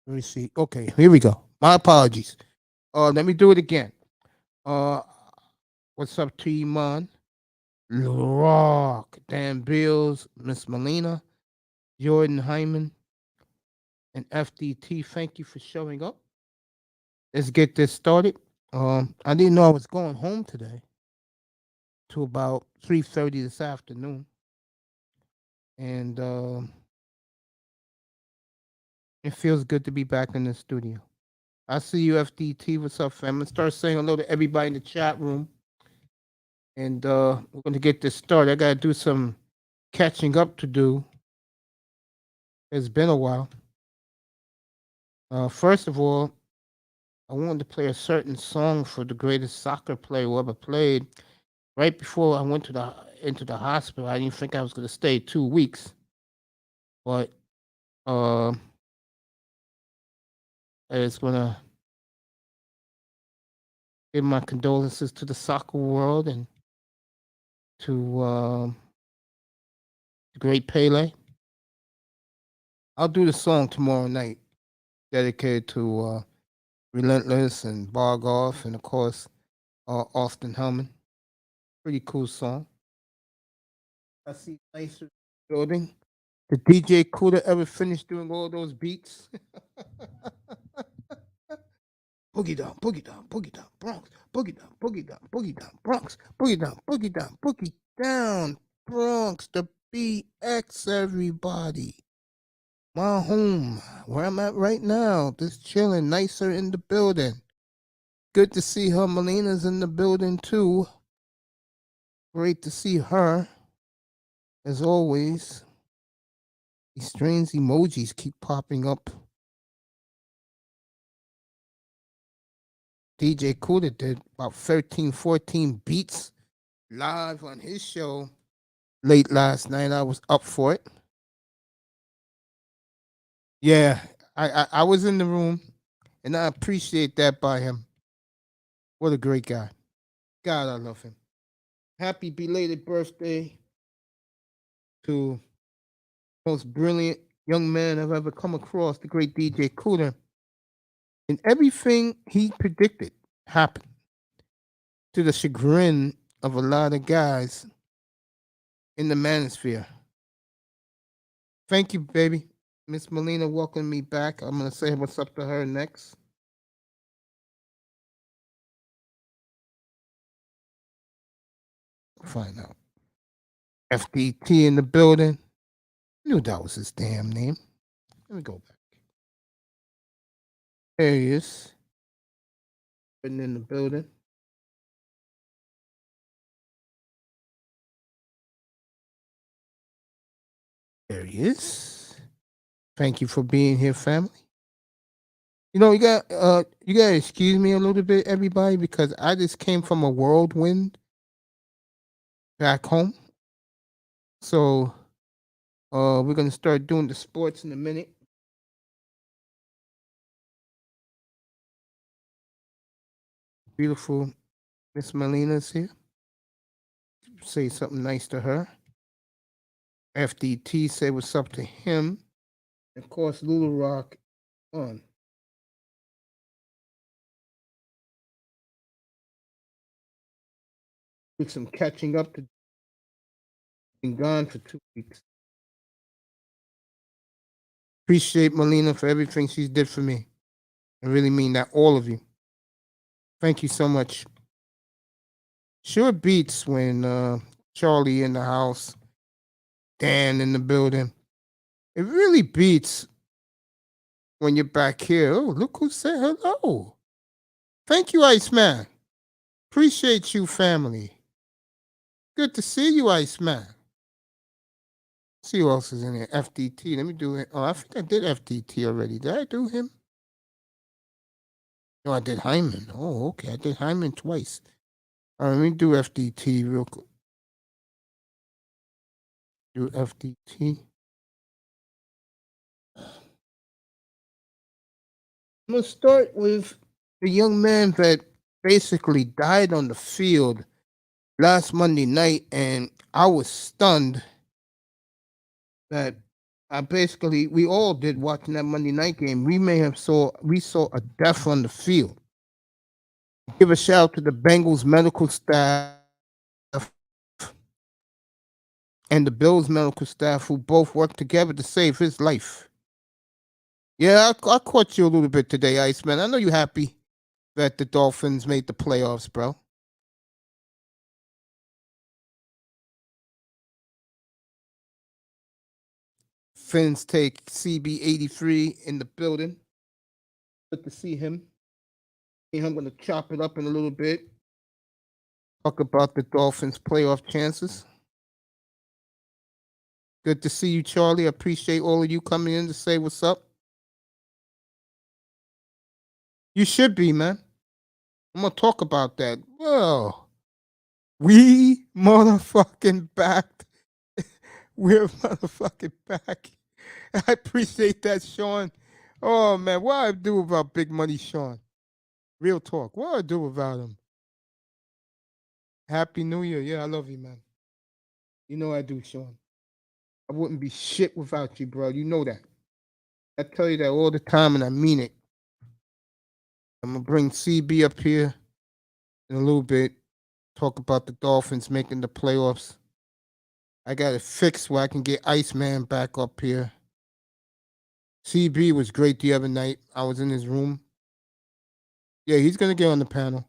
Let me see. Okay, here we go. My apologies. Let me do it again. Uh, what's up to you, man? Rock, Dan Bills, Miss Melina, Jordan Hyman, and FDT. Thank you for showing up. Let's get this started. I didn't know I was going home today to about 3:30 this afternoon, and it feels good to be back in the studio. I see you, FDT. What's up, fam? Let's start saying hello to everybody in the chat room. And we're going to get this started. I got to do some catching up to do. It's been a while. First of all, I wanted to play a certain song for the greatest soccer player who ever played. Right before I went to the into the hospital, I didn't think I was going to stay 2 weeks, but uh, it's going to give my condolences to the soccer world and to the great Pele. I'll do the song tomorrow night, dedicated to Relentless and Bargoff, and of course, Austin Hellman. Pretty cool song. I see Nicer building. Did DJ Kuda ever finish doing all those beats? Boogie down, boogie down, Bronx, boogie down, boogie down, boogie down, Bronx, boogie down, boogie down, boogie down, Bronx, the BX, everybody. My home, where I'm at right now, just chilling, Nicer in the building. Good to see her. Melina's in the building too. Great to see her. As always, these strange emojis keep popping up. DJ Kuda did about 13, 14 beats live on his show late last night. I was up for it. Yeah, I was in the room, and I appreciate that by him. What a great guy. God, I love him. Happy belated birthday to most brilliant young man I've ever come across, the great DJ Kuda. And everything he predicted happened, to the chagrin of a lot of guys in the manosphere. Thank you, baby. Miss Melina welcomed me back. I'm going to say what's up to her next. Find out. FDT in the building. Knew that was his damn name. Let me go back. There he is. Sitting in the building. There he is. Thank you for being here, family. You know, you gotta excuse me a little bit, everybody, because I just came from a whirlwind back home. So we're gonna start doing the sports in a minute. Beautiful Miss Melina's here. Say something nice to her. FDT say what's up to him. Of course, Lulu Rock on. With some catching up to been gone for 2 weeks. Appreciate Melina for everything she's did for me. I really mean that, all of you. Thank you so much. Sure beats when Charlie in the house, Dan in the building. It really beats when you're back here. Oh, look who said hello. Thank you, Iceman. Appreciate you, family. Good to see you, Iceman. See who else is in there. FDT. Let me do it. Oh, I think I did FDT already. Did I do him? No, I did Hyman. Oh, okay. I did Hyman twice. All right, let me do FDT real quick. Do FDT. I'm going to start with the young man that basically died on the field last Monday night, and I was stunned that basically we all did watching that Monday night game. We saw a death on the field. Give a shout out to the Bengals medical staff and the Bills medical staff who both worked together to save his life. Yeah, I caught you a little bit today, Iceman. I know you happy that the Dolphins made the playoffs, bro. Fins take CB83 in the building. Good to see him. I'm going to chop it up in a little bit. Talk about the Dolphins' playoff chances. Good to see you, Charlie. I appreciate all of you coming in to say what's up. You should be, man. I'm going to talk about that. Well, we motherfucking backed. We're motherfucking back. I appreciate that, Sean. Oh, man. What I do about Big Money Sean? Real talk. What I do without him? Happy New Year. Yeah, I love you, man. You know I do, Sean. I wouldn't be shit without you, bro. You know that. I tell you that all the time, and I mean it. I'm gonna bring CB up here in a little bit. Talk about the Dolphins making the playoffs. I got it fixed where I can get Iceman back up here. CB was great the other night. I was in his room. Yeah, he's gonna get on the panel.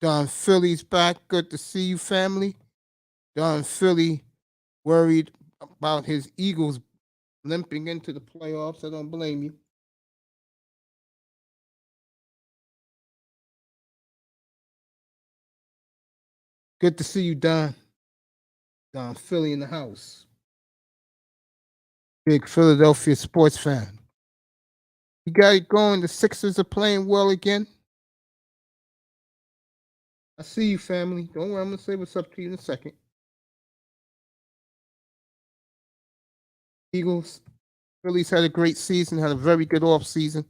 Don Philly's back. Good to see you, family. Don Philly worried about his Eagles limping into the playoffs. I don't blame you. Good to see you, Don. Don Philly in the house. Big Philadelphia sports fan. You got it going. The Sixers are playing well again. I see you, family. Don't worry, I'm gonna say what's up to you in a second. Eagles, Phillies had a great season, had a very good off season.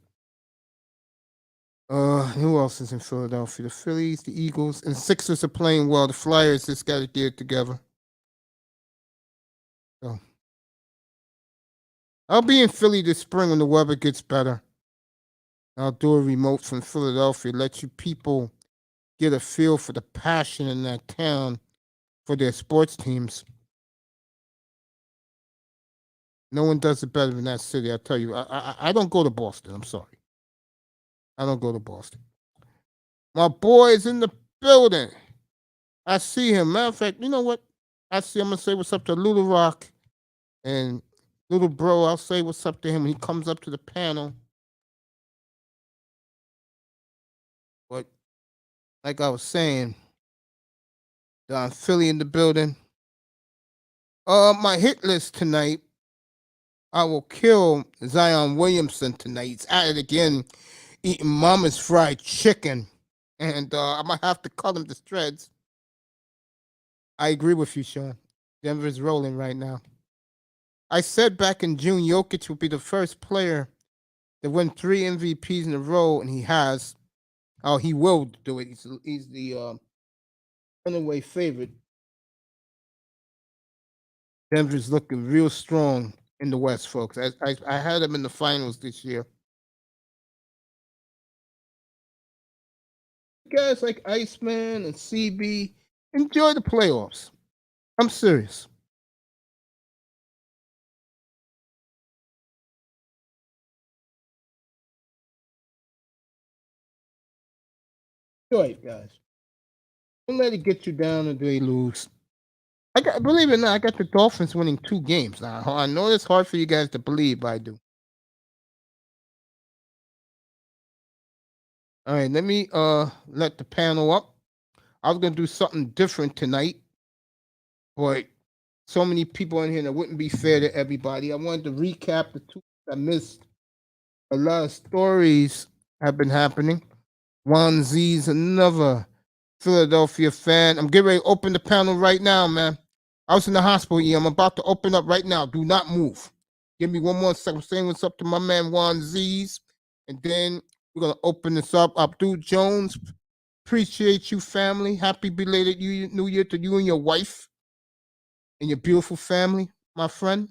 Who else is in Philadelphia? The Phillies, the Eagles, and the Sixers are playing well. The Flyers just got to get it together. So I'll be in Philly this spring when the weather gets better. I'll do a remote from Philadelphia, let you people get a feel for the passion in that town for their sports teams. No one does it better than that city. I tell you, I don't go to Boston. I'm sorry, I don't go to Boston. My boy is in the building. I see him. Matter of fact, you know what? I see. I'm gonna say what's up to Little Rock and Little Bro. I'll say what's up to him when he comes up to the panel. But like I was saying, Don Philly in the building. My hit list tonight. I will kill Zion Williamson tonight. He's at it again, eating Mama's fried chicken, and I might have to cut him to shreds. I agree with you, Sean. Denver's rolling right now. I said back in June, Jokic would be the first player that won 3 MVPs in a row, and he has. Oh, he will do it. He's the runaway favorite. Denver's looking real strong in the West, folks. I had them in the finals this year. Guys like Iceman and CB enjoy the playoffs. I'm serious. Enjoy it, guys. Don't let it get you down and they lose. Believe it or not, I got the Dolphins winning 2 games. Now I know it's hard for you guys to believe, but I do. All right, let me let the panel up. I was gonna do something different tonight, but so many people in here that wouldn't be fair to everybody. I wanted to recap the 2 I missed. A lot of stories have been happening. Juan Z's another Philadelphia fan. I'm getting ready to open the panel right now, man. I was in the hospital. I'm about to open up right now. Do not move. Give me one more second. I'm saying what's up to my man Juan Z's, and then we're gonna open this up. Abdul Jones, appreciate you, family. Happy belated New Year to you and your wife and your beautiful family, my friend.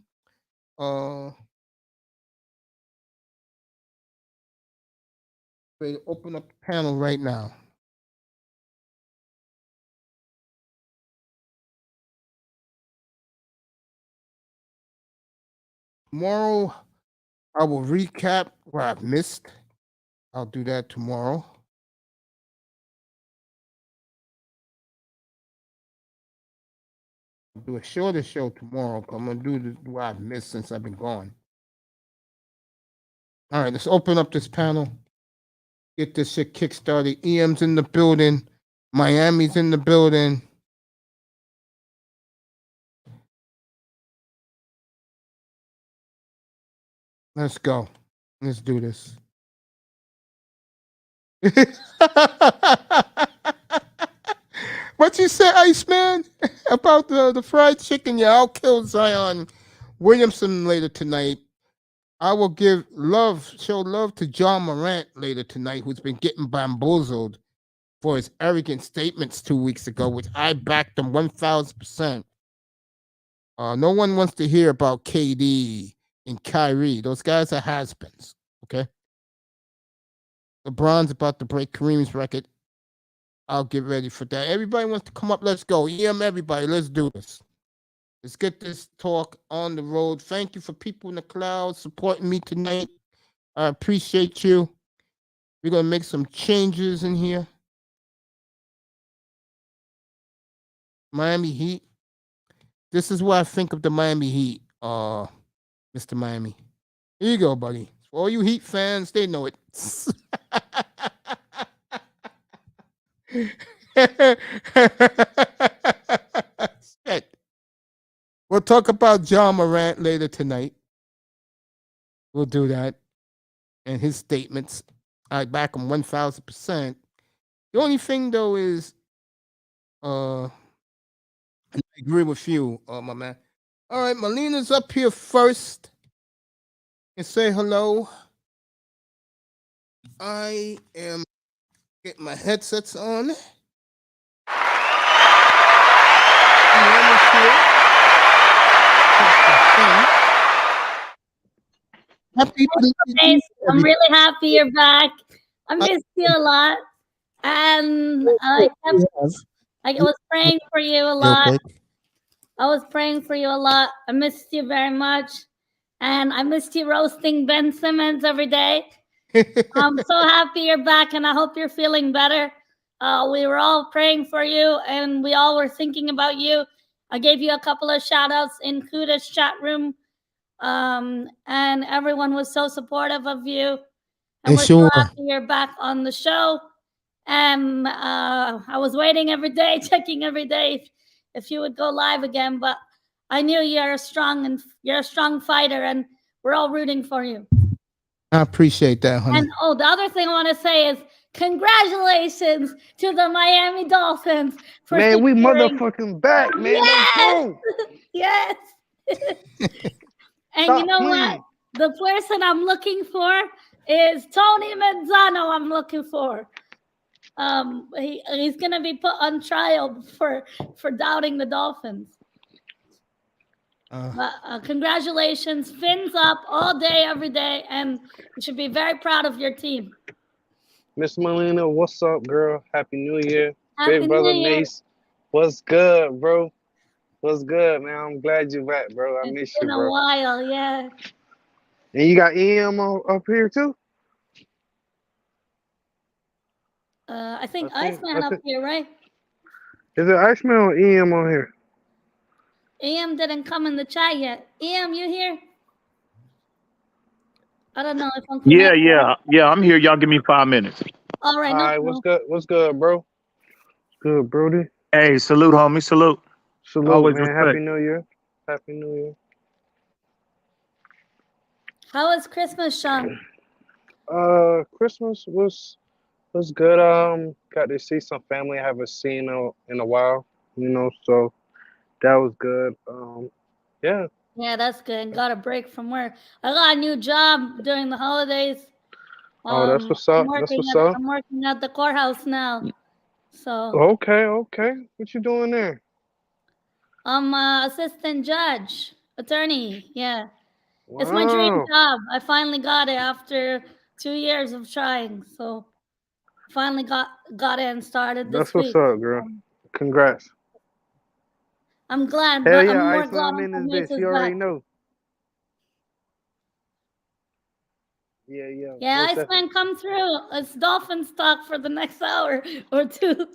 Ready to open up the panel right now. Tomorrow, I will recap what I've missed. I'll do that tomorrow. I'll do a shorter show tomorrow. I'm going to do what I've missed since I've been gone. All right, let's open up this panel. Get this shit kickstarted. EM's in the building. Miami's in the building. Let's go. Let's do this. What you say, Iceman, about the fried chicken? Yeah, I'll kill Zion Williamson later tonight. I will show love to John Morant later tonight, who's been getting bamboozled for his arrogant statements 2 weeks ago, which I backed him 1,000%. No one wants to hear about KD and Kyrie. Those guys are has-beens, okay? LeBron's about to break Kareem's record. I'll get ready for that. Everybody wants to come up. Let's go. Everybody. Let's do this. Let's get this talk on the road. Thank you for people in the cloud supporting me tonight. I appreciate you. We're going to make some changes in here. Miami Heat. This is what I think of the Miami Heat, Mr. Miami. Here you go, buddy. For all you Heat fans, they know it. Shit. We'll talk about John Morant later tonight. We'll do that. And his statements. I back him 1,000%. The only thing, though, is I agree with you, my man. All right, Melina's up here first. And say hello. I am getting my headsets on. Happy I'm really happy you're back. I missed you a lot. And I was praying for you a lot. I was praying for you a lot. I missed you very much. And I missed you roasting Ben Simmons every day. I'm so happy you're back, and I hope you're feeling better. We were all praying for you, and we all were thinking about you. I gave you a couple of shout outs in Kuda's chat room. And everyone was so supportive of you. And we're so happy you're back on the show. And I was waiting every day, checking every day if you would go live again. But I knew you're a strong fighter, and we're all rooting for you. I appreciate that, honey. And the other thing I want to say is congratulations to the Miami Dolphins for man, we motherfucking back, man. Yes, yes. And you know what? The person I'm looking for is Tony Manzano. I'm looking for. He's gonna be put on trial for doubting the Dolphins. Congratulations, fins up all day, every day, and you should be very proud of your team. Miss Melina, what's up, girl? Happy New Year. Big brother Mace, what's good, bro? What's good, man? I'm glad you're back, bro. I miss you, bro. It's been a while, yeah. And you got EM up here, too? I think Iceman up here, right? Is it Iceman or EM on here? EM didn't come in the chat yet. EM, you here? I don't know if I'm connected. Yeah, I'm here. Y'all give me 5 minutes. All right, no problem. What's good, bro? Good, Brody. Hey, salute, homie, salute. Salute, always man. Respect. Happy New Year. Happy New Year. How was Christmas, Sean? Christmas was good. Got to see some family I haven't seen in a while, so that was good. Yeah. Yeah, that's good. And got a break from work. I got a new job during the holidays. That's what's up. I'm working at the courthouse now. So. Okay. What you doing there? I'm assistant judge, attorney. Yeah. Wow. It's my dream job. I finally got it after 2 years of trying. So finally got in started That's this what's week. up, girl. Congrats. I'm glad, Hell but yeah, I'm more Iceland, glad I'm in Uncle this Mace bitch. is You already back. know. Yeah, Yeah, most definitely. Iceman, come through. It's Dolphins talk for the next hour or two.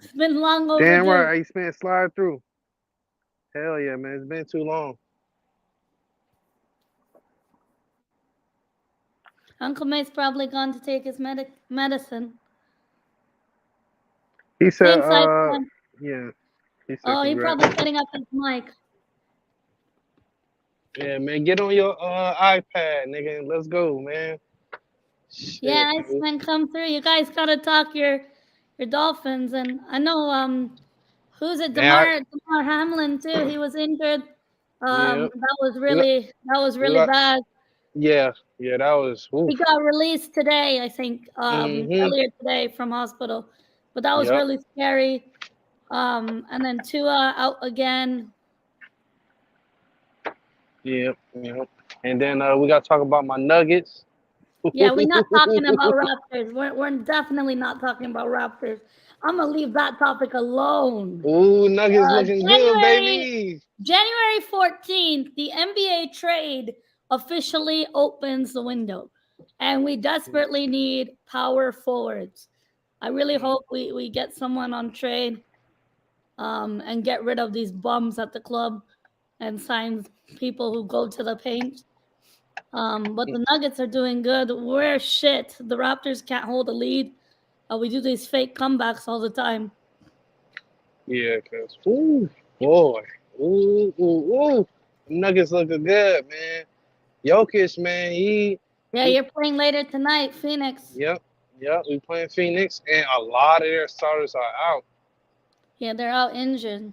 It's been long Damn overdue. right, Iceman, slide through. Hell yeah, man, it's been too long. Uncle May's probably gone to take his medicine. He said, Thanks, Iceman. yeah, he said Oh, he's congrats. probably setting up his mic. Yeah, man, get on your iPad, nigga, and let's go, man. Shit, Yeah, dude. Iceman, come through. You guys gotta talk your Dolphins, and I know who's it? Man, Damar Hamlin too. He was injured. yeah, That was we got, we really got, bad. yeah, that was, oof. He got released today, I think, Mm-hmm. earlier today from hospital, but that was Yep, really scary. And then Tua out again. yep. And then we got to talk about my Nuggets. Yeah, we're not talking about Raptors. We're definitely not talking about Raptors. I'm gonna leave that topic alone. Ooh, Nuggets looking good, baby. January 14th, the NBA trade officially opens the window, and we desperately need power forwards. I really hope we get someone on trade and get rid of these bums at the club and sign people who go to the paint. But the Nuggets are doing good. We're shit. The Raptors can't hold a lead. We do these fake comebacks all the time. Yeah, cause ooh, boy, ooh. Nuggets looking good, man. Jokic, man, Yeah, you're playing later tonight, Phoenix. Yep. We playing Phoenix, and a lot of their starters are out. Yeah, they're out injured.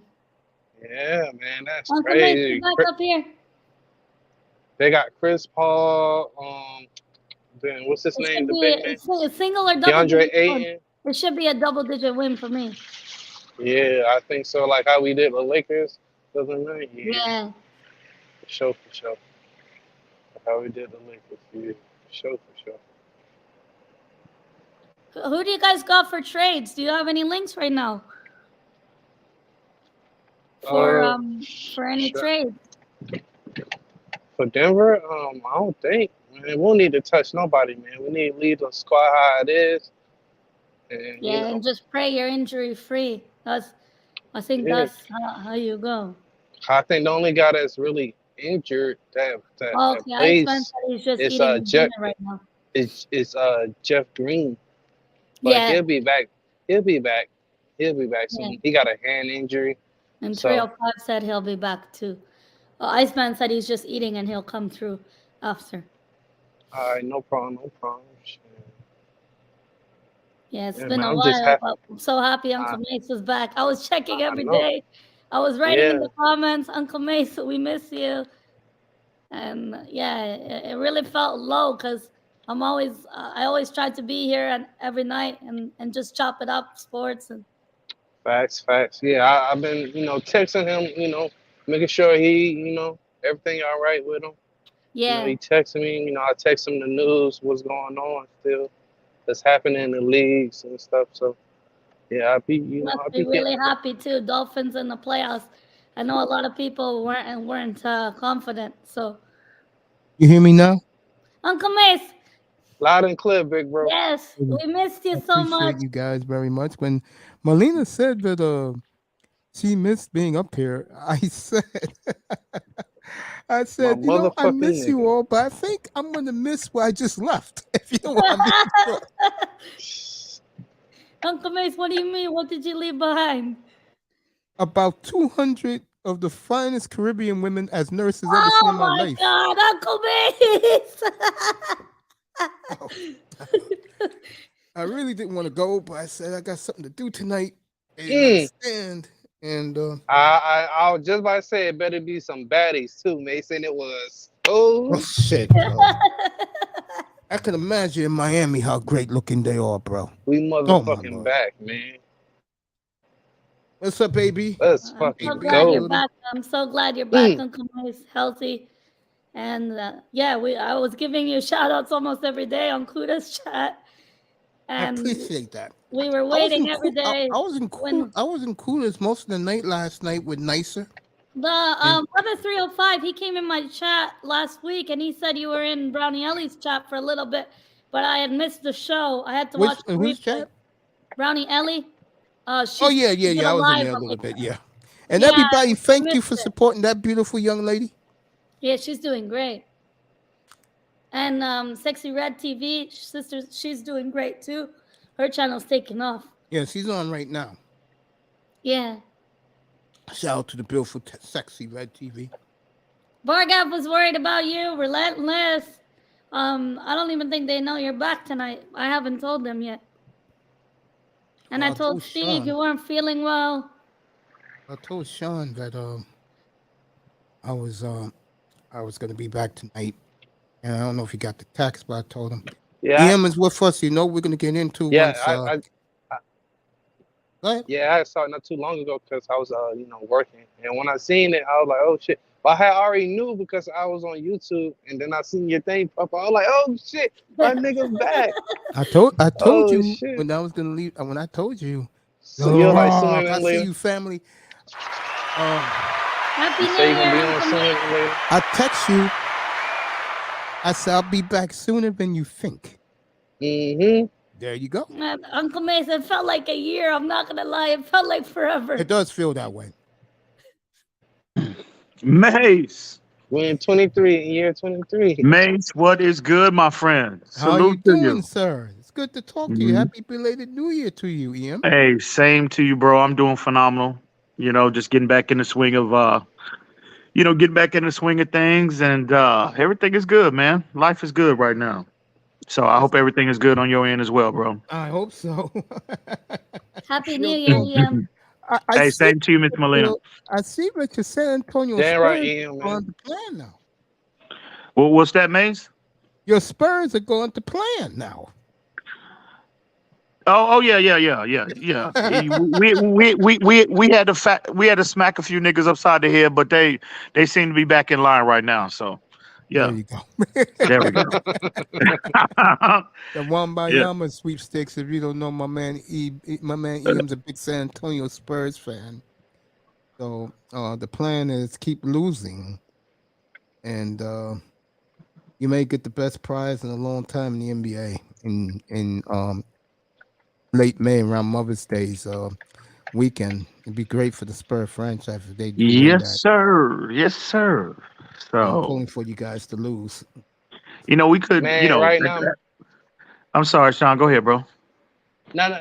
Yeah, man, that's Uncle crazy. Mason, back up here. They got Chris Paul. Then what's his It name? should The be big man, a single or double DeAndre digit win. Ayton. It should be a double digit win for me. Yeah, I think so. Like how we did the Lakers the other night. Yeah. For sure. Like how we did the Lakers. Yeah, for sure. Who do you guys got for trades? Do you have any links right now? For any trades? For Denver, I don't think. Man, we don't need to touch nobody, man. We need to leave the squad how it is. And, Yeah, and just pray you're injury free. I think that's how you go. I think the only guy that's really injured that plays he's just is eating Jeff. dinner right now. It's Jeff Green, but Yeah. he'll be back. He'll be back soon. Yeah. He got a hand injury. And So- 305 said he'll be back too. Iceman said he's just eating and he'll come through after. All right, no problem. Yeah, it's Yeah, been man, a I'm while. just happy. But I'm so happy Uncle Mace was back. I was checking every know. day. I was writing in Yeah. the comments, Uncle Mace, we miss you. And yeah, it really felt low because I always tried to be here and every night and just chop it up, sports and. Facts. Yeah, I've been, texting him, making sure he, everything all right with him. Yeah. He texted me, I text him the news, what's going on still, that's happening in the leagues and stuff. So, yeah, I'll be really happy too. Dolphins in the playoffs. I know a lot of people weren't confident. So, You hear me now? Uncle Mace. Loud and clear, big bro. Yes, we missed you I so much. appreciate you guys very much. When Marlena said that she missed being up here, I said, I motherfucking miss you nigga. all, but I think I'm gonna miss where I just left. If you know what I mean. Uncle Mace, what do you mean? What did you leave behind? About 200 of the finest Caribbean women as nurses ever seen in my life. Oh my God, Uncle Mace! I really didn't want to go, but I said I got something to do tonight. And I was just about to say it better be some baddies too, Mason. It was. Oh shit, bro. I can imagine in Miami how great looking they are, bro. We motherfucking back, man. What's up, baby? Let's fucking so go. you're back. I'm so glad you're back, Uncle Mace, healthy And yeah, I was giving you shout outs almost every day on Kuda's chat. I And appreciate that. we were I waiting wasn't every cool. day I wasn't cool. when I wasn't cool as most of the night last night with Nicer. the Brother 305, he came in my chat last week and he said you were in Brownie Ellie's chat for a little bit, but I had missed the show. I had to watch the Whose replay. chat? Brownie Ellie. Oh She did yeah. a I was in live there a on little me. bit. Yeah. And Yeah, everybody, I thank you missed for it. supporting that beautiful young lady. Yeah, she's doing great. And Sexy Red TV, sisters, she's doing great too. Her channel's taking off. Yeah, she's on right now. Yeah. Shout out to the beautiful, sexy Red TV. Bargav was worried about you. Relentless. I don't even think they know you're back tonight. I haven't told them yet. And I told Steve Sean. you weren't feeling well. I told Sean that I was gonna be back tonight, and I don't know if he got the text, but I told him. Yeah. EM is with us. You know we're gonna get into Yeah, once. Go ahead. Yeah, I saw it not too long ago because I was, working. And when I seen it, I was like, oh, shit. But I already knew because I was on YouTube, and then I seen your thing pop up. I was like, oh, shit, my nigga's back. I told you shit. when I was going to leave. When I told you. So you're like sooner I than see later? you, family. Happy You New say you're Year. going to be on sooner than later? I text you. I said, I'll be back sooner than you think. Mm-hmm. There you go. Uncle Mason, it felt like a year. I'm not going to lie. It felt like forever. It does feel that way. Mace. We're in 23, year 23. Mace, what is good, my friend? How Salute you to doing, you. sir? It's good to talk to you. Mhm. Happy belated New Year to you, Ian. Hey, same to you, bro. I'm doing phenomenal. Just getting back in the swing of getting back in the swing of things, and everything is good, man. Life is good right now. So I hope everything is good on your end as well, bro. I hope so. Happy New Year, Ian. Hey, same to you, Miss Molina. I see that your San Antonio Damn right, Spurs Ian, are man. going to plan now. Well, what's that, Mace? Your Spurs are going to plan now. Oh yeah. we had to smack a few niggas upside the head, but they seem to be back in line right now. So yeah, There you go. there we go. The Wambayama sweepstakes. If you don't know, my man Ian's a big San Antonio Spurs fan. So the plan is keep losing, and you may get the best prize in a long time in the NBA in late May around Mother's Day's weekend. It'd be great for the Spurs franchise if they do win that. Yes, sir. So I'm pulling for you guys to lose. We could, Man, right now. I'm sorry, Sean. Go ahead, bro. No.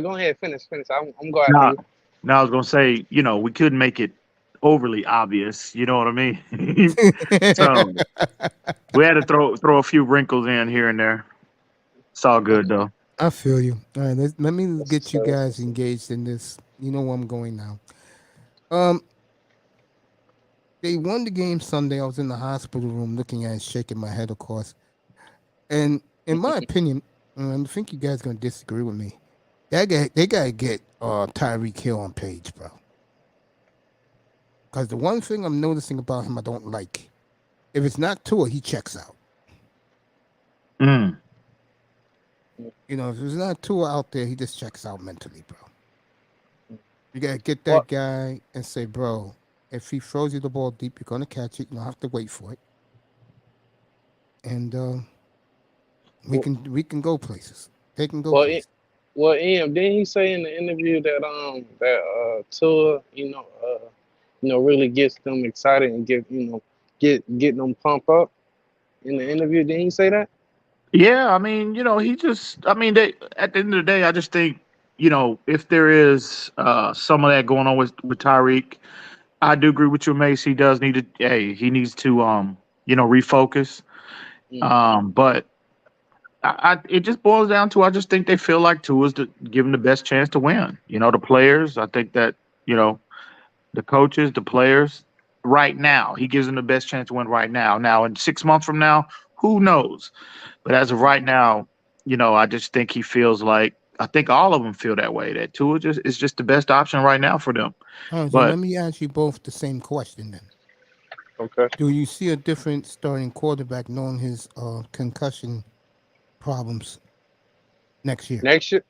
Go ahead. Finish. I'm going after you. Now I was gonna say, we couldn't make it overly obvious. You know what I mean? So we had to throw a few wrinkles in here and there. It's all good though. I feel you. All right, let me get you guys engaged in this. You know where I'm going now. They won the game Sunday. I was in the hospital room looking at it, shaking my head, of course. And in my opinion, I think you guys are gonna disagree with me. They gotta get Tyreek Hill on page, bro. Because the one thing I'm noticing about him I don't like, if it's not Tua, he checks out. Mm. If there's not Tua out there, he just checks out mentally, bro. You gotta get that guy and say, bro, if he throws you the ball deep, you're gonna catch it. You don't have to wait for it. And we can go places. They can go places. Ian, didn't he say in the interview that Tua, really gets them excited and get them pumped up in the interview? Didn't he say that? Yeah, they at the end of the day, I just think, if there is some of that going on with Tyreek, I do agree with you, Mace. He does need to he needs to refocus. But it just boils down to, I just think they feel like Tua's give him the best chance to win. The players, I think that, the coaches, the players, right now, he gives them the best chance to win right now. Now, in 6 months from now, who knows? But as of right now, I just think he feels like, I think all of them feel that way, that Tua is just the best option right now for them. So but let me ask you both the same question then. Okay. Do you see a different starting quarterback knowing his concussion problems next year? Next year,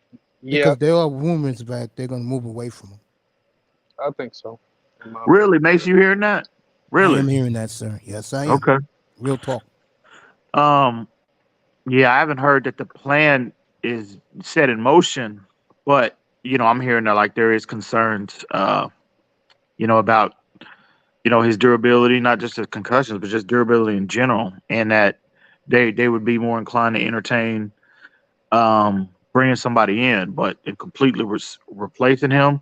yeah, Because there are rumors that they're going to move away from him. I think so. In my opinion. Really, Mace, you hearing that? I Really? am hearing that, sir. Yes, I am. Okay. Real talk. Um, yeah, I haven't heard that the plan is set in motion, but I'm hearing that like there is concerns, about his durability, not just his concussions, but just durability in general, and that they would be more inclined to entertain bringing somebody in, but in completely replacing him.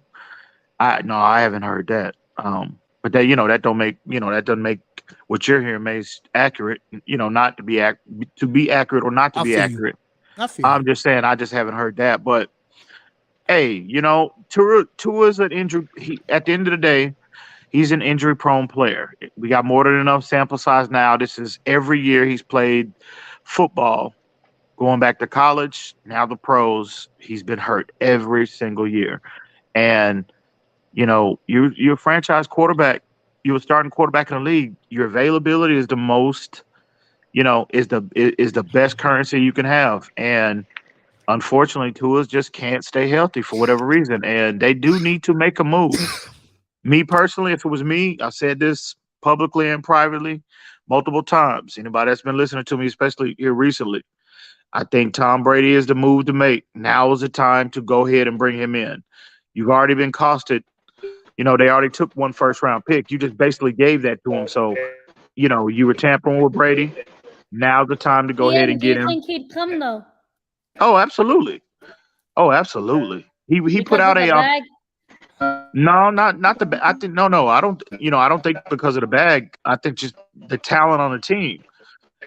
I haven't heard that. But that don't make that doesn't make what you're hearing Mace accurate. Not to be accurate or not to I be feel you. accurate. I feel you. I'm just saying I just haven't heard that. But hey, Tua's an injury. At the end of the day, he's an injury prone player. We got more than enough sample size now. This is every year he's played football, going back to college, now the pros. He's been hurt every single year, and you're a franchise quarterback. You're a starting quarterback in the league. Your availability is the most, is the best currency you can have. And unfortunately, Tua's just can't stay healthy for whatever reason. And they do need to make a move. Me personally, if it was me, I said this publicly and privately multiple times. Anybody that's been listening to me, especially here recently, I think Tom Brady is the move to make. Now is the time to go ahead and bring him in. You've already been costed. They already took one first round pick. You just basically gave that to him. So, you were tampering with Brady. Now's the time to go ahead Ian, and do get you him. think he'd come though? Oh, absolutely. Oh, absolutely. He put Because out of the bag? no, not the bag. I think no. I don't think because of the bag. I think just the talent on the team.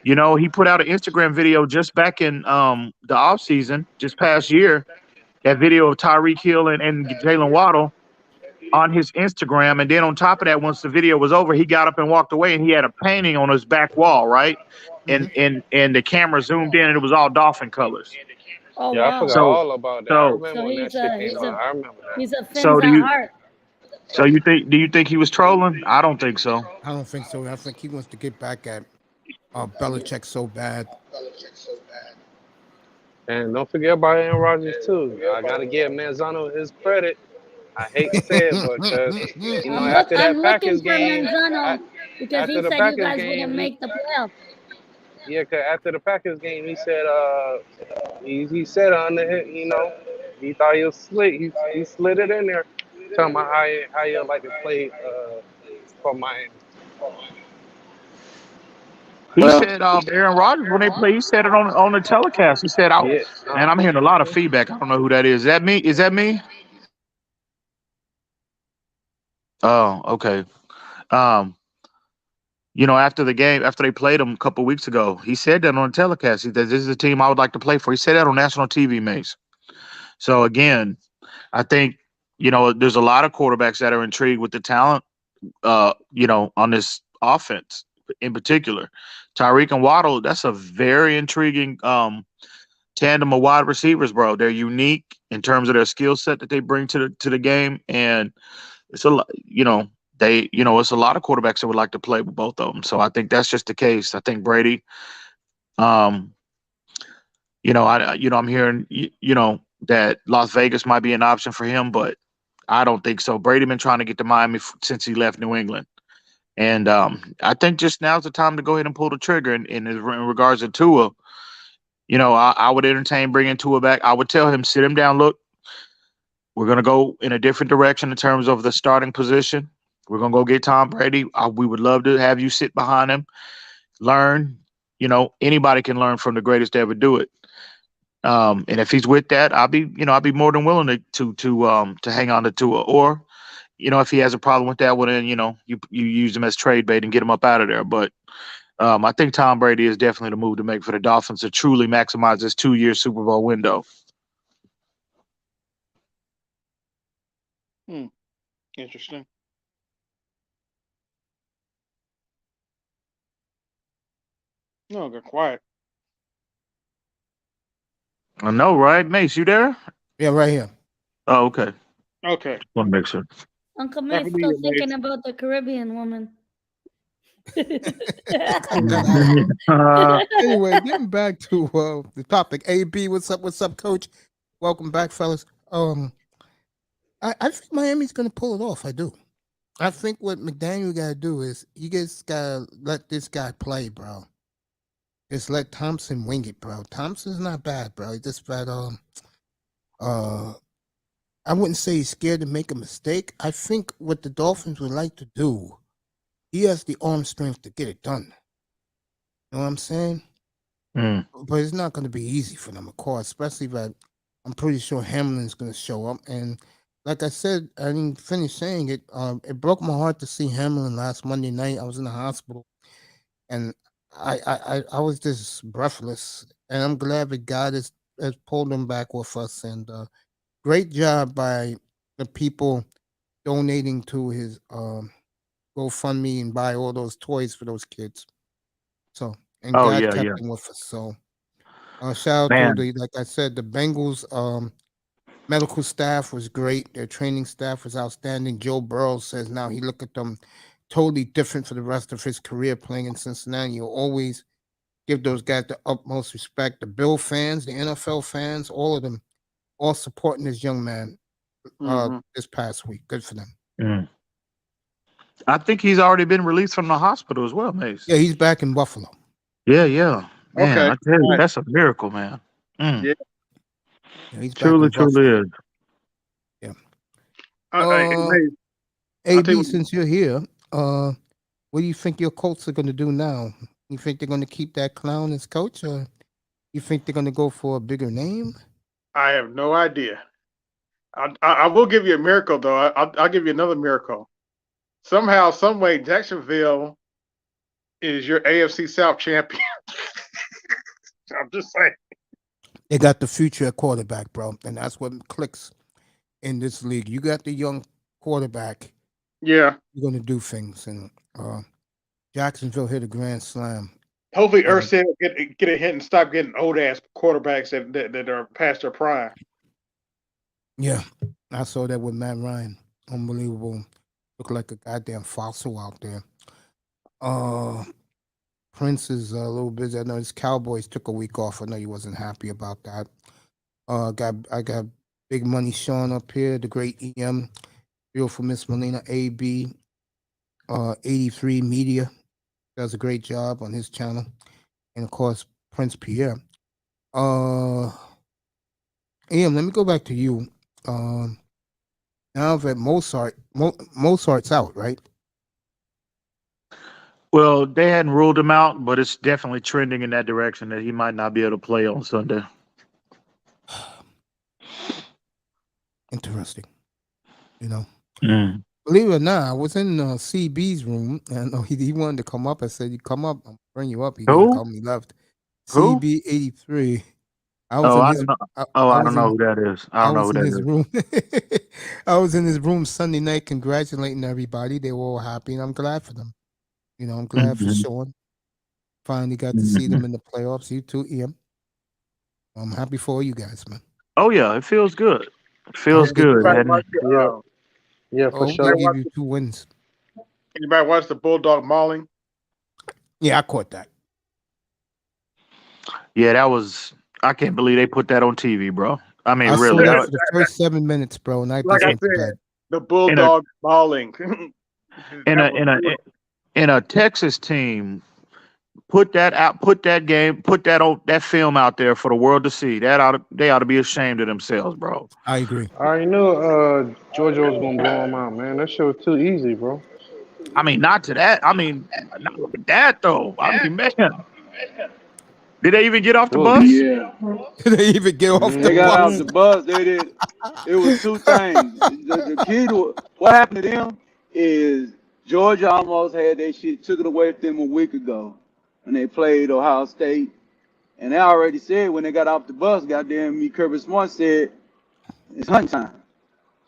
He put out an Instagram video just back in the off season, just past year. That video of Tyreek Hill and Jalen Waddle on his Instagram, and then on top of that, once the video was over, he got up and walked away, and he had a painting on his back wall, right? Mhm. And the camera zoomed in, and it was all dolphin colors. Oh Yeah, I wow. forgot So all about that. I so remember So when that shit came out. I remember that. he's a so Finns do at you heart. so you think do you think he was trolling? I don't think so. I don't think so. I think he wants to get back at Belichick so bad. And don't forget about Aaron Rodgers too. I gotta give Manzano his credit. I hate to say it, but because after I'm that looking Packers for game, Manzano because after he the said you Packers guys game, wouldn't make the playoffs. cause after the Packers game, he said, he said he thought he was slick. He slid it in there, talking about how you like to play for Miami. He said Aaron Rodgers when they play, he said it on the telecast. He said, Yeah. man, I'm hearing a lot of feedback. I don't know who that is. Is that me? Is that me? Oh, okay. Um, after the game, after they played him a couple weeks ago, he said that on the telecast. He said, "This is a team I would like to play for." He said that on national TV, Mace. So again, I think there's a lot of quarterbacks that are intrigued with the talent, on this offense in particular. Tyreek and Waddle, that's a very intriguing tandem of wide receivers, bro. They're unique in terms of their skill set that they bring to the game, and it's a lot, it's a lot of quarterbacks that would like to play with both of them. So I think that's just the case. I think Brady, um, I'm hearing, that Las Vegas might be an option for him, but I don't think so. Brady been trying to get to Miami since he left New England, and I think just now's the time to go ahead and pull the trigger. In regards to Tua, I would entertain bringing Tua back. I would tell him, sit him down. Look, we're going to go in a different direction in terms of the starting position. We're going to go get Tom Brady. We would love to have you sit behind him, learn. Anybody can learn from the greatest to ever do it. And if he's with that, I'll be more than willing to hang on to Tua. Or, if he has a problem with that, well then, you use him as trade bait and get him up out of there. But I think Tom Brady is definitely the move to make for the Dolphins to truly maximize this 2-year Super Bowl window. Interesting. No, got quiet. I know, right? Mace, you there? Yeah, right here. Oh, okay. Okay. Want to make sure. Uncle That May's could be still your thinking Mace. about the Caribbean woman. Cut that out. Anyway, getting back to the topic. AB, what's up? What's up, Coach? Welcome back, fellas. I think Miami's gonna pull it off. I do. I think what McDaniel gotta do is you just gotta let this guy play, bro. Just let Thompson wing it, bro. Thompson's not bad, bro. He just bad. I wouldn't say he's scared to make a mistake. I think what the Dolphins would like to do, he has the arm strength to get it done. You know what I'm saying? But it's not going to be easy for them, of course, especially if I'm pretty sure Hamlin's going to show up. And like I said, I didn't finish saying it. It broke my heart to see Hamlin last Monday night. I was in the hospital, and I was just breathless. And I'm glad that God has pulled him back with us. And great job by the people donating to his GoFundMe and buy all those toys for those kids. So, and God kept him with us. So, shout out to like I said, the Bengals medical staff was great. Their training staff was outstanding. Joe Burrow says now he look at them totally different for the rest of his career playing in Cincinnati. You'll always give those guys the utmost respect. The Bill fans, the NFL fans, all of them, all supporting this young man this past week. Good for them. I think he's already been released from the hospital as well, Mace. Yeah, he's back in Buffalo. Yeah. Man, I tell you, that's a miracle, man. Yeah. He's truly is. Yeah. Hey, AB, since you're here, what do you think your Colts are going to do now? You think they're going to keep that clown as coach, or you think they're going to go for a bigger name? I have no idea. I will give you a miracle, though. I'll give you another miracle. Somehow, some way, Jacksonville is your AFC South champion. I'm just saying. They got the future at quarterback, bro, and that's what clicks in this league. You got the young quarterback. Yeah. You're going to do things, and Jacksonville hit a grand slam. Hopefully, Ursay will get a hit and stop getting old-ass quarterbacks that are past their prime. Yeah, I saw that with Matt Ryan. Unbelievable. Look like a goddamn fossil out there. Prince is a little busy. I know his Cowboys took a week off. I know he wasn't happy about that. I got Big Money Sean up here, the great EM, beautiful Miss Melina AB, 83 Media does a great job on his channel, and of course Prince Pierre. EM, let me go back to you. Now that Mozart's out, right? Well, they hadn't ruled him out, but it's definitely trending in that direction that he might not be able to play on Sunday. Interesting. You know, believe it or not, I was in CB's room, and he wanted to come up. I said, "You come up, I'll bring you up." He didn't come. He left. CB 83. I don't know who that is. I don't know who that is. Room. I was in his room Sunday night congratulating everybody. They were all happy, and I'm glad for them. You know, I'm glad for Sean. Finally got to see them in the playoffs. You too, Ian. I'm happy for you guys, man. Oh, yeah. It feels good. It feels good. Yeah, for sure. They gave you 2 wins. Anybody watch the Bulldog mauling? Yeah, I caught that. Yeah, that was... I can't believe they put that on TV, bro. I mean, I really. saw that for the first 7 minutes, bro. And like I said, the Bulldog mauling. In a Texas team, put that film out there for the world to see. They ought to be ashamed of themselves, bro. I agree. I already knew Georgia was gonna blow them out, man. That shit was too easy, bro. I mean, not to that. I mean, not with that though. I mean, man. Did they even get off the bus? Yeah. Did they even get off the bus? They got off the bus. They did. It was 2 things. The key to what happened to them is Georgia almost had their shit took it away from them a week ago when they played Ohio State. And they already said when they got off the bus, goddamn me, Kirby Smart said, it's hunting time.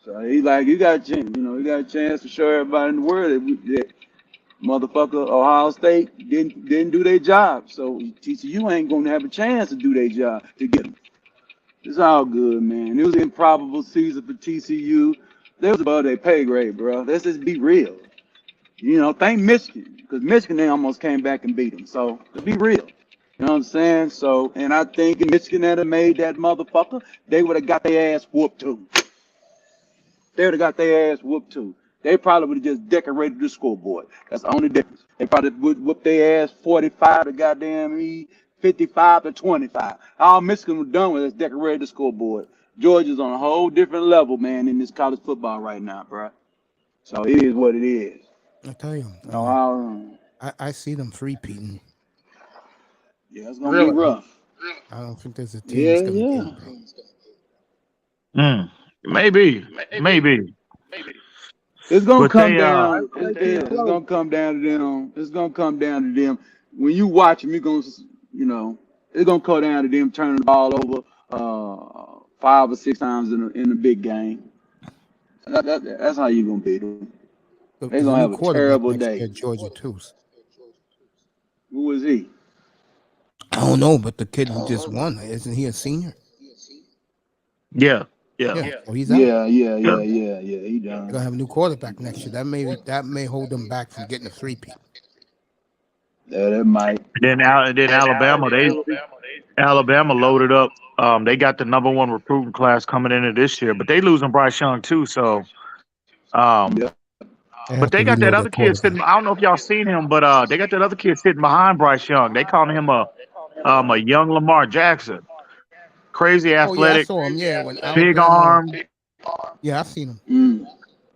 So he's like, you got a chance, you got a chance to show everybody in the world that motherfucker Ohio State didn't do their job. So TCU ain't gonna have a chance to do their job to get them. It's all good, man. It was an improbable season for TCU. They was above their pay grade, bro. Let's just be real. Thank Michigan. because Michigan they almost came back and beat them. So to be real, you know what I'm saying? So, and I think if Michigan had made that motherfucker, they would have got their ass whooped too. They would have got their ass whooped too. They probably would have just decorated the scoreboard. That's the only difference. They probably would whoop their ass 45 to goddamn 55 to 25. All Michigan was done with is decorated the scoreboard. Georgia's on a whole different level, man, in this college football right now, bro. So it is what it is. I tell you, No, I see them three-peating. yeah, it's gonna be rough. I don't think there's a team that's gonna get it. Maybe. It's gonna But come they, down. It's gonna come down to them. It's gonna come down to them. When you watch them, you're gonna, it's gonna come down to them turning the ball over 5 or 6 times in a big game. That's how you're gonna beat them. They're gonna have a terrible day. Georgia too. Who is he? I don't know, but the kid who just won, isn't he a senior? Yeah. So he's out. Yeah. He done. They're gonna have a new quarterback next year. That may hold them back from getting a three-peat. Yeah, that might. Then Alabama loaded up. They got the number 1 recruiting class coming into this year, but they losing Bryce Young too. So, Yeah. but they got that other kid sitting. I don't know if y'all seen him, but they got that other kid sitting behind Bryce Young. They calling him a young Lamar Jackson. Crazy athletic, I saw him. Yeah, when big arm. Yeah, I've seen him.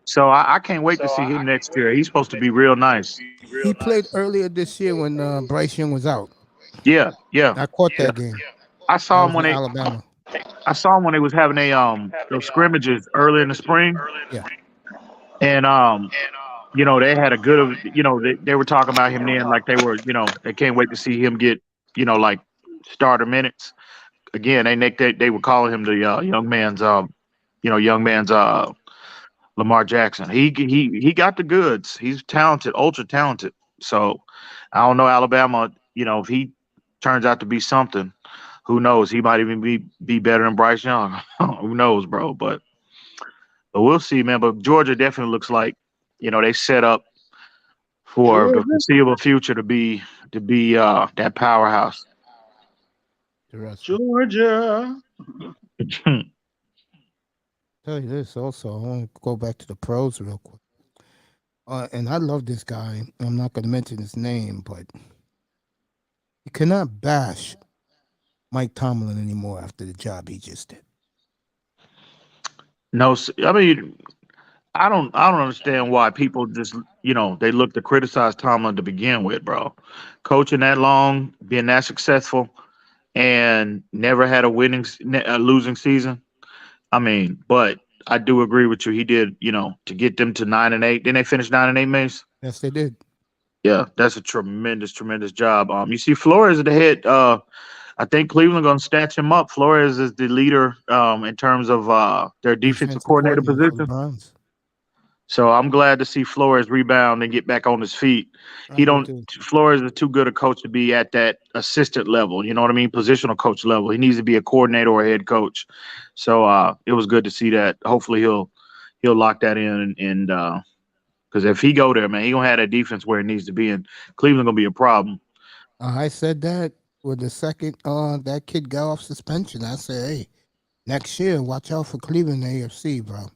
So I can't wait to see him next year. He's supposed to be real nice. He played earlier this year when Bryce Young was out. Yeah. I caught that game. I saw him when Alabama. I saw him when they was having those scrimmages early in the spring. Yeah. And they had a good, they were talking about him then like they were, they can't wait to see him get, like starter minutes. Again, they were calling him the young man's Lamar Jackson. He got the goods. He's talented, ultra talented. So I don't know Alabama, if he turns out to be something, who knows? He might even be better than Bryce Young. Who knows, bro? But we'll see, man. But Georgia definitely looks like, they set up for the foreseeable future to be that powerhouse. Georgia. Tell you this also. I want to go back to the pros real quick. And I love this guy. I'm not going to mention his name, but you cannot bash Mike Tomlin anymore after the job he just did. No, I mean, I don't understand why people just, they look to criticize Tomlin to begin with, bro. Coaching that long, being that successful, and never had a losing season. I mean, but I do agree with you. He did, to get them to 9-8. Didn't they finish 9-8, Mace? Yes, they did. Yeah, that's a tremendous job. You see Flores at the head. I think Cleveland going to snatch him up. Flores is the leader in terms of their defensive coordinator position. So I'm glad to see Flores rebound and get back on his feet. Flores is too good a coach to be at that assistant level. You know what I mean? Positional coach level. He needs to be a coordinator or a head coach. So it was good to see that. Hopefully he'll lock that in and because if he go there, man, he gonna have that defense where it needs to be, and Cleveland gonna be a problem. I said that with the second that kid got off suspension. I said, hey, next year watch out for Cleveland AFC, bro.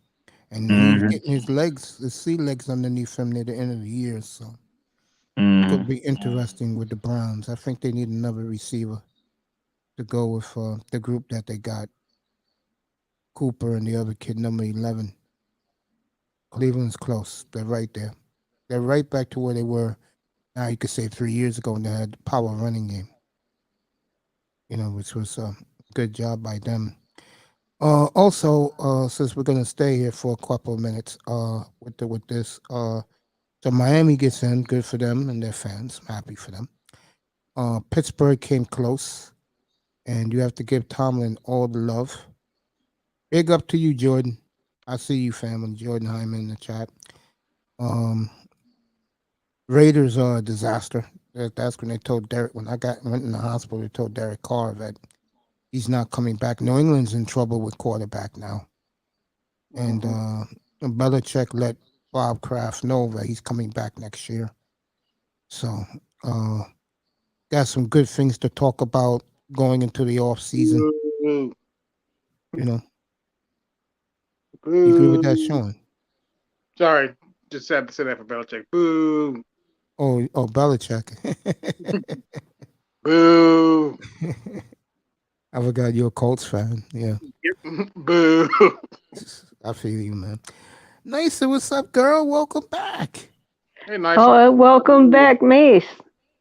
And he's getting his sea legs underneath him near the end of the year. So it could be interesting with the Browns. I think they need another receiver to go with the group that they got. Cooper and the other kid, number 11. Cleveland's close. They're right there. They're right back to where they were. Now you could say 3 years ago when they had the power running game. Which was a good job by them. Also, since we're gonna stay here for a couple of minutes, with this, so Miami gets in, good for them and their fans. I'm happy for them. Pittsburgh came close, and you have to give Tomlin all the love. Big up to you, Jordan. I see you, family. Jordan Hyman in the chat. Raiders are a disaster. That's when they told Derek. When I went in the hospital, they told Derek Carr that he's not coming back. New England's in trouble with quarterback now. And Belichick let Bob Kraft know that he's coming back next year. So, got some good things to talk about going into the off season. Boo. You know, you agree with that, Boo. Sean? Sorry, just had to say that for Belichick. Boo. Oh, Belichick. Boo. I forgot you're a Colts fan. Yeah, Boo. I feel you, man. Nice. What's up, girl? Welcome back. Hey, nice. Oh, welcome back, Mace.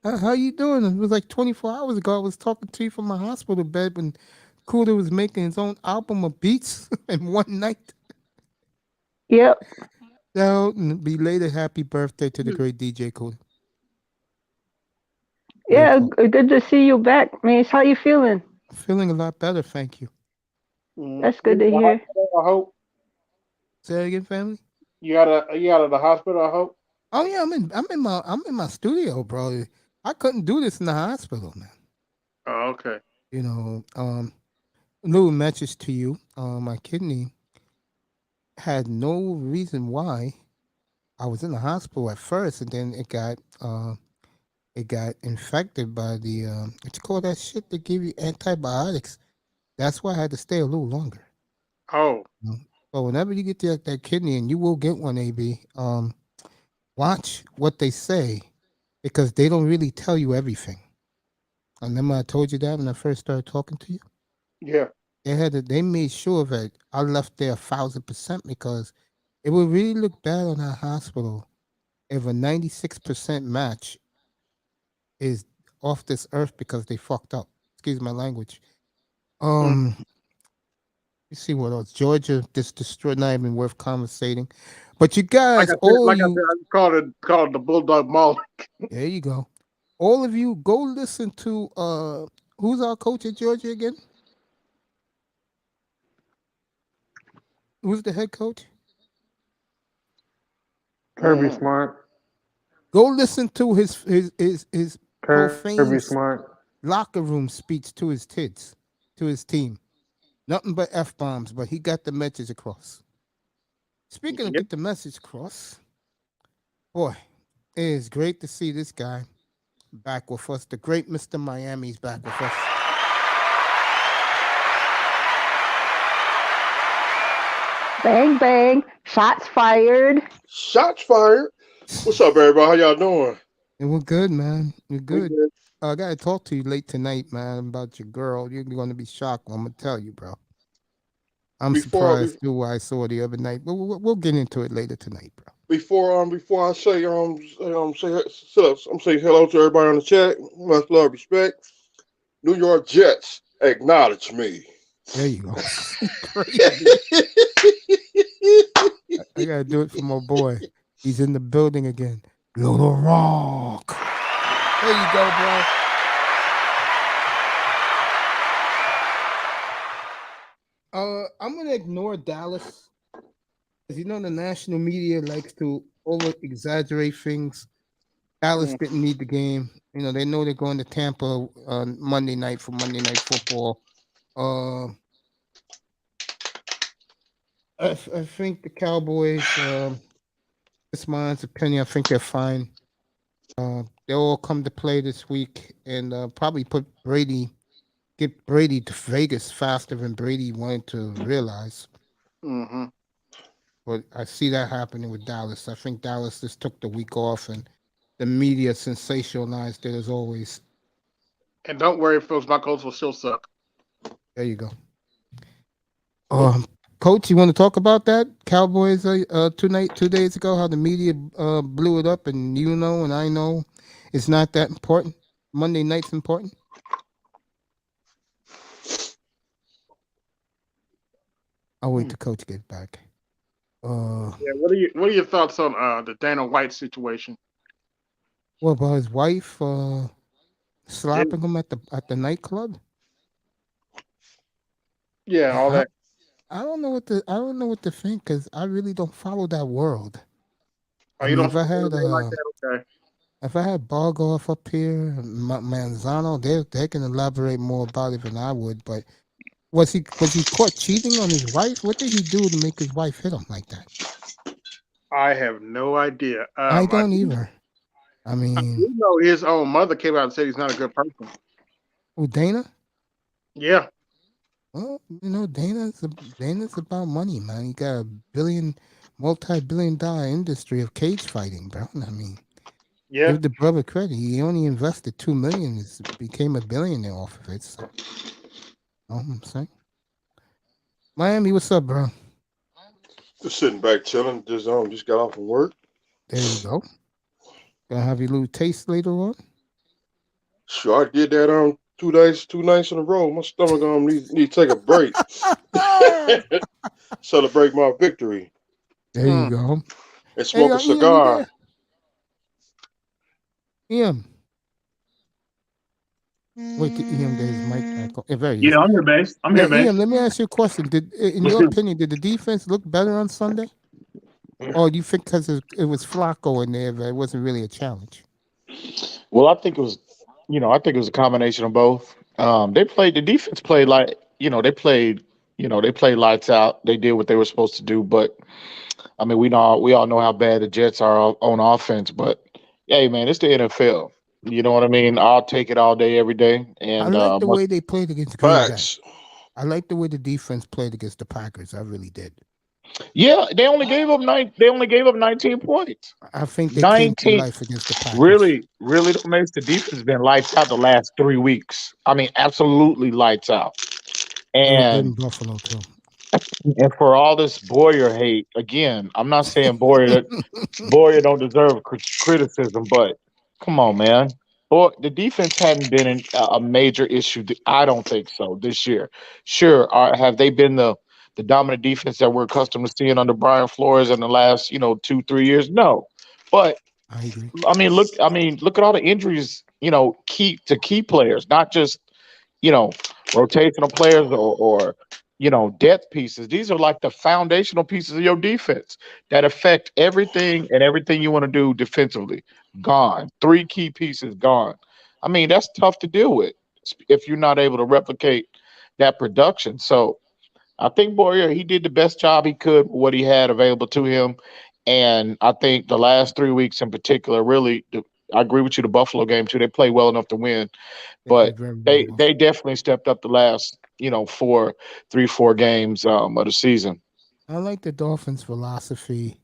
How you doing? It was like 24 hours ago. I was talking to you from my hospital bed when Cooler was making his own album of beats in one night. Yep. So, belated happy birthday to the great DJ Cooler. Yeah, Grateful. good to see you back, Mace. How you feeling? Feeling a lot better, thank you. That's good to hear. I hope Say that again, family. you out of the hospital. I hope. Oh yeah, I'm in my studio, bro. I couldn't do this in the hospital, man. Oh, okay. You know, a little message to you. My kidney had no reason why I was in the hospital at first, and then it got infected by the what you call that shit that give you antibiotics. That's why I had to stay a little longer. Oh. So whenever you get that kidney, and you will get one, AB, watch what they say, because they don't really tell you everything. I remember I told you that when I first started talking to you. Yeah. They made sure that I left there 1,000%, because it would really look bad on our hospital if a 96% match is off this earth because they fucked up. Excuse my language. You see what else? Georgia just destroyed. Not even worth conversating. But you guys, all of you, I called it the Bulldog Mall. there you go. All of you, go listen to who's our coach at Georgia again? Who's the head coach? Kirby Smart. Go listen to his profane Kirby Smart. locker room speech to his kids, to his team. Nothing but F-bombs, but he got the message across. Speaking of get the message across, boy, it is great to see this guy back with us. The great Mr. Miami's back with us. Bang, bang. Shots fired. Shots fired. What's up, everybody? How y'all doing? And we're good, man. We're good. I got to talk to you late tonight, man, about your girl. You're going to be shocked. I'm going to tell you, bro. I'm surprised too what I saw the other night, but we'll get into it later tonight, bro. Before I say say hello to everybody on the chat. Much love, respect. New York Jets, acknowledge me. There you go. I gotta do it for my boy. He's in the building again. Little Rock. There you go, bro. I'm gonna ignore Dallas, because you know the national media likes to over exaggerate things. Dallas didn't need the game. You know, they know they're going to Tampa on Monday night for Monday Night Football. I think the Cowboys, this mine's opinion, I think they're fine. They'll all come to play this week, and probably get Brady to Vegas faster than Brady wanted to realize. Mm-hmm. But I see that happening with Dallas. I think Dallas just took the week off, and the media sensationalized it as always. And don't worry, folks, my Colts will still suck. There you go. Coach, you want to talk about that? Cowboys 2 days ago, how the media blew it up, and you know, and I know it's not that important. Monday night's important. I'll wait till Coach gets back. What are your thoughts on the Dana White situation? What about his wife slapping him at the nightclub? Yeah, all that. I don't know what to think, because I really don't follow that world. If I had like that, okay. If I had Bargoff up here, Manzano, they can elaborate more about it than I would. But was he caught cheating on his wife? What did he do to make his wife hit him like that? I have no idea. I don't either. I mean, You know, his own mother came out and said he's not a good person. who Dana? Yeah. Well, Dana's about money, man. He got a multi-billion-dollar industry of cage fighting, bro. I mean, Yeah. give the brother credit. He only invested $2 million. Became a billionaire off of it. So, you know what I'm saying? Miami, what's up, bro? Just sitting back chilling. Just got off from work. There you go. Gonna have your little taste later on. Sure, I did that 2 nights in a row. My stomach need to take a break. Celebrate my victory There you go. and smoke a Ian, you cigar. there? Ian. Wait till Ian get his mic back on. There he is. Yeah, I'm here, base. I'm here, base. Ian, let me ask you a question. In your opinion, did the defense look better on Sunday? Or do you think because it was Flacco in there, that it wasn't really a challenge? Well, I think it was, I think it was a combination of both. The defense played they played lights out. They did what they were supposed to do. But I mean, we all know how bad the Jets are on offense. But hey, man, it's the NFL. You know what I mean? I'll take it all day, every day. And I like the way they played against Green Bay. Facts. I like the way the defense played against the Packers. I really did. Yeah, they only gave up 19 points. I think they came to 19. life against the Packers. Really, what makes the defense been lights out the last 3 weeks. I mean, absolutely lights out. They were good in And Buffalo too. and for all this Boyer hate, again, I'm not saying Boyer don't deserve criticism, but come on, man. Boy, the defense hadn't been a major issue. I don't think so this year. Sure, have they been the dominant defense that we're accustomed to seeing under Brian Flores in the last 2-3 years? No, but I agree. I mean, look at all the injuries. Key players, not just rotational players or depth pieces. These are like the foundational pieces of your defense that affect everything you want to do defensively. Gone. 3 key pieces gone. I mean, that's tough to deal with if you're not able to replicate that production. So I think Boyer, he did the best job he could with what he had available to him. And I think the last 3 weeks in particular, really, I agree with you, the Buffalo game too. They played well enough to win. But they definitely stepped up the last, 4 games of the season. I like the Dolphins' philosophy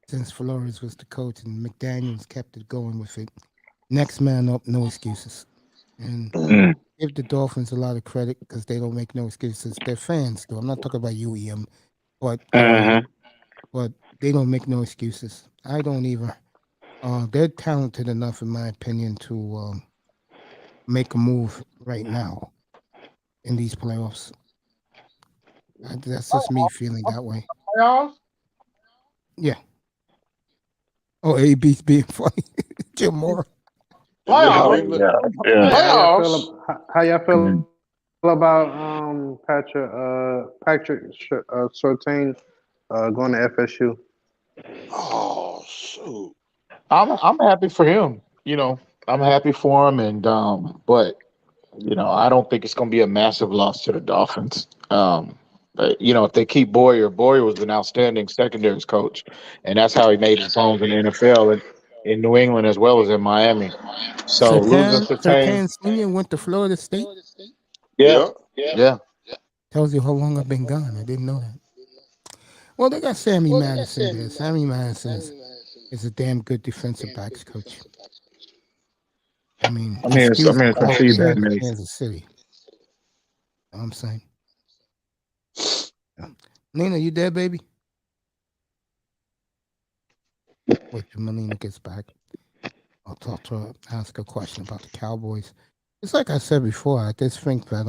since Flores was the coach and McDaniels kept it going with it. Next man up, no excuses. And give the Dolphins a lot of credit because they don't make no excuses. They're fans, though. I'm not talking about you, Ian, but they don't make no excuses. I don't either. They're talented enough, in my opinion, to make a move right now in these playoffs. That's just me feeling that way. Playoffs? Yeah. Oh, AB's being funny. Jim Moore. Playoffs? Yeah. Playoffs? How y'all feel about Patrick Surtain going to FSU? Oh shoot! I'm happy for him. I'm happy for him, and but I don't think it's going to be a massive loss to the Dolphins. But, if they keep Boyer was an outstanding secondaries coach, and that's how he made his bones in the NFL and in New England as well as in Miami. So losing Surtain Senior went to Florida State. Yeah. Tells you how long I've been gone. I didn't know that. Well, they got Sammy Madison there. Sammy Madison is a damn good defensive backs coach. I mean, it's a feedback, man. Kansas City. You know what I'm saying. Nina, you there, baby? Wait till Melina gets back. I'll talk to her, ask a question about the Cowboys. It's like I said before, I just think that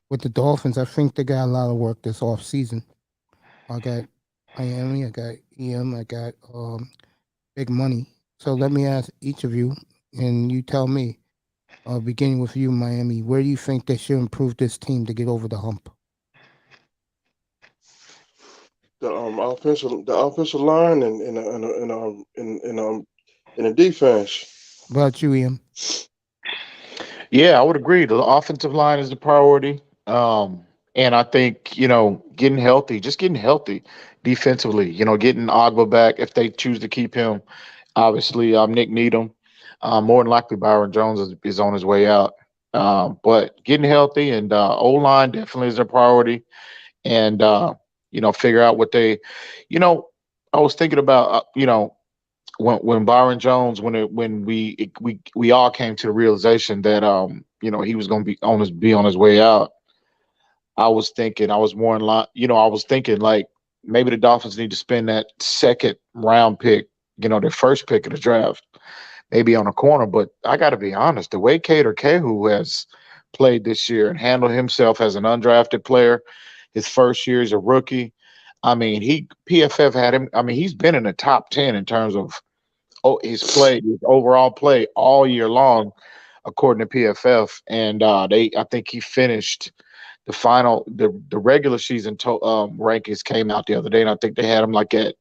with the Dolphins, I think they got a lot of work this off season. I got Miami, I got EM, I got big money. So let me ask each of you, and you tell me, beginning with you, Miami, where do you think they should improve this team to get over the hump? The offensive line and the defense. What about you, Ian? Yeah, I would agree. The offensive line is the priority. And I think, getting healthy defensively, getting Agba back if they choose to keep him. Obviously, Nick Needham. More than likely, Byron Jones is on his way out. But getting healthy and O line definitely is a priority. And figure out what they, you know, I was thinking about, when Byron Jones, when we all came to the realization that he was going to be on his way out. I was more in line, I was thinking like maybe the Dolphins need to spend that second round pick, their first pick of the draft, maybe on a corner. But I got to be honest, the way Cater Cahu has played this year and handled himself as an undrafted player, his first year as a rookie. I mean, PFF had him. I mean, he's been in the top 10 in terms of his overall play all year long, according to PFF. And I think he finished the regular season rankings came out the other day, and I think they had him like at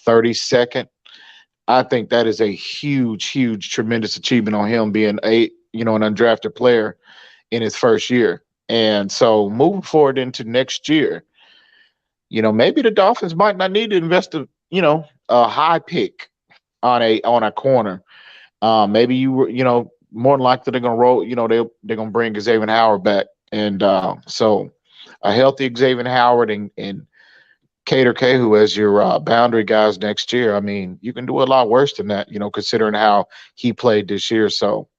32nd. I think that is a huge, huge, tremendous achievement on him being an undrafted player in his first year. And so moving forward into next year, maybe the Dolphins might not need to invest a high pick on a corner. Maybe more than likely they're gonna roll. They're gonna bring Xavier Howard back, and so a healthy Xavier Howard and Cater Cahu as your boundary guys next year. I mean, you can do a lot worse than that, considering how he played this year. So,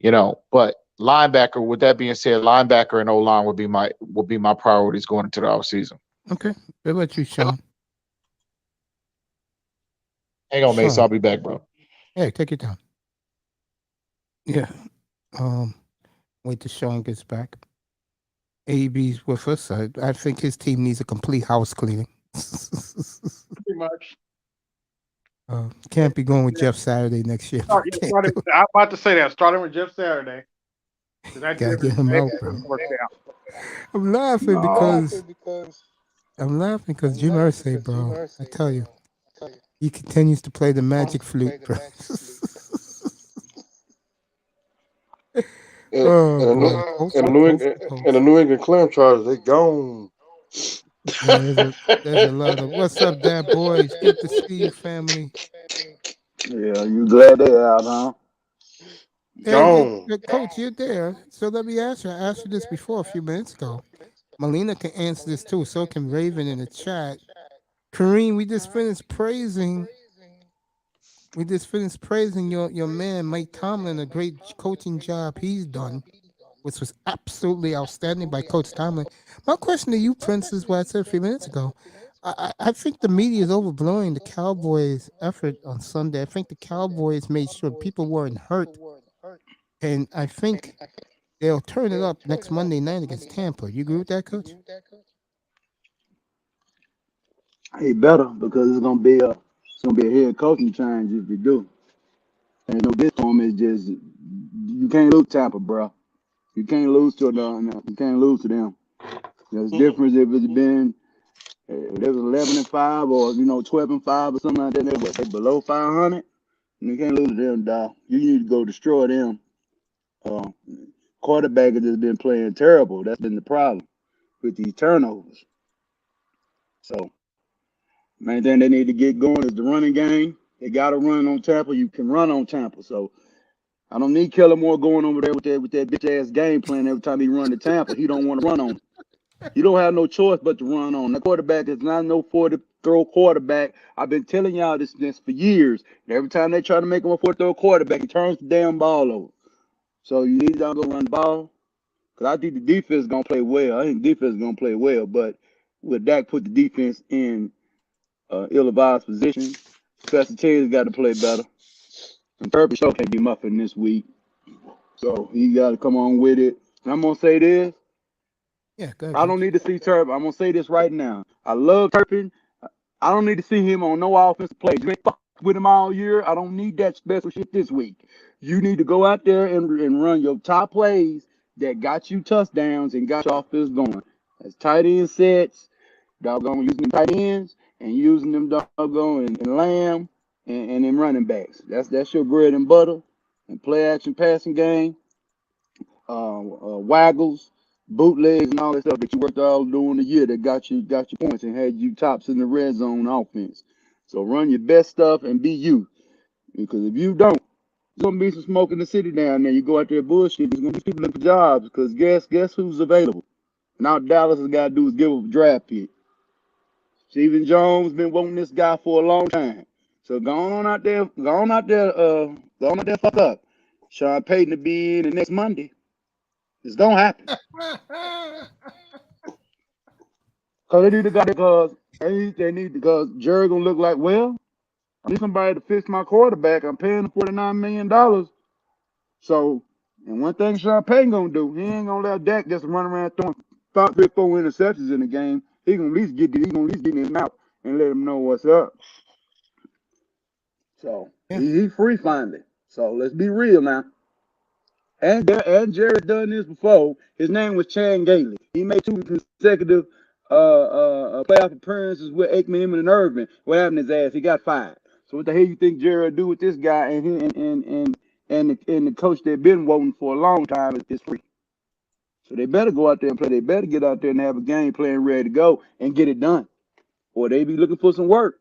but linebacker. With that being said, linebacker and O line would be my priorities going into the offseason. Okay. What about you, Sean? Hang on, Mace. I'll be back, bro. Hey, take your time. Yeah. Wait till Sean gets back. AB's with us. I think his team needs a complete house cleaning. Pretty much. Can't be going with Jeff Saturday next year. I'm about to say that. Starting with Jeff Saturday. Gotta get him out, bro. I'm laughing because Jim Irsay, bro. I tell you, he continues to play the magic flute, bro. And the New England Clam Chargers, they gone. Yeah, there's a lot of what's up, Dad boys. Good to see you, family. Yeah, you glad they out, huh? Gone. Hey, Coach, you're there. So let me ask you. I asked you this before a few minutes ago. Melina can answer this too. So can Raven in the chat. Kareem, we just finished praising your man Mike Tomlin, a great coaching job he's done, which was absolutely outstanding by Coach Tomlin. My question to you, Prince, is what I said a few minutes ago. I think the media is overblowing the Cowboys' effort on Sunday. I think the Cowboys made sure people weren't hurt, and I think they'll turn it up next Monday night against Tampa. You agree with that, Coach? He better, because it's gonna be a head coaching change if you do. And this form is just you can't lose Tampa, bro. You can't lose to them. You can't lose to them. There's a difference if it's been there's 11-5 or 12-5 or something like that. They're below 500. You can't lose to them, dog. You need to go destroy them. Quarterback has just been playing terrible. That's been the problem with these turnovers. So, main thing they need to get going is the running game. They got to run on Tampa. You can run on Tampa. So, I don't need Kellen Moore going over there with that bitch ass game plan every time he run to Tampa. He don't want to run on. You don't have no choice but to run on. The quarterback is not no 40-throw quarterback. I've been telling y'all this for years. Every time they try to make him a 40-throw quarterback, he turns the damn ball over. So you need to go run the ball. Because I think the defense is going to play well. I think defense is going to play well. But with Dak put the defense in ill-advised position, special teams got to play better. And Purple Show can't be muffin this week. So he got to come on with it. And I'm going to say this. Yeah, go ahead. I don't need to see Turpin. I'm going to say this right now. I love Turpin. I don't need to see him on no offensive play. You ain't fuck with him all year. I don't need that special shit this week. You need to go out there and run your top plays that got you touchdowns and got your offense going. As tight end sets, doggone using them tight ends and using them doggone and Lamb and them running backs. That's your bread and butter. And play action passing game, waggles, bootlegs, and all that stuff that you worked all during the year that got you points and had you tops in the red zone offense. So run your best stuff and be you. Because if you don't, there's gonna be some smoke in the city down there. You go out there bullshit. There's gonna be people looking for jobs. Because guess who's available? And all Dallas has got to do is give up a draft pick. Stephen Jones been wanting this guy for a long time. So go on out there, fuck up. Sean Payton to be in the next Monday. It's gonna happen. Cause they need the guy because because Jerry gonna look like, well, I need somebody to fix my quarterback. I'm paying him $49 million. So, and one thing Sean Payton gonna do, he ain't gonna let Dak just run around throwing 3 or 4 interceptions in the game. He gonna at least get in his mouth and let him know what's up. So he free finally. So let's be real now. And Jared done this before. His name was Chan Gailey. He made 2 consecutive playoff appearances with Aikman and Irvin. What happened to his ass? He got fired. So what the hell you think Jared do with this guy and the coach they've been voting for a long time is free? So they better go out there and play. They better get out there and have a game plan ready to go and get it done, or they be looking for some work.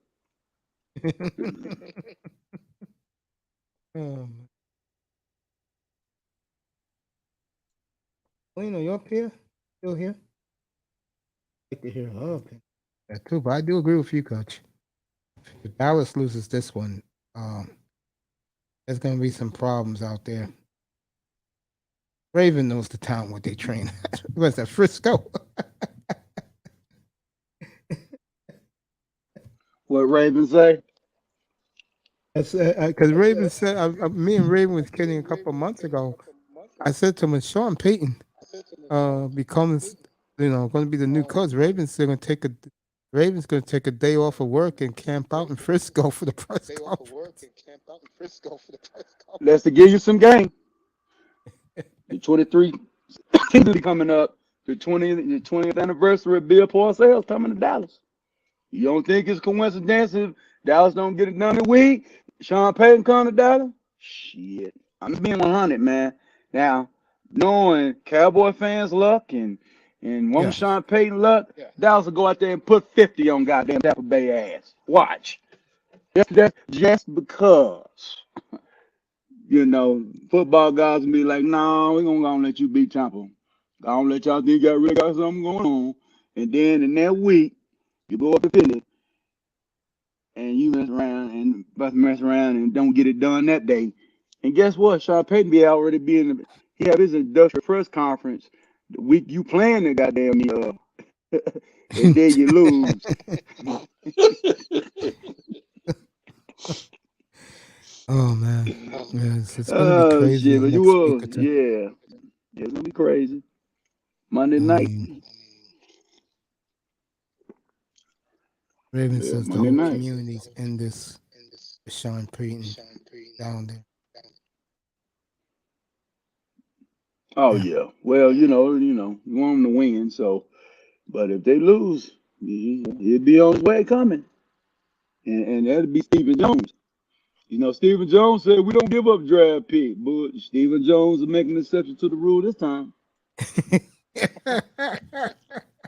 Lena, you up here? Still here? I'd like to hear her opinion. That too, but I do agree with you, Coach. If Dallas loses this one, there's going to be some problems out there. Raven knows the town what they train at. What's that, Frisco? What Raven say? Because Raven said, me and Raven was kidding a couple of months ago. I said to him, when Sean Payton becomes, going to be the new coach, Raven's going to take a day off of work and camp out in Frisco for the press conference. Let's give you some game. The 23 coming up. The 20th anniversary of Bill Parcells coming to Dallas. You don't think it's coincidence if Dallas don't get it done in a week? Sean Payton come to Dallas? Shit. I'm being 100, man. Now, knowing Cowboy fans' luck and Sean Payton luck, Dallas will go out there and put 50 on goddamn Tampa Bay ass. Watch. That's just because. Football guys will be like, no, we're going to let you beat Tampa. I don't let y'all think y'all really got something going on. And then in that week, you go up to Philly, and you mess around and don't get it done that day. And guess what? Sean Payton he have his industrial press conference the week you playing the goddamn and then you lose. Oh man, it's gonna be crazy. Shit, but you will, yeah, it's gonna be crazy. Monday night. Raven says the whole community's in this Sean Payton down there. Oh yeah. Well, you want them to win. So, but if they lose, he'll be on his way coming, and that'll be Stephen Jones. Stephen Jones said we don't give up draft pick, but Stephen Jones will make an exception to the rule this time.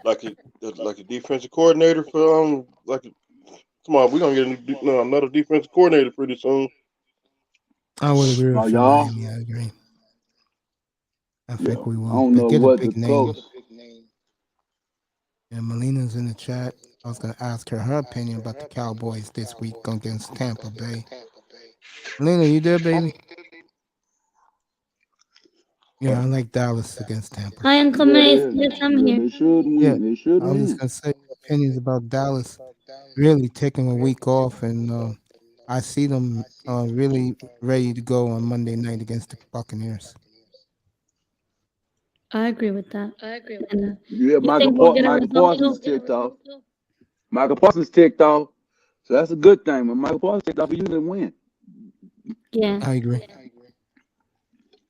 like a defensive coordinator for come on, we're gonna get another defensive coordinator pretty soon. I would agree with you, y'all. Miami. I agree. I think we will. I don't know what the coach. And Melina's in the chat. I was gonna ask her opinion about the Cowboys this week against Tampa Bay. Melina, you there, baby? Yeah, I like Dallas against Tampa. Hi, Uncle Mace. Yes, I'm here. They should win. Yeah, They should I was win. gonna say opinions about Dallas really taking a week off, and I see them really ready to go on Monday night against the Buccaneers. I agree with that. And, Yeah, Michael Parsons ticked off. Michael Parsons ticked off. So that's a good thing. When Michael Parsons ticked off, he usually win. Yeah. I agree.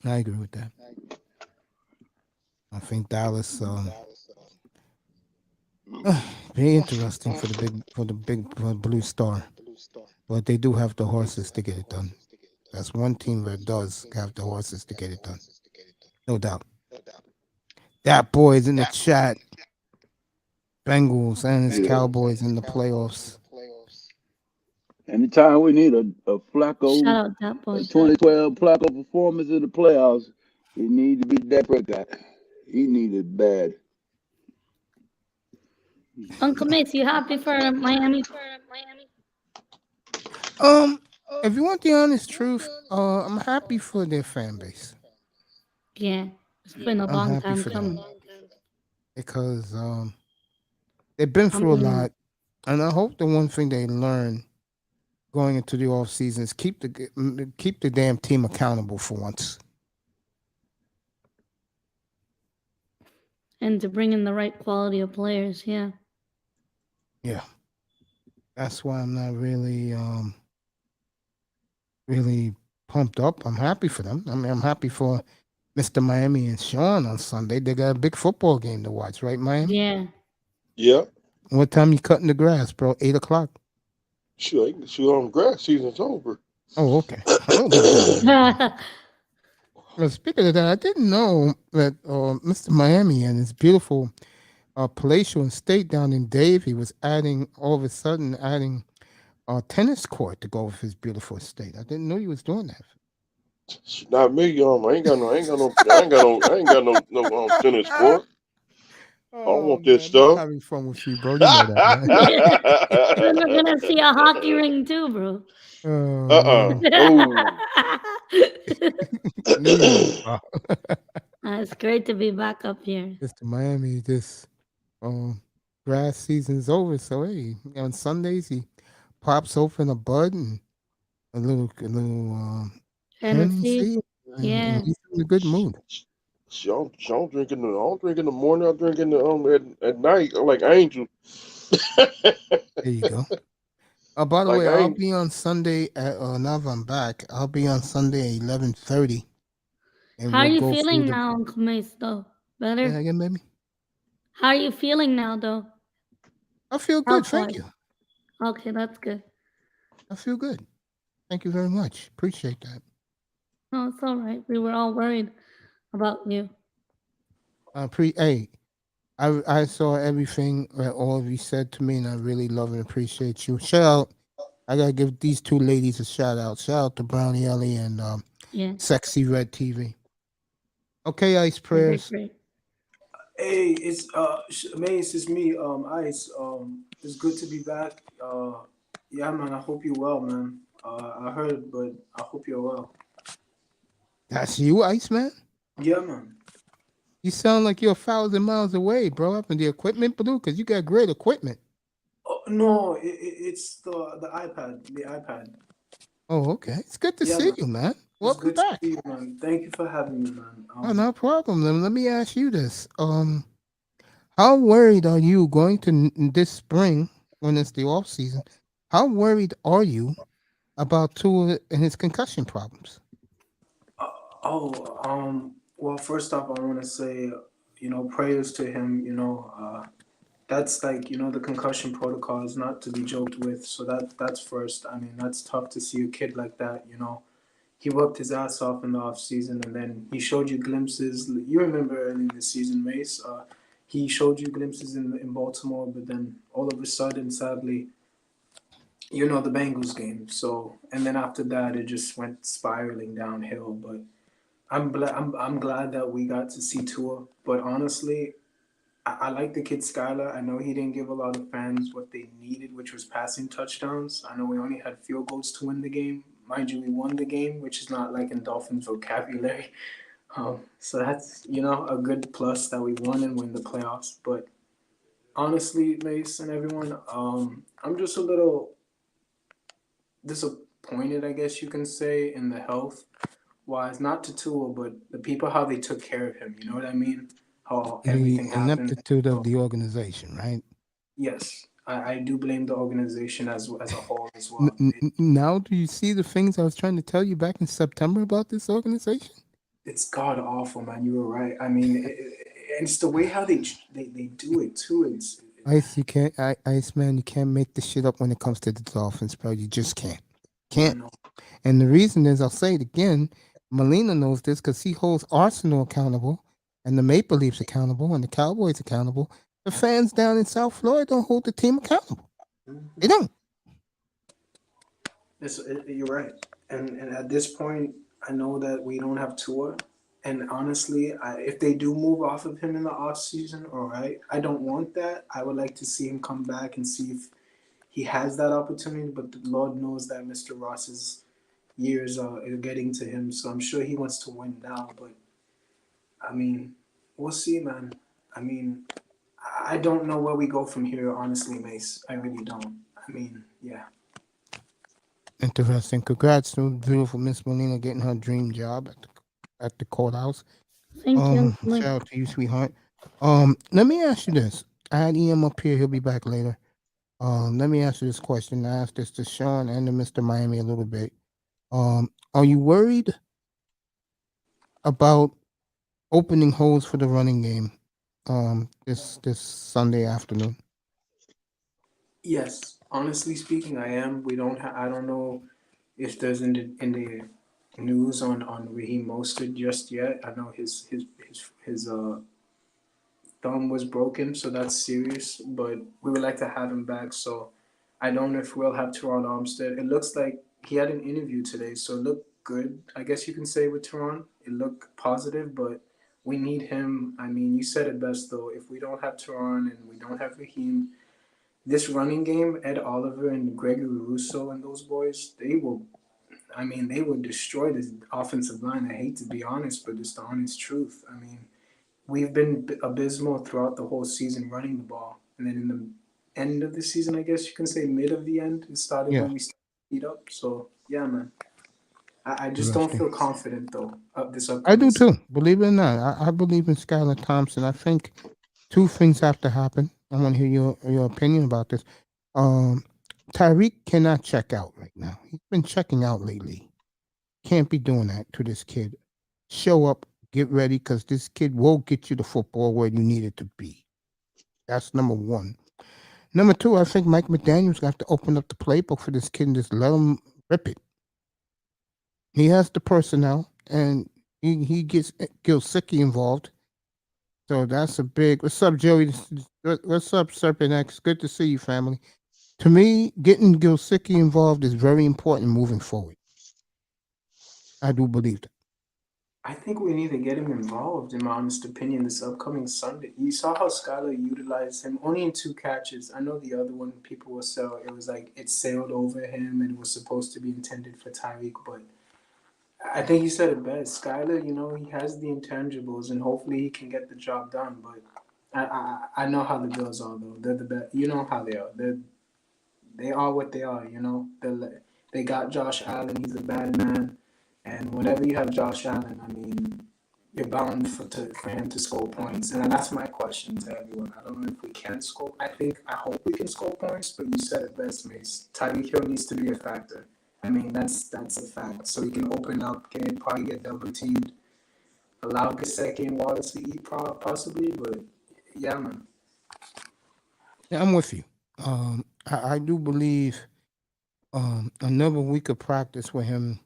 I agree with that. I think Dallas be interesting for the big Blue Star. But they do have the horses to get it done. That's one team that does have the horses to get it done. No doubt. That boy's in the chat. Bengals and his Cowboys in the playoffs. Anytime we need a Shout Flacco, out that a boy. 2012 Flacco performance in the playoffs, it need to be Dak Prescott. He needed bad. Uncle Mace, you happy for Miami? If you want the honest truth, I'm happy for their fan base. Yeah, it's been a I'm long happy time for them coming. because they've been I through a mean, lot, and I hope the one thing they learn going into the off season is keep the damn team accountable for once. and to bring in the right quality of players, yeah. Yeah, that's why I'm not really pumped up. I'm happy for them. I mean, I'm happy for Mr. Miami and Sean on Sunday. They got a big football game to watch, right, Miami? Yeah. Yeah. What time you cutting the grass, bro? 8 o'clock. Shoot, on grass season's over. Oh, okay. Oh, little did well, speaking of that, I didn't know that Mr. Miami and his beautiful palatial estate down in Davie was all of a sudden adding a tennis court to go with his beautiful estate. I didn't know he was doing that. Not me, I ain't got no tennis court. I don't want this I'm stuff. having fun with you, bro. You know that, man. Then we're gonna see a hockey ring too, bro. Oh. It's great to be back up here. Mr. Miami, this grass season's over, so hey, on Sundays he pops open a bud and a little Hennessy, yeah, and he's in a good mood. I don't drink in the morning. I drink in the at night. I'm like Angel. There you go. By the Like way, I'll be on Sunday at now that I'm back. I'll be on Sunday at 11:30. How are you feeling now, Uncle Mace? Though better? Yeah, again, baby. How are you feeling now, though? I feel good, thank you. Okay, that's good. I feel good. Thank you very much. Appreciate that. No, it's all right. We were all worried about you. Hey, I saw everything that all of you said to me, and I really love and appreciate you. Shout out! I gotta give these two ladies a shout out. Shout out to Brownie Ellie and Sexy Red TV. Okay, Ice Prayers. Hey, it's Mace, it's me, Ice. It's good to be back. Yeah, man, I hope you're well, man. I heard, but I hope you're well. That's you, Ice Man? Yeah, man. You sound like you're 1,000 miles away, bro. Up in the equipment, Blue, because you got great equipment. Oh, no, it's the iPad, the iPad. Oh, okay. It's good to see you, man. Welcome back. To see you, man. Thank you for having me, man. No problem. Let me ask you this. How worried are you going to this spring when it's the off season? How worried are you about Tua and his concussion problems? Well, first off, I want to say, prayers to him. That's like, the concussion protocol is not to be joked with. So that's first. I mean, that's tough to see a kid like that. He worked his ass off in the off season, and then he showed you glimpses. You remember early in the season, Mace. He showed you glimpses in Baltimore, but then all of a sudden, sadly, the Bengals game. So, and then after that, it just went spiraling downhill. But I'm glad that we got to see Tua. But honestly, I like the kid Skylar. I know he didn't give a lot of fans what they needed, which was passing touchdowns. I know we only had field goals to win the game. Mind you, we won the game, which is not like in Dolphins vocabulary. So that's, a good plus that we won and win the playoffs. But honestly, Mace and everyone, I'm just a little disappointed, I guess you can say, in the health wise, not to Tua, but the people, how they took care of him. You know what I mean? How everything happened. The ineptitude of the organization, right? Yes, I do blame the organization as a whole as well. Now, do you see the things I was trying to tell you back in September about this organization? It's god awful, man. You were right. I mean, it's the way how they do it too. It's Ice, you can't. Ice man, you can't make this shit up when it comes to the Dolphins, bro. You just can't. And the reason is, I'll say it again. Molina knows this because he holds Arsenal accountable, and the Maple Leafs accountable, and the Cowboys accountable. The fans down in South Florida don't hold the team accountable. They don't. You're right. And at this point, I know that we don't have Tua. And honestly, if they do move off of him in the off season, all right, I don't want that. I would like to see him come back and see if he has that opportunity. But the Lord knows that Mr. Ross's years are getting to him, so I'm sure he wants to win now. But I mean, we'll see, man. I mean, I don't know where we go from here, honestly, Mace. I really don't. I mean, yeah. Interesting. Congrats to beautiful Miss Molina getting her dream job at the courthouse. Thank you. Shout out to you, sweetheart. Let me ask you this. I had EM up here. He'll be back later. Let me ask you this question. I asked this to Sean and to Mr. Miami a little bit. Are you worried about opening holes for the running game? This Sunday afternoon. Yes, honestly speaking, I am. We don't. I don't know if there's in the news on Raheem Mostert just yet. I know his thumb was broken, so that's serious. But we would like to have him back. So I don't know if we'll have Teron Armstead. It looks like he had an interview today, so it looked good. I guess you can say with Teron, it looked positive, but we need him. I mean, you said it best though. If we don't have Teron and we don't have Raheem, this running game, Ed Oliver and Gregory Rousseau and those boys, they will. I mean, they would destroy this offensive line. I hate to be honest, but it's the honest truth. I mean, we've been abysmal throughout the whole season running the ball, and then in the end of the season, I guess you can say mid of the end, it started when we started to heat up. So yeah, man. I just don't feel confident though of this upcoming. I do too. Believe it or not, I believe in Skylar Thompson. I think two things have to happen. I want to hear your opinion about this. Tyreek cannot check out right now. He's been checking out lately. Can't be doing that to this kid. Show up, get ready, because this kid will get you the football where you need it to be. That's number one. Number two, I think Mike McDaniel's got to open up the playbook for this kid and just let him rip it. He has the personnel, and he gets Gilsicki involved. So that's a big. What's up, Joey? What's up, Serpent X? Good to see you, family. To me, getting Gilsicki involved is very important moving forward. I do believe that. I think we need to get him involved, in my honest opinion, this upcoming Sunday. You saw how Skylar utilized him only in 2 catches. I know the other one people will say it was like it sailed over him and it was supposed to be intended for Tyreek, but I think you said it best. Skylar, he has the intangibles and hopefully he can get the job done. But I know how the Bills are though. They're the best. You know how they are. They are what they are. They got Josh Allen. He's a bad man. And whenever you have Josh Allen, I mean, you're bound for him to score points. And that's my question to everyone. I don't know if we can score. I hope we can score points, but you said it best, Mace. Tyreek Hill needs to be a factor. I mean, that's a fact. So he can open up, can probably get double teamed, allow Gesicki and Wallace to eat possibly, but yeah, man. Yeah, I'm with you. I do believe another week of practice with him,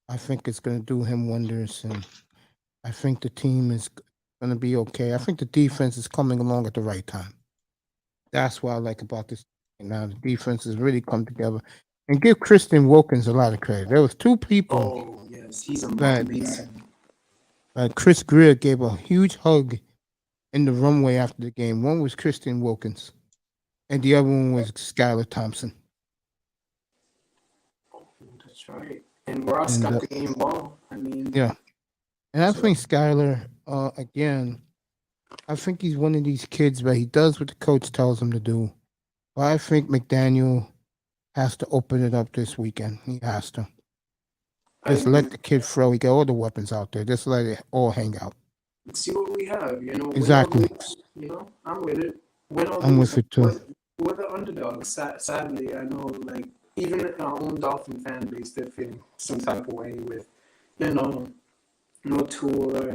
I think it's going to do him wonders, and I think the team is going to be okay. I think the defense is coming along at the right time. That's what I like about this. Now the defense has really come together, and give Christian Wilkins a lot of credit. There was 2 people. Oh yes, he's amazing. Chris Greer gave a huge hug in the runway after the game. One was Christian Wilkins, and the other one was Skylar Thompson. That's right. And Ross got the game ball. I mean, yeah. And I think Skylar, again, I think he's one of these kids where he does what the coach tells him to do. But I think McDaniel has to open it up this weekend. He has to. Just let the kid throw. He got all the weapons out there. Just let it all hang out. See what we have, Exactly. I'm with it. I'm with it too. We're the underdogs. Sadly, I know, like, even our own Dolphin fan base, they're feeling some type of way with, no Tua,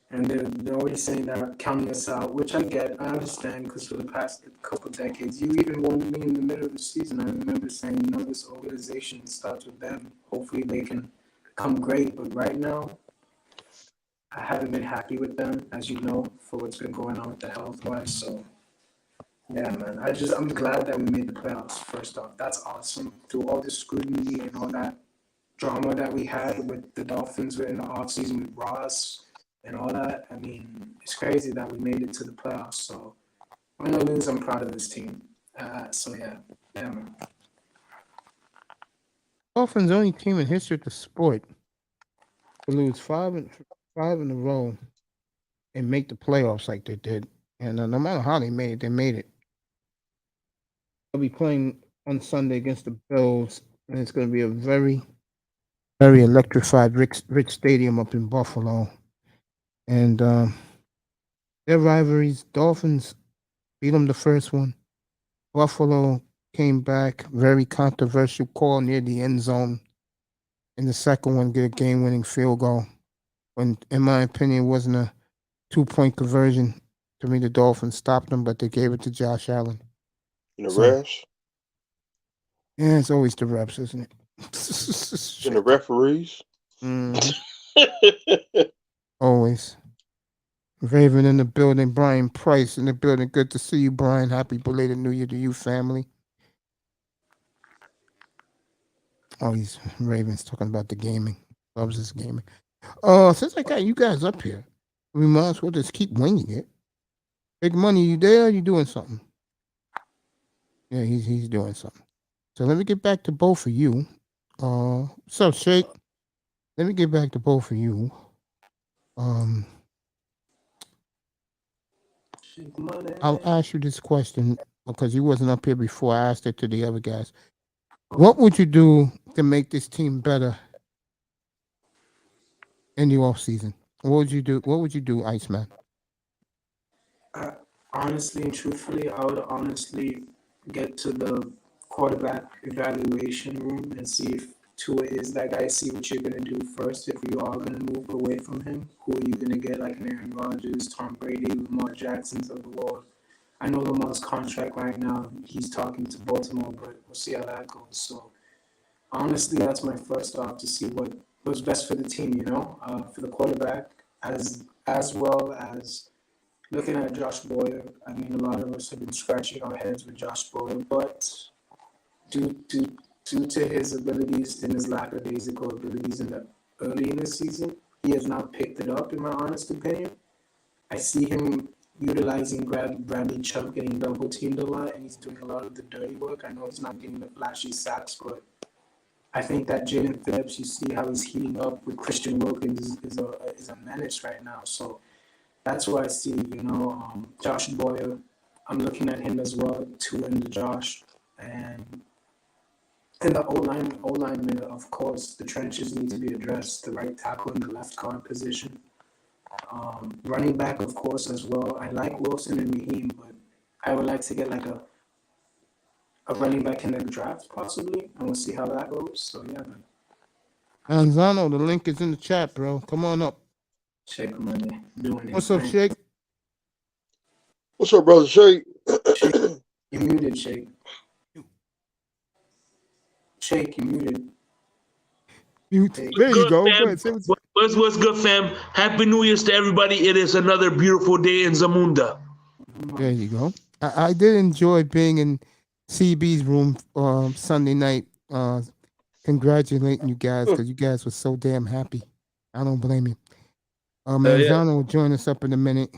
and they're already saying that, counting us out, which I get, I understand, because for the past couple decades, you even warned me in the middle of the season. I remember saying, this organization starts with them. Hopefully they can become great, but right now, I haven't been happy with them, as you know, for what's been going on with the health-wise, so Yeah, man. I'm glad that we made the playoffs. First off, that's awesome. Through all the scrutiny and all that drama that we had with the Dolphins in the offseason with Ross and all that, I mean, it's crazy that we made it to the playoffs. So, win or lose, I'm proud of this team. So yeah, man. Dolphins only team in history of the sport to lose five in a row and make the playoffs like they did. And no matter how they made it, they made it. They'll be playing on Sunday against the Bills, and it's going to be a very, very electrified Rich Stadium up in Buffalo. And their rivalries, Dolphins beat them the first one. Buffalo came back, very controversial call near the end zone. In the second one, get a game-winning field goal. When, in my opinion, it wasn't a 2-point conversion. To me, the Dolphins stopped them, but they gave it to Josh Allen. In the refs? Yeah, it's always the refs, isn't it? In the referees? Always. Raven in the building. Brian Price in the building. Good to see you, Brian. Happy belated New Year to you, family. Oh, he's Raven's talking about the gaming. Loves his gaming. Since I got you guys up here, we might as well just keep winging it. Big Money, you there? You doing something? Yeah, he's doing something. So let me get back to both of you. So Shake, let me get back to both of you. I'll ask you this question because you wasn't up here before. I asked it to the other guys. What would you do to make this team better in the off season? What would you do? What would you do, Iceman? Honestly and truthfully, I would honestly get to the quarterback evaluation room and see if Tua is that guy. See what you're gonna do first. If you are gonna move away from him, who are you gonna get? Like an Aaron Rodgers, Tom Brady, Lamar Jackson's of the world. I know Lamar's contract right now. He's talking to Baltimore, but we'll see how that goes. So honestly, that's my first off to see what's best for the team. For the quarterback as well as looking at Josh Boyer. I mean, a lot of us have been scratching our heads with Josh Boyer, but due to his abilities and his lackadaisical abilities early in the season, he has not picked it up, in my honest opinion. I see him utilizing Bradley Chubb getting double teamed a lot, and he's doing a lot of the dirty work. I know he's not getting the flashy sacks, but I think that Jaden Phillips, you see how he's heating up with Christian Wilkins, is a menace right now. So that's where I see, Josh Boyer. I'm looking at him as well, Tua and Josh, and the O-line, of course, the trenches need to be addressed. The right tackle and the left guard position. Running back, of course, as well. I like Wilson and Raheem, but I would like to get like a running back in the draft, possibly, and we'll see how that goes. So yeah, man. Anzano, the link is in the chat, bro. Come on up. Shake Money doing What's up, Shake? What's up, brother Shake? You muted, Shake. Shake, you muted. There you go. Go ahead, what's good, fam? Happy New Year's to everybody. It is another beautiful day in Zamunda. There you go. I did enjoy being in CB's room Sunday night. Congratulating you guys because you guys were so damn happy. I don't blame you. Manzano will join us up in a minute.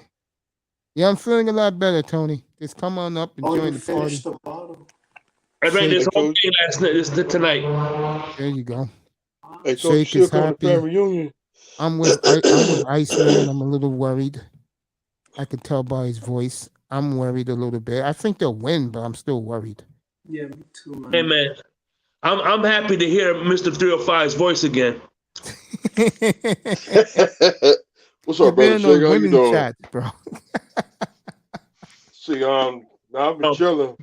Yeah, I'm feeling a lot better, Tony. Just come on up and join the party. The bottom. I read this whole thing last night. This tonight. There you go. Hey, Shake is happy. Reunion. I'm with Iceman. I'm a little worried. I could tell by his voice. I'm worried a little bit. I think they'll win, but I'm still worried. Yeah, me too, man. Hey, man. I'm happy to hear Mr. 305's voice again. What's up, brother? Shake, how you doing? Chats, bro. See, I've been chilling.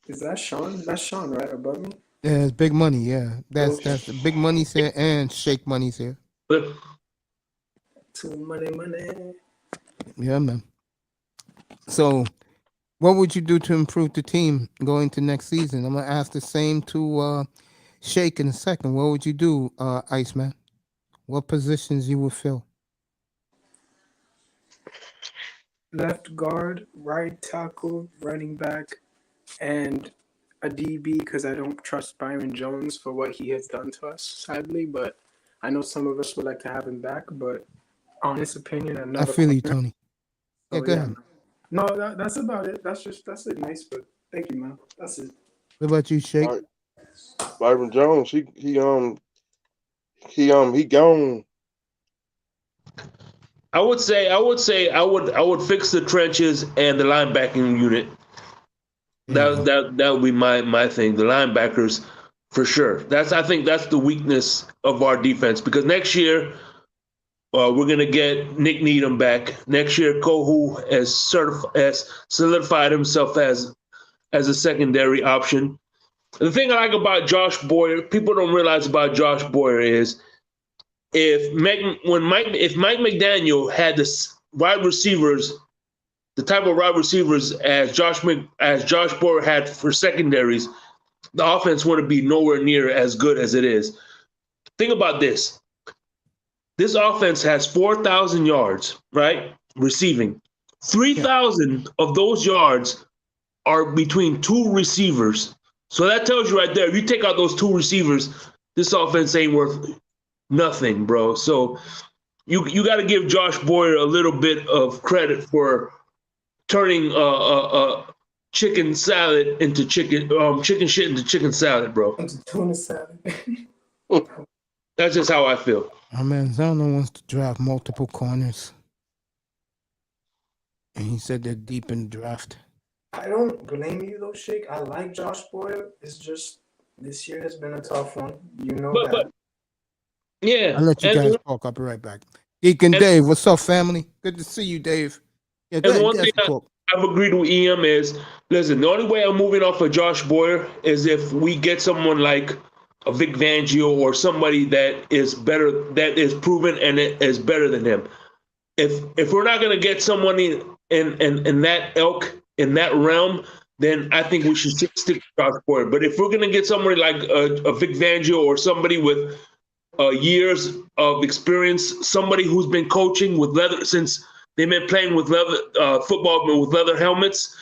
Is that Sean? That's Sean, right, above me? Yeah, it's Big Money. Yeah, that's the Big Money's here and Shake Money's here. Too money. Yeah, man. So, what would you do to improve the team going to next season? I'm gonna ask the same to Shake in a second. What would you do, Iceman? What positions you would fill? left guard, right tackle, running back, and a DB because I don't trust Byron Jones for what he has done to us, sadly. But I know some of us would like to have him back. But honest opinion, I another feel you, corner. Tony. Yeah, So go yeah, ahead. man. No, that's about it. That's it. Nice, but thank you, man. That's it. What about you, Shake? All right. Byron Jones, he gone. I would say I would fix the trenches and the linebacking unit. That would be my thing. The linebackers, for sure. I think that's the weakness of our defense, because next year we're gonna get Nick Needham back. Next year, Kohu has solidified himself as a secondary option. The thing I like about Josh Boyer, people don't realize about Josh Boyer is if Mike McDaniel had the wide receivers, the type of wide receivers as Josh Boyer had for secondaries, the offense wouldn't be nowhere near as good as it is. Think about this. This offense has 4,000 yards, right? Receiving. 3,000 of those yards are between two receivers. So that tells you right there, if you take out those two receivers, this offense ain't worth nothing, bro. So you got to give Josh Boyer a little bit of credit for turning chicken salad into chicken shit into chicken salad, bro. Into tuna salad. That's just how I feel. My man Zano wants to draft multiple corners, and he said they're deep in the draft. I don't blame you though, Shake. I like Josh Boyer. It's just this year has been a tough one. You know that. But yeah, I'll let you guys talk. I'll be right back. Deacon Dave, what's up, family? Good to see you, Dave. Yeah, go And ahead, one thing I've agreed with EM is, listen, the only way I'm moving off of Josh Boyer is if we get someone like a Vic Fangio or somebody that is better, that is proven and is better than him. If we're not gonna get someone in that ilk, in that realm, then I think we should stick to Josh Boyer. But if we're gonna get somebody like a Vic Fangio or somebody with years of experience, somebody who's been coaching with leather since they've been playing with leather football with leather helmets,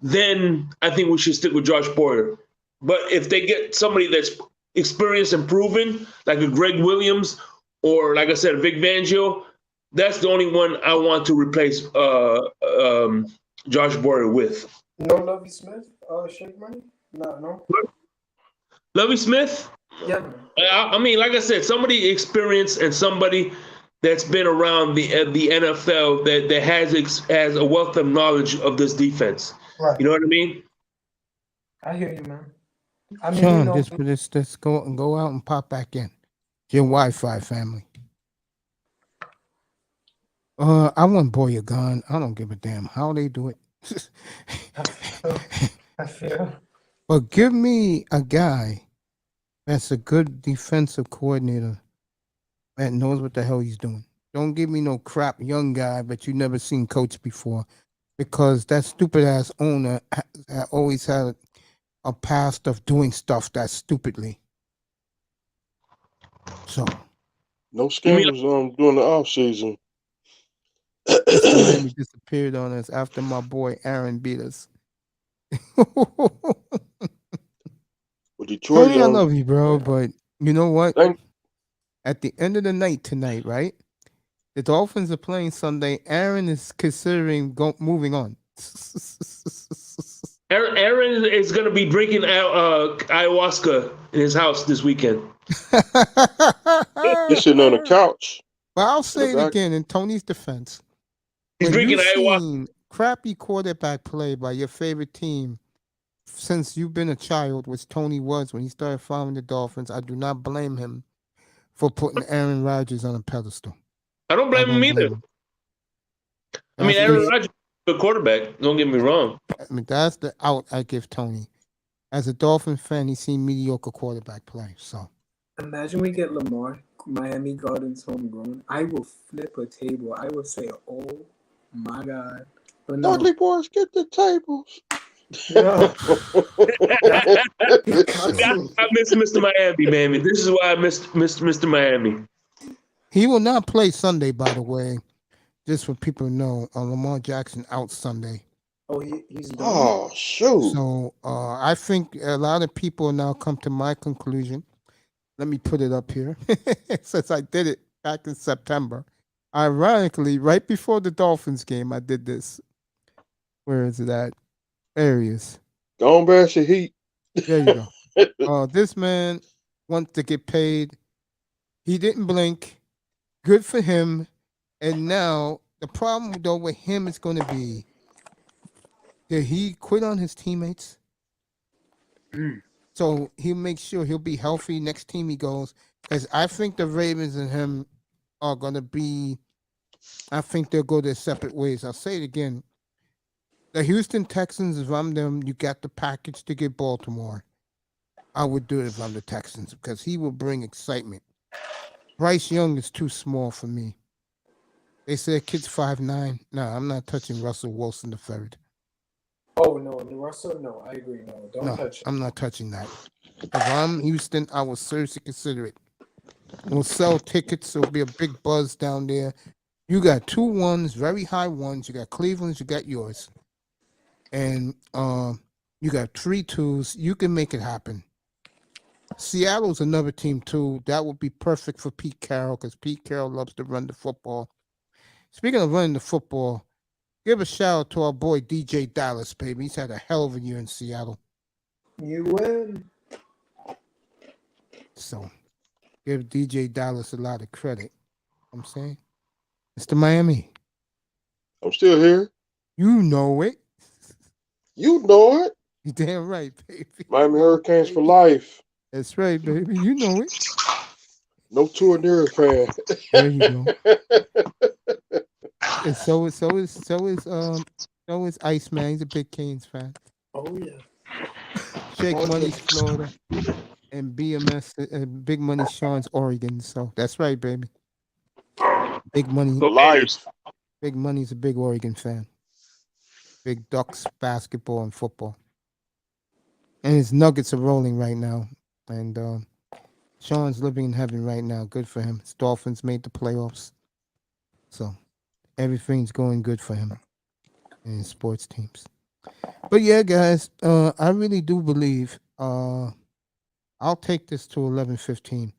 then I think we should stick with Josh Boyer. But if they get somebody that's experienced and proven, like a Greg Williams or, like I said, Vic Fangio, that's the only one I want to replace Josh Boyer with. No Lovie Smith, Shake Money? No. Lovie Smith? Yeah. I mean, like I said, somebody experienced and somebody that's been around the NFL that has a wealth of knowledge of this defense. Right. You know what I mean? I hear you, man. I mean, Sean, you know, just go out and pop back in. Your Wi-Fi, family. I want Boyer gone. I don't give a damn how they do it. I feel. But give me a guy that's a good defensive coordinator that knows what the hell he's doing. Don't give me no crap young guy but you never seen coach before, because that stupid ass owner always had a past of doing stuff that stupidly. So no scandals during the off season. Miami disappeared on us after my boy Aaron beat us. Well, Detroit, Tony, I love you, bro, but you know what? Thank- At the end of the night tonight, right? The Dolphins are playing Sunday. Aaron is considering moving on. Aaron is going to be drinking ayahuasca in his house this weekend. He's sitting on the couch. But I'll say it again in Tony's defense. He's when drinking you've ayahuasca. seen crappy quarterback play by your favorite team since you've been a child, which Tony was when he started following the Dolphins, I do not blame him for putting Aaron Rodgers on a pedestal. I don't blame him either. I mean, Aaron Rodgers is a good quarterback. Don't get me wrong. I mean, that's the out I give Tony. As a Dolphin fan, he's seen mediocre quarterback play. So imagine we get Lamar, Miami Gardens homegrown. I will flip a table. I will say, "Oh my God!" But no. Dudley boys, get the tables. No. I miss Mr. Miami, man. This is why I missed Mr. Miami. he will not play Sunday, by the way. just for people to know, Lamar Jackson out Sunday. Oh, he's done. Oh shoot! So I think a lot of people now come to my conclusion. Let me put it up here. Since I did it back in September. Ironically, right before the Dolphins game, I did this. Where is it at? There he is. Go on, bash your heat. There you go. This man wants to get paid. He didn't blink. Good for him. And now the problem though with him is going to be, did he quit on his teammates? So he'll make sure he'll be healthy next team he goes. Because I think the Ravens and him are going to be, I think they'll go their separate ways. I'll say it again. The Houston Texans, if I'm them, you got the package to get Baltimore. I would do it if I'm the Texans because he will bring excitement. Bryce Young is too small for me. They say kid's 5'9". No, I'm not touching Russell Wilson III. Oh no, Russell. No, I agree. No, don't touch it. I'm not touching that. If I'm Houston, I will seriously consider it. We'll sell tickets. There'll be a big buzz down there. You got 2 ones, very high ones. You got Cleveland's, you got yours. And you got 3 2s. You can make it happen. Seattle's another team, too. That would be perfect for Pete Carroll because Pete Carroll loves to run the football. Speaking of running the football, give a shout out to our boy DJ Dallas, baby. He's had a hell of a year in Seattle. You win. So, give DJ Dallas a lot of credit. I'm saying, Mr. Miami. I'm still here. You know it. You know it. You damn right, baby. Miami Hurricanes for life. That's right, baby. You know it. No Tour fan. There you go. And so is Iceman. He's a big Canes fan. Oh yeah. Shake Money's Florida, and BMS Big Money Sean's Oregon. So that's right, baby. Big Money. Life. Big Money's a big Oregon fan. Big Ducks basketball and football. And his Nuggets are rolling right now. And Sean's living in heaven right now. Good for him. His Dolphins made the playoffs. So everything's going good for him and his sports teams. But yeah, guys, I really do believe I'll take this to 11-15.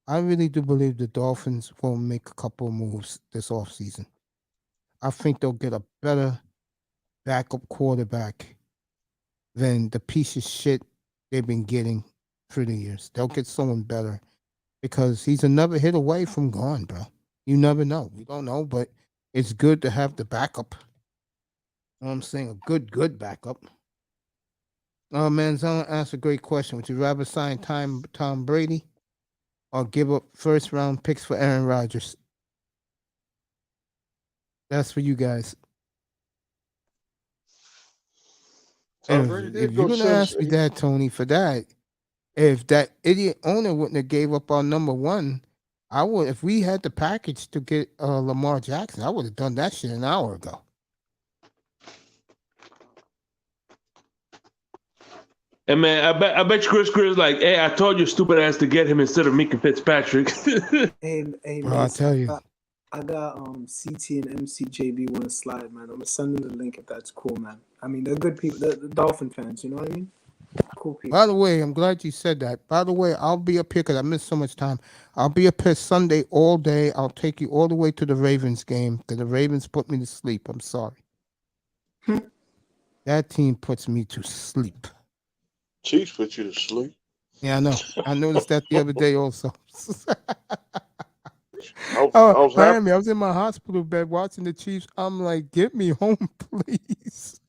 I really do believe the Dolphins will make a couple of moves this offseason. I think they'll get a better backup quarterback than the piece of shit they've been getting through the years. They'll get someone better because he's another hit away from gone, bro. You never know. We don't know, but it's good to have the backup. You know what I'm saying? A good backup. Oh, man, Zana asked a great question. Would you rather sign Tom Brady or give up first-round picks for Aaron Rodgers? That's for you guys. If you're going to ask me that, Tony, for that, if that idiot owner wouldn't have gave up our number 1, I would. If we had the package to get Lamar Jackson, I would have done that shit an hour ago. And man, I bet you Chris is like, hey, I told your stupid ass to get him instead of Minka Fitzpatrick. Hey, Bro, I'll tell you. I got CT and MCJB want to slide, man. I'm gonna send them the link if that's cool, man. I mean, they're good people. They're Dolphin fans, you know what I mean? Cool people. By the way, I'm glad you said that. By the way, I'll be up here because I missed so much time. I'll be up here Sunday all day. I'll take you all the way to the Ravens game because the Ravens put me to sleep. I'm sorry. That team puts me to sleep. Chiefs put you to sleep. Yeah, I know. I noticed that the other day also. I was Miami, I was in my hospital bed watching the Chiefs. I'm like, get me home, please.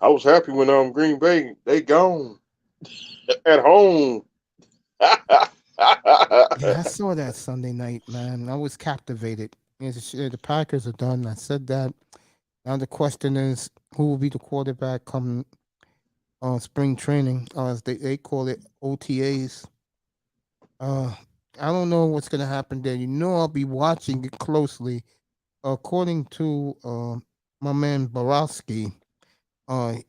I was happy when Green Bay, they gone at home. Yeah, I saw that Sunday night, man. I was captivated. The Packers are done. I said that. Now the question is, who will be the quarterback come spring training, as they call it, OTAs. I don't know what's going to happen there. You know, I'll be watching it closely. According to my man Borowski,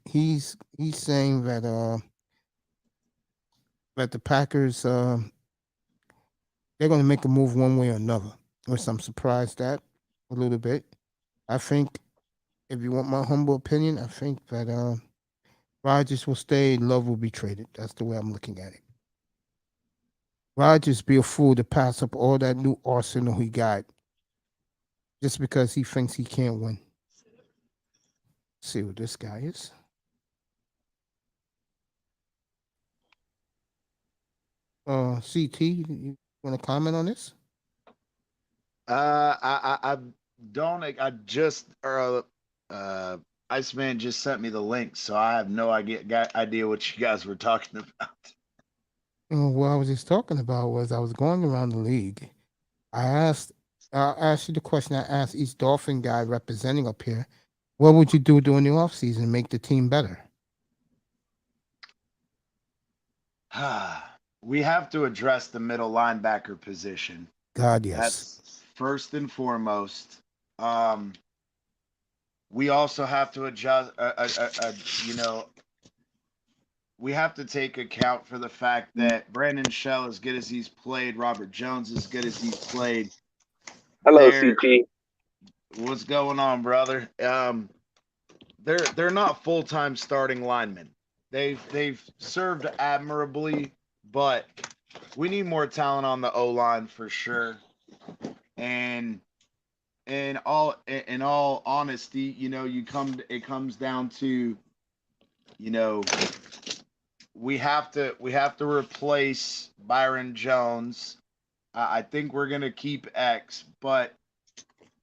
he's saying that the Packers they're going to make a move one way or another, which I'm surprised at a little bit. I think, if you want my humble opinion, I think that Rodgers will stay, Love will be traded. That's the way I'm looking at it. Rodgers be a fool to pass up all that new arsenal he got just because he thinks he can't win. Let's see what this guy is. CT, you want to comment on this? I don't. I just Iceman just sent me the link, so I have no idea what you guys were talking about. What I was just talking about was I was going around the league. I asked you the question I asked each Dolphin guy representing up here. What would you do during the offseason to make the team better? We have to address the middle linebacker position. God, yes. That's first and foremost. We also have to adjust, we have to take account for the fact that Brandon Shell, as good as he's played, Robert Jones, as good as he's played. Hello, CG. What's going on, brother? They're not full-time starting linemen. They've served admirably, but we need more talent on the O-line for sure. And in all honesty, it comes down to, we have to replace Byron Jones. I think we're gonna keep X, but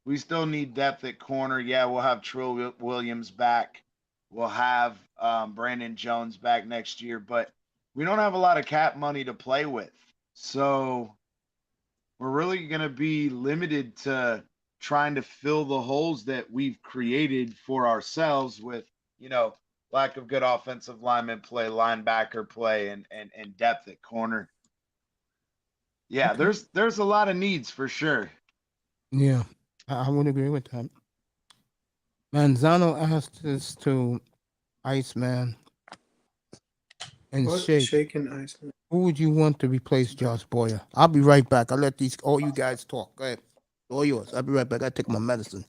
we still need depth at corner. Yeah, we'll have Trill Williams back. We'll have Brandon Jones back next year, but we don't have a lot of cap money to play with. So we're really going to be limited to trying to fill the holes that we've created for ourselves with, lack of good offensive lineman play, linebacker play, and depth at corner. Yeah, okay. There's a lot of needs for sure. Yeah, I would agree with that. Manzano asked us to Iceman and Shake and Iceman. Who would you want to replace Josh Boyer? I'll be right back. I'll let all you guys talk. Go ahead. All yours. I'll be right back. I take my medicine.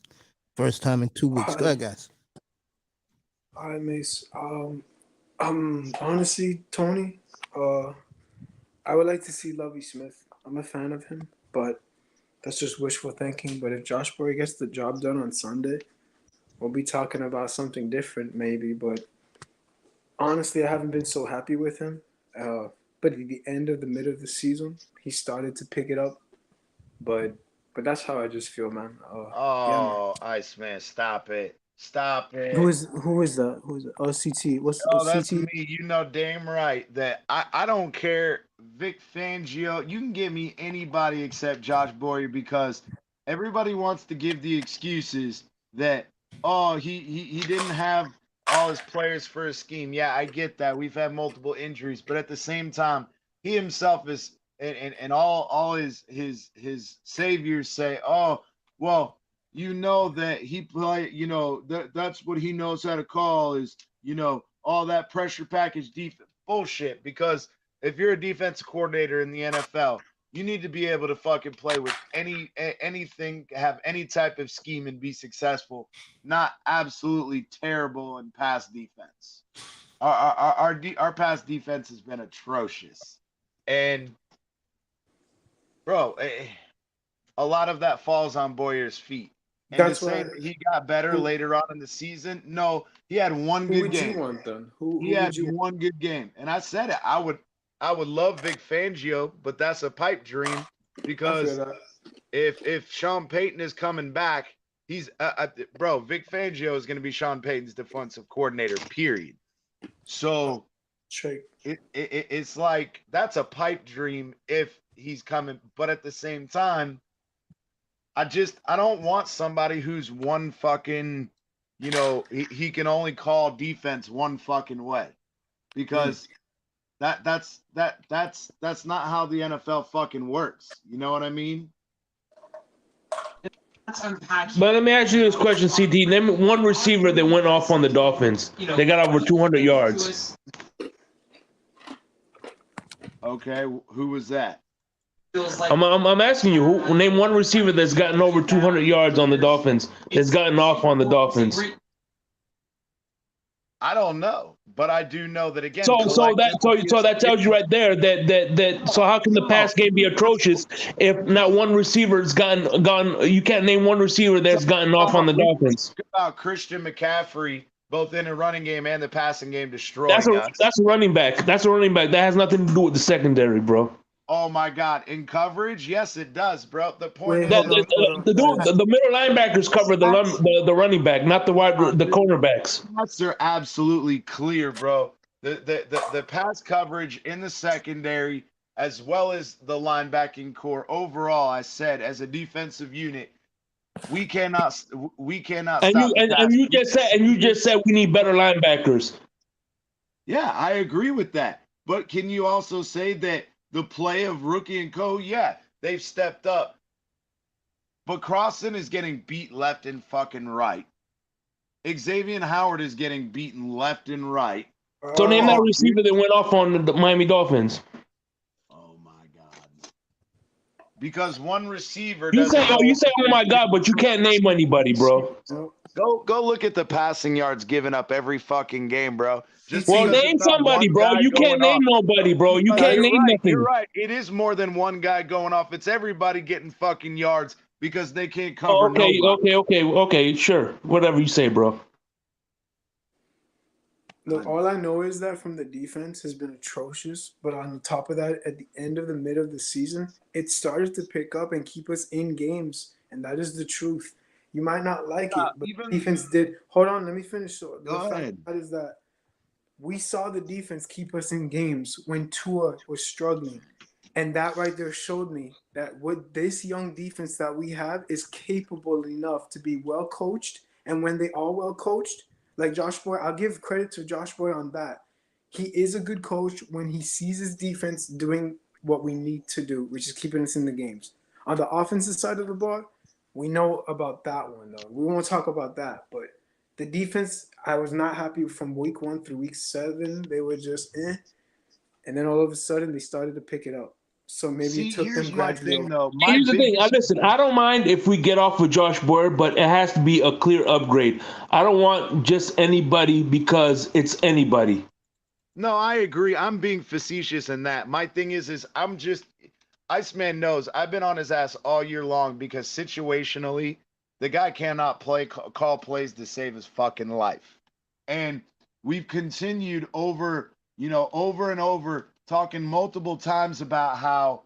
First time in 2 weeks. Go ahead, guys. All right, Mace. Honestly, Tony, I would like to see Lovie Smith. I'm a fan of him, but that's just wishful thinking. But if Josh Boyer gets the job done on Sunday, we'll be talking about something different maybe. But honestly, I haven't been so happy with him. But at the end of the middle of the season, he started to pick it up. But that's how I just feel, man. Man. Iceman, stop it. Stop it. Who is that? Who is it? Oh, CT. That's CT? me. You know damn right that I don't care. Vic Fangio, you can give me anybody except Josh Boyer, because everybody wants to give the excuses that, he didn't have all his players for his scheme. Yeah, I get that. We've had multiple injuries, but at the same time, he himself is, and all his saviors say, oh, well, that he play, that's what he knows how to call is, all that pressure package defense. Bullshit, because if you're a defensive coordinator in the NFL, you need to be able to fucking play with anything, have any type of scheme and be successful, not absolutely terrible in pass defense. Our pass defense has been atrocious. And, bro, a lot of that falls on Boyer's feet. And that's to say that he got better later on in the season, no, he had one good game. Who would you want then? He had one good game. And I said it. I would love Vic Fangio, but that's a pipe dream, because if Sean Payton is coming back, he's Vic Fangio is going to be Sean Payton's defensive coordinator, period. So it's like that's a pipe dream if he's coming, but at the same time, I don't want somebody who's one fucking, he can only call defense one fucking way, because that's not how the NFL fucking works. You know what I mean? But let me ask you this question, CT. Name one receiver that went off on the Dolphins. They got over 200 yards. Okay, who was that? I'm asking you, name one receiver that's gotten over 200 yards on the Dolphins, that's gotten off on the Dolphins. I don't know, but I do know that again. So that tells you right there that so how can the pass game be atrocious if not one receiver's gone? You can't name one receiver that's gotten off on the Dolphins. About Christian McCaffrey, both in the running game and the passing game, destroying us. That's a running back. That's a running back. That has nothing to do with the secondary, bro. Oh my God! In coverage, yes, it does, bro. The point the middle linebackers cover the running back, not the cornerbacks. They're absolutely clear, bro. The pass coverage in the secondary, as well as the linebacking core overall, I said, as a defensive unit, we cannot stop. And you just said we need better linebackers. Yeah, I agree with that. But can you also say that the play of Rookie and Co, yeah, they've stepped up. But Crossan is getting beat left and fucking right. Xavier Howard is getting beaten left and right. So name that receiver that went off on the Miami Dolphins. Oh my God. Because one receiver You say, oh my God, but you can't name anybody, bro. Go look at the passing yards given up every fucking game, bro. Well, name somebody, bro. You can't name nobody, bro. You can't name nothing. You're right. It is more than one guy going off. It's everybody getting fucking yards because they can't cover nobody. Okay, sure. Whatever you say, bro. Look, all I know is that from the defense has been atrocious, but on top of that, at the end of the mid of the season, it started to pick up and keep us in games, and that is the truth. You might not like it, but the defense did. Hold on, let me finish. So the fact is that we saw the defense keep us in games when Tua was struggling. And that right there showed me that what this young defense that we have is capable enough to be well coached. And when they are well coached, like Josh Boyer, I'll give credit to Josh Boyer on that. He is a good coach when he sees his defense doing what we need to do, which is keeping us in the games. On the offensive side of the ball, we know about that one, though. We won't talk about that, but the defense, I was not happy from week 1 through week 7. They were just and then all of a sudden they started to pick it up. So maybe it took them gradually. Here's the thing. Listen, I don't mind if we get off with Josh Boyer, but it has to be a clear upgrade. I don't want just anybody because it's anybody. No, I agree. I'm being facetious in that. My thing is I'm just Iceman knows I've been on his ass all year long because situationally, the guy cannot call plays to save his fucking life. And we've continued over and over talking multiple times about how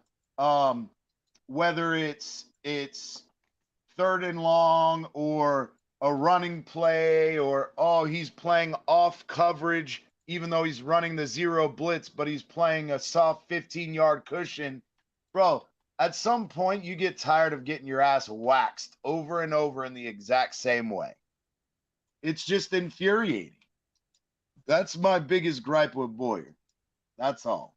whether it's 3rd and long or a running play or he's playing off coverage even though he's running the zero blitz, but he's playing a soft 15-yard cushion. Bro, at some point, you get tired of getting your ass waxed over and over in the exact same way. It's just infuriating. That's my biggest gripe with Boyer. That's all.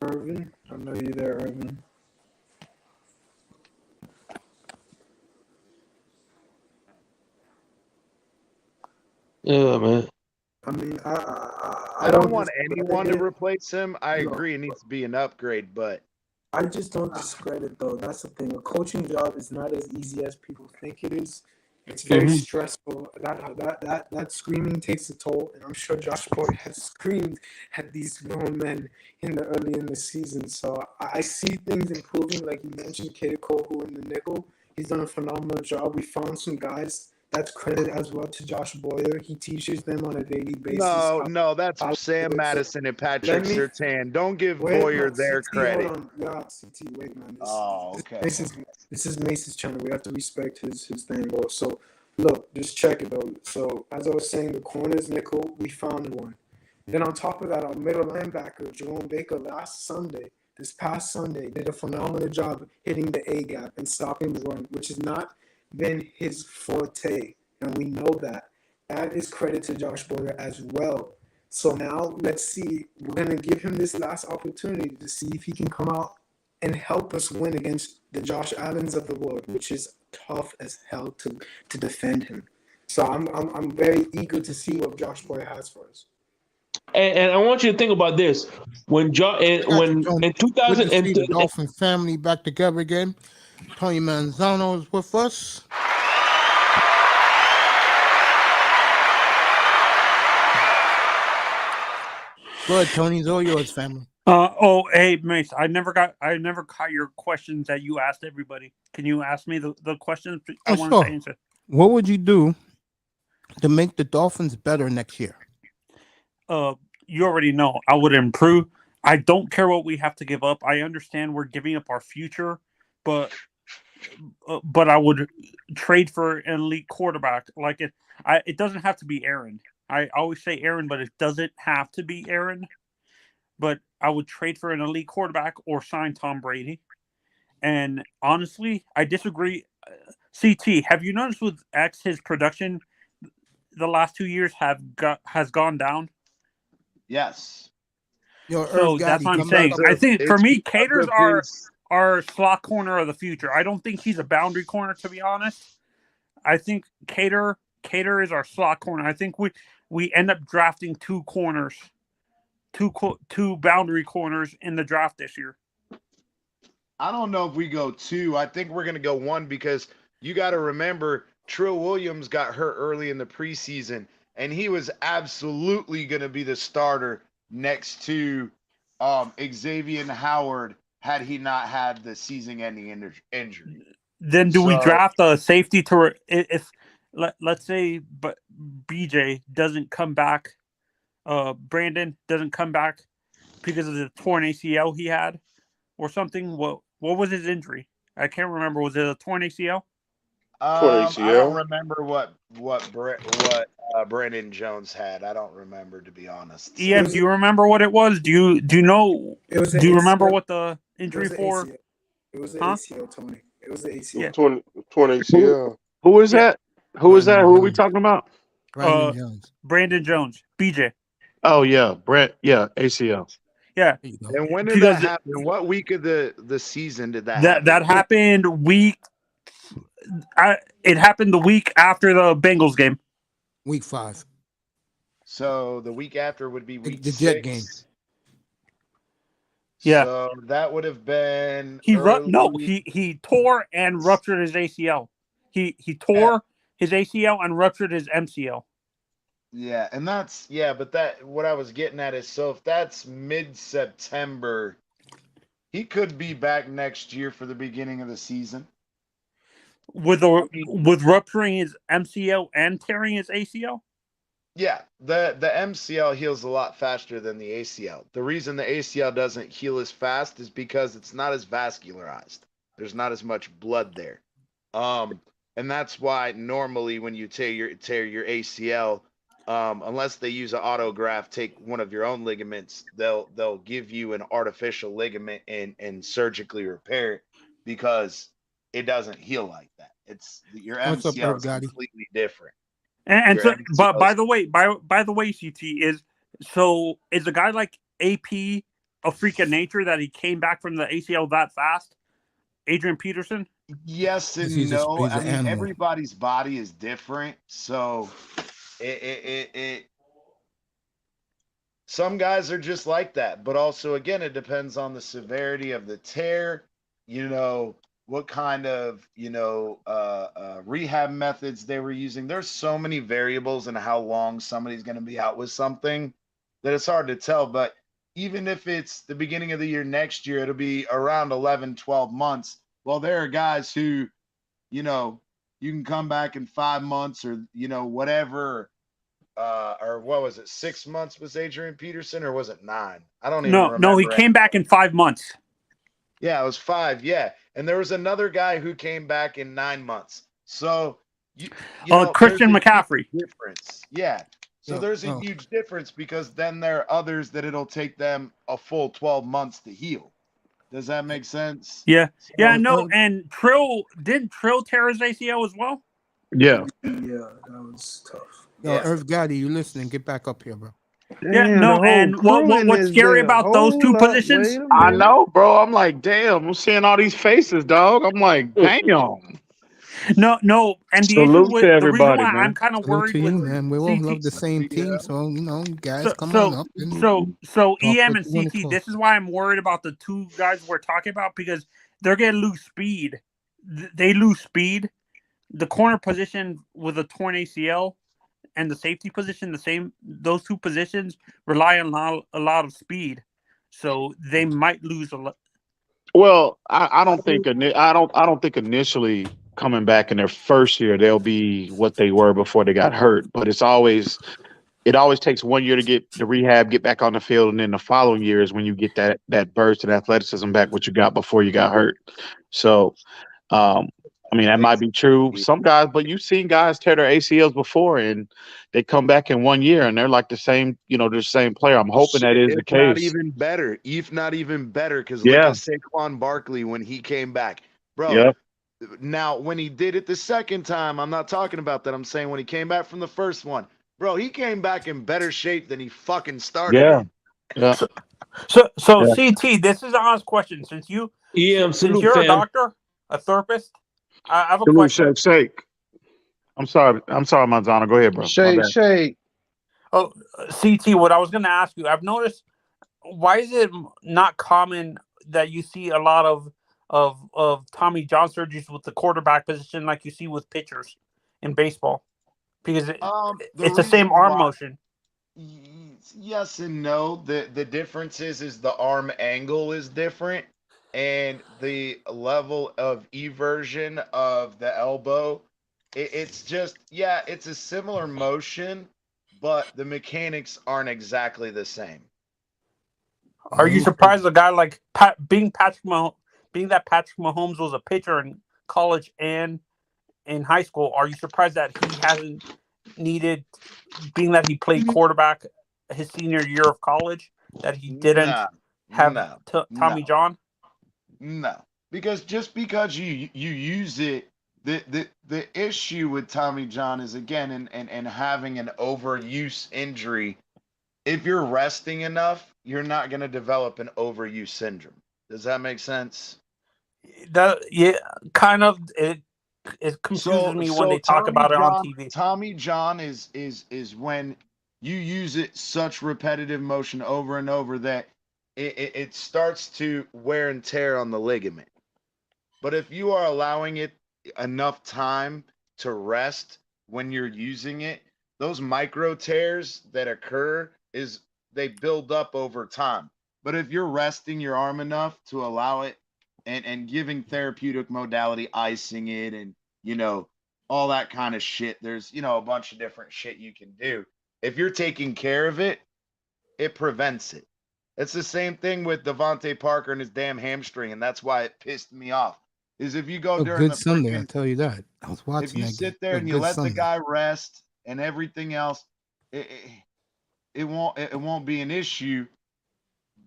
Irvin, I know you there, Irvin. Yeah, man. I mean, I don't want anyone to replace him. I agree it needs to be an upgrade, but I just don't discredit, though. That's the thing. A coaching job is not as easy as people think it is. It's very stressful. That screaming takes a toll, and I'm sure Josh Boyer has screamed at these grown men early in the season. So I see things improving, like you mentioned, Katie Cole, who in the nickel, he's done a phenomenal job. We found some guys. That's credit as well to Josh Boyer. He teaches them on a daily basis. No, that's Sam Madison and Patrick Surtain. Don't give Boyer their credit. Hold on. Yeah, CT, wait, man. Okay. This is Mace's channel. We have to respect his thing, bro. So, look, just check it, though. So, as I was saying, the corners nickel, we found one. Then on top of that, our middle linebacker, Jerome Baker, this past Sunday, did a phenomenal job hitting the A-gap and stopping the run, which is not been his forte, and we know that. That is credit to Josh Boyer as well. So now let's see. We're going to give him this last opportunity to see if he can come out and help us win against the Josh Allens of the world, which is tough as hell to defend him. So I'm very eager to see what Josh Boyer has for us. And I want you to think about this: when I got you, when Tony. in Good to 2000 see the Dolphin family back together again. Tony Manzano is with us. Go ahead, Tony. It's all yours, family. Hey, Mace. I never caught your questions that you asked everybody. Can you ask me the questions I wanted to answer? What would you do to make the Dolphins better next year? You already know. I would improve. I don't care what we have to give up. I understand we're giving up our future, but I would trade for an elite quarterback. Like it doesn't have to be Aaron. I always say Aaron, but it doesn't have to be Aaron. But I would trade for an elite quarterback or sign Tom Brady. And honestly, I disagree. CT, have you noticed with X his production the last 2 years has gone down? Yes. So that's what I'm saying. I think for me, Cater's our slot corner of the future. I don't think he's a boundary corner, to be honest. I think Cater is our slot corner. I think we end up drafting two corners, two boundary corners in the draft this year. I don't know if we go two. I think we're going to go one because you got to remember Trill Williams got hurt early in the preseason, and he was absolutely going to be the starter next to Xavier Howard had he not had the season-ending injury. Then do we draft a safety to if let's say but BJ doesn't come back, Brandon doesn't come back because of the torn ACL he had or something? What was his injury? I can't remember. Was it a torn ACL? I don't remember what Brandon Jones had. I don't remember, to be honest. So. Do you remember what it was? Do you know? Do you remember what the injury for? It was the ACL, Tony. It was the ACL. Yeah. Torn ACL. Who was that? Who was that? Who are we talking about? Brandon Jones. BJ. Oh yeah, Brett. Yeah, ACL. Yeah. And when did that happen? What week of the season did that happen? That happened it happened the week after the Bengals game. Week 5. So the week after would be week the 6. Jet game. Yeah. So that would have been he tore and ruptured his ACL. He tore his ACL and ruptured his MCL. Yeah, and but what I was getting at is, so if that's mid-September, he could be back next year for the beginning of the season. With rupturing his MCL and tearing his ACL? Yeah, the MCL heals a lot faster than the ACL. The reason the ACL doesn't heal as fast is because it's not as vascularized. There's not as much blood there. And that's why normally when you tear your ACL, unless they use an autograft, take one of your own ligaments, they'll give you an artificial ligament and surgically repair it because it doesn't heal like that. It's your MCL is completely different. And so, but by the way, CT is a guy like AP a freak of nature that he came back from the ACL that fast? Adrian Peterson? Yes and no. I mean, everybody's body is different, so it some guys are just like that, but also again, it depends on the severity of the tear. What kind of rehab methods they were using. There's so many variables in how long somebody's going to be out with something that it's hard to tell. But even if it's the beginning of the year next year, it'll be around 11, 12 months. Well, there are guys who, you can come back in 5 months or, whatever. Or what was it? 6 months was Adrian Peterson, or was it 9? I don't even remember. No, he came back in 5 months. Yeah, it was 5. Yeah. And there was another guy who came back in 9 months. So, Christian McCaffrey. Difference. Yeah. So there's a huge difference because then there are others that it'll take them a full 12 months to heal. Does that make sense? Yeah. And didn't Trill tear his ACL as well? Yeah. Yeah, that was tough. Earth Gotti, you listening? Get back up here, bro. And what's scary about those two positions? I know, bro. I'm like, damn, I'm seeing all these faces, dog. I'm like, damn. No, and the issue Salute with to the reason everybody, why I'm man. kind of Salute worried to with you, man. We all CT. love the same team, so you guys So come on so up and so talk EM what and you want to CT. talk. This is why I'm worried about the two guys we're talking about because they're gonna lose speed. They lose speed. The corner position with a torn ACL and the safety position, the same. Those two positions rely on a lot of speed, so they might lose a lot. Well, I don't think I don't think initially coming back in their first year they'll be what they were before they got hurt. But it always takes 1 year to get the rehab, get back on the field, and then the following year is when you get that burst and athleticism back what you got before you got hurt. So um, I mean that might be true. Some guys, but you've seen guys tear their ACLs before and they come back in 1 year and they're like the same, they're the same player. I'm hoping that Shit, is the if not case. even better. If not even better, because look Yeah. at Saquon Barkley when he came back. Bro, Yep. now when he did it the second time, I'm not talking about that. I'm saying when he came back from the first one. Bro, he came back in better shape than he fucking started Yeah. in. Yeah. So Yeah. CT, this is an honest question. Since EM, since salute, you're a fam. doctor, a therapist, I have a Salute, question. shake. I'm sorry, Manzano. Go ahead, bro. My Shade, bad. shade. Oh, CT, what I was going to ask you, I've noticed, why is it not common that you see a lot of Tommy John surgeries with the quarterback position like you see with pitchers in baseball? Because it's the same reason arm why, motion. yes and no. The difference is the arm angle is different, and the level of eversion of the elbow. It's just it's a similar motion, but the mechanics aren't exactly the same. Are you surprised a guy like being that Patrick Mahomes was a pitcher in college and in high school? Are you surprised that he hasn't needed, being that he played quarterback his senior year of college, that he didn't have Tommy John? No, because just because you use it, the issue with Tommy John is again and having an overuse injury. If you're resting enough, you're not going to develop an overuse syndrome. Does that make sense? Kind of. It confuses me when they talk about it on TV. Tommy John is when you use it such repetitive motion over and over that it starts to wear and tear on the ligament. But if you are allowing it enough time to rest when you're using it, those micro tears that occur they build up over time. But if you're resting your arm enough to allow it and giving therapeutic modality, icing it, and all that kind of shit, there's a bunch of different shit you can do. If you're taking care of it, it prevents it. It's the same thing with Devontae Parker and his damn hamstring, and that's why it pissed me off. Is if you go A during good the Sunday, freaking, I'll tell you that. I was watching if you that game. sit there A and you good let the Sunday. guy rest and everything else, it won't be an issue.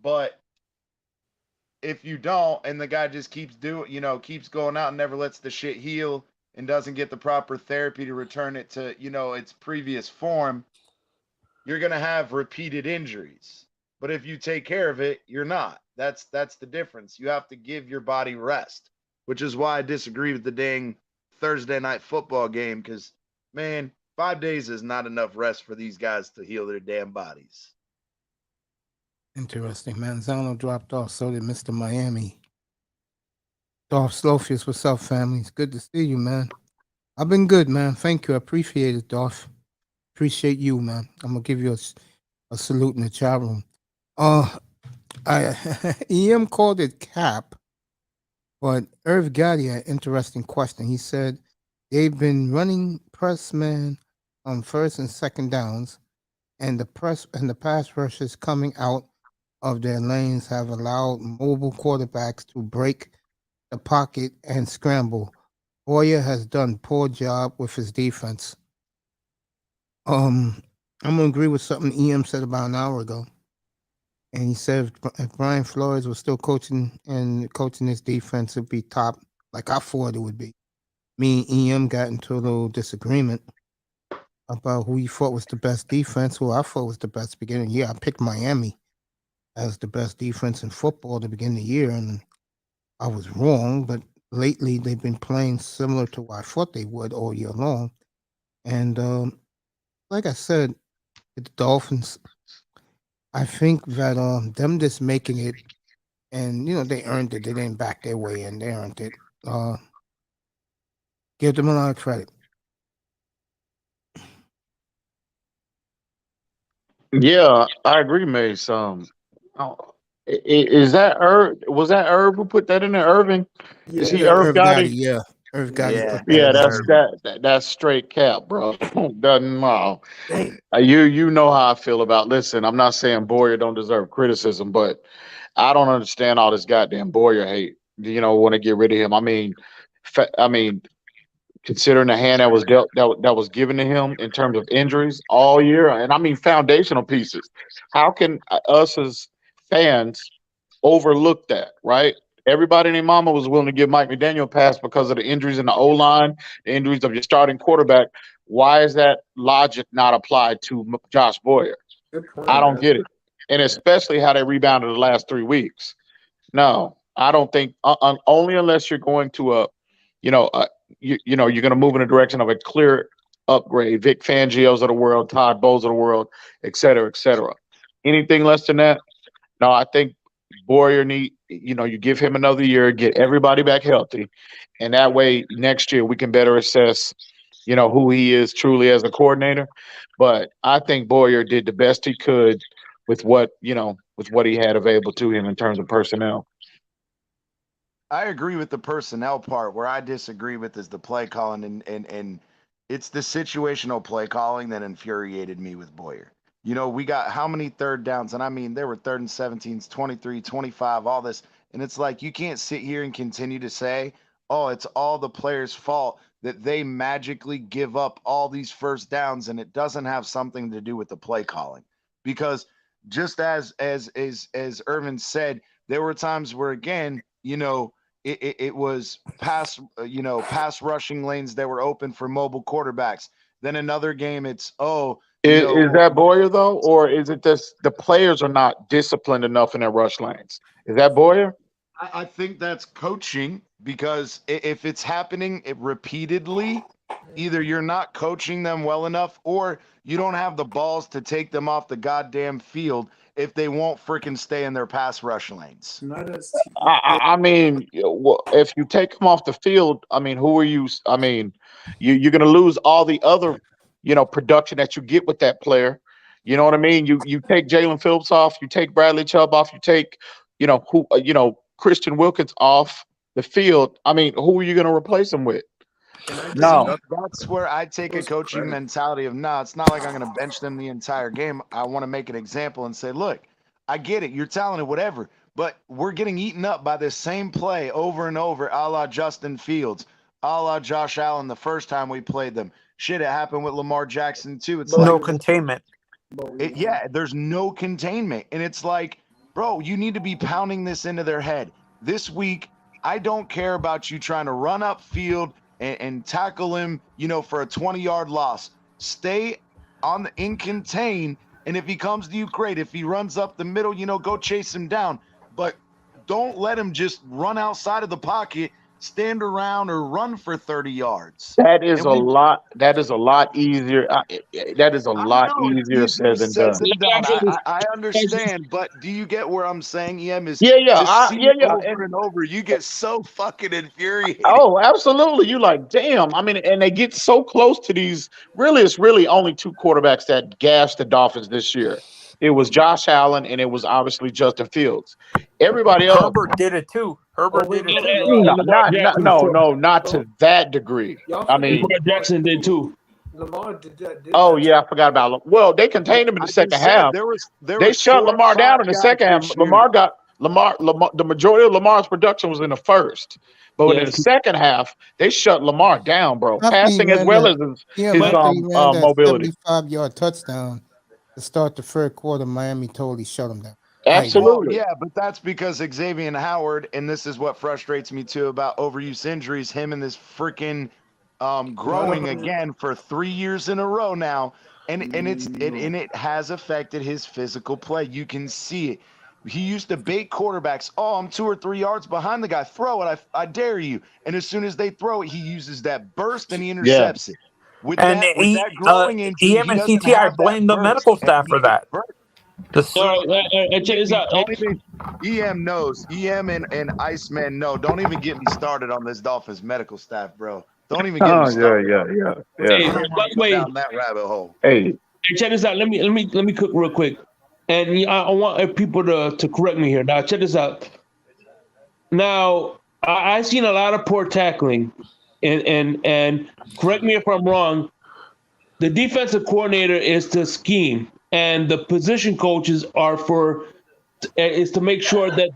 But if you don't, and the guy just keeps keeps going out and never lets the shit heal and doesn't get the proper therapy to return it to its previous form, you're gonna have repeated injuries. But if you take care of it, you're not. That's the difference. You have to give your body rest, which is why I disagree with the dang Thursday night football game. Because man, 5 days is not enough rest for these guys to heal their damn bodies. Interesting, man. Zano dropped off, so did Mr. Miami. Dolph Slofius, what's up, family? It's good to see you, man. I've been good, man. Thank you. I appreciate it, Dolph. Appreciate you, man. I'm gonna give you a salute in the chat room. EM called it cap, but Irv Gotti had an interesting question. He said they've been running press man on first and second downs, and the pass rushers coming out of their lanes have allowed mobile quarterbacks to break the pocket and scramble. Boyer has done poor job with his defense. I'm gonna agree with something EM said about an hour ago. And he said if Brian Flores was still coaching his defense, it'd be top, like I thought it would be. Me and EM got into a little disagreement about who he thought was the best defense, who I thought was the best beginning. Yeah, I picked Miami as the best defense in football at the beginning of the year, and I was wrong, but lately they've been playing similar to what I thought they would all year long. And like I said, the Dolphins, I think that them just making it, and they earned it. They didn't back their way in. They earned it. Give them a lot of credit. Yeah, I agree, Mace. Is that Irv? Was that Irv who put that in there? Irving? Is he Irv Irv Gotti, Gotti? yeah. Irv Gotti Yeah. put that Yeah, in that's there. that's straight cap, bro. Doesn't you know how I feel about. Listen, I'm not saying Boyer don't deserve criticism, but I don't understand all this goddamn Boyer hate. Want to get rid of him. I mean, considering the hand that was dealt that was given to him in terms of injuries all year, and I mean foundational pieces. How can us as fans overlook that? Right? Everybody and their mama was willing to give Mike McDaniel a pass because of the injuries in the O line, the injuries of your starting quarterback. Why is that logic not applied to Josh Boyer? Good point, I don't man. get it, and especially how they rebounded the last 3 weeks. No, I don't think only unless you're going to you know, uh, you're going to move in the direction of a clear upgrade. Vic Fangio's of the world, Todd Bowles of the world, et cetera, et cetera. Anything less than that, no. I think Boyer you give him another year, get everybody back healthy, and that way next year we can better assess, who he is truly as a coordinator. But I think Boyer did the best he could with what he had available to him in terms of personnel. I agree with the personnel part. Where I disagree with is the play calling, and it's the situational play calling that infuriated me with Boyer. We got how many third downs? And I mean, there were 3rd and 17s, 23, 25, all this. And it's like, you can't sit here and continue to say, oh, it's all the players' fault that they magically give up all these first downs, and it doesn't have something to do with the play calling. Because just as Irvin said, there were times where, again, it was pass rushing lanes that were open for mobile quarterbacks. Then another game, it's Is that Boyer though, or is it just the players are not disciplined enough in their rush lanes? Is that Boyer? I think that's coaching, because if it's happening repeatedly, either you're not coaching them well enough, or you don't have the balls to take them off the goddamn field if they won't freaking stay in their pass rush lanes. Not as I mean, if you take them off the field, I mean, who are you? I mean, you're going to lose all the other, production that you get with that player. You know what I mean? You take Jalen Phillips off, you take Bradley Chubb off, you take, Christian Wilkins off the field. I mean, who are you going to replace him with? No. That's where I take a coaching mentality of, it's not like I'm going to bench them the entire game. I want to make an example and say, look, I get it. You're talented, whatever. But we're getting eaten up by this same play over and over, a la Justin Fields, a la Josh Allen the first time we played them. Shit, it happened with Lamar Jackson too. It's no containment. There's no containment. And it's like, bro, you need to be pounding this into their head. This week, I don't care about you trying to run up field and tackle him, for a 20-yard loss. Stay in contain, and if he comes to you, great. If he runs up the middle, go chase him down. But don't let him just run outside of the pocket, stand around, or run for 30 yards. That is a lot. That is a lot easier. That is a lot easier said than done. I understand, but do you get where I'm saying, Em? Is over and over, you get so fucking infuriated. Oh, absolutely. You like, damn. I mean, and they get so close to these. Really, it's really only 2 quarterbacks that gashed the Dolphins this year. It was Josh Allen, and it was obviously Justin Fields. Everybody else, Herbert did it too. Herbert did it too. Not to that degree. I mean, Lamar Jackson did too. Lamar did that. I forgot about Lamar. Well, they contained him in the second half. They shut Lamar down in the second half. Lamar, the majority of Lamar's production was in the first. But in the second half, they shut Lamar down, bro. Passing as well as his mobility. 75-yard touchdown to start the third quarter. Miami totally shut him down. Absolutely. Yeah, but that's because Xavier Howard, and this is what frustrates me too about overuse injuries, him and this freaking growing again for 3 years in a row now, and it has affected his physical play. You can see it. He used to bait quarterbacks. Oh, I'm 2 or 3 yards behind the guy. Throw it. I dare you. And as soon as they throw it, he uses that burst and he intercepts it. With And that growing injury, EM he and doesn't CT, I have that blame the burst. medical And staff when for he gets that. burst, All right, check this out. don't even, EM knows. EM and Iceman know. Don't even get me started on this Dolphins medical staff, bro. Don't even get me started. Hey, I don't by want the to go way, down that rabbit hole. hey, check this out. Let me cook real quick, and I want people to correct me here. Now, check this out. Now, I've seen a lot of poor tackling, and correct me if I'm wrong. The defensive coordinator is to scheme, and the position coaches is to make sure that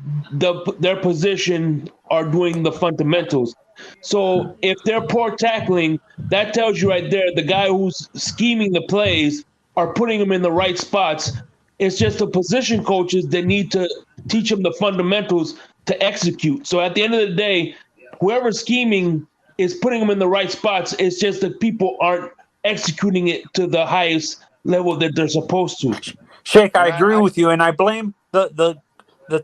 their position are doing the fundamentals. So if they're poor tackling, that tells you right there the guy who's scheming the plays are putting them in the right spots. It's just the position coaches that need to teach them the fundamentals to execute. So at the end of the day, whoever's scheming is putting them in the right spots. It's just that people aren't executing it to the highest level that they're supposed to. Shake, I agree with you, and I blame the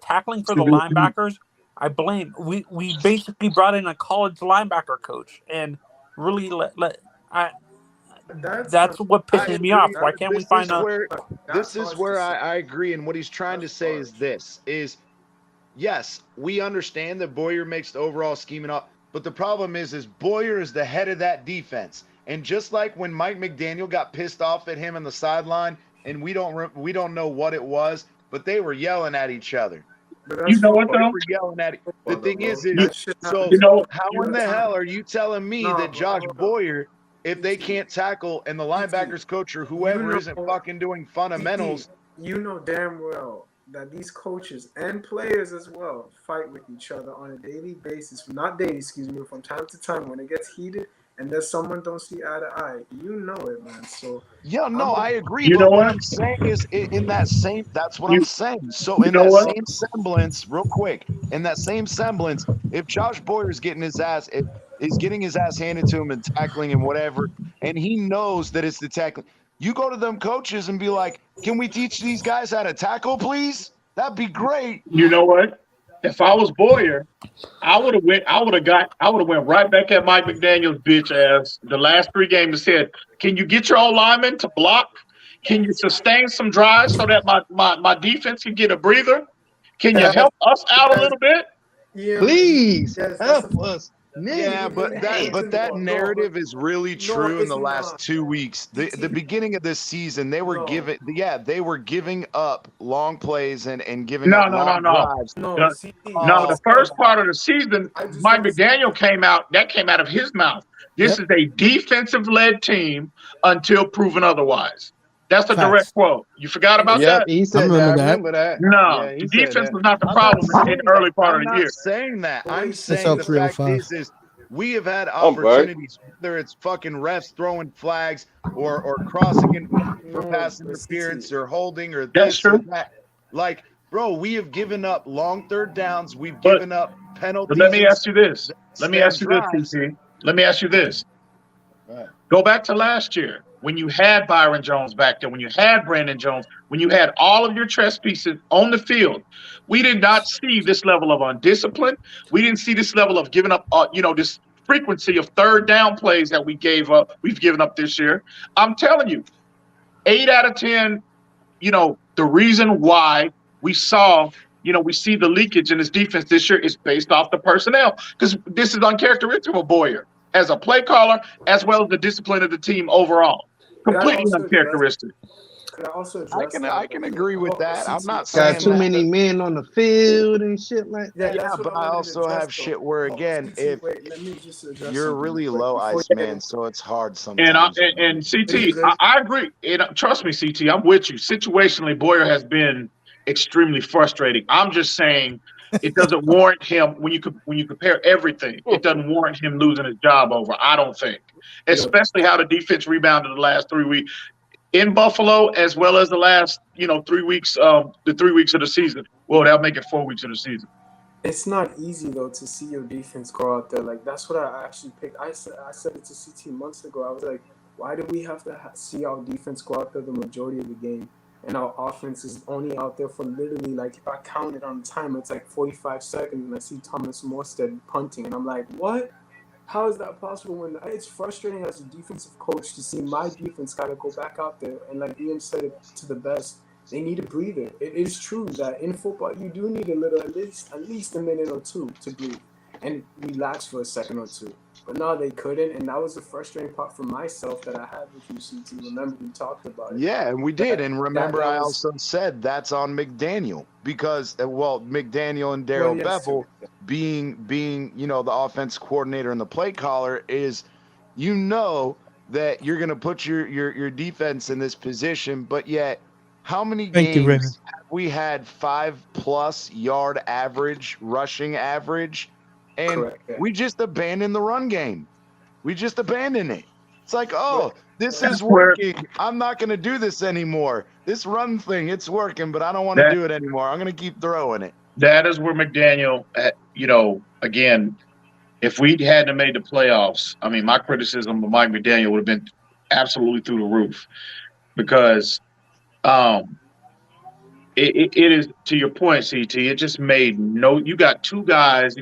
tackling for the linebackers. I blame we basically brought in a college linebacker coach and really that's what pisses me off. Why can't we find a? This is where I agree, and what he's trying to say is this: yes, we understand that Boyer makes the overall scheming up, but the problem is Boyer is the head of that defense, and just like when Mike McDaniel got pissed off at him on the sideline, and we don't know what it was, but they were yelling at each other. You know what though? Yelling at it. The thing is so how in the hell are you telling me that Josh Boyer, if they can't tackle and the linebackers coach or whoever isn't fucking doing fundamentals, you know damn well that these coaches and players as well fight with each other on a daily basis. Not daily, excuse me, from time to time when it gets heated and there's someone don't see eye to eye. You know it, man. So yeah, no, I agree. But what I'm saying is in that same, that's what I'm saying. So in that same semblance, real quick, in that same semblance, if Josh Boyer's getting his ass, is getting his ass handed to him and tackling and whatever, and he knows that it's the tackling, you go to them coaches and be like, can we teach these guys how to tackle, please? That'd be great. You know what? If I was Boyer, I would have went right back at Mike McDaniel's bitch ass the last 3 games and said, can you get your old lineman to block? Can you sustain some drives so that my defense can get a breather? Can you help us out a little bit? Yeah, please help us. Yeah, but that narrative is really true in the last 2 weeks. The beginning of this season, they were giving up long plays and giving up long drives. The first part of the season, Mike McDaniel came out of his mouth. This is a defensive-led team until proven otherwise. That's a direct quote. You forgot about that? He said that. I remember that. No, Yeah, the defense was not the problem in the early part of the year. I'm not saying that. I'm saying the fact is we have had I'm back. opportunities, whether it's fucking refs throwing flags or crossing in for pass interference or holding or this or that. Like, bro, we have given up long third downs. We've given up penalties. But let me ask you this. Let me ask you this. Right. Go back to last year when you had Byron Jones back there, when you had Brandon Jones, when you had all of your chess pieces on the field. We did not see this level of undiscipline. We didn't see this level of giving up, this frequency of third down plays that we've given up this year. I'm telling you, 8 out of 10, the reason why we see the leakage in his defense this year is based off the personnel, because this is uncharacteristic of Boyer as a play caller, as well as the discipline of the team overall. Completely uncharacteristic. I can agree with that. I'm not saying got too many men on the field and shit like that. Yeah, but I also have shit where again, if you're really low, Iceman, so it's hard sometimes. And CT, I agree. Trust me, CT, I'm with you. Situationally, Boyer has been extremely frustrating. I'm just saying it doesn't warrant him when you compare everything. It doesn't warrant him losing his job over. I don't think, especially how the defense rebounded the last 3 weeks in Buffalo, as well as the last 3 weeks, the 3 weeks of the season. Well, that'll make it 4 weeks of the season. It's not easy though to see your defense go out there. Like that's what I actually picked. I said it to CT months ago. I was like, why do we have to see our defense go out there the majority of the game? and our offense is only out there for literally, like, if I counted on the timer, it's like 45 seconds, and I see Thomas Morstead punting, and I'm like, what? How is that possible? When it's frustrating as a defensive coach to see my defense got to go back out there, and like Ian said it to the best, they need a breather. It is true that in football you do need a little, at least a minute or two to breathe and relax for a second or two. But no, they couldn't, and that was the frustrating part for myself that I had with you, CT. Remember, we talked about it. Yeah, and we did. And remember, I also said that's on McDaniel because, McDaniel and Daryl Bevell being the offense coordinator and the play caller is, that you're going to put your defense in this position, but yet how many games have we had 5+ yard average, rushing average, and we just abandoned the run game. We just abandoned it. It's like, this is working. I'm not going to do this anymore. This run thing, it's working, but I don't want to do it anymore. I'm going to keep throwing it. That is where McDaniel, again, if we hadn't made the playoffs, I mean, my criticism of Mike McDaniel would have been absolutely through the roof because it is, to your point, CT, it just made you got two guys,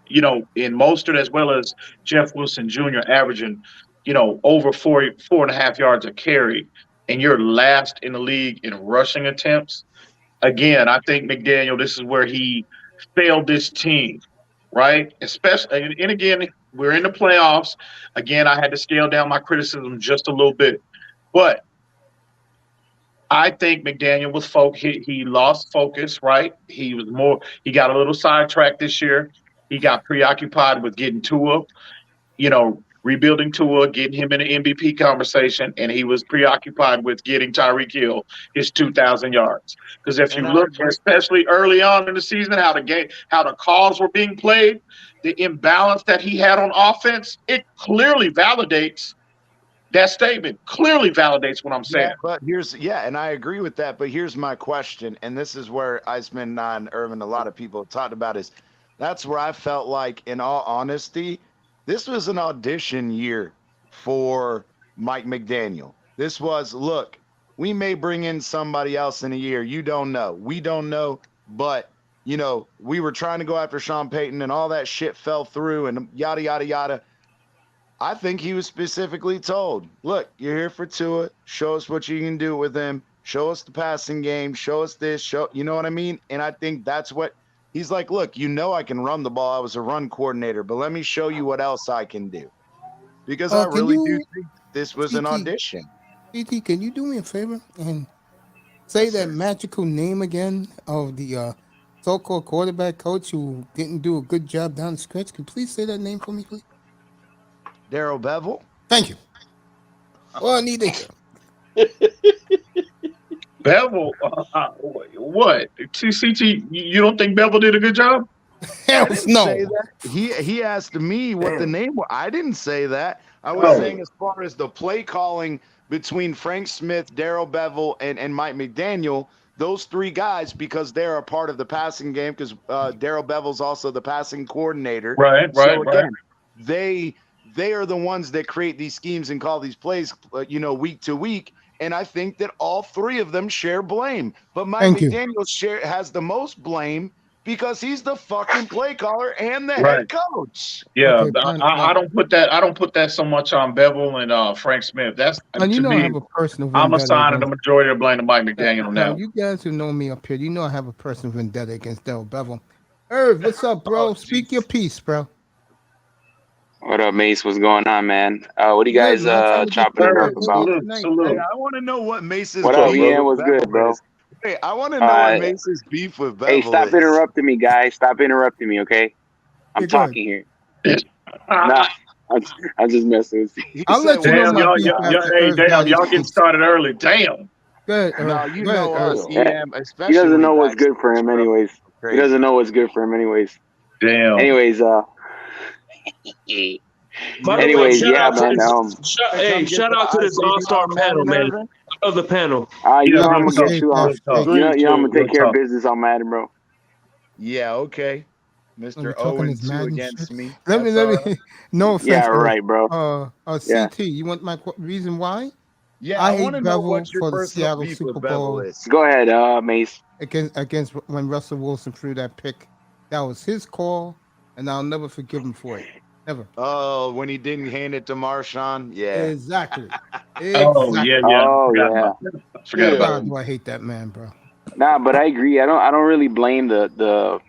in Mostert as well as Jeff Wilson Jr. averaging, over 4.5 yards a carry, and you're last in the league in rushing attempts. Again, I think McDaniel, this is where he failed this team, right? Especially, and again, we're in the playoffs. Again, I had to scale down my criticism just a little bit, but I think McDaniel was he lost focus, right? He got a little sidetracked this year. He got preoccupied with getting Tua, rebuilding Tua, getting him in an MVP conversation, and he was preoccupied with getting Tyreek Hill his 2,000 yards. Because if you look, especially early on in the season, how the calls were being played, the imbalance that he had on offense, it clearly validates that statement. Clearly validates what I'm saying. But and I agree with that. But here's my question, and this is where Iceman and Irvin, a lot of people have talked about is that's where I felt like, in all honesty, this was an audition year for Mike McDaniel. This was, look, we may bring in somebody else in a year. You don't know. We don't know. But, we were trying to go after Sean Payton and all that shit fell through and yada, yada, yada. I think he was specifically told, look, you're here for Tua. Show us what you can do with him. Show us the passing game. Show us this. You know what I mean? And I think that's what he's like, look, I can run the ball. I was a run coordinator, but let me show you what else I can do. Because I really do think this was an audition. CT, can you do me a favor and say that magical name again of the so-called quarterback coach who didn't do a good job down the stretch? Can you please say that name for me, please? Daryl Bevell. Thank you. Well, I need to hear. Bevell, what? CT, you don't think Bevell did a good job? Hell no. Say that. He asked me what the name was. I didn't say that. I was saying as far as the play calling between Frank Smith, Daryl Bevell, and Mike McDaniel, those three guys, because they're a part of the passing game, because Daryl Bevell's also the passing coordinator. Right. They are the ones that create these schemes and call these plays, week to week. And I think that all three of them share blame. But Mike McDaniel has the most blame because he's the fucking play caller and the head coach. Yeah, I don't put that so much on Bevell and Frank Smith. That's to me. I have a personal I'm assigning the majority of blame to Mike McDaniel now. You guys who know me up here, I have a personal vendetta against Daryl Bevell. Irv, what's up, bro? Speak your piece, bro. What up, Mace? What's going on, man? What are you guys chopping it up about? Hey, I want to know what Mace's What up, Ian? What's good, bro? Hey, I want to know what Mace's beef with Bevell Hey, stop interrupting me, guys. Stop interrupting me, okay? I'm talking here. Nah, I'm just messing with you. I'll let you know my beef. Y'all getting started early. Damn. Good. No, you know us, especially. He doesn't know what's good for him, anyways. He doesn't know what's good for him, anyways. Damn. Anyways, Anyways, yeah, man. Shout out to this all-star panel, man. Of the panel. You know I'm gonna get you off. You know I'm gonna take care of business on Madden, bro. Yeah, okay. Mr. 0-2 against me. Let me. No offense. Yeah, right, bro. CT, you want my reason why? Yeah, I I want hate to know Bevel what your for the personal Seattle beef Super with Bevel Bowl is. Go ahead, Mace. against when Russell Wilson threw that pick. That was his call, and I'll never forgive him for it. Never. Oh, when he didn't hand it to Marshawn? Yeah. Exactly. Oh yeah, Exactly. yeah. I Oh forgot yeah. about that. I forgot about God, do I hate that man, bro? Nah, but I agree. I don't really blame the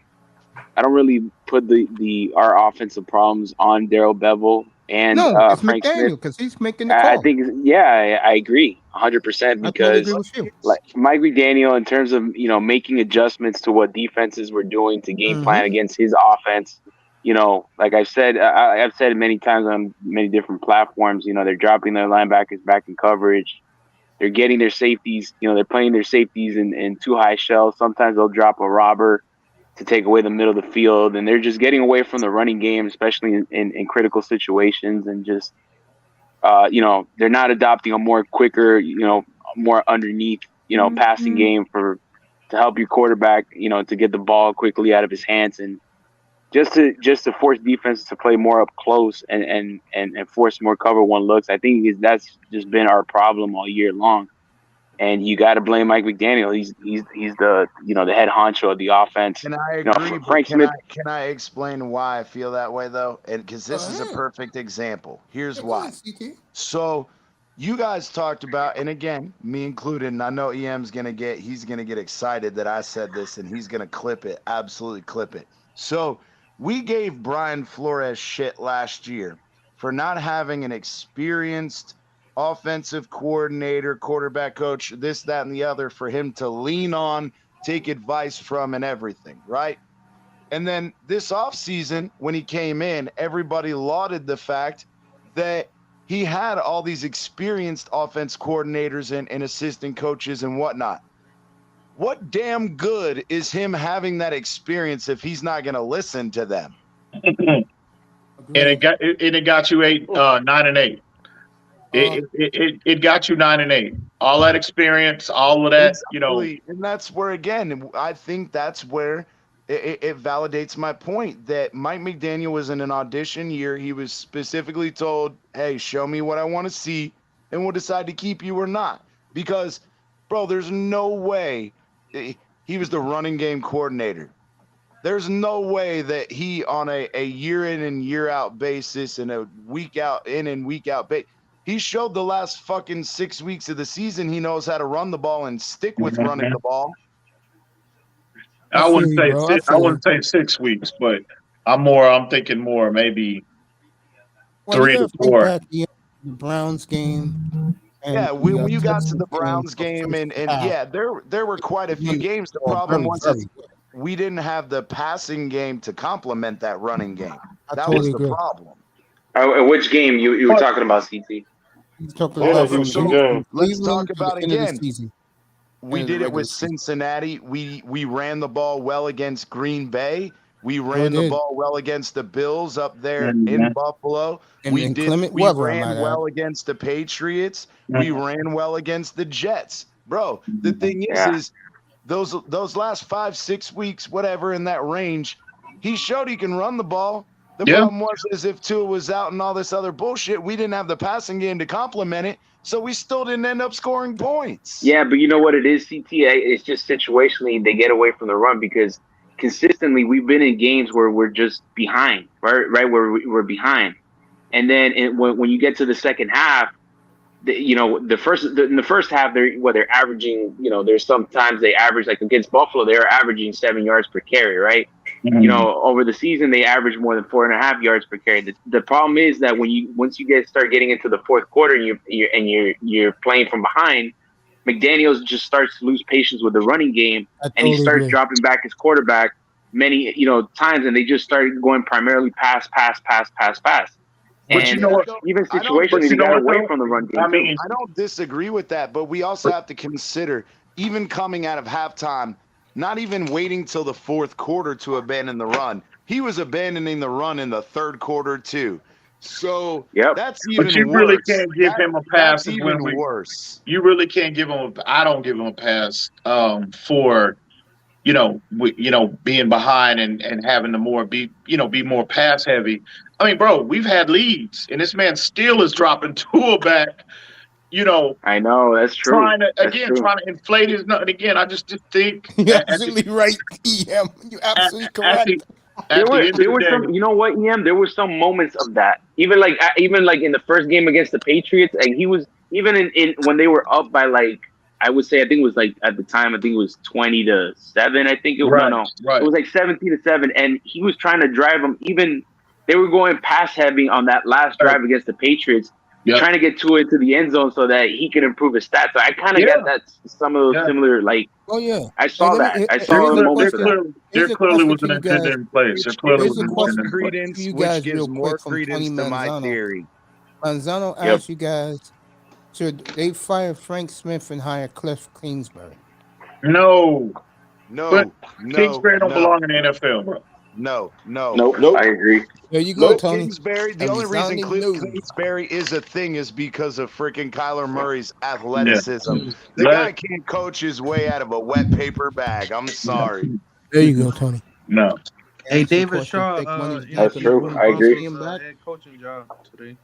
I don't really put the our offensive problems on Daryl Bevel and No, it's Frank Smith. McDaniel because he's making the I call. think, yeah, I agree 100% I totally agree because with you. like Mike McDaniel, in terms of making adjustments to what defenses were doing to game plan against his offense, like I've said, I've said it many times on many different platforms. They're dropping their linebackers back in coverage. They're getting their safeties. They're playing their safeties in too high shells. Sometimes they'll drop a robber to take away the middle of the field, and they're just getting away from the running game, especially in critical situations, and just they're not adopting a more quicker, more underneath, passing game to help your quarterback, to get the ball quickly out of his hands, and just to force defenses to play more up close and force more cover one looks. I think that's just been our problem all year long. And you got to blame Mike McDaniel. He's the the head honcho of the offense. And I agree, but Frank Smith. can I explain why I feel that way though? And because this is a perfect example. Here's why. So you guys talked about, and again, me included, and I know he's gonna get excited that I said this, and he's gonna clip it, absolutely clip it. So we gave Brian Flores shit last year for not having an experienced offensive coordinator, quarterback coach, this, that, and the other for him to lean on, take advice from, and everything, right? And then this offseason, when he came in, everybody lauded the fact that he had all these experienced offense coordinators and assistant coaches and whatnot. What damn good is him having that experience if he's not going to listen to them? And it got you 9-8. It got you 9-8. All that experience, all of that, exactly. And that's where, again, I think that's where it validates my point that Mike McDaniel was in an audition year. He was specifically told, hey, show me what I want to see, and we'll decide to keep you or not. Because, bro, there's no way he was the running game coordinator. There's no way that he, on a year in and year out basis and a week out in and week out basis, he showed the last fucking 6 weeks of the season he knows how to run the ball and stick with running the ball. I wouldn't say 6 weeks, but I'm thinking more maybe 3 to 4. The Browns game. Yeah, when you got to the Browns game, and yeah, there were quite a few games. The problem was we didn't have the passing game to complement that running game. That was the problem. Which game you were talking about, CT? Let's talk about again. We did it with Cincinnati. We ran the ball well against Green Bay. We ran the ball well against the Bills up there in Buffalo. We ran well against the Patriots. We ran well against the Jets. Bro, the thing is those last 5-6 weeks, whatever, in that range, he showed he can run the ball. The problem was, is if Tua was out and all this other bullshit, we didn't have the passing game to complement it, so we still didn't end up scoring points. Yeah, but you know what it is, CT? It's just situationally they get away from the run because consistently we've been in games where we're just behind, right? Where we're behind. And then when you get to the second half, in the first half, they're averaging, there's sometimes they average, like against Buffalo, they're averaging 7 yards per carry, right? Mm-hmm. Over the season, they average more than 4.5 yards per carry. The problem is that once you start getting into the fourth quarter and you're playing from behind, McDaniels just starts to lose patience with the running game, and he starts dropping back his quarterback many times, and they just started going primarily pass. But and even situationally, they got away from the run game. I don't disagree with that, but we also have to consider, even coming out of halftime, not even waiting till the fourth quarter to abandon the run. He was abandoning the run in the third quarter too. So that's even worse. But you really can't give him a pass. That's even worse. You really can't give him I don't give him a pass for being behind and having to be more pass heavy. I mean, bro, we've had leads, and this man still is dropping Tua back I know that's true. trying to inflate his nut. And again, I just think You're absolutely right, EM. You're absolutely correct. There were some, you know what, EM? There were some moments of that. Even like in the first game against the Patriots, and he was even in when they were up by like, I would say, I think it was like at the time, I think it was 20-7. I think it was it was like 17-7, and he was trying to drive them. Even they were going pass heavy on that last drive against the Patriots, trying to get Tua into the end zone so that he can improve his stats. So I kind of got that some of those similar like. Oh yeah, I saw that. I saw the moment of that. There clearly was an agenda in place. There clearly was an agenda in place. Credence, which gives more credence to my theory. Manzano asked you guys, should they fire Frank Smith and hire Cliff Kingsbury? No. But Kingsbury don't belong in the NFL, bro. Nope. I agree. There you go, Tony. Kingsbury. The only reason Cliff Kingsbury is a thing is because of freaking Kyler Murray's athleticism. The guy can't coach his way out of a wet paper bag. I'm sorry. There you go, Tony. No. Hey, David Shaw. That's true. I agree. Head coaching job today.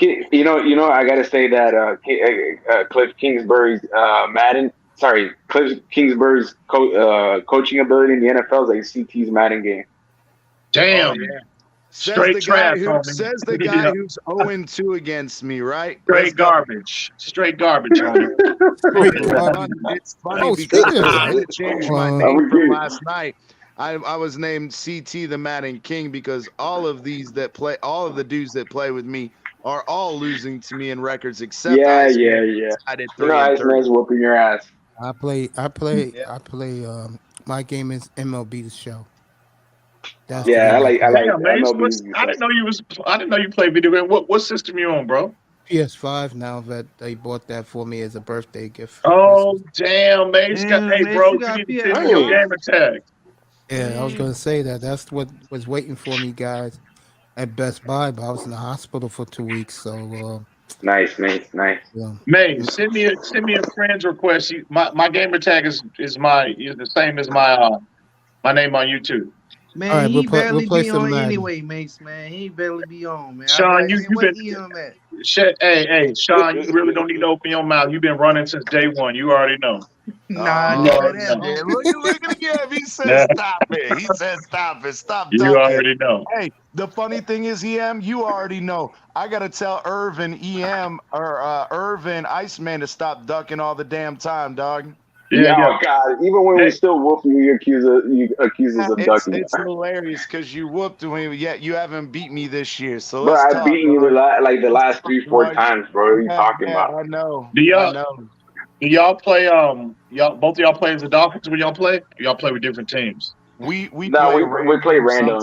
You know, I gotta say that Cliff Kingsbury's Cliff Kingsbury's coaching ability in the NFL is like CT's Madden game. Damn. Says the guy Yeah. who's 0-2 against me, right? Straight garbage. Homie. It's funny because I had to change my name from last night. I was named CT the Madden King because all of the dudes that play with me are all losing to me in records except I did 3-3. Whooping your ass. I play. My game is MLB The Show. I like MLB. I didn't know you played video game. What system you on, bro? PS5 now that they bought that for me as a birthday gift. Oh damn, Mace! Hey, bro, you need to send me your gamer tag. Yeah, I was gonna say that. That's what was waiting for me, guys, at Best Buy. But I was in the hospital for 2 weeks, so. Nice. Yeah. May send me a friend's request. My gamer tag is the same as my name on YouTube. Man, right, he barely play be some on Madden. anyway, Mace. Man, he barely be on, man. Sean, you been hey, Sean, you really don't need to open your mouth. You've been running since day one. You already know. Nah, look at him. He said stop it. He said stop it. Stop You talking. already know. Hey, the funny thing is, EM, you already know. I gotta tell Irvin Irvin Iceman to stop ducking all the damn time, dog. Yeah. God, even when we still whoop you, you accuse us of ducking. It's hilarious because you whooped me, yet you haven't beat me this year. So bro, I've beaten you the last 3-4 times, bro. What are you talking about? I know. Do y'all play? Both of y'all play as the Dolphins when y'all play? Or y'all play with different teams? We play random.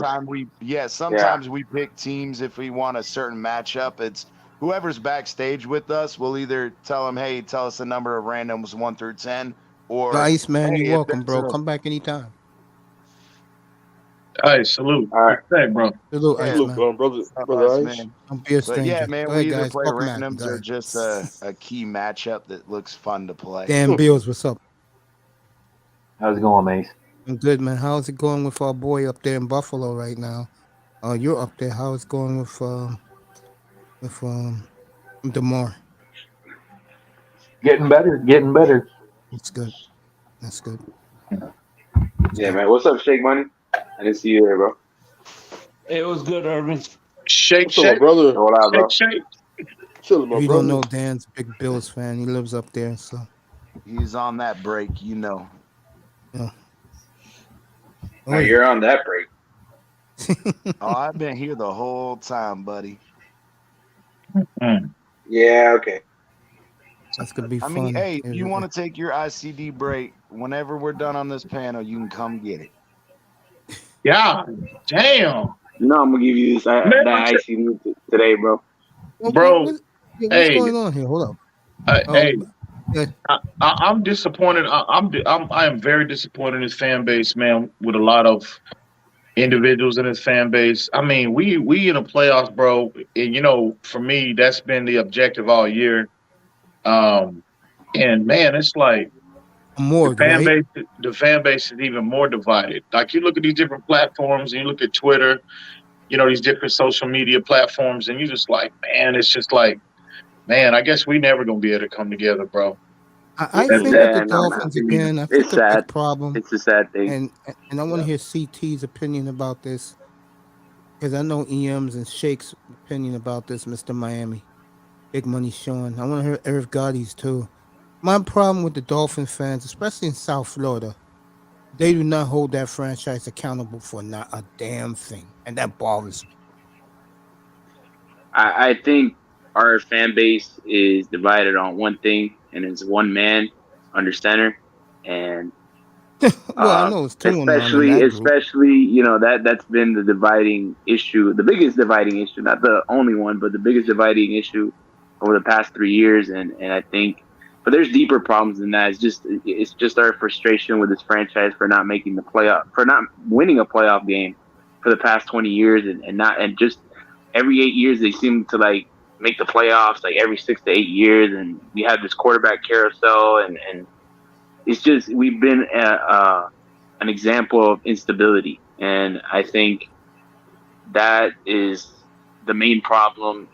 Sometimes we pick teams if we want a certain matchup. It's whoever's backstage with us. We'll either tell them, hey, tell us the number of randoms 1 through 10. Or Iceman, hey, you're welcome, bro. Come back anytime. Hey, salute. All right. Hey, bro. Salute, Iceman. brother Ice. Don't be a stranger. But yeah, man, Go we ahead, either guys. play Talk randoms Madden, or guys. just a key matchup that looks fun to play. Dan Bills, what's up? How's it going, Mace? I'm good, man. How's it going with our boy up there in Buffalo right now? You're up there. How's it going with DeMar? Getting better. That's good. Yeah, man. What's up, Shake Money? I didn't see you there, bro. It was good, Irvin. Shake, brother. What up, bro? Shake. Chilling, my If you brother. don't know, Dan's a big Bills fan. He lives up there, so. He's on that break, Yeah. No, you're on that break. Oh, I've been here the whole time, buddy. Yeah, okay. That's gonna be I fun. mean, hey, if you want to take your ICD break, whenever we're done on this panel, you can come get it. Yeah, damn. No, I'm gonna give you that ICD today, bro. Bro, what's hey, going on here? Hold up. hey, I'm disappointed. I am very disappointed in his fan base, man. With a lot of individuals in his fan base. I mean, we in the playoffs, bro. And for me, that's been the objective all year. And man, it's like the fan base is even more divided. Like you look at these different platforms, and you look at Twitter, these different social media platforms, and you just like, man, it's just like Man, I guess we never gonna be able to come together, bro. I That's think with the sad, no, man. Dolphins again, I It's think a big sad. problem, It's a sad thing. and I want to hear CT's opinion about this because I know EM's and Shake's opinion about this, Mr. Miami, Big Money Sean. I want to hear Eric Gotti's too. My problem with the Dolphin fans, especially in South Florida, they do not hold that franchise accountable for not a damn thing, and that bothers me. I think our fan base is divided on one thing, and it's one man under center, and Well, I know it's two of them in especially that group. that's been the dividing issue, the biggest dividing issue, not the only one, but the biggest dividing issue over the past 3 years, and I think, but there's deeper problems than that. It's just our frustration with this franchise for not making the playoff, for not winning a playoff game for the past 20 years, and just every 8 years they seem to like make the playoffs like every 6 to 8 years, and we have this quarterback carousel, and it's just we've been an example of instability, and I think that is the main problem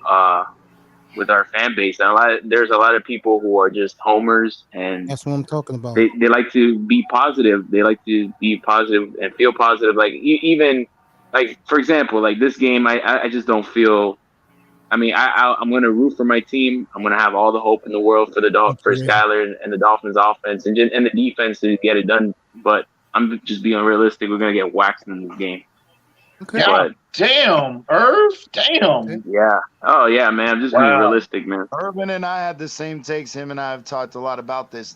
with our fan base. And there's a lot of people who are just homers, and That's what I'm talking about. they like to be positive. They like to be positive and feel positive. Like even like, for example, like this game, I just don't feel. I mean, I'm going to root for my team. I'm going to have all the hope in the world for for Skyler and the Dolphins offense and the defense to get it done. But I'm just being realistic. We're going to get waxed in this game. Okay. God damn, Irv. Damn. Yeah. Oh, yeah, man. I'm just being realistic, man. Urban and I had the same takes. Him and I have talked a lot about this.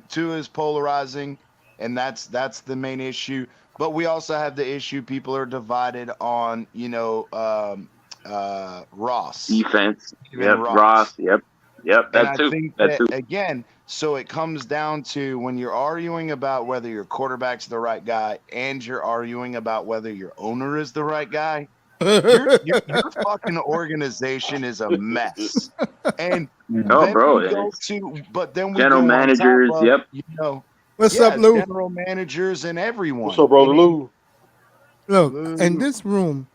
Tua is polarizing, and that's the main issue. But we also have the issue people are divided on, Ross. Defense. Even Yep. Ross. Yep. And I think that, again, so it comes down to when you're arguing about whether your quarterback's the right guy and you're arguing about whether your owner is the right guy, your fucking organization is a mess. And bro, then we general go managers. on top of, What's up, Lou? general managers and everyone. What's up, brother Lou? Look, in this room,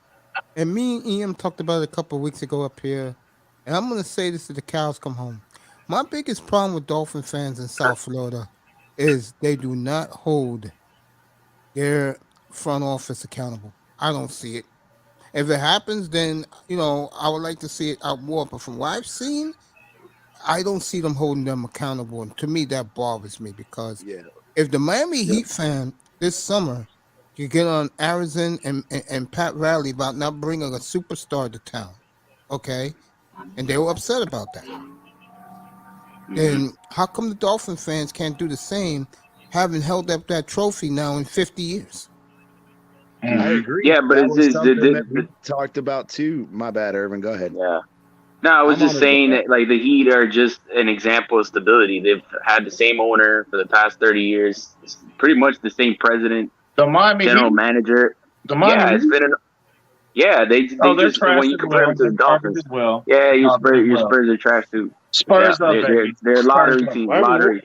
and me and Ian talked about it a couple of weeks ago up here, and I'm going to say this till the cows come home. My biggest problem with Dolphin fans in South Florida is they do not hold their front office accountable. I don't see it. If it happens, then, I would like to see it out more. But from what I've seen, I don't see them holding them accountable. And to me, that bothers me because if the Miami Heat fan this summer you get on Arizona and Pat Riley about not bringing a superstar to town, okay? And they were upset about that. Then how come the Dolphin fans can't do the same, having held up that trophy now in 50 years? I agree. Yeah, but it's something that we talked about too. My bad, Irvin. Go ahead. Yeah. No, I was just saying that like the Heat are just an example of stability. They've had the same owner for the past 30 years, it's pretty much the same president, the Miami general Heat? manager. The Miami it's been they they're just trash when you as compare well. them to the They're Dolphins. as well. Yeah, your Garbage as Spurs are trash too. Spurs up, they're baby. they're lottery Spurs up. team, lottery.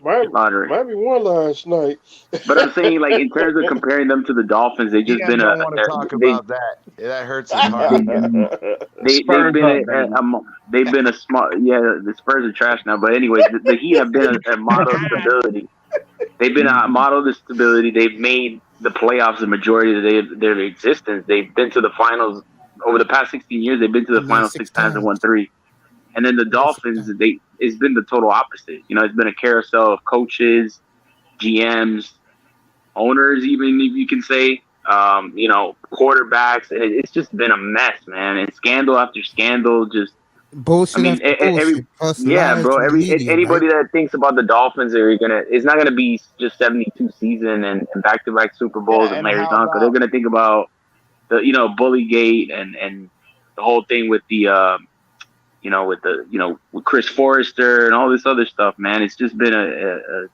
Miami won last night. But I'm saying, like, in terms of comparing them to the Dolphins, they've just been don't want to talk about that. That hurts his heart. They've been a smart. Yeah, the Spurs are trash now. But anyways, the Heat have been a model of stability. They've been a model of stability. They've made the playoffs the majority of their existence. They've been to the finals over the past 16 years. They've been to the finals 6 times and won 3. And then the Dolphins, it's been the total opposite. It's been a carousel of coaches, GMs, owners, even if you can say, quarterbacks. It's just been a mess, man. And scandal after scandal, just bullshit. Anybody that thinks about the Dolphins it's not gonna be just 72 season and back-to-back Super Bowls and Larry Zonka. They're gonna think about the Bullygate and the whole thing with the with Chris Forrester and all this other stuff, man. It's just been and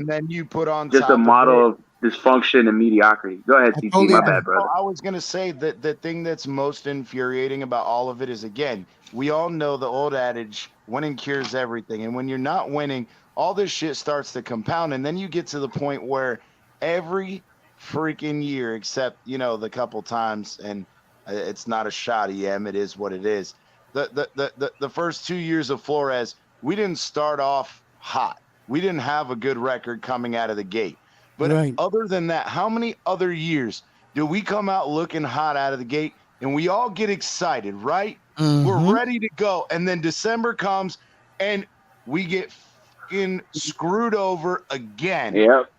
then you put on just a model of dysfunction and mediocrity. Go ahead, CT. My bad, brother. I was gonna say that the thing that's most infuriating about all of it is, again, we all know the old adage, winning cures everything. And when you're not winning, all this shit starts to compound, and then you get to the point where every freaking year, except the couple times, and it's not a shot at EM, it is what it is. the first 2 years of Flores, we didn't start off hot. We didn't have a good record coming out of the gate. But Right. other than that, how many other years do we come out looking hot out of the gate and we all get excited, right? We're ready to go. And then December comes and we get fucking screwed over again. Yep.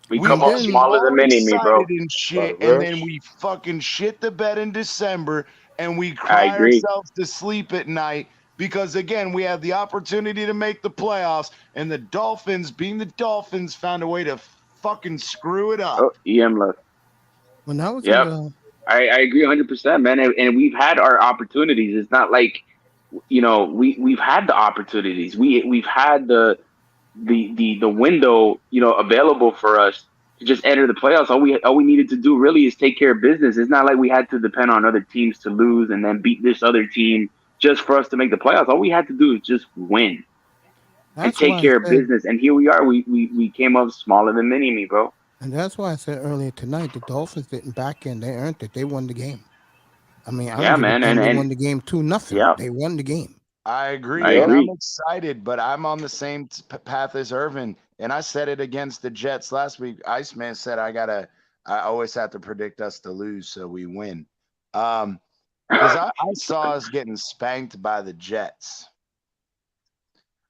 We come off get smaller than all mini-me, bro. excited and shit, and then we fucking shit the bed in December, and we I cry agree. ourselves to sleep at night because, again, we have the opportunity to make the playoffs, and the Dolphins, being the Dolphins, found a way to fucking screw it up. Oh, EM left. When I was Yep. in the I agree 100%, man. And we've had our opportunities. It's not like, we've had the opportunities. We've had the window, available for us to just enter the playoffs. All we needed to do really is take care of business. It's not like we had to depend on other teams to lose and then beat this other team just for us to make the playoffs. All we had to do is just win and take care of business. And here we are. We came up smaller than mini-me, bro. And that's why I said earlier tonight, the Dolphins didn't back in. They earned it. They won the game. I mean, I don't give a damn. They won the game 2-0. Yeah. They won the game. I agree. I And agree. I'm excited, but I'm on the same path as Irvin. And I said it against the Jets last week. Iceman said I always have to predict us to lose so we win. Because I saw us getting spanked by the Jets.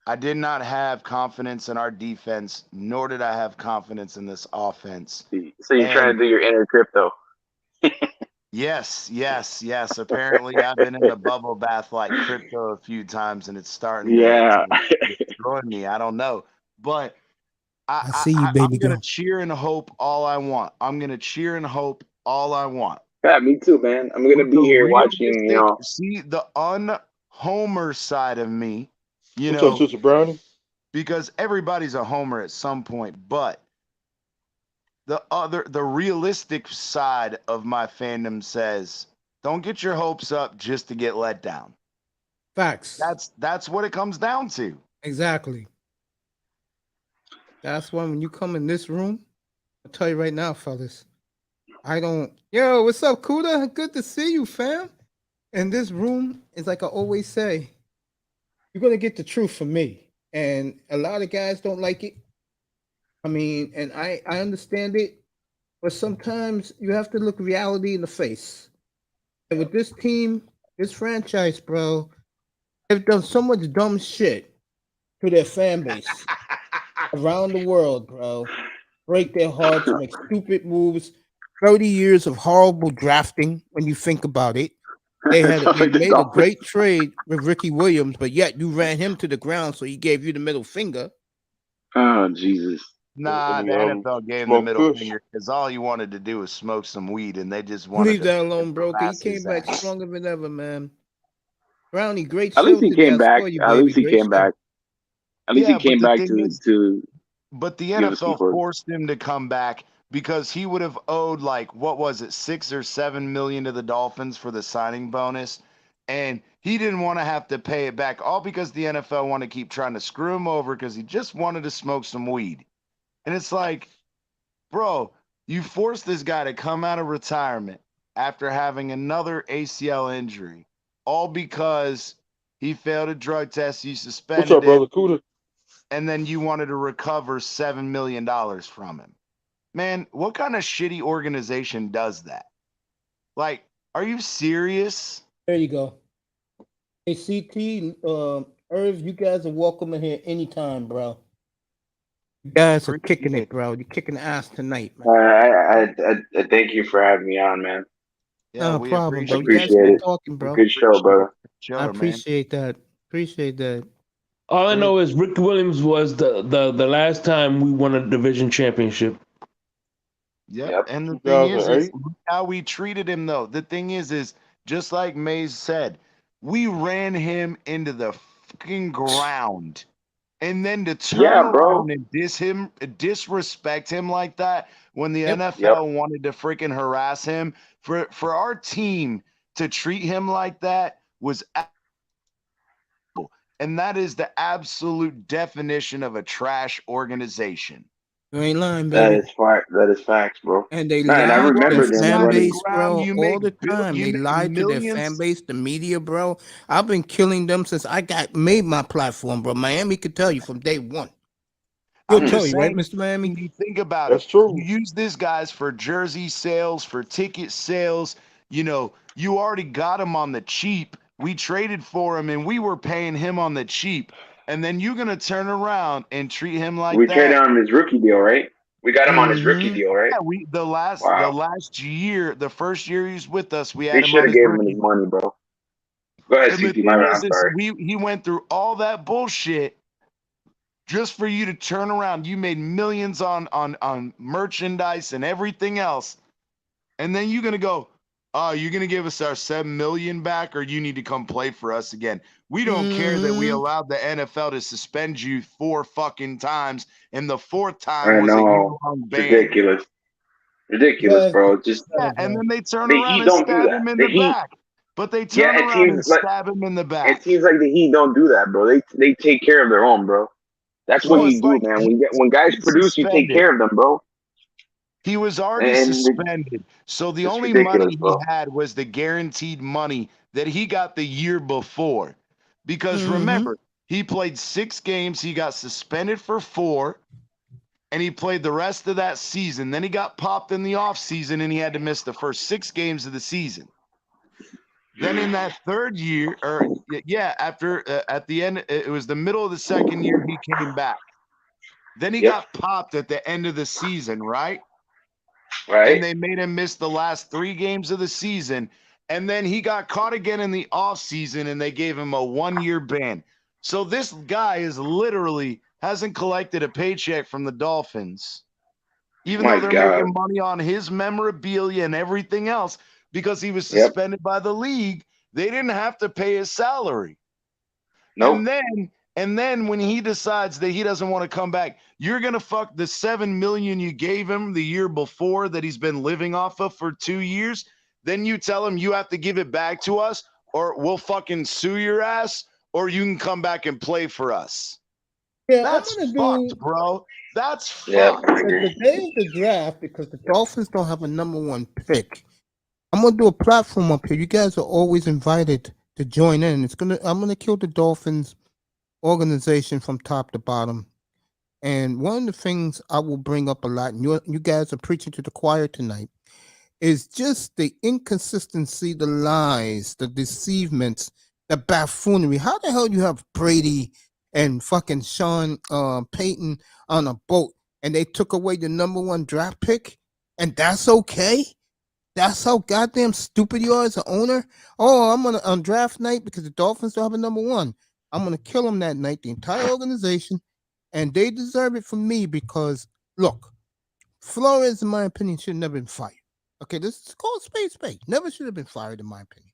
I did not have confidence in our defense, nor did I have confidence in this offense. So you're trying to do your inner crypto. Yes. Apparently, I've been in a bubble bath like crypto a few times, and it's starting to destroy me. I don't know. But I see you, baby I'm going girl. to cheer and hope all I want. Yeah, me too, man. I'm gonna be here watching. See the un-homer side of me. What's up, Sister Brownie? Because everybody's a homer at some point, but the realistic side of my fandom says, don't get your hopes up just to get let down. Facts. That's what it comes down to. Exactly. That's why when you come in this room, I'll tell you right now, fellas, yo, what's up, Kuda? Good to see you, fam. And this room is like I always say, you're going to get the truth from me. And a lot of guys don't like it. I mean, and I understand it, but sometimes you have to look reality in the face. And with this team, this franchise, bro, they've done so much dumb shit to their fan base around the world, bro. Break their hearts, make stupid moves. 30 years of horrible drafting when you think about it. They made a great trade with Ricky Williams, but yet you ran him to the ground, so he gave you the middle finger. Oh, Jesus. Nah, the NFL gave him the middle finger because all he wanted to do was smoke some weed, and they just wanted Leave to that alone, bro. He harass came his back ass. stronger than ever, man. Brownie, great At show least he today. came I back. saw you, At least he baby. Great came show. back. At least Yeah, he came but the back thing is- to. But the give us some NFL fun. forced him to come back because he would have owed like what was it, $6 or $7 million to the Dolphins for the signing bonus, and he didn't want to have to pay it back, all because the NFL wanted to keep trying to screw him over because he just wanted to smoke some weed. And it's like, bro, you forced this guy to come out of retirement after having another ACL injury, all because he failed a drug test, you suspended What's up, brother? him, Kuda? and then you wanted to recover $7 million from him. Man, what kind of shitty organization does that? Like, are you serious? There you go. Hey, CT, Irv, you guys are welcome in here anytime, bro. You guys are kicking it, bro. You're kicking ass tonight, man. I thank you for having me on, man. Yeah, No we problem, bro. You appreciate guys Appreciate keep it. talking, bro. Good show, brother. I appreciate that. Appreciate that. All I know is Rick Williams was the last time we won a division championship. Yep. And the thing is how we treated him, though. The thing is just like Mays said, we ran him into the fucking ground. And then to turn around and disrespect him like that when the NFL wanted to freaking harass him, for our team to treat him like that was and that is the absolute definition of a trash organization. You ain't lying, That baby. is fact. That is facts, bro. And they Man, I lied to their remember them fan running. base, bro, all the time. You They make lied to their fan millions. base, the media, bro. I've been killing them since I made my platform, bro. Miami could tell you from day one. He'll I'm tell just you, right, saying, Mr. Miami? when you think about That's it, true. you use these guys for jersey sales, for ticket sales. You know, you already got him on the cheap. We traded for him and we were paying him on the cheap. And then you're going to turn around and treat him like We traded that. on his rookie deal, right? We got him on his rookie Mm-hmm. deal, right? Yeah, the Wow. last year, the first year he was with us, we They had him should on have his gave him rookie his deal. money, bro. Go ahead, And the CT. thing I'm is sorry. he went through all that bullshit just for you to turn around. You made millions on merchandise and everything else. And then you're gonna go, oh, you're gonna give us our 7 million back, or you need to come play for us again. We don't care that we Mm-hmm. allowed the NFL to suspend you 4 fucking times, and the 4th time I was a know. year-long It's ban. ridiculous. Ridiculous, Guys, bro. Just Yeah, and then they turn the around Heat and don't do stab that. him in The the Heat, back. But they yeah, turn around and stab him in the back. it seems like the Heat don't do that, bro. They take care of their own, bro. That's what Well, you it's do, like man. he was When guys already produce, you take suspended. care of them, bro. He was already And suspended. So the it's only ridiculous, money he bro. had was the guaranteed money that he got the year before. Because Mm-hmm. remember, he played 6 games, he got suspended for 4, and he played the rest of that season. Then he got popped in the offseason and he had to miss the first 6 games of the season. Then in that 3rd year, or yeah, after at the end, it was the middle of the 2nd year, he came back. Then he Yep. got popped at the end of the season, right? Right. And they made him miss the last 3 games of the season. And then he got caught again in the offseason and they gave him a 1-year ban. So this guy is literally hasn't collected a paycheck from the Dolphins, even My though they're God. making money on his memorabilia and everything else because he was Yep. suspended by the league. They didn't have to pay his salary. Nope. And then when he decides that he doesn't want to come back, you're gonna fuck the 7 million you gave him the year before that he's been living off of for 2 years. Then you tell him you have to give it back to us, or we'll fucking sue your ass, or you can come back and play for us. Yeah, That's I'm gonna fucked, bro. That's Yeah, fucked. I agree. the day of the draft, because the Dolphins don't have a #1 pick. I'm gonna do a platform up here. You guys are always invited to join in. I'm gonna kill the Dolphins organization from top to bottom. And one of the things I will bring up a lot, and you guys are preaching to the choir tonight, is just the inconsistency, the lies, the deceivements, the buffoonery. How the hell you have Brady and fucking Sean Payton on a boat and they took away the #1 draft pick, and that's okay? That's how goddamn stupid you are as an owner. Oh, I'm gonna on draft night because the Dolphins don't have a #1. I'm gonna kill them that night, the entire organization, and they deserve it from me because look, Flores, in my opinion, should have never been fired. Okay, this is called spade. Never should have been fired, in my opinion.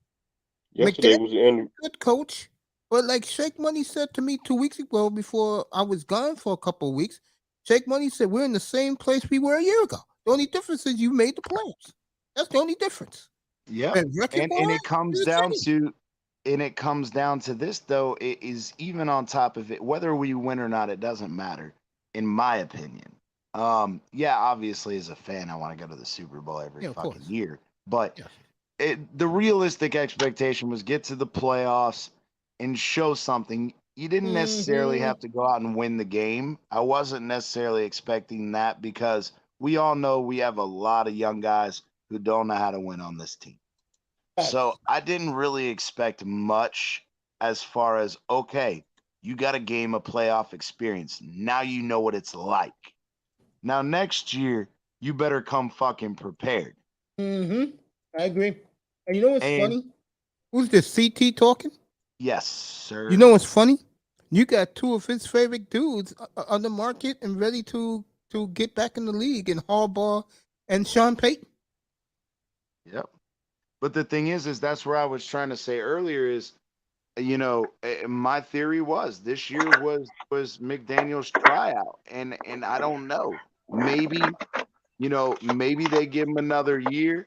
Yesterday McDaniel, was the end. good coach, but like Shake Money said to me 2 weeks ago, before I was gone for a couple of weeks, Shake Money said we're in the same place we were a year ago. The only difference is you made the playoffs. That's the only difference. Yep. And record And wise, it comes down to this though, it is even on top of it, whether we win or not, it doesn't matter, in my opinion. Yeah, obviously as a fan, I want to go to the Super Bowl every fucking year. But the realistic expectation was get to the playoffs and show something. You didn't necessarily have to go out and win the game. I wasn't necessarily expecting that because we all know we have a lot of young guys who don't know how to win on this team. So I didn't really expect much as far as, okay, you got a game of playoff experience. Now you know what it's like. Now next year, you better come fucking prepared. I agree. And you know what's funny? Who's this CT talking? Yes, sir. You know what's funny? You got 2 of his favorite dudes on the market and ready to get back in the league, in Harbaugh and Sean Payton. Yep. But the thing is that's where I was trying to say earlier is, you know, my theory was this year was McDaniel's tryout, and I don't know, maybe, you know, maybe they give him another year.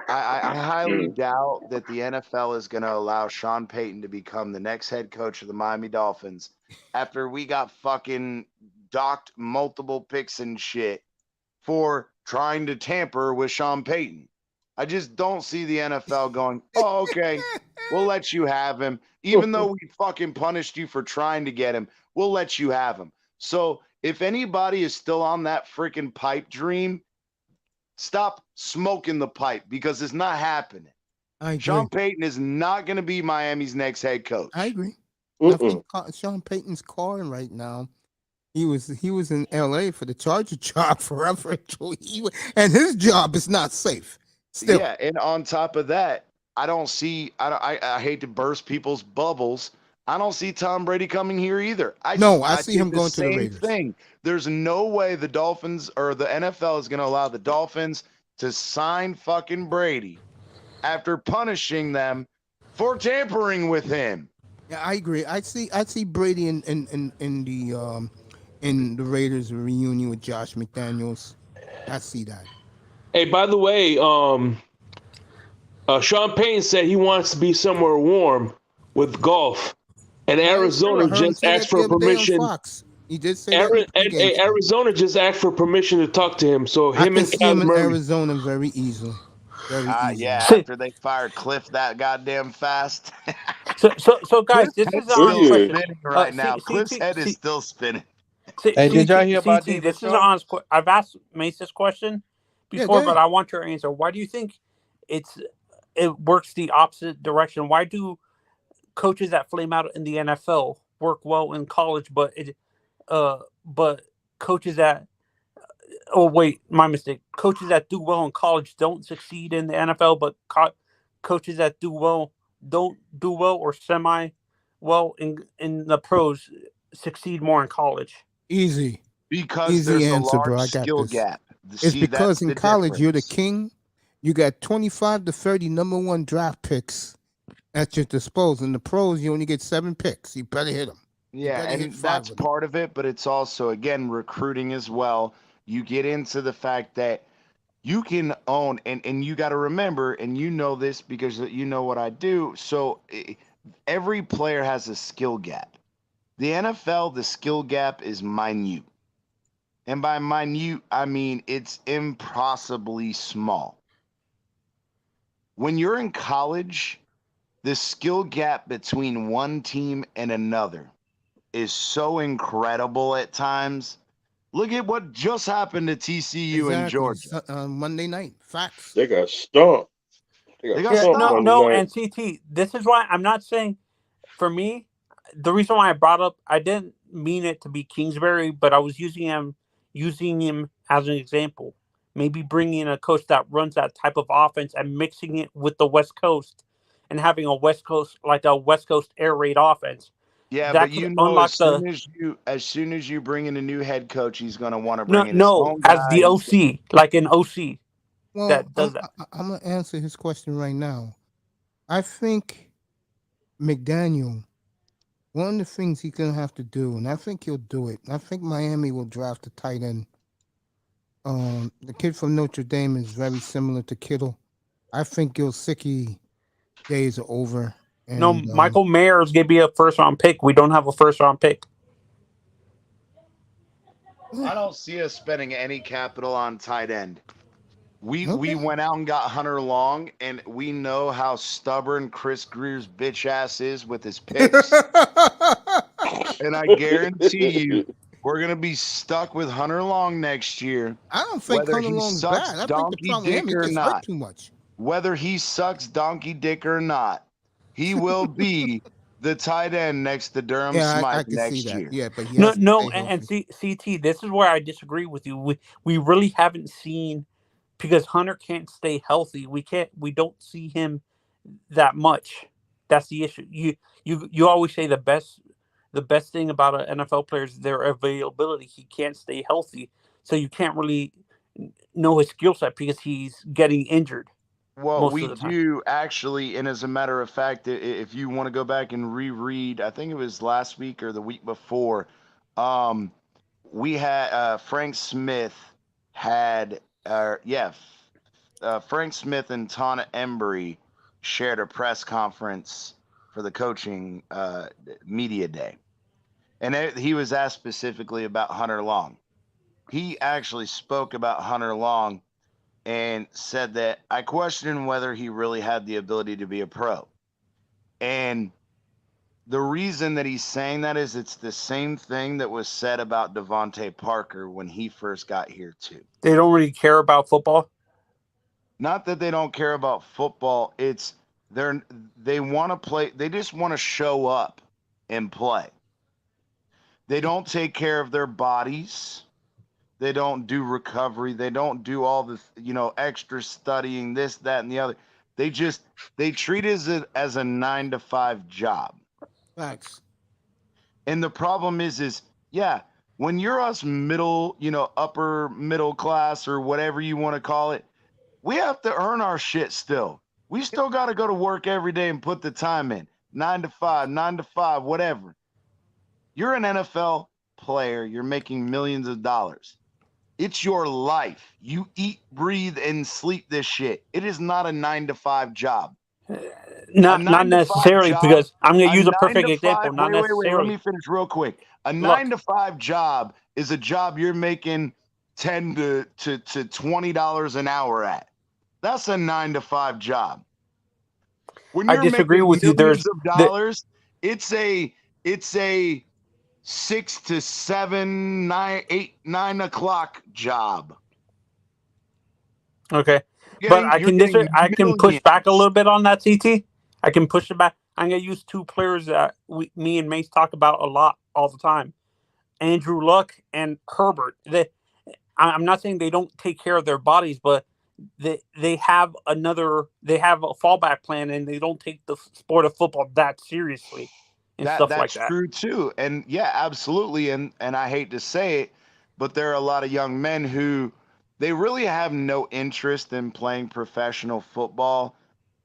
I highly doubt that the NFL is going to allow Sean Payton to become the next head coach of the Miami Dolphins after we got fucking docked multiple picks and shit for trying to tamper with Sean Payton. I just don't see the NFL going, oh, okay, we'll let you have him. Even though we fucking punished you for trying to get him, we'll let you have him. So if anybody is still on that freaking pipe dream, stop smoking the pipe because it's not happening. I agree. Sean Payton is not going to be Miami's next head coach. I agree. I think Sean Payton's calling right now. He was in L.A. for the Charger job forever, and his job is not safe. Still. Yeah, and on top of that, I hate to burst people's bubbles. I don't see Tom Brady coming here either. I see him going to the Raiders. Thing. There's no way the Dolphins or the NFL is going to allow the Dolphins to sign fucking Brady after punishing them for tampering with him. Yeah, I agree. I see Brady in the Raiders reunion with Josh McDaniels. I see that. Hey, by the way, Sean Payton said he wants to be somewhere warm with golf, and Arizona just asked for permission. He did say that. Arizona just asked for permission to talk to him. So I him can and see him in Murray. Arizona very easily. Yeah, after they fired Cliff that goddamn fast. So guys, this is an honest question. Spinning right now. Cliff's head is still spinning. Hey, did y'all hear about CT, David this is an Shaw? honest question. I've asked Mace this question before, go but ahead. I want your answer. Why do you think it works the opposite direction? Why do coaches that flame out in the NFL work well in college, but coaches that my mistake. Coaches that do well in college don't succeed in the NFL, but coaches that do well don't do well or semi well in the pros succeed more in college. Easy. Because Easy there's answer, a large bro. I got skill this. gap. It's because that's in the college you're the difference. king. You got 25 to 30 number one draft picks at your disposal. In the pros, you only get 7 picks. You better hit them. Yeah, and that's part of it, but it's also, again, recruiting as well. You get into the fact that you can own, and you got to remember, and you know this because you know what I do. So every player has a skill gap. The NFL, the skill gap is minute. And by minute, I mean it's impossibly small. When you're in college, the skill gap between one team and another is so incredible at times. Look at what just happened to TCU and Georgia. Monday night. Facts. They got stomped. They got stomped. No, and CT, this is why I'm not saying, for me, the reason why I brought up, I didn't mean it to be Kingsbury, but I was using him as an example. Maybe bringing in a coach that runs that type of offense and mixing it with the West Coast and having a West Coast air raid offense. Yeah, that but could you know, unlock as soon as you bring in a new head coach, he's going to want to bring in his no, own as guys. the OC, like an OC Well, that does that. I'm going to answer his question right now. I think McDaniel, one of the things he's going to have to do, and I think he'll do it, I think Miami will draft a tight end. The kid from Notre Dame is very similar to Kittle. I think Gesicki days are over. And, No, Michael Mayer is going to be a first-round pick. We don't have a first-round pick. I don't see us spending any capital on tight end. We went out and got Hunter Long, and we know how stubborn Chris Greer's bitch ass is with his picks. And I guarantee you, we're going to be stuck with Hunter Long next year. I don't think whether Hunter he Long's sucks bad. I think the donkey problem dick is or he gets not. hurt too much. Whether he sucks donkey dick or not, he will be the tight end next to Durham Smythe I can next see that. year. Yeah, but he No, and CT, this is where I disagree with you. We really haven't seen, because Hunter can't stay healthy. We don't see him that much. That's the issue. You always say the best thing about an NFL player is their availability. He can't stay healthy, so you can't really know his skill set because he's getting injured. Well, we do actually, and as a matter of fact, if you want to go back and reread, I think it was last week or the week before, we had Frank Smith had, Frank Smith and Tana Embry shared a press conference for the coaching media day. and he was asked specifically about Hunter Long. He actually spoke about Hunter Long and said that I questioned whether he really had the ability to be a pro. And the reason that he's saying that is it's the same thing that was said about Devontae Parker when he first got here too. They don't really care about football. Not that they don't care about football. It's they want to play. They just want to show up and play. They don't take care of their bodies. They don't do recovery. They don't do all the extra studying, this, that, and the other. They treat it as a 9-to-5 job. Facts. And the problem is yeah, when you're us middle, upper middle class or whatever you want to call it, we have to earn our shit still. We still got to go to work every day and put the time in. 9 to 5, whatever. You're an NFL player. You're making millions of dollars. It's your life. You eat, breathe, and sleep this shit. It is not a 9-to-5 job. Not necessarily, because I'm going to use a perfect example. Not necessarily. Wait. Let me finish real quick. A 9-to-5 job is a job you're making $10 to $20 an hour at. That's a 9-to-5 job. When you're I disagree with you. Millions of dollars, it's a 6 to 7, 9, 8, 9 o'clock job. Okay, but I can push back a little bit on that, CT. I can push it back. I'm gonna use two players that me and Mace talk about a lot all the time: Andrew Luck and Herbert. I'm not saying they don't take care of their bodies, but they have a fallback plan, and they don't take the sport of football that seriously and stuff like that. That's true too, and yeah, absolutely. And I hate to say it, but there are a lot of young men who they really have no interest in playing professional football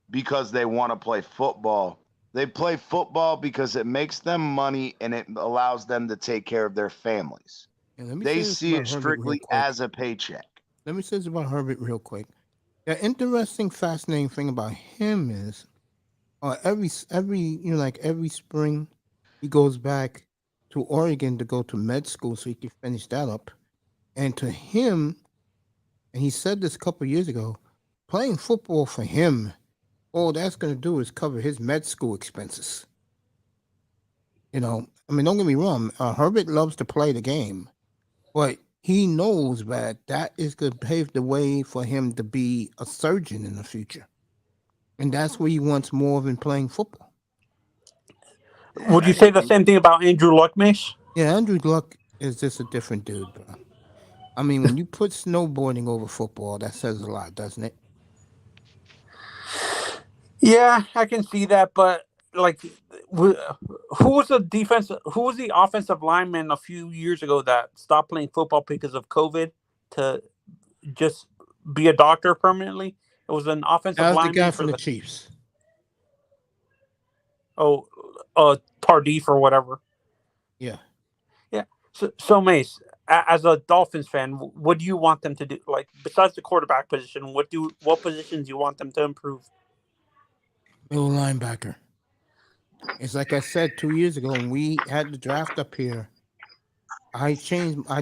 because they want to play football. They play football because it makes them money and it allows them to take care of their families. They see it strictly as a paycheck. Let me say this about Herbert real quick. The interesting, fascinating thing about him is every spring he goes back to Oregon to go to med school so he can finish that up. And to him, and he said this a couple of years ago, playing football for him, all that's going to do is cover his med school expenses. Don't get me wrong. Herbert loves to play the game, but he knows that is going to pave the way for him to be a surgeon in the future. And that's what he wants more than playing football. Would you say the same thing about Andrew Luck, Mace? Yeah, Andrew Luck is just a different dude, bro. I mean, when you put snowboarding over football, that says a lot, doesn't it? Yeah, I can see that, but who was the offensive lineman a few years ago that stopped playing football because of COVID to just be a doctor permanently? It was an offensive lineman. That was the guy from the Chiefs. Oh, Tardif or whatever. Yeah. So Mace, as a Dolphins fan, what do you want them to do? Like, besides the quarterback position, what positions do you want them to improve? Middle linebacker. It's like I said 2 years ago when we had the draft up here. I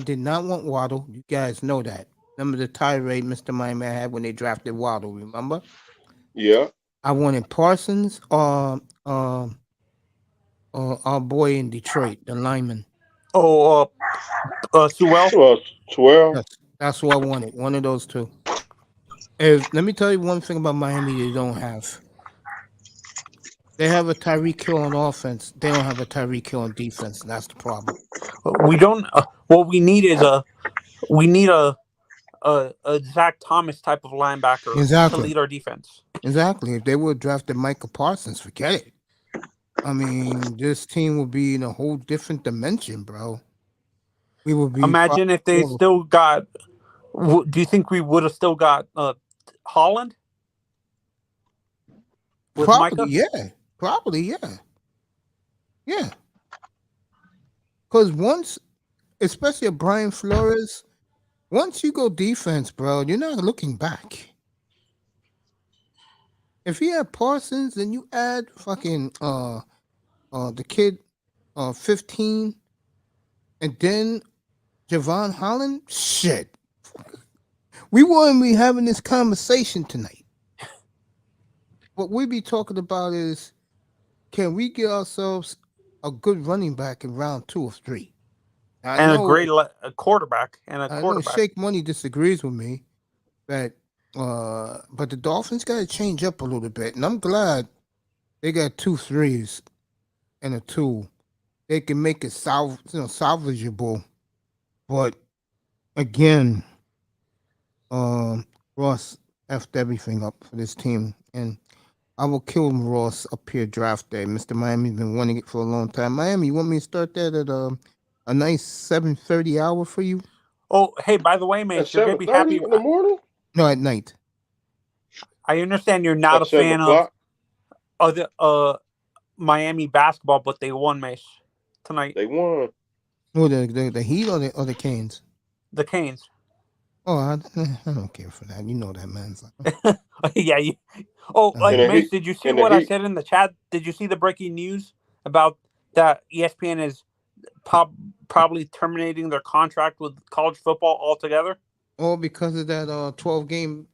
did not want Waddle. You guys know that. Remember the tirade Mr. Miami had when they drafted Waddle, remember? Yeah. I wanted Parsons or our boy in Detroit, the lineman. Oh, Sewell? Sewell. Yes, that's what I wanted. One of those two. Let me tell you one thing about Miami they don't have. They have a Tyreek Hill on offense. They don't have a Tyreek Hill on defense. That's the problem. We don't. What we need is a Zach Thomas type of linebacker to lead our defense. Exactly. If they would have drafted Michael Parsons, forget it. I mean, this team would be in a whole different dimension, bro. We would be. Imagine if they still got. Do you think we would have still got Holland? With Probably, Micah? yeah. Probably, yeah. Yeah. Because once, especially a Brian Flores, once you go defense, bro, you're not looking back. If you have Parsons and you add fucking the kid 15 And then Javon Holland, shit. We wouldn't be having this conversation tonight. What we be talking about is, can we get ourselves a good running back in round 2 or 3? And a great quarterback. I know Shake Money disagrees with me, but the Dolphins got to change up a little bit, and I'm glad they got 2 3s and a 2. They can make it salvageable, but again, Ross effed everything up for this team, and I will kill Ross up here draft day. Mr. Miami's been wanting it for a long time. Miami, you want me to start that at a nice 7:30 hour for you? Oh, hey, by the way, man, you're gonna be happy in the morning. No, at night. I understand you're not a fan of the Miami basketball, but they won, Mace, tonight. They won. Oh, the Heat or the Canes? The Canes. Oh, I don't care for that. You know that, man. Like, yeah. Mace, did you see what I said in the chat? Did you see the breaking news about that ESPN is probably terminating their contract with college football altogether? Oh, because of that 12-team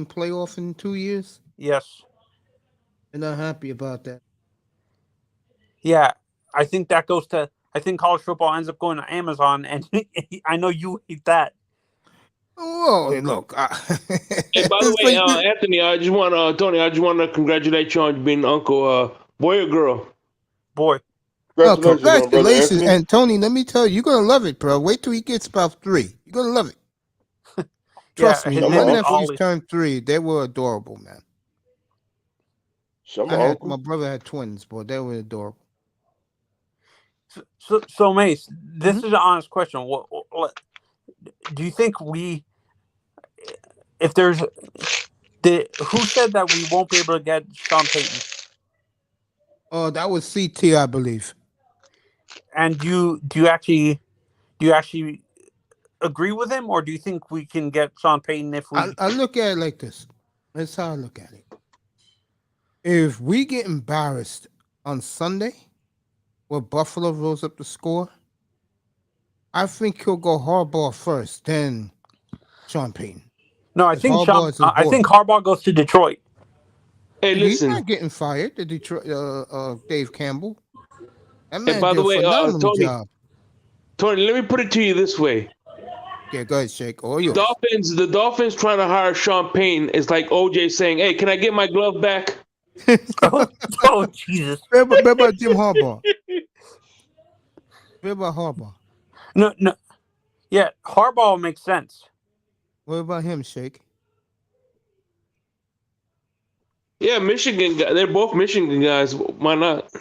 playoff in 2 years? Yes. They're not happy about that. Yeah, I think that goes to. I think college football ends up going to Amazon, and I know you hate that. Oh, look. Hey, by the way, Anthony, Tony, I just want to congratulate you on being uncle. Boy or girl? Boy. Congratulations. And Tony, let me tell you, you're going to love it, bro. Wait till he gets about 3. You're going to love it. Trust me, my nephews turned 3. They were adorable, man. My brother had twins, boy. They were adorable. So Mace, this is an honest question. What do you think if there's who said that we won't be able to get Sean Payton? Oh, that was CT, I believe. And do you actually agree with him, or do you think we can get Sean Payton if we? I look at it like this. That's how I look at it. If we get embarrassed on Sunday, where Buffalo rolls up the score, I think he'll go Harbaugh first, then Sean Payton. No, I think Harbaugh goes to Detroit. Hey, listen, he's not getting fired. The Detroit, Dave Campbell. That man by the way, phenomenal job. Tony, let me put it to you this way. Yeah, go ahead, Shake. The Dolphins trying to hire Sean Payton is like OJ saying, "Hey, can I get my glove back?" oh Jesus! What about Jim Harbaugh? What about Harbaugh? No. Yeah, Harbaugh makes sense. What about him, Shake? Yeah, Michigan. They're both Michigan guys. Why not?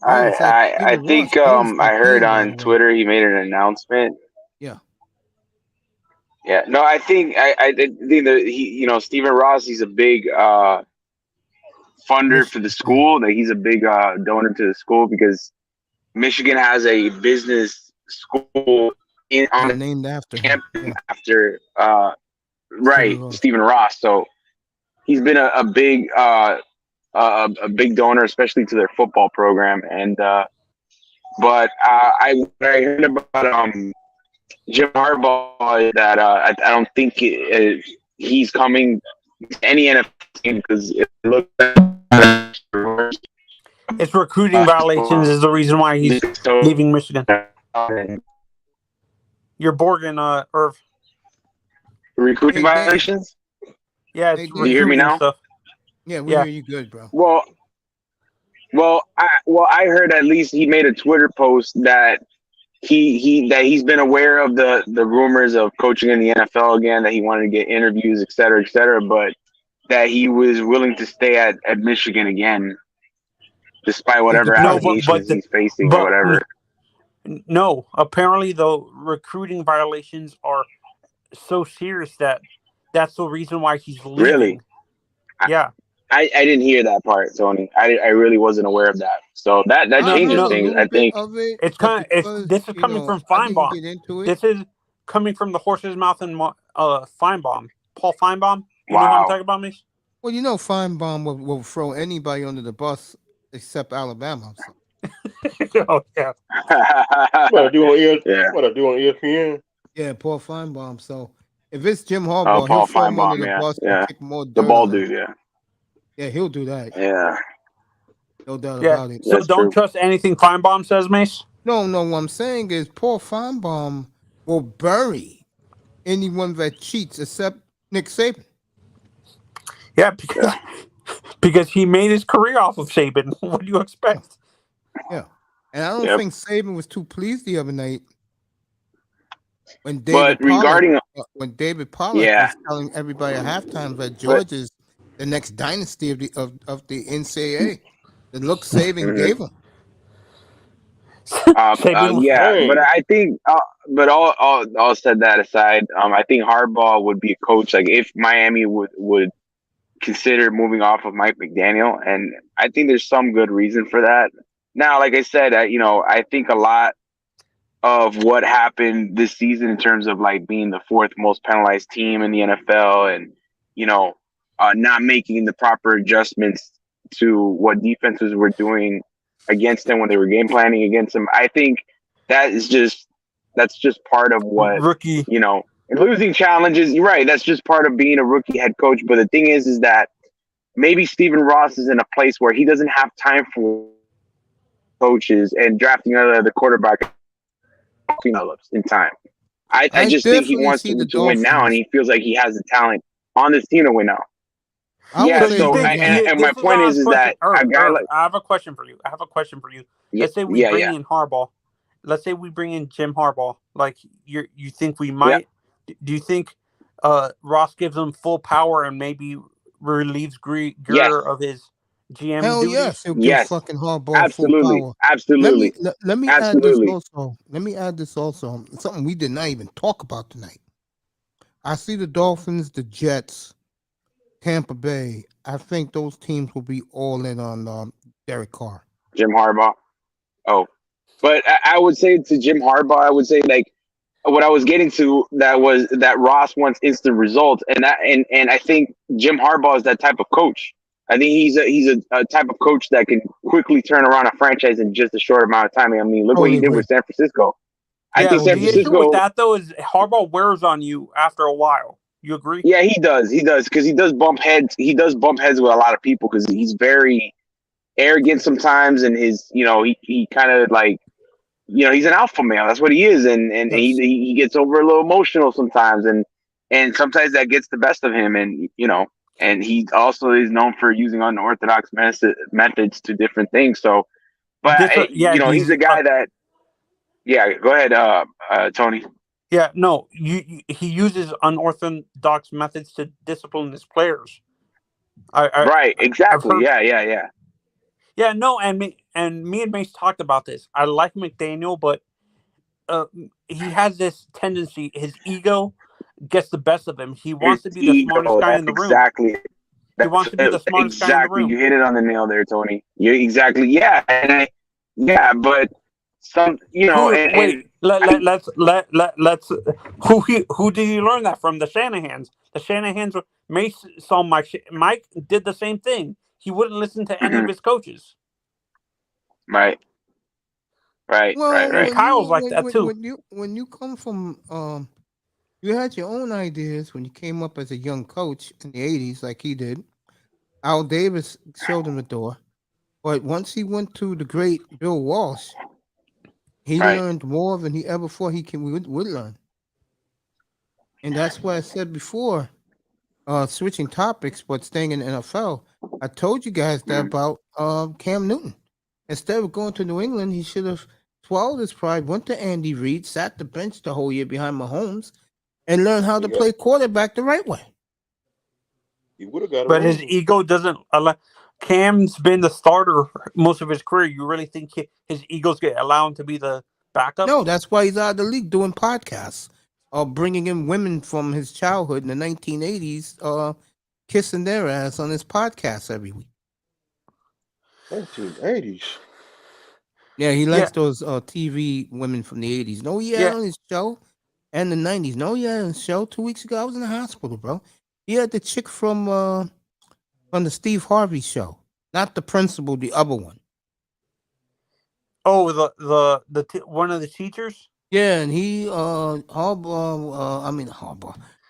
I think I heard on Twitter he made an announcement. Yeah. Yeah. No, I think that Stephen Ross, he's a big funder for the school. That he's a big donor to the school because Michigan has a business school named after him. After Stephen Ross. So he's been a big big donor, especially to their football program. And but I heard about Jim Harbaugh that I don't think he's coming to any NFL team because it looks like it's recruiting violations is the reason why he's leaving Michigan. You're Borgen, Irv. Recruiting violations? Yeah, do you hear me now? Stuff. Yeah, we hear you good, bro. Well, I heard at least he made a Twitter post that he's been aware of the rumors of coaching in the NFL again, that he wanted to get interviews, et cetera, but that he was willing to stay at Michigan again, despite whatever allegations he's facing or whatever. No, apparently the recruiting violations are so serious that's the reason why he's leaving. Really? Yeah. I didn't hear that part, Tony. I really wasn't aware of that. So that changes things. I think it's this is coming from Feinbaum. This is coming from the horse's mouth and Feinbaum, Paul Feinbaum. You know what I'm talking about, Mish? Well, Feinbaum will throw anybody under the bus except Alabama. So. Oh yeah. What I do on Yeah. what I do on ESPN. Yeah, Paul Feinbaum. So if it's Jim Oh, Harbaugh, he'll Paul throw him under Feinbaum. the Yeah, bus and yeah. kick more The dirt ball on him. dude. Yeah, Yeah, he'll do that. yeah. No doubt Yeah. about it. So That's don't true. trust anything Feinbaum says, Mace. No, what I'm saying is Paul Feinbaum will bury anyone that cheats except Nick Saban. Yeah, because he made his career off of Saban. What do you expect? Yeah. And I don't Yep. think Saban was too pleased the other night when But regarding, David Pollack yeah, was telling everybody at halftime that but George is the next dynasty of the NCAA. The look Saban mhm. gave him. Saban was Yeah, but Dang. I think, but all said that aside, I think Harbaugh would be a coach. Like if Miami would consider moving off of Mike McDaniel, and I think there's some good reason for that. Now, like I said, I think a lot of what happened this season in terms of like being the fourth most penalized team in the NFL, and you know, not making the proper adjustments to what defenses were doing against them when they were game planning against them. I think that's just part of what, rookie. and losing challenges. You're right. That's just part of being a rookie head coach. But the thing is that maybe Stephen Ross is in a place where he doesn't have time for coaches and drafting the quarterback develops in time. I I just think he definitely wants see the to win now, and Dolphins. he feels like he has the talent on this team to win now. I would Yeah. say So, this, man. and This my is point honest is question. that a guy like I have a question for you. Let's say we yeah, bring yeah, in Harbaugh. Let's say we bring in Jim Harbaugh. Like you think we yeah. might? Do you think Ross gives him full power and maybe relieves Yes, Greer of his GM Hell yes, duties? he'll give yes, fucking Harbaugh full absolutely, power. absolutely, Let me add this absolutely. also. Let me add this also. Something we did not even talk about tonight. I see the Dolphins, the Jets, Tampa Bay. I think those teams will be all in on Derek Carr. Jim Harbaugh. Oh, but I would say to Jim Harbaugh, I would say like what I was getting to that was that Ross wants instant results, and I think Jim Harbaugh is that type of coach. I think he's a type of coach that can quickly turn around a franchise in just a short amount of time. I mean, look what Totally he did agree. with San Francisco. I Yeah. think San The issue with Francisco. that though is Harbaugh wears on you after a while. You agree? Yeah, he does, because he does bump heads. He does bump heads with a lot of people because he's very arrogant sometimes, and he kind of like. He's an alpha male. That's what he is, and Yes. he gets over a little emotional sometimes, and sometimes that gets the best of him, and he also is known for using unorthodox methods to different things. So, but he's He's a guy that, yeah. Go ahead, Tony. yeah. No, he uses unorthodox methods to discipline his players. Right, I've exactly. heard. Yeah. Yeah, no, and me and Mace talked about this. I like McDaniel, but he has this tendency. His ego gets the best of him. He His wants to be the smartest ego. guy That's in the room. exactly. He That's wants to be the smartest guy in the exactly. room. You hit it on the nail there, Tony. You exactly. Yeah, but some, Wait, let's who did he learn that from? The Shanahans. The Shanahans. Mace saw Mike did the same thing. He wouldn't listen to any of his coaches. Right. Well, And Kyle's like that too. when you come from you had your own ideas when you came up as a young coach in the '80s, like he did. Al Davis showed him the door, but once he went to the great Bill Walsh, he Right. learned more than he ever thought would learn. And that's why I said before, switching topics, but staying in the NFL. I told you guys that about Cam Newton. Instead of going to New England, he should have swallowed his pride, went to Andy Reid, sat the bench the whole year behind Mahomes, and learned how to play quarterback the right way. He would have got it But wrong. his ego doesn't allow. Cam's been the starter most of his career. You really think his egos get allowed to be the backup? No, that's why he's out of the league doing podcasts, bringing in women from his childhood in the 1980s, kissing their ass on his podcast every week. 1980s. Yeah, he likes those TV women from the 80s. No, he had on his show, and the 90s. No, he had on his show 2 weeks ago. I was in the hospital, bro. He had the chick from the Steve Harvey show, not the principal, the other one. Oh, one of the teachers. Yeah, and he Harbaugh.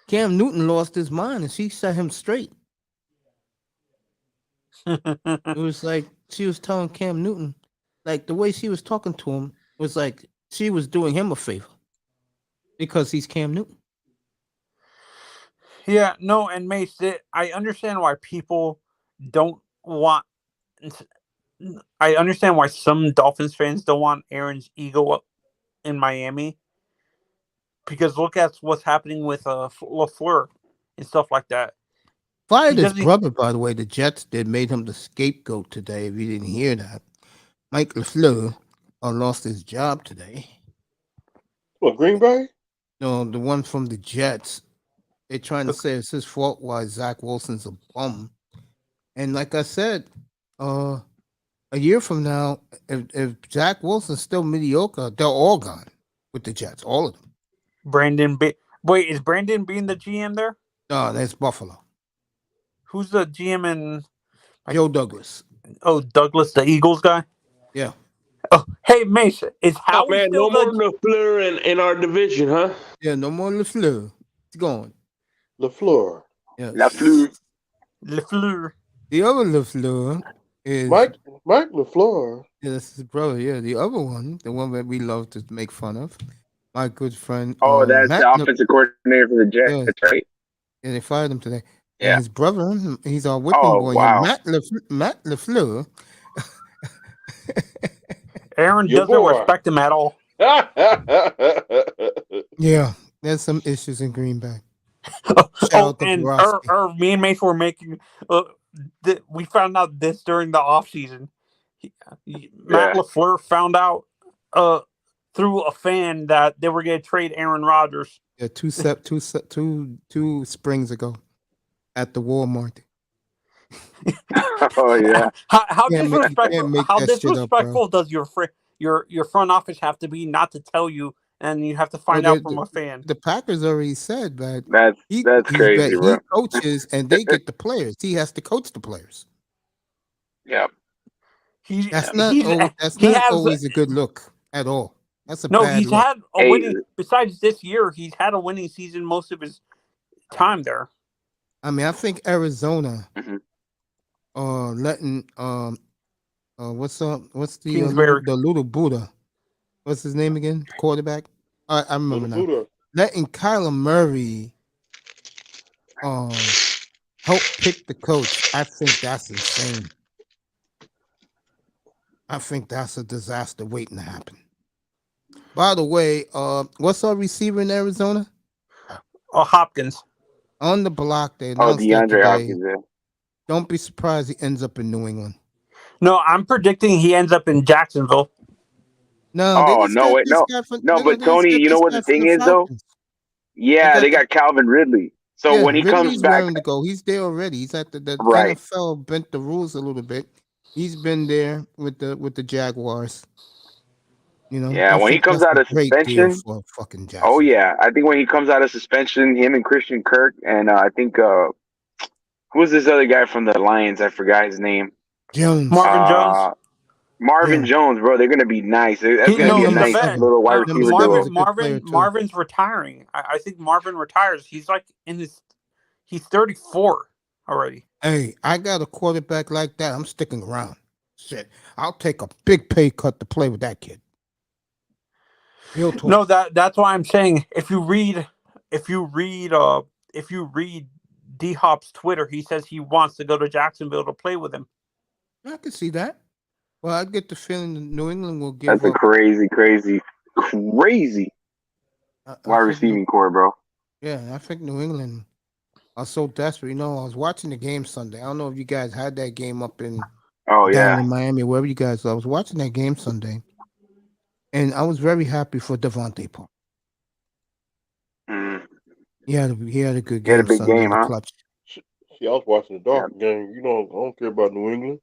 Cam Newton lost his mind, and she set him straight. It was like she was telling Cam Newton, like the way she was talking to him was like she was doing him a favor because he's Cam Newton. Yeah, no, and Mace, I understand why people don't want. I understand why some Dolphins fans don't want Aaron's ego up in Miami, because look at what's happening with LaFleur and stuff like that. Fired his brother, by the way. The Jets did made him the scapegoat today. If you didn't hear that, Mike LaFleur lost his job today. What, Green Bay? No, the one from the Jets. They're trying to say it's his fault why Zach Wilson's a bum. And like I said, a year from now, if Zach Wilson's still mediocre, they're all gone with the Jets, all of them. Wait, is Brandon being the GM there? No, that's Buffalo. Who's the GM in? Joe Douglas. Oh, Douglas, the Eagles guy. Yeah. Oh, hey Mace, is Howie still no more LaFleur in our division, huh? Yeah, no more LaFleur. It's gone. LaFleur. Yeah. LaFleur. The other LaFleur is Mike LaFleur. Yeah, that's his brother. Yeah, the other one, the one that we love to make fun of, my good friend. Oh, that's Matt the offensive coordinator for the Jets. Yeah. That's right. Yeah, they fired him today. Yeah. And his brother, he's our whipping boy. Wow. Matt LaFleur. Aaron doesn't respect him at all. Yeah, there's some issues in Green Bay. And me and Mace were making. We found out this during the offseason. Matt LaFleur found out through a fan that they were going to trade Aaron Rodgers. Yeah, two springs ago at the Walmart. Oh yeah. How disrespectful does your front office have to be not to tell you, and you have to find out from a fan? The Packers already said that that's crazy, bro. He coaches and they get the players. He has to coach the players. Yeah. That's not always a good look at all. That's a bad he's look. had a winning. Besides this year, he's had a winning season most of his time there. I mean, I think Arizona, letting what's the little Buddha? What's his name again? Quarterback. I remember now. Buddha. Letting Kyler Murray help pick the coach. I think that's insane. I think that's a disaster waiting to happen. By the way, what's our receiver in Arizona? Hopkins. On the block, they announced DeAndre Hopkins. Yeah. Don't be surprised he ends up in New England. No, I'm predicting he ends up in Jacksonville. No. But Tony, you know what the thing is though? Yeah, they got Calvin Ridley. So when he comes back, to go. He's there already. He's at the NFL bent the rules a little bit. He's been there with the Jaguars. You know. Yeah, when he comes out of suspension, oh yeah, I think when he comes out of suspension, him and Christian Kirk and I think who's this other guy from the Lions? I forgot his name. Marvin Jones. Marvin Jones, bro, they're gonna be nice. That's gonna be a nice little wide receiver duo. Marvin's retiring. I think Marvin retires. He's like he's 34 already. Hey, I got a quarterback like that. I'm sticking around. Shit, I'll take a big pay cut to play with that kid. No, that's why I'm saying if you read D Hop's Twitter, he says he wants to go to Jacksonville to play with him. I can see that. Well, I get the feeling that New England will give That's a crazy wide receiving core, bro. Yeah, I think New England are so desperate. You know, I was watching the game Sunday. I don't know if you guys had that game up in down in Miami, wherever you guys are. I was watching that game Sunday, and I was very happy for Devontae Parker. He had a good game. He had a big Sunday, game, huh? Clutch. See, I was watching the Dolphins game. You know, I don't care about New England.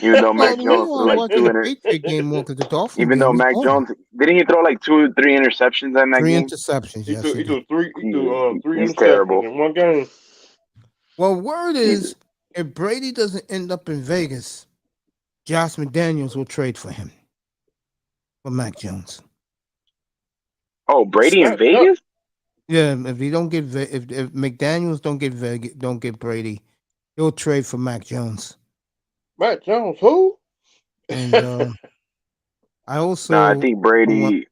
Even though Mac Jones threw like watching the Patriot game more than the Dolphins. Even though Mac Jones didn't he throw like 2 or 3 interceptions in that game? 3 interceptions. He Yes, threw three He's interceptions terrible. in one game. Well, word is if Brady doesn't end up in Vegas, Josh McDaniels will trade for him. for Mac Jones. Oh, Brady in Vegas? Yeah, if he don't get if McDaniels don't get Brady, he'll trade for Mac Jones. Mac Jones, who? And I also No, I think Brady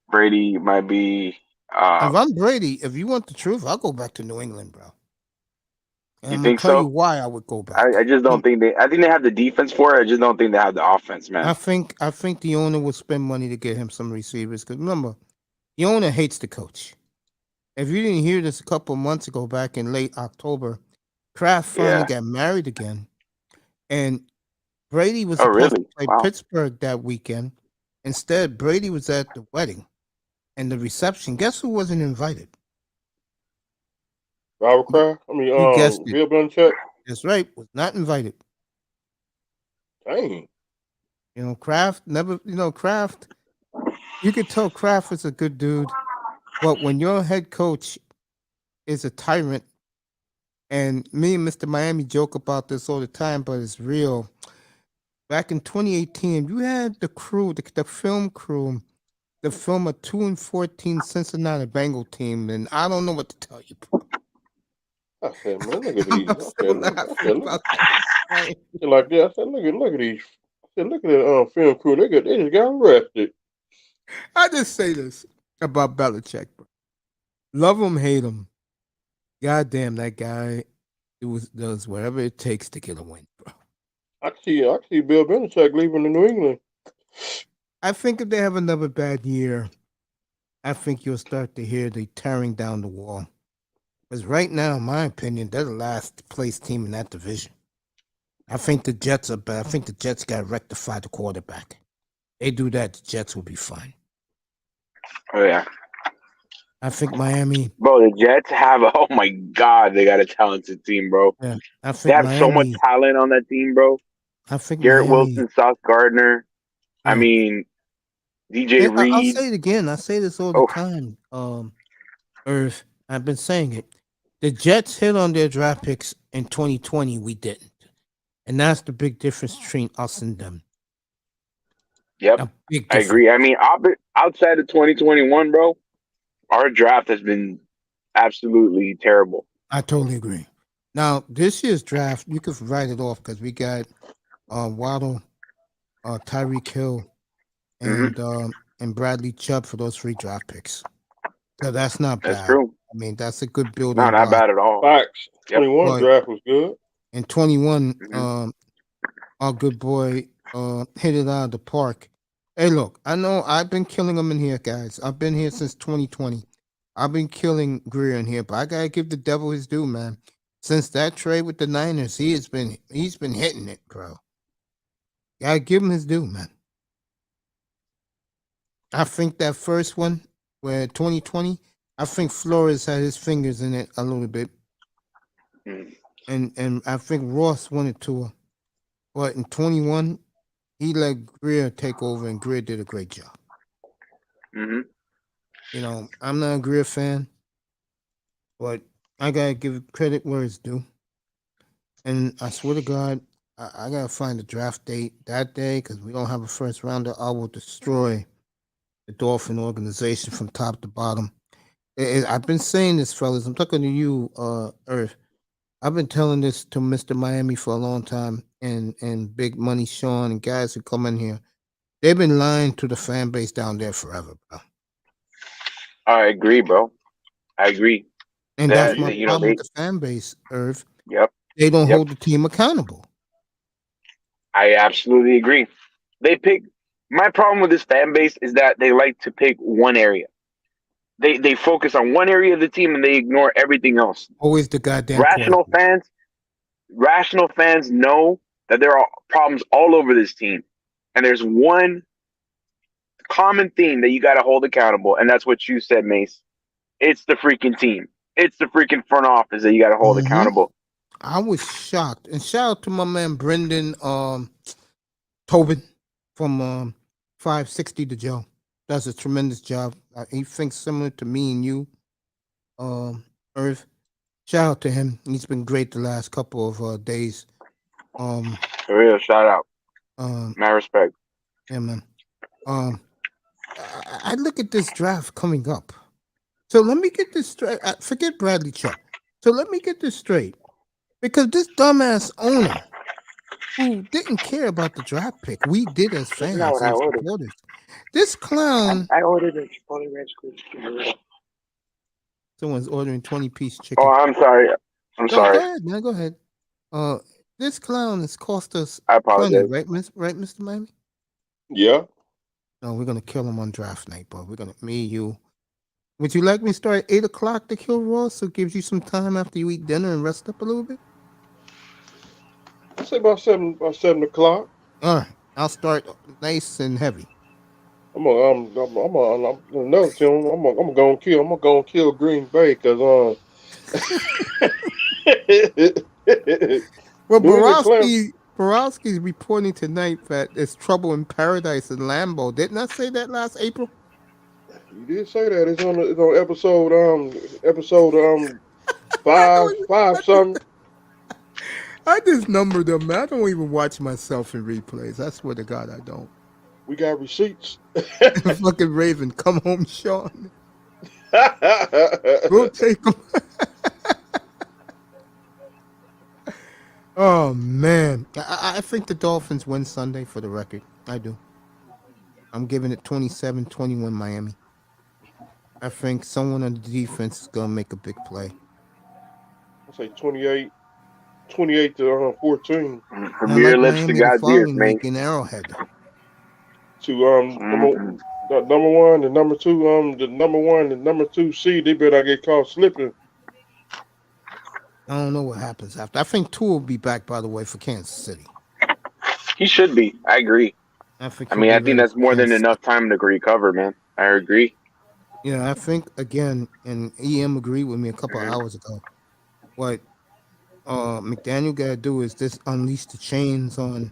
might be. if I'm Brady, if you want the truth, I'll go back to New England, bro. And You I'm gonna think tell you so? why I would go back. I just don't think they. I think they have the defense for it. I just don't think they have the offense, man. I think the owner will spend money to get him some receivers. Because remember, the owner hates the coach. If you didn't hear this a couple months ago, back in late October, Kraft finally got married again, and Brady was supposed to play Pittsburgh that weekend. Instead, Brady was at the wedding and the reception. Guess who wasn't invited? Robert Kraft? You guessed it. Bill Belichick? That's right. Was not invited. Dang. Kraft never. Kraft. You could tell Kraft is a good dude, but when your head coach is a tyrant, and me and Mr. Miami joke about this all the time, but it's real. Back in 2018, you had the crew, the film crew, the film a 2-14 Cincinnati Bengal team, and I don't know what to tell you, bro. I said, man, look at these. I'm still laughing about that. Like that. I said, look at these. I said, look at that film crew. They just got arrested. I just say this about Belichick, bro. Love him, hate him. Goddamn, that guy does whatever it takes to get a win, bro. I see Bill Belichick leaving to New England. I think if they have another bad year, I think you'll start to hear the tearing down the wall. Because right now, in my opinion, they're the last place team in that division. I think the Jets are bad. I think the Jets got to rectify the quarterback. They do that, the Jets will be fine. Oh yeah. I think Miami. Bro, the Jets have oh my god, they got a talented team, bro. Yeah, I think they have Miami, so much talent on that team, bro. I think Garrett Miami, Wilson, Sauce Gardner. Yeah. I mean, DJ Reed. I'll say it again. I say this all the time. Earth, I've been saying it. The Jets hit on their draft picks in 2020. We didn't, and that's the big difference between us and them. Yep, I agree. I mean, outside of 2021, bro, our draft has been absolutely terrible. I totally agree. Now, this year's draft, you could write it off because we got Waddle, Tyreek Hill, and Bradley Chubb for those 3 draft picks. So that's not bad. That's true. I mean, that's a good building. No, not bad at all. Facts. 21 draft was good. In 21, our good boy hit it out of the park. Hey, look, I know I've been killing them in here, guys. I've been here since 2020. I've been killing Greer in here, but I gotta give the devil his due, man. Since that trade with the Niners, he's been hitting it, bro. Gotta give him his due, man. I think that first one, where 2020, I think Flores had his fingers in it a little bit. And I think Ross wanted to. But in 21, he let Greer take over, and Greer did a great job. I'm not a Greer fan, but I gotta give credit where it's due. And I swear to God, I gotta find the draft date that day because we don't have a first rounder. I will destroy the Dolphin organization from top to bottom. I've been saying this, fellas. I'm talking to you, Earth. I've been telling this to Mr. Miami for a long time, and Big Money Sean and guys who come in here. They've been lying to the fan base down there forever, bro. I agree, bro. I agree. And that's my problem with the fan base, Irv. Yep. They don't hold the team accountable. I absolutely agree. My problem with this fan base is that they like to pick one area. They focus on one area of the team and they ignore everything else. Always the goddamn rational fans know that there are problems all over this team. And there's one common theme that you got to hold accountable, and that's what you said, Mace. It's the freaking team. It's the freaking front office that you got to hold accountable. I was shocked. And shout out to my man Brendan Tobin from 560 to Joe. Does a tremendous job. He thinks similar to me and you, Earth. Shout out to him. He's been great the last couple of days. For real, shout out. My respect. Yeah, man. I look at this draft coming up. So let me get this straight. Forget Bradley Chubb. So let me get this straight. Because this dumbass owner who didn't care about the draft pick, we did as This is not fans what I and ordered. supporters. This clown. I ordered a Chipotle Ranch Crispy. Someone's ordering 20-piece chicken. Oh, I'm sorry. I'm No, sorry. go ahead, man. Go ahead. This clown has cost us I plenty, apologize. right, Mr. Miami? Yeah. No, we're gonna kill him on draft night, bro. Me, you. Would you like me to start at 8 o'clock to kill Ross, so it gives you some time after you eat dinner and rest up a little bit? I say about 7 o'clock. All right, I'll start nice and heavy. I'm another team. I'm gonna kill Green Bay because Well, New England Clem. Borowski's reporting tonight that there's trouble in paradise in Lambeau. Didn't I say that last April? You did say that. It's on episode 5 something. I just numbered them. I don't even watch myself in replays. I swear to God, I don't. We got receipts. Fucking Raven, come home, Sean. We'll take them. Oh, man. I think the Dolphins win Sunday, for the record. I do. I'm giving it 27-21 Miami. I think someone on the defense is going to make a big play. I say 28 to 14. From your lips to God's ears, man. In Arrowhead. To the number one, the number two, the number two seed, they better get caught slipping. I don't know what happens after. I think Tua will be back, by the way, for Kansas City. He should be. I agree. I think that's more than enough time to recover, man. I agree. Yeah, I think, again, and EM agreed with me a couple of hours ago, what McDaniel got to do is just unleash the chains on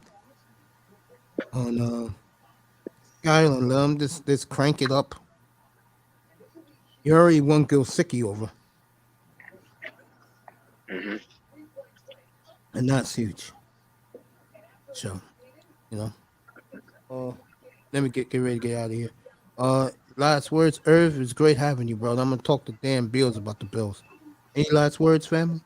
Skyline. Let him just crank it up. You already won Gilsicki over. Mm-hmm. And that's huge. So, let me get ready to get out of here. Last words, Irv, it's great having you, brother. I'm gonna talk to Dan Bills about the Bills. Any last words, family?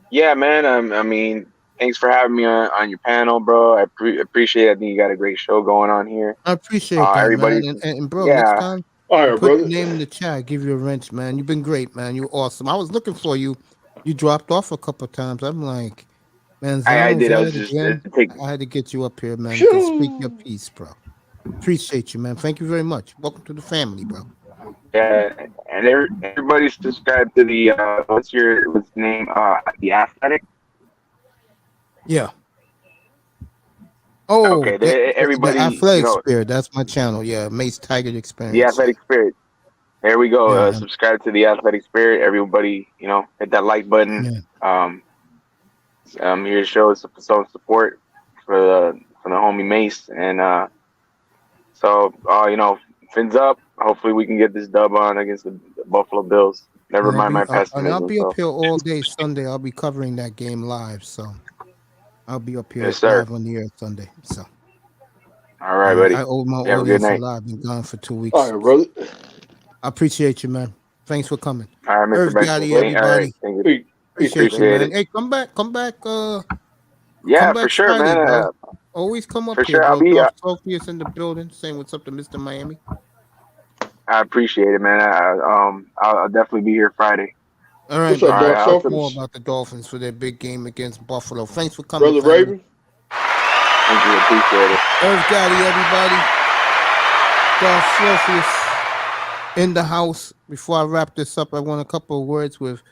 Yeah, man. I mean, thanks for having me on your panel, bro. I appreciate it. I think you got a great show going on here. I appreciate that, everybody. man. And bro, yeah. next time, all right, put brother. your name in the chat. Give you a wrench, man. You've been great, man. You're awesome. I was looking for you. You dropped off a couple of times. I'm like, man, I did. I was just again. I had to get you up here, man. To speak your piece, bro. Appreciate you, man. Thank you very much. Welcome to the family, bro. Yeah, and everybody subscribe to the what's the name? The Athletic. Yeah. Oh, okay. Everybody, the Athletic Spirit. That's my channel. Yeah, Mace Tiger Experience. The Athletic Spirit. There we go. Subscribe to the Athletic Spirit. Everybody, hit that like button. Yeah. I'm here to show some support for the homie Mace, and so fins up. Hopefully we can get this dub on against the Buffalo Bills. Never mind my pessimism. And I'll be up here all day Sunday. I'll be covering that game live, so I'll be up here live on the air Sunday. So. All right, buddy. I owe my audience a lot. I've been gone for 2 weeks. All right, brother. I appreciate you, man. Thanks for coming. All right, Mr. Everybody. All right, appreciate you, man. Hey, come back. Yeah, come back for sure, Friday, man. Bro. Always come up for here, sure, bro. I'll be Sophia's in the building. Saying what's up to Mr. Miami. I appreciate it, man. I'll definitely be here Friday. All right, bro. I'll talk more about the Dolphins for their big game against Buffalo. Thanks for coming, Brother Raven. Thank you, appreciate it. Earth Gotti, everybody. Sophia's in the house. Before I wrap this up, I want a couple of words with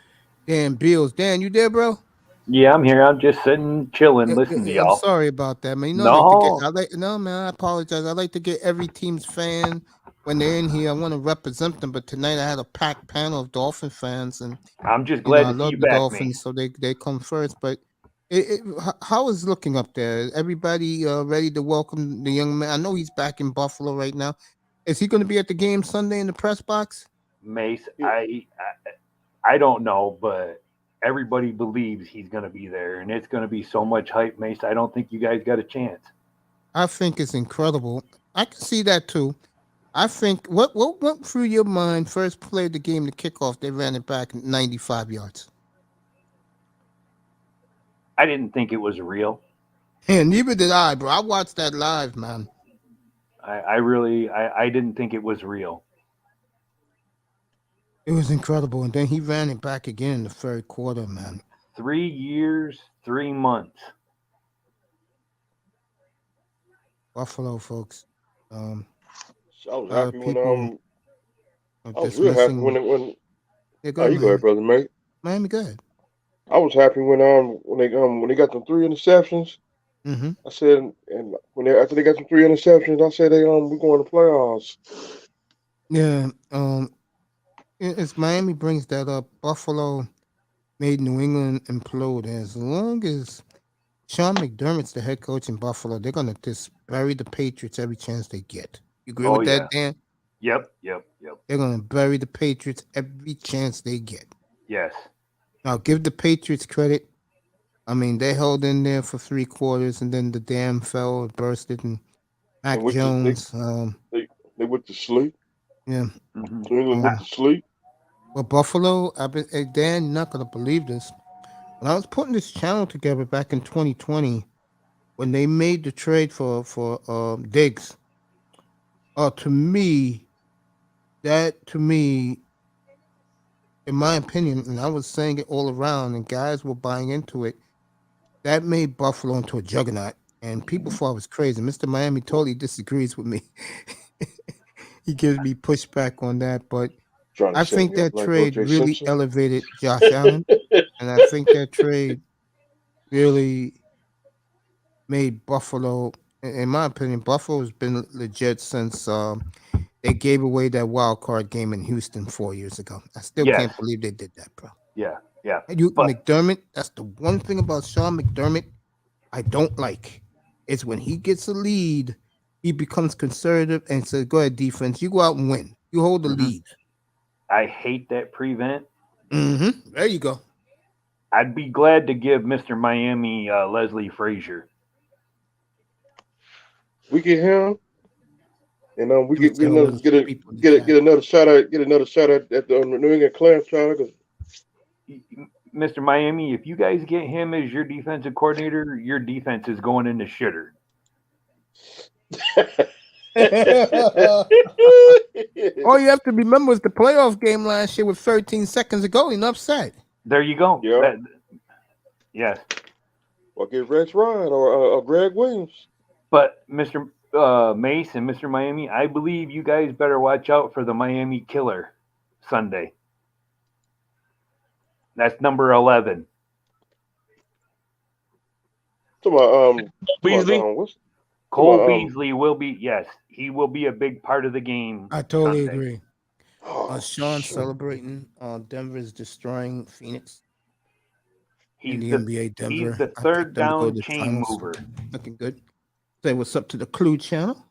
Dan Bills. Dan, you there, bro? Yeah, I'm here. I'm just sitting, chilling, listening to y'all. I'm sorry about that, man. No, man. I apologize. I like to get every team's fan when they're in here. I want to represent them, but tonight I had a packed panel of Dolphin fans, and I'm just glad I to see love you the back, Dolphins, so they come first. But how is it looking up there? Is everybody ready to welcome the young man? I know he's back in Buffalo right now. Is he going to be at the game Sunday in the press box? Mace, I don't know, but everybody believes he's going to be there, and it's going to be so much hype, Mace. I don't think you guys got a chance. I think it's incredible. I can see that too. I think what went through your mind first play of the game, the kickoff, they ran it back 95 yards. I didn't think it was real. And neither did I, bro. I watched that live, man. I really didn't think it was real. It was incredible. And then he ran it back again in the third quarter, man. 3 years, 3 months. Buffalo, folks. I was happy when I was real happy when Yeah, oh, you go ahead, brother, mate. Miami, go ahead. I was happy when they got them 3 interceptions. Mm-hmm. I said, and after they got them 3 interceptions, I said we're going to playoffs. Yeah. As Miami brings that up, Buffalo made New England implode. As long as Sean McDermott's the head coach in Buffalo, they're gonna just bury the Patriots every chance they get. You agree with that, Dan? Yep. They're gonna bury the Patriots every chance they get. Yes. Now give the Patriots credit. I mean, they held in there for 3 quarters, and then the dam fell, bursted, and Mac Jones. They went to sleep. Yeah. New England went to sleep. Well, Buffalo, Dan, you're not gonna believe this. When I was putting this channel together back in 2020, when they made the trade for Diggs, to me, in my opinion, and I was saying it all around, and guys were buying into it, that made Buffalo into a juggernaut. And people thought I was crazy. Mr. Miami totally disagrees with me. He gives me pushback on that, but I think that trade really elevated Josh Allen, and I think that trade really made Buffalo, in my opinion, Buffalo's been legit since they gave away that wild card game in Houston 4 years ago. I still can't believe they did that, bro. Yeah. McDermott, that's the one thing about Sean McDermott I don't like. Is when he gets a lead, he becomes conservative and says, go ahead, defense, you go out and win. You hold the lead. I hate that prevent. Mm-hmm. There you go. I'd be glad to give Mr. Miami Leslie Frazier. We get him, and we get another shot at the New England Clams trial. Mr. Miami, if you guys get him as your defensive coordinator, your defense is going into shitter. All you have to remember is the playoff game last year with 13 seconds to go. He's upset. There you go. Yeah. Yes. Or get Rex Ryan or Greg Williams. But Mr. Mace and Mr. Miami, I believe you guys better watch out for the Miami Killer Sunday. That's number 11. Beasley? Cole Beasley will be, yes, he will be a big part of the game. I totally Sunday. agree. Sean celebrating. Denver is destroying Phoenix. He's the the NBA Denver. He's the third down chain mover. Looking good. Say what's up to the Clue channel.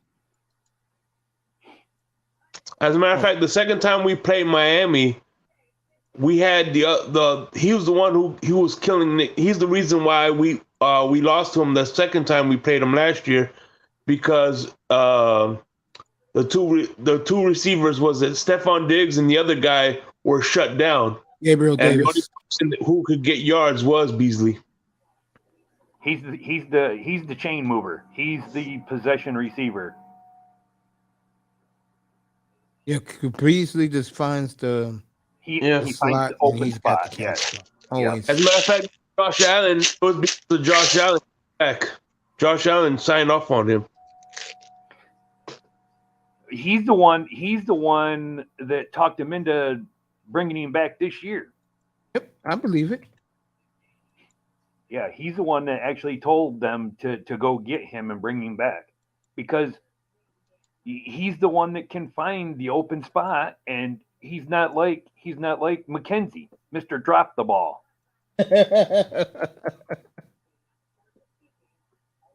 As a matter of fact, the second time we played Miami, we had he was the one who he was killing Nick. He's the reason why we lost to him the second time we played him last year, because the two receivers, was it Stephon Diggs and the other guy, were shut down. Gabriel Davis. The only person who could get yards was Beasley. He's the chain mover. He's the possession receiver. Yeah, Beasley just finds the he finds the open spot. Yes. Always. As a matter of fact, Josh Allen, it was because of Josh Allen back. Josh Allen signed off on him. He's the one that talked him into bringing him back this year. Yep, I believe it. Yeah, he's the one that actually told them to go get him and bring him back, because he's the one that can find the open spot, and he's not like McKenzie, Mr. Drop the Ball.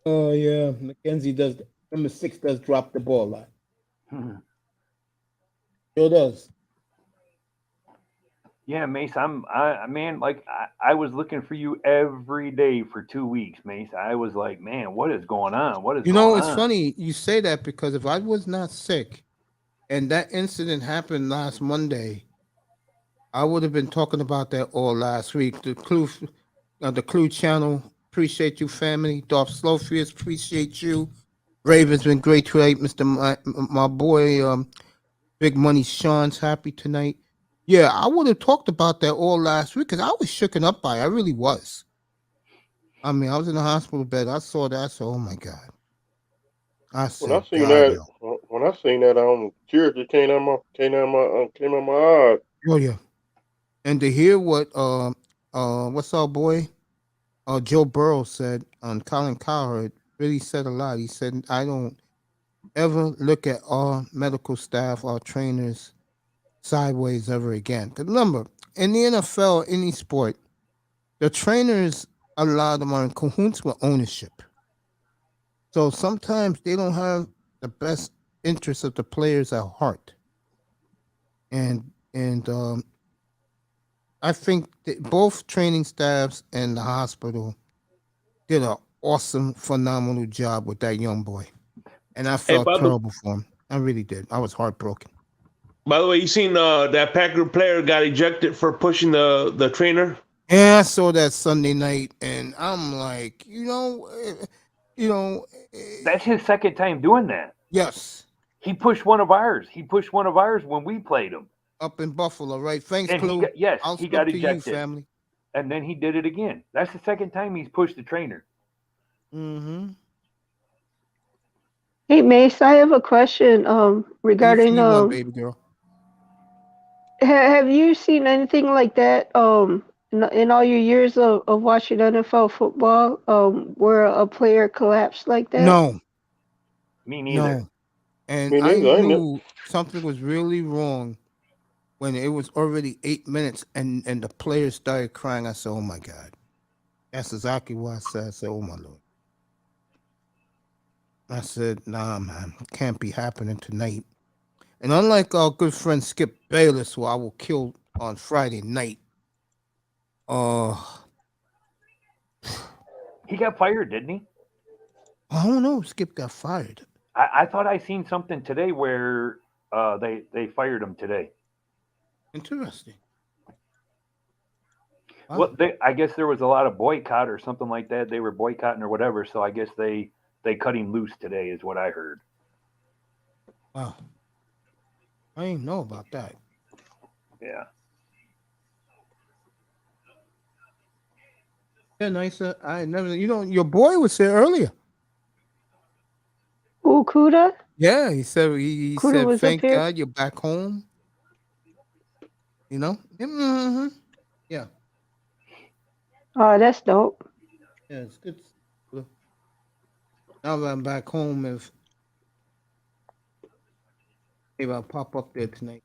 Oh yeah, McKenzie does. Number 6 does drop the ball a lot. Sure does. Yeah, Mace, I was looking for you every day for 2 weeks, Mace. I was like, man, what is going on? What is going on? It's funny you say that, because if I was not sick, and that incident happened last Monday, I would have been talking about that all last week. The Clue channel, appreciate you, family. Dolph Slowfields, appreciate you. Raven's been great tonight. My boy, Big Money Sean's happy tonight. Yeah, I would have talked about that all last week because I was shooken up by it. I really was. I mean, I was in the hospital bed. I saw that. I said, "Oh my God!" I said, When I seen "God, that, yo." when I seen that, tears just came out my eyes. Oh yeah. And to hear what what's our boy Joe Burrow said on Colin Cowherd really said a lot. He said, "I don't ever look at our medical staff, our trainers sideways ever again." Because remember, in the NFL, any sport, the trainers, a lot of them are in cahoots with ownership. So sometimes they don't have the best interests of the players at heart. And I think that both training staffs and the hospital did an awesome, phenomenal job with that young boy. And I Hey, felt terrible for him. I really did. I was heartbroken. by the way, you seen that Packer player got ejected for pushing the trainer? Yeah, I saw that Sunday night, and I'm like, That's his second time doing that. Yes. He pushed one of ours. He pushed one of ours when we played him. Up in Buffalo, right? Thanks, And Clue. he got to you, ejected. family. And then he did it again. That's the second time he's pushed the trainer. Mm-hmm. Hey, Mace, I have a question regarding baby girl. Have you seen anything like that in all your years of watching NFL football where a player collapsed like that? No. Me neither. No. And Me I neither. knew something was really wrong when it was already 8 minutes and the players started crying. I said, "Oh my God." That's exactly what I said. I said, "Oh my Lord." I said, "Nah, man, can't be happening tonight." And unlike our good friend Skip Bayless, who I will kill on Friday night, He got fired, didn't he? I don't know. Skip got fired. I thought I seen something today where they fired him today. Interesting. Well, I guess there was a lot of boycott or something like that. They were boycotting or whatever, so I guess they cut him loose today, is what I heard. Wow. I didn't know about that. Yeah. Yeah, nice. I never. Your boy was here earlier. Who, Kuda? Yeah, he said he Kuda said, was up "Thank here? God you're back home." Mm-hmm. Yeah. Oh, that's dope. Yeah, it's good. Now that I'm back home, maybe I'll pop up there tonight.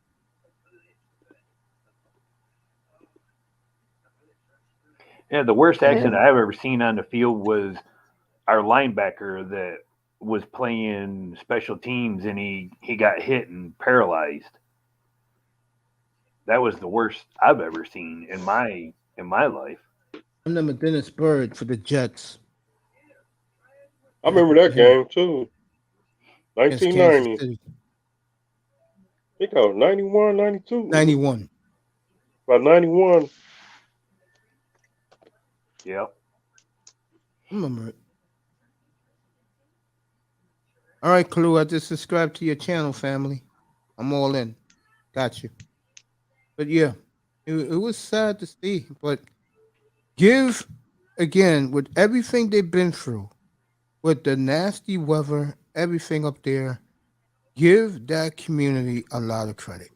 Yeah, the worst accident I've ever seen on the field was our linebacker that was playing special teams and he got hit and paralyzed. That was the worst I've ever seen in my life. I remember Dennis Bird for the Jets. I remember that game too. 1990. I think I was 91, 92. 91. About 91. Yep. I remember it. All right, Clue. I just subscribed to your channel, family. I'm all in. Got you. But yeah, it was sad to see. But give, again, with everything they've been through, with the nasty weather, everything up there, give that community a lot of credit.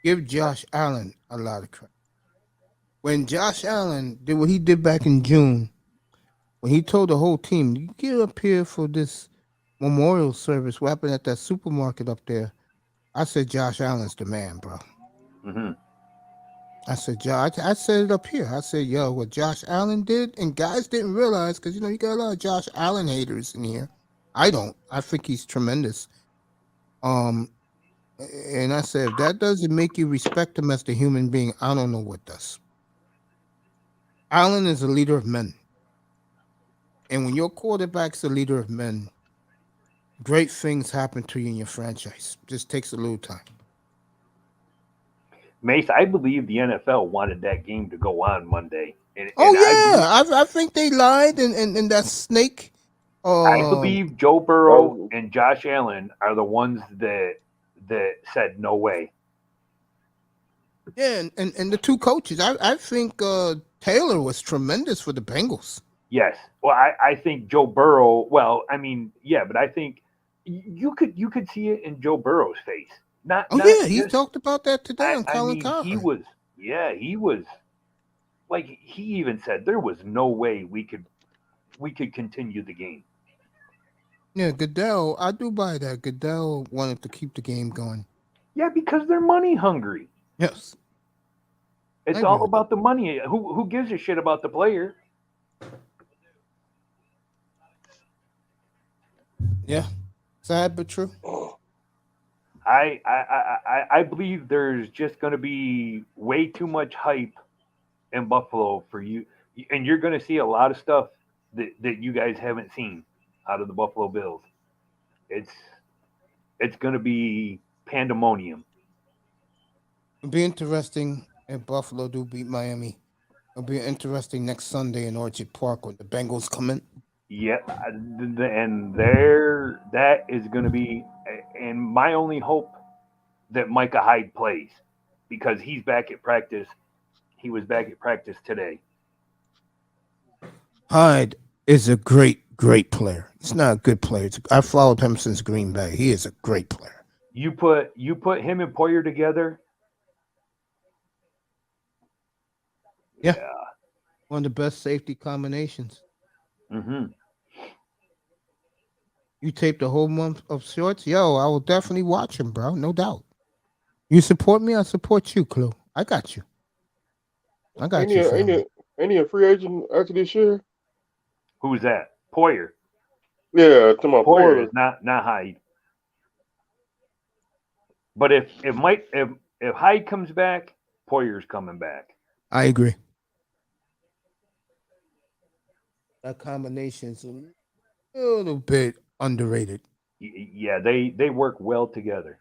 Give Josh Allen a lot of credit. When Josh Allen did what he did back in June, when he told the whole team, "You get up here for this memorial service, what happened at that supermarket up there," I said, "Josh Allen's the man, bro." Mm-hmm. I said, "Josh," I said it up here. I said, "Yo, what Josh Allen did," and guys didn't realize, because, you got a lot of Josh Allen haters in here. I don't. I think he's tremendous. And I said, if that doesn't make you respect him as the human being, I don't know what does. Allen is a leader of men. And when your quarterback's a leader of men, great things happen to you in your franchise. Just takes a little time. Mace, I believe the NFL wanted that game to go on Monday, and Oh I yeah, I think they lied and that snake. believe Joe Burrow and Josh Allen are the ones that said no way. Yeah, and the two coaches. I think Taylor was tremendous for the Bengals. Yes. Well, I think Joe Burrow. Well, I mean, yeah, but I think you could see it in Joe Burrow's face. Not Oh not yeah, he just. talked about that today on I Colin mean, he Cowherd. was. Yeah, he was. Like he even said, there was no way we could continue the game. Yeah, Goodell. I do buy that. Goodell wanted to keep the game going. Yeah, because they're money hungry. Yes, I It's agree all with that. about the money. Who gives a shit about the player? Yeah, sad but true. I believe there's just going to be way too much hype in Buffalo for you, and you're going to see a lot of stuff that you guys haven't seen out of the Buffalo Bills. It's it's going to be pandemonium. It'll be interesting if Buffalo do beat Miami. It'll be interesting next Sunday in Orchard Park when the Bengals come in. Yeah, and there that is going to be, and my only hope that Micah Hyde plays because he's back at practice. He was back at practice today. Hyde is a great player. He's not a good player. I followed him since Green Bay. He is a great player. You put him and Poyer together. Yeah, one of the best safety combinations. Mm-hmm. You tape the whole month of shorts, yo, I will definitely watch him, bro. No doubt. You support me, I support you, Clue. I got you. I got you, family. Ain't he a free agent after this year? Who's that? Poyer. Yeah, to my Poyer Porter. is not Hyde. But if Hyde comes back, Poyer's coming back. I agree. That combination is a little bit underrated. Yeah, they work well together.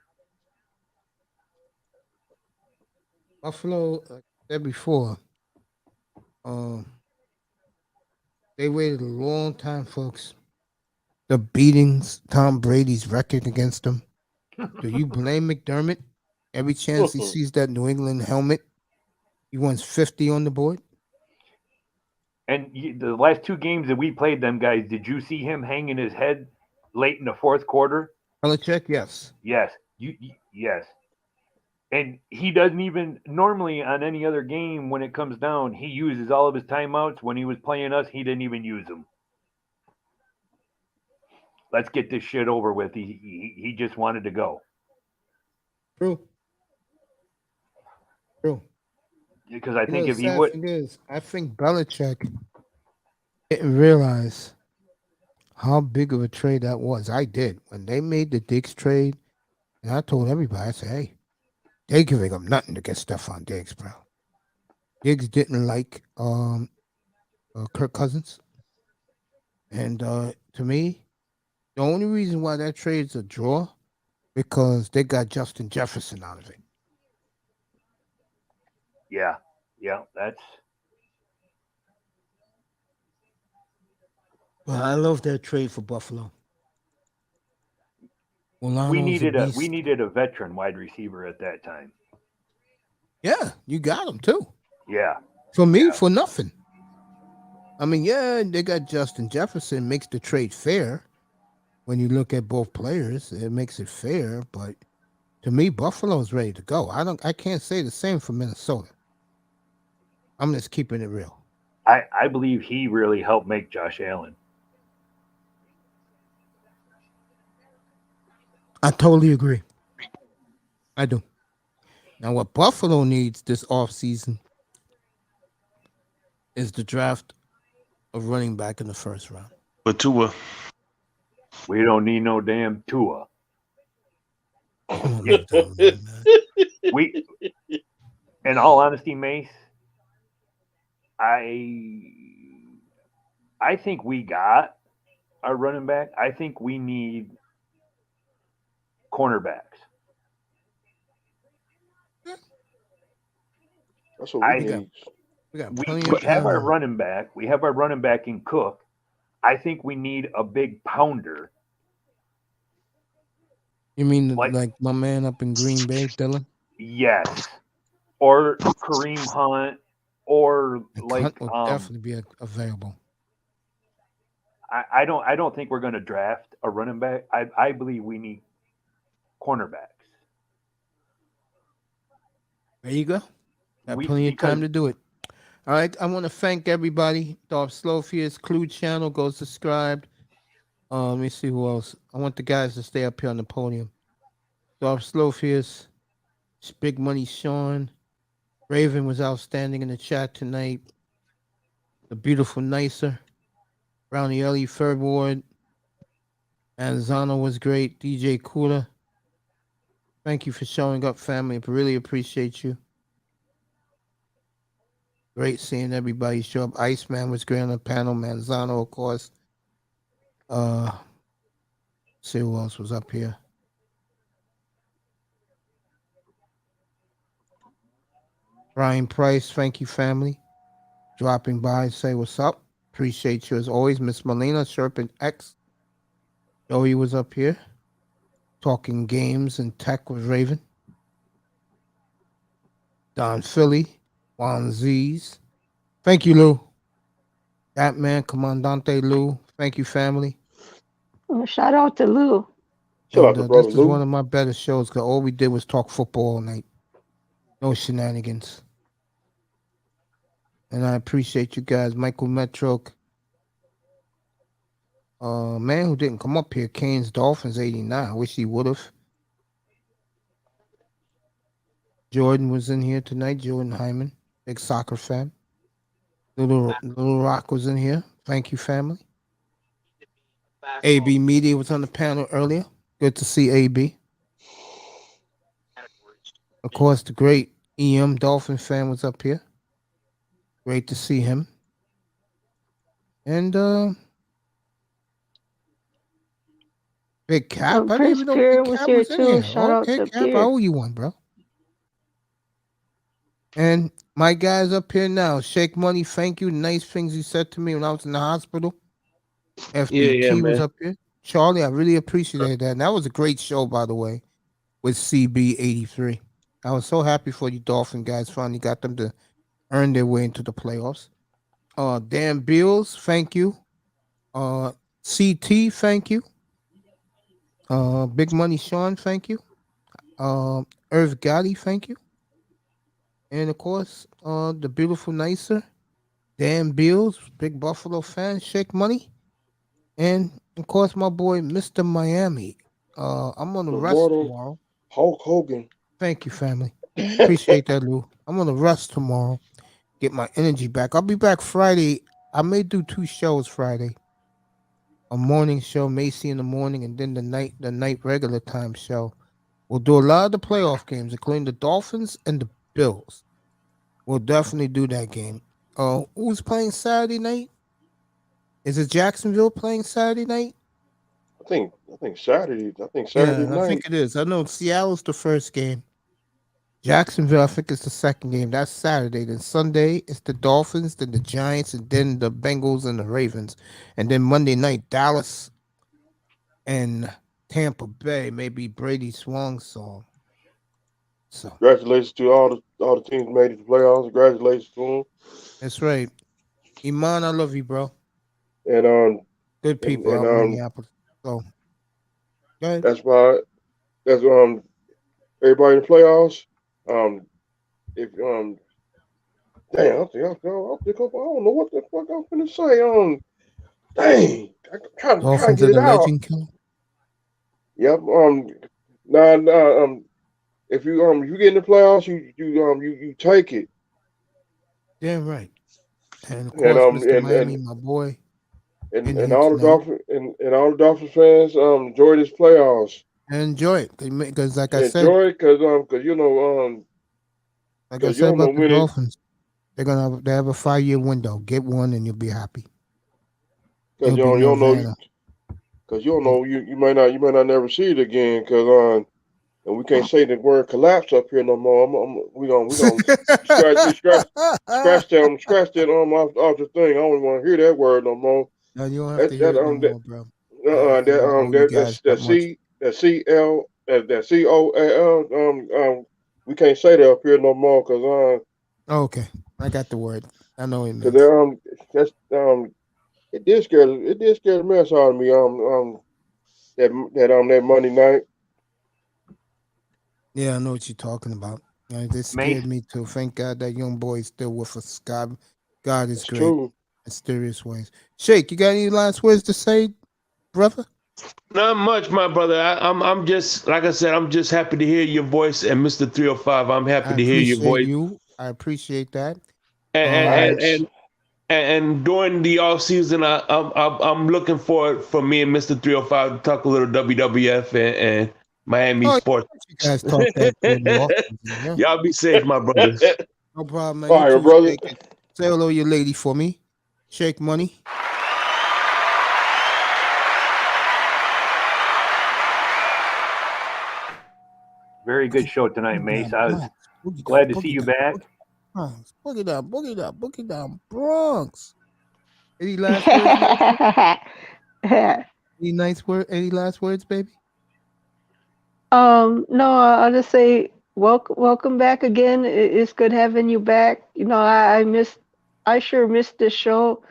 Buffalo, like I said before, um, they waited a long time, folks. The beatings, Tom Brady's record against them. Do you blame McDermott? Every chance he sees that New England helmet, he wants 50 on the board. And the last two games that we played them guys, did you see him hanging his head late in the fourth quarter? Belichick, yes. Yes. Yes. And he doesn't even normally on any other game when it comes down, he uses all of his timeouts. When he was playing us, he didn't even use them. Let's get this shit over with. He just wanted to go. True. Because I think the if he sad would, thing is, I think Belichick didn't realize how big of a trade that was. I did. When they made the Diggs trade, and I told everybody, I said, hey, they giving up nothing to get Stephon Diggs, bro. Diggs didn't like Kirk Cousins. And to me, the only reason why that trade's a draw, because they got Justin Jefferson out of it. yeah, that's. But I love that trade for Buffalo. We Milano's a beast. needed a veteran wide receiver at that time. Yeah, you got him too. Yeah. For me, for nothing. I mean, yeah, they got Justin Jefferson, makes the trade fair. When you look at both players, it makes it fair. But to me, Buffalo's ready to go. I can't say the same for Minnesota. I'm just keeping it real. I believe he really helped make Josh Allen. I totally agree. I do. Now, what Buffalo needs this offseason is the draft of running back in the first round. But Tua. We don't need no damn Tua. We, in all honesty, Mace, I think we got our running back. I think we need cornerbacks. That's what we need. We got We plenty of have our talent. running back. We have our running back in Cook. I think we need a big pounder. You mean like my man up in Green Bay, Dylan? Yes, or Kareem Hunt, or like Hunt will definitely be available. I don't think we're going to draft a running back. I believe we need cornerbacks. There you go. Got plenty of time to do it. All right, I want to thank everybody. Darth Slowfier's Clue channel, go subscribe. Let me see who else. I want the guys to stay up here on the podium. Darth Slowfier's, Big Money Sean. Raven was outstanding in the chat tonight. The beautiful Nicer. Brownie Ellie, Third Ward. Anzano was great. DJ Cooler. Thank you for showing up, family. I really appreciate you. Great seeing everybody show up. Iceman was great on the panel. Manzano, of course. See who else was up here. Brian Price, thank you, family. Dropping by, say what's up. Appreciate you as always. Miss Melina, Serpent X. Joey was up here. Talking games and tech with Raven. Don Philly. Juan Z's. Thank you, Lou. Batman, Commandante Lou. Thank you, family. Oh, shout out to Lou. Shout out to brother This Lou. is one of my better shows because all we did was talk football all night. No shenanigans. And I appreciate you guys. Michael Metroke. Man who didn't come up here, Canes Dolphins 89. I wish he would have. Jordan was in here tonight. Jordan Hyman, big soccer fan. Little Rock was in here. Thank you, family. AB Media was on the panel earlier. Good to see AB. Of course, the great EM Dolphin fan was up here. Great to see him. And Big Cap. I didn't Prince even know Pierre Big was Cap here was in too. here. Shout out Okay, to Cap, I Pierre. owe you one, bro. And my guys up here now. Shake Money, thank you. Nice things you said to me when I was in the hospital. FBT was man. up here. Charlie, I really appreciated that. And that was a great show, by the way, with CB83. I was so happy for you Dolphin guys. Finally got them to earn their way into the playoffs. Dan Beals, thank you. CT, thank you. Big Money Sean, thank you. Irv Gotti, thank you. And of course, the beautiful Nicer, Dan Beals, big Buffalo fan, Shake Money. And of course, my boy, Mr. Miami. I'm on the rest tomorrow. Hulk Hogan. Thank you, family. Appreciate that, Lou. I'm on the rest tomorrow. Get my energy back. I'll be back Friday. I may do 2 shows Friday. A morning show, Macy in the morning, and then the night regular time show. We'll do a lot of the playoff games, including the Dolphins and the Bills. We'll definitely do that game. Who's playing Saturday night? Is it Jacksonville playing Saturday night? I think Saturday. Yeah, night. I think it is. I know Seattle's the first game. Jacksonville, I think it's the second game. That's Saturday. Then Sunday, it's the Dolphins, then the Giants, and then the Bengals and the Ravens. And then Monday night, Dallas and Tampa Bay, maybe Brady Swan's song. So congratulations to all the teams made it to the playoffs. Congratulations to them. That's right. Iman, I love you, bro. And good people out in Minneapolis. So that's why everybody in the playoffs. If damn, I don't know what the fuck I'm finna say. Dang, I'm trying to get it out. Legend killer? Yep. If you get in the playoffs, you take it. Damn right. And of course, Mr. Miami, my boy. And all the Dolphins and all the Dolphins fans enjoy this playoffs. Enjoy it because, like I said, enjoy it because you know like I said about the Dolphins, they have a 5-year window. Get one and you'll be happy. Because you don't know Cause you don't know, you might not never see it again. Cause and we can't say the word collapse up here no more. We gonna scratch that off the thing. I don't want to hear that word no more. No, you don't have to hear it no more, bro. We can't say that up here no more because okay, I got the word. I know it means. That's it did scare the mess out of me that Monday night. Yeah, I know what you're talking about. This scared me too. Thank God that young boy is still with us. God is great. True. Mysterious ways. Shake, you got any last words to say, brother? Not much, my brother. I'm just, like I said, I'm just happy to hear your voice, and Mr. 305, I'm happy to hear your voice. I appreciate that. And during the off season, I'm looking forward for me and Mr. 305 to talk a little WWF and Miami sports. You guys talk that during the off-season, yeah. Y'all be safe, my brothers. No problem, man. All right, brother. Say hello to your lady for me. Shake Money. Very good show tonight, Mace. I was glad to see you back. Boogie down, Bronx. Any last words? Any last words, baby? No, I'll just say welcome back again. It's good having you back. You know, I sure missed this show.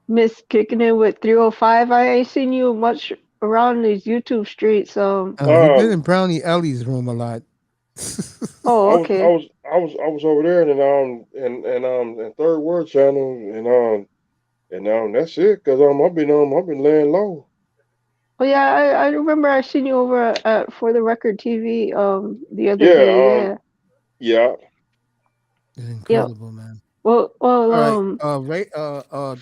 Miss kicking in with 305. I ain't seen you much around these YouTube streets. You've been in Brownie Ellie's room a lot. Oh, okay. I was over there and Third Word Channel and that's it. Cause I've been laying low. Oh yeah, I remember I seen you over at For the Record TV the other day. Yeah. It's incredible, man. Well, all right.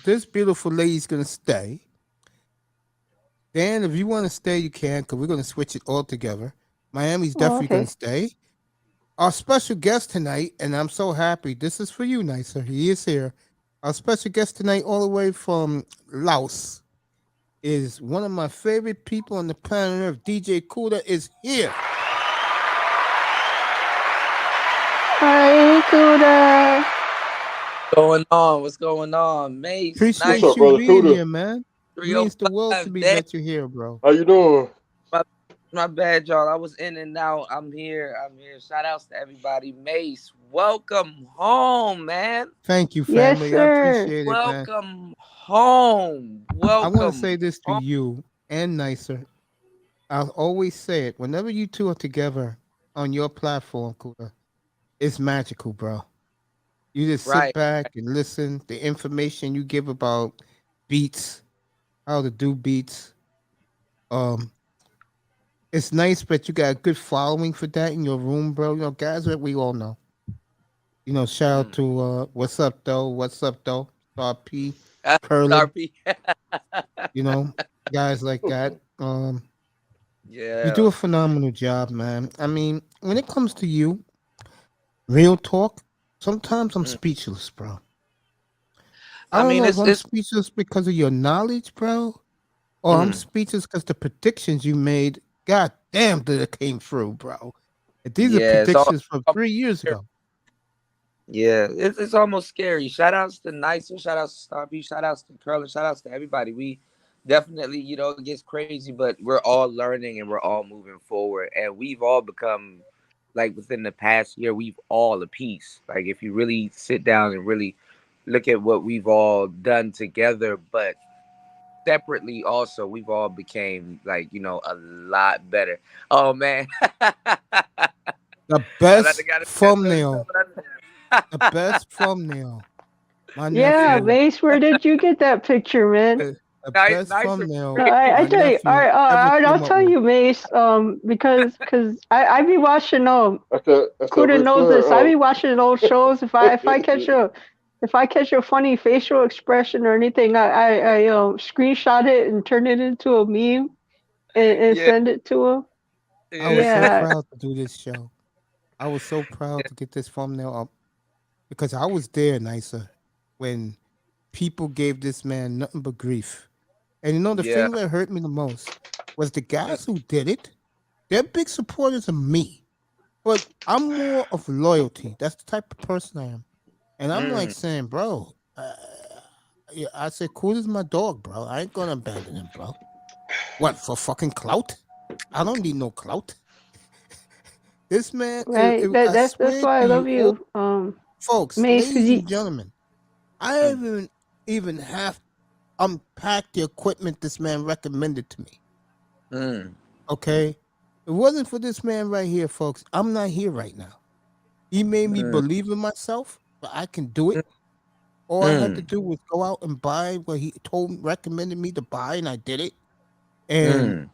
This beautiful lady's gonna stay. Dan, if you want to stay, you can, because we're gonna switch it all together. Miami's definitely gonna stay. Our special guest tonight, and I'm so happy. This is for you, Nicer. He is here. Our special guest tonight, all the way from Laos, is one of my favorite people on the planet Earth. DJ Kuda is here. Hi, Kuda. What's going on, Mace? Appreciate you being here, man. It means the world to me that you're here, bro. How you doing? My bad, y'all. I was in and out. I'm here. Shout outs to everybody. Mace, welcome home, man. Thank you, family. Yes, I appreciate it, welcome home. Welcome. I want to say this to you and Nicer. I'll always say it. Whenever you two are together on your platform, Kuda, it's magical, bro. You just sit back and listen. The information you give about beats, how to do beats. It's nice, but you got a good following for that in your room, bro. You know, guys that we all know. You know, shout out to What's Up Though, Star P, Curlin. You know, guys like that. Yeah. You do a phenomenal job, man. I mean, when it comes to you, real talk, sometimes I'm speechless, bro. I don't know if I'm speechless because of your knowledge, bro, or I'm speechless because the predictions you made, god damn, that it came through, bro. These are predictions from 3 years ago. Yeah, it's almost scary. Shout outs to Nicer, shout outs to Star B, shout outs to Curlin, shout outs to everybody. We definitely, it gets crazy, but we're all learning and we're all moving forward. And we've all become, like within the past year, we've all a piece. Like if you really sit down and really look at what we've all done together, but separately also, we've all became like, a lot better. Oh man. The best thumbnail. The best thumbnail. Yeah, Mace, where did you get that picture, man? The best thumbnail. No, I tell you, I'll tell you, Mace, because I be watching Kuda knows this. I be watching old shows. If I catch a funny facial expression or anything, I screenshot it and turn it into a meme and send it to him. I was so proud to do this show. I was so proud to get this thumbnail up because I was there, Nicer, when people gave this man nothing but grief And you know the Yeah. thing that hurt me the most was the guys who did it. They're big supporters of me, but I'm more of loyalty. That's the type of person I am. And I'm like saying, bro, yeah, I said, cool is my dog, bro. I ain't gonna abandon him, bro. What, for fucking clout? I don't need no clout. This man, Right. I That's swear why I to love you, all, you, folks, Mace, because ladies you. and gentlemen, I haven't even half unpacked the equipment this man recommended to me. Okay? If it wasn't for this man right here, folks, I'm not here right now. He made me believe in myself, but I can do it. All I had to do was go out and buy what he recommended me to buy, and I did it. And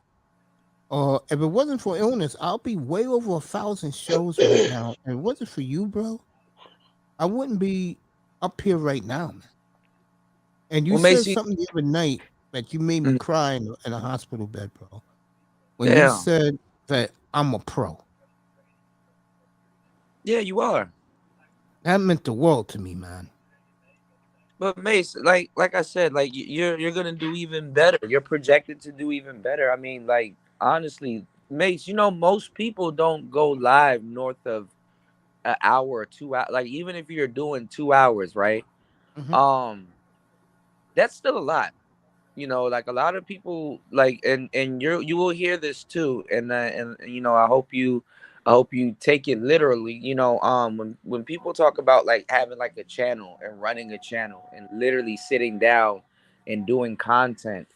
if it wasn't for illness, I'll be way over 1,000 shows right now. And if it wasn't for you, bro, I wouldn't be up here right now, man. And you Well, said Macy. something the other night that you made me cry in a hospital bed, bro. When you Damn. said that I'm a pro. Yeah, you are. That meant the world to me, man. But Mace, like I said, like you're gonna do even better. You're projected to do even better. I mean, like honestly, Mace, most people don't go live north of an hour or 2 hours. Like even if you're doing 2 hours, right? That's still a lot. Like a lot of people like, and you will hear this too, and I hope you take it literally. When people talk about like having like a channel and running a channel and literally sitting down and doing content,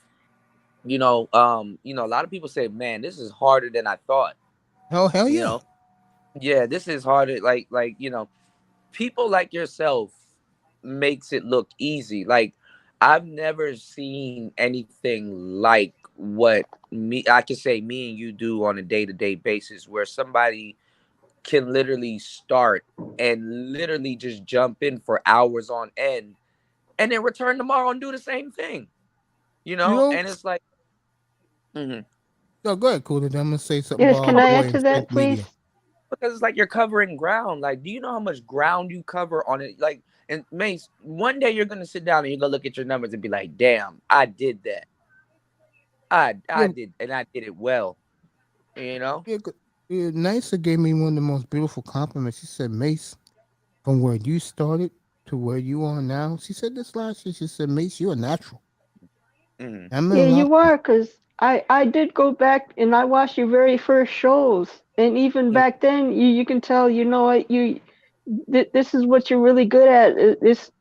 a lot of people say, man, this is harder than I thought. Hell You yeah. know, yeah, this is harder. People like yourself makes it look easy. Like I've never seen anything like what I can say me and you do on a day-to-day basis, where somebody can literally start and literally just jump in for hours on end and then return tomorrow and do the same thing. And it's like No, go ahead, Cooler. I'm gonna say something Yes, about can our I boy add in to that, Think Media. please? because it's like you're covering ground. Like, do you know how much ground you cover on it? Like, and Mace, one day you're gonna sit down and you're gonna look at your numbers and be like, damn, I did that. I did, and I did it well. Yeah, Nisa gave me one of the most beautiful compliments. She said, Mace, from where you started to where you are now, she said this last year, she said, Mace, you're a natural. That meant Yeah, a lot you to me. are, because I did go back and I watched your very first shows, and even back then you can tell, you know what, this is what you're really good at. It's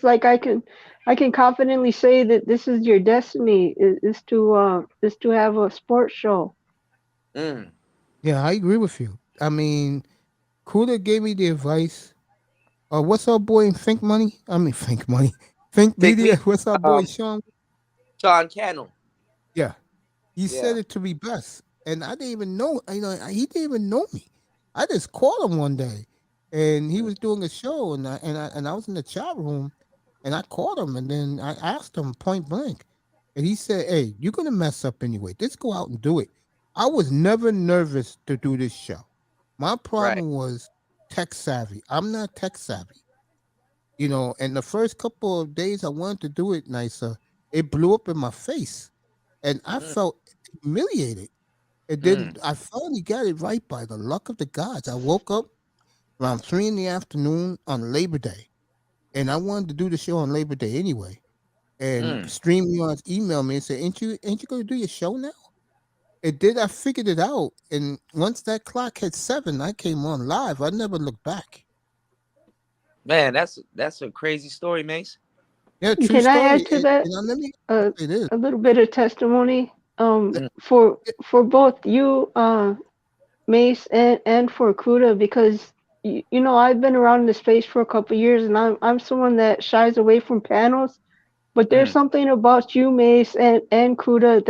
like I can confidently say that this is your destiny, is to have a sports show. Yeah, I agree with you. I mean, Cooler gave me the advice. What's our boy in Think Money? I mean, Think Money. Think Media. What's our boy, Sean? Sean Cannell. Yeah. He Yeah. said it to me best. And I didn't even know, he didn't even know me. I just called him one day and he was doing a show and I was in the chat room and I called him and then I asked him point blank. And he said, hey, you're gonna mess up anyway. Just go out and do it. I was never nervous to do this show. My problem was tech savvy. I'm not tech savvy. And the first couple of days I wanted to do it nicer, it blew up in my face. And I felt humiliated. And then I finally got it right by the luck of the gods. I woke up around 3 in the afternoon on Labor Day. And I wanted to do the show on Labor Day anyway. And StreamYards emailed me and said, ain't you gonna do your show now? It did. I figured it out. And once that clock hit 7, I came on live. I never looked back. Man, that's a crazy story, Mace. Yeah, true Can I story. add to that Let me it is. a little bit of testimony? For both you, Mace, and for Kuda, because I've been around the space for a couple of years, and I'm someone that shies away from panels, but there's something about you, Mace, and Kuda,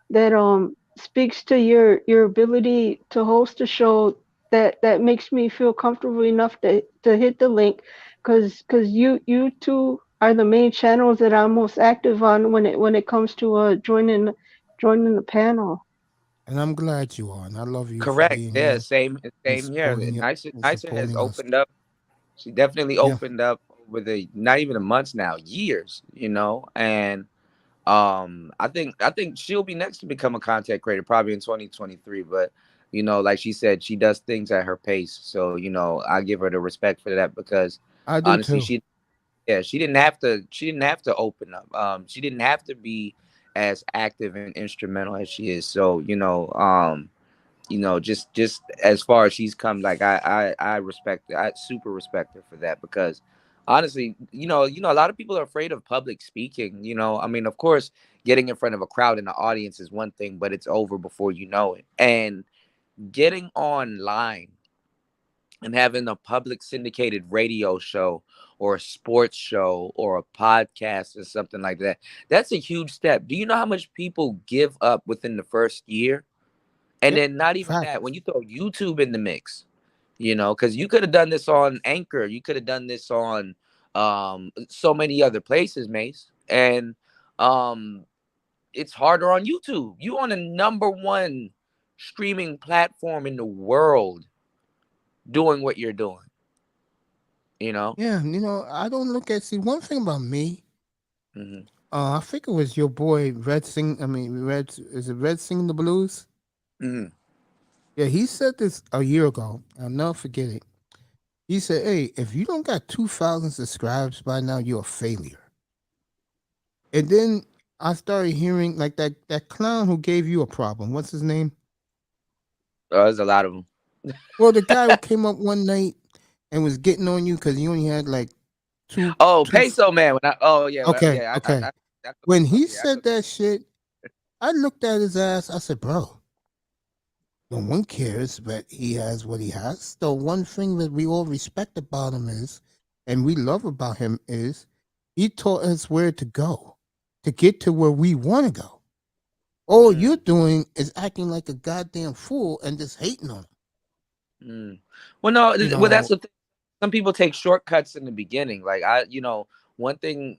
that speaks to your ability to host a show that makes me feel comfortable enough to hit the link, because you two are the main channels that I'm most active on when it comes to joining the panel. And I'm glad you are. And I love you for Correct. being Yeah, here same and here. supporting it Nicer and has supporting us. opened up. She definitely Yeah. opened up over the not even a month now, years, and I think she'll be next to become a content creator probably in 2023. But like she said, she does things at her pace. So I give her the respect for that because I do honestly, too. she didn't have to open up. She didn't have to be as active and instrumental as she is. So just as far as she's come, like I respect her. I super respect her for that because honestly, a lot of people are afraid of public speaking. I mean, of course, getting in front of a crowd in the audience is one thing, but it's over before you know it. And getting online and having a public syndicated radio show or a sports show or a podcast or something like that, that's a huge step. Do you know how much people give up within the first year? And then not even that, when you throw YouTube in the mix, because you could have done this on Anchor, you could have done this on so many other places, Mace. And it's harder on YouTube. You on the #1 streaming platform in the world doing what you're doing. Yeah, I don't look at one thing about me. I think it was your boy Red Sing. I mean, is it Red Singing the Blues? Yeah, he said this a year ago. I'll never forget it. He said, "Hey, if you don't got 2,000 subscribers by now, you're a failure." And then I started hearing like that clown who gave you a problem. What's his name? There's a lot of them. Well, the guy who came up one night and was getting on you because you only had like two. Peso Man. Okay. When he yeah, said that shit, I looked at his ass. I said, "Bro, no one cares, but he has what he has." The one thing that we all respect about him is, and we love about him is, he taught us where to go to get to where we want to go. All you're doing is acting like a goddamn fool and just hating on him. Well, no, that's the thing. Some people take shortcuts in the beginning. Like one thing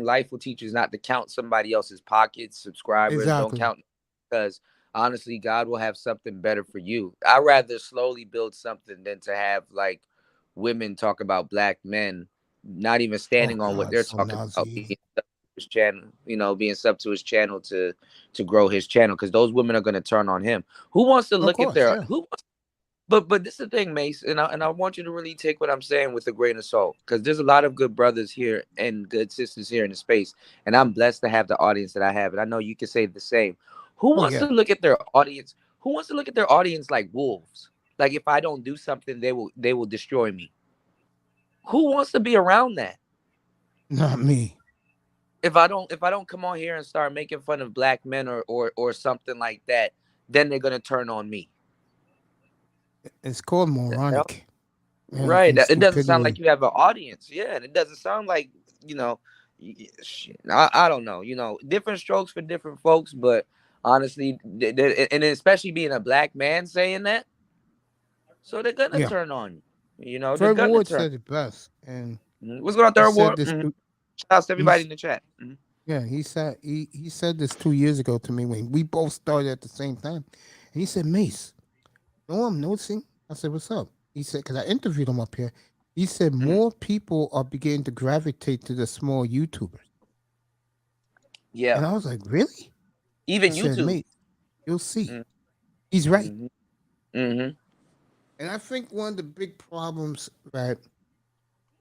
life will teach you is not to count somebody else's pockets, subscribers. Don't count, because honestly, God will have something better for you. I'd rather slowly build something than to have like women talk about black men not even standing on what they're talking about, being sub to his channel, being sub to his channel to grow his channel, because those women are going to turn on him. Who wants to look at their But this is the thing, Mace, and I want you to really take what I'm saying with a grain of salt, because there's a lot of good brothers here and good sisters here in the space, and I'm blessed to have the audience that I have, and I know you can say the same. Who wants to look at their audience? Who wants to look at their audience like wolves? Like, if I don't do something, they will destroy me. Who wants to be around that? Not me. If I don't come on here and start making fun of black men or something like that, then they're gonna turn on me. It's called moronic. Right. It doesn't sound like you have an audience. Yeah. And it doesn't sound like, I don't know, different strokes for different folks. But honestly, and especially being a black man saying that, so they're going to turn on you. Third Ward said it best. And what's going on, Third Ward? Shout out to everybody in the chat. Yeah, he said this 2 years ago to me when we both started at the same time. And he said, "Mace, I'm noticing." I said, "What's up?" He said, because I interviewed him up here. He said more people are beginning to gravitate to the small YouTubers. Yeah. And I was like, "Really?" Even he YouTube. Said, "Mate, you'll see." He's right. And I think one of the big problems that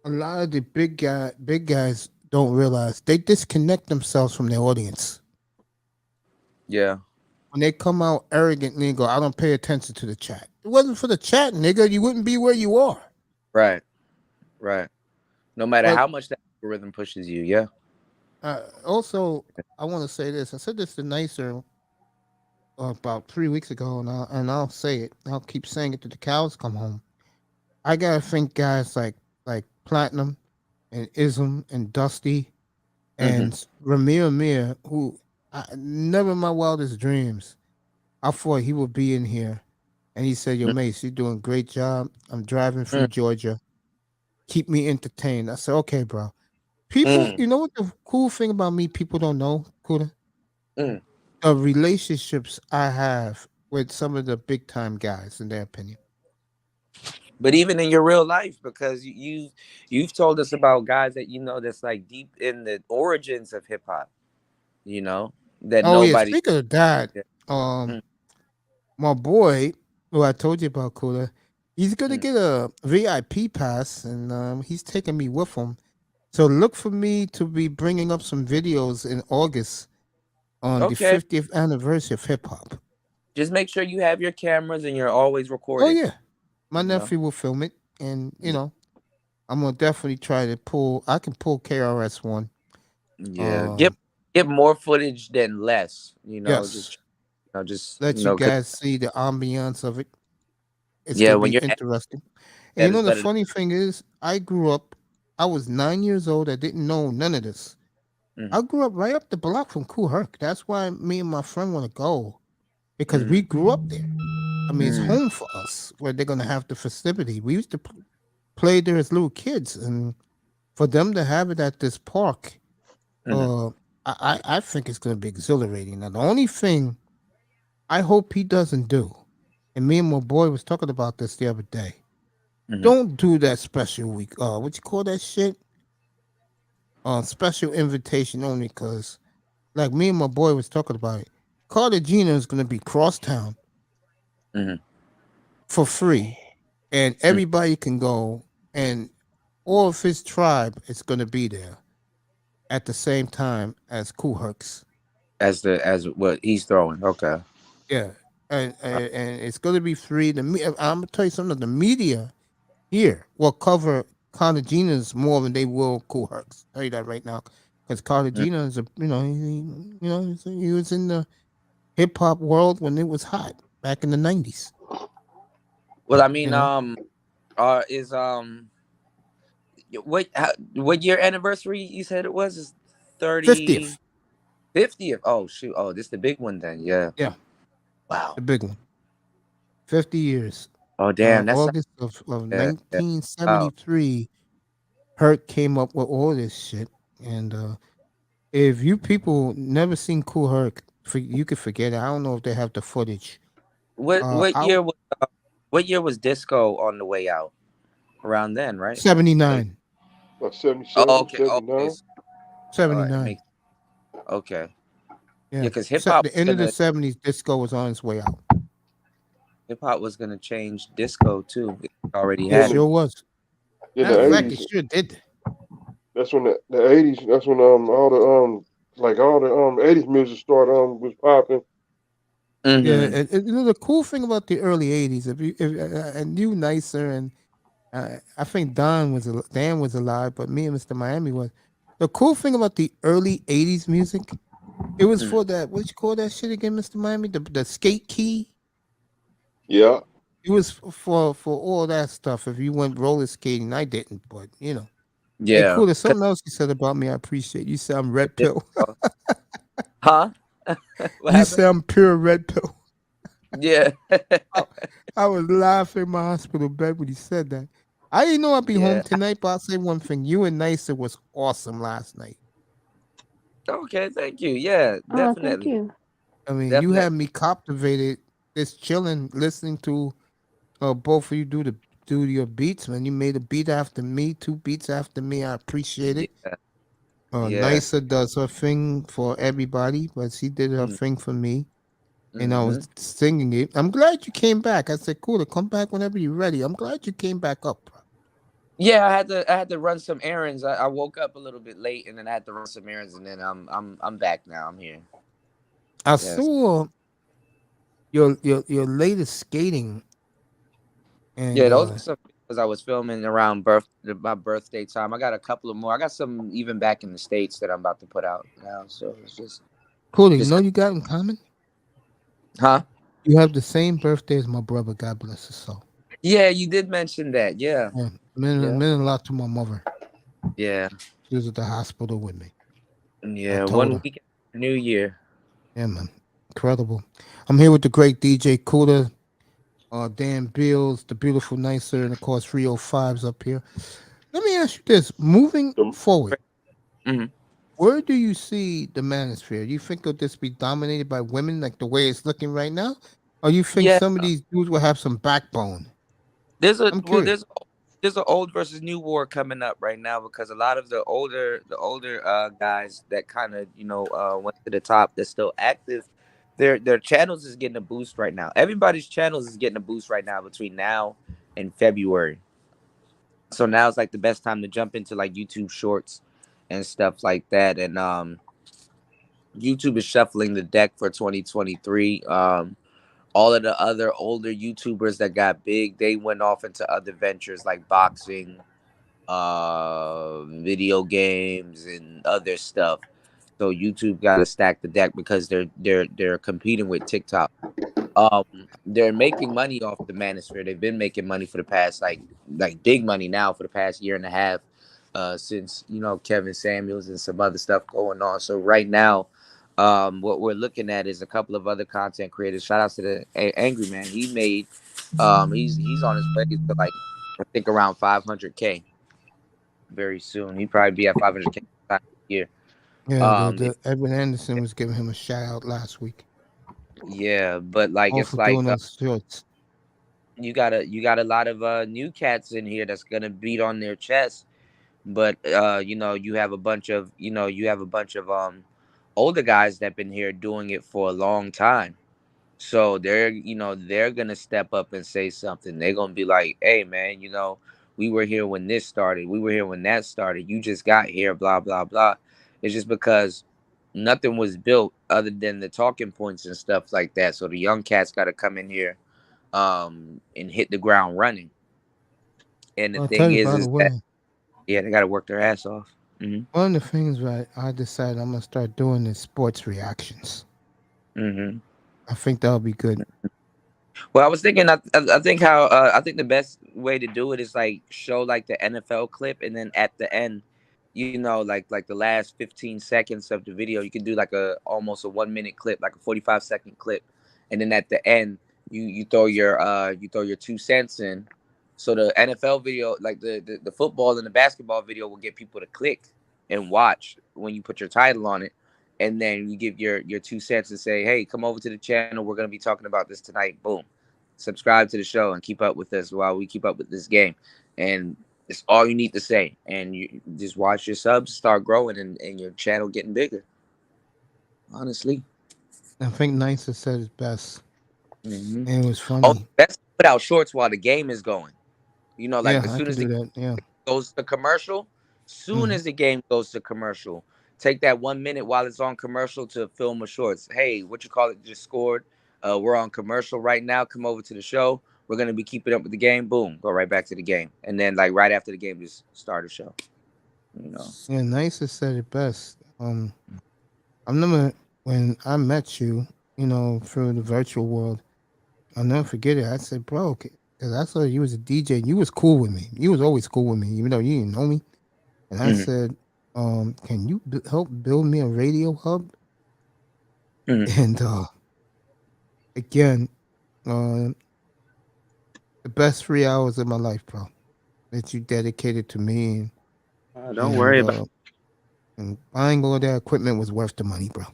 a lot of the big guys don't realize, they disconnect themselves from their audience. Yeah. When they come out arrogantly and go, "I don't pay attention to the chat." It wasn't for the chat, nigga. You wouldn't be where you are. Right. No matter how much that algorithm pushes you, yeah. Also, I want to say this. I said this to Nicer about 3 weeks ago, and I'll say it. I'll keep saying it till the cows come home. I gotta think guys like Platinum and Ism and Dusty and Ramir Amir, who never in my wildest dreams I thought he would be in here. And he said, "Yo, Mace, you're doing a great job. I'm driving through Georgia. Keep me entertained." I said, "Okay, bro." People, you know what the cool thing about me, people don't know, Kuda? The relationships I have with some of the big time guys, in their opinion. But even in your real life, because you've told us about guys that that's like deep in the origins of hip hop. You know that Oh yeah, nobody. speaking of that, Yeah. my boy, who I told you about, Kuda, he's gonna Mm. get a VIP pass, and he's taking me with him. So look for me to be bringing up some videos in August on the Okay. 50th anniversary of hip hop. Just make sure you have your cameras and you're always Oh recording. yeah, my You know. nephew will film it, and Yeah. I'm gonna definitely try to pull. I can pull KRS One. Yeah. Get more footage than less. You know, Yes, just let you 'cause, guys see the ambiance of it. It's yeah, gonna when be you're interesting. And that is the better. funny thing is, I grew up. I was 9 years old. I didn't know none of this. I grew up right up the block from Cool Herc. That's why me and my friend want to go, because we grew up there. I mean, it's home for us, where they're gonna have the festivity. We used to play there as little kids, and for them to have it at this park, I think it's gonna be exhilarating. Now, the only thing I hope he doesn't do, and me and my boy was talking about this the other day. Don't do that special week. What you call that shit? Special invitation only, because like me and my boy was talking about it. Cartagena is gonna be crosstown for free, and everybody can go, and all of his tribe is gonna be there at the same time as Cool Herc's. as what he's throwing. Okay. Yeah, and it's gonna be free. I'm gonna tell you something. The media here will cover Cartagena's more than they will Cool Herc's. Tell you that right now, because Cartagena is he was in the hip hop world when it was hot back in the 90s. Well, I mean, is what year anniversary you said it was? Is 30 50th. 50th? Oh shoot! Oh, this the big one then. Yeah. Yeah. Wow. The big one. 50 years. Oh damn! That's August of yeah. 1973. Herc came up with all this shit, and if you people never seen Cool Herc, you could forget it. I don't know if they have the footage. What year was disco on the way out? Around then, right? 79. About 77, Oh, okay. 79. 79. Okay. Yeah, because hip hop the end of the 70s, disco was on its way out. Hip hop was gonna change disco too. It already It had sure it. was. Yeah, Matter of the fact, it 80s. sure did. That's when the 80s. That's when all the 80s music started was popping. Yeah, and the cool thing about the early 80s, and you nicer, and I think Dan was alive, but me and Mr. Miami was. The cool thing about the early 80s music, it was for that, what you call that shit again, Mr. Miami? The skate key. Yeah. It was for all that stuff. If you went roller skating, I didn't, but Hey, Yeah. cool. There's something else you said about me. I appreciate. You said I'm red pill. Huh? You said I'm pure red pill. Yeah. I was laughing in my hospital bed when he said that. I didn't know I'd be home tonight, but I'll say one thing. You and Nicer was awesome last night. Okay, thank you. Yeah, definitely. Thank you. I mean, you had me captivated, just chilling, listening to both of you do your beats, man. You made a beat after me, 2 beats after me. I appreciate it. Nicer does her thing for everybody, but she did her thing for me. And I was singing it. I'm glad you came back. I said, cool, come back whenever you're ready. I'm glad you came back up. Yeah, I had to run some errands. I woke up a little bit late, and then I had to run some errands, and then I'm back now. I'm here. I saw your latest skating. And, yeah, those are some videos I was filming around my birthday time. I got a couple of more. I got some even back in the States that I'm about to put out now. So it's just cool. You know you got in common? Huh? You have the same birthday as my brother. God bless his soul. Yeah, you did mention that. Yeah. Meant a lot to my mother. Yeah. She was at the hospital with me. Yeah, 1 week after New Year. Yeah, man. Incredible. I'm here with the great DJ Kuda, Dan Bills, the beautiful Nicer, and of course 305's up here. Let me ask you this. Moving forward, where do you see the manosphere? Do you think it'll just be dominated by women like the way it's looking right now? Or you think some of these dudes will have some backbone? There's there's an old versus new war coming up right now because a lot of the older guys that kind of went to the top that's still active, their channels is getting a boost right now. Everybody's channels is getting a boost right now between now and February. So now it's like the best time to jump into like YouTube Shorts and stuff like that. And YouTube is shuffling the deck for 2023. All of the other older YouTubers that got big, they went off into other ventures like boxing, video games, and other stuff. So YouTube got to stack the deck because they're competing with TikTok. They're making money off the manosphere. They've been making money for the past like big money now for the past year and a half, since Kevin Samuels and some other stuff going on. So right now, what we're looking at is a couple of other content creators. Shout out to the Angry Man. He made, he's on his way to like I think around 500K very soon. He'd probably be at 500K a year. Yeah, Edwin Anderson was giving him a shout out last week. Yeah, but like All it's for like doing those shorts. you got a lot of new cats in here that's gonna beat on their chest, but you have a bunch of older guys that been here doing it for a long time. So they're gonna step up and say something. They're gonna be like, "Hey, man, we were here when this started. We were here when that started. You just got here, blah blah blah." It's just because nothing was built other than the talking points and stuff like that. So the young cats got to come in here, and hit the ground running. And the I'll tell thing you, is, by the that way, yeah, they got to work their ass off. Mm-hmm. one of the things that I decided I'm gonna start doing is sports reactions. Mm-hmm. I think that'll be good. Well, I was thinking, I think I think the best way to do it is like show like the NFL clip, and then at the end, like the last 15 seconds of the video, you can do like almost a 1 minute clip, like a 45-second clip, and then at the end, you throw your 2 cents in. So the NFL video, like the football and the basketball video, will get people to click and watch when you put your title on it. And then you give your 2 cents and say, "Hey, come over to the channel. We're gonna be talking about this tonight." Boom, subscribe to the show and keep up with us while we keep up with this game. And it's all you need to say. And you just watch your subs start growing and your channel getting bigger. Honestly, I think Nicer said it best. Mm-hmm. And it was funny. Oh, let's put out shorts while the game is going. Like as I soon can as do the that. Yeah. goes to commercial, as the game goes to commercial, take that 1 minute while it's on commercial to film a shorts. Hey, what you call it? Just scored. We're on commercial right now. Come over to the show. We're gonna be keeping up with the game. Boom, go right back to the game, and then like right after the game, just start a show. Yeah, Nicer said it best. I remember when I met you, through the virtual world. I'll never forget it. I said, bro, because I saw you was a DJ and you was cool with me. You was always cool with me, even though you didn't know me. And I said, can you help build me a radio hub? And again, the best 3 hours of my life, bro, that you dedicated to me. Don't worry about it. And buying all that equipment was worth the money, bro.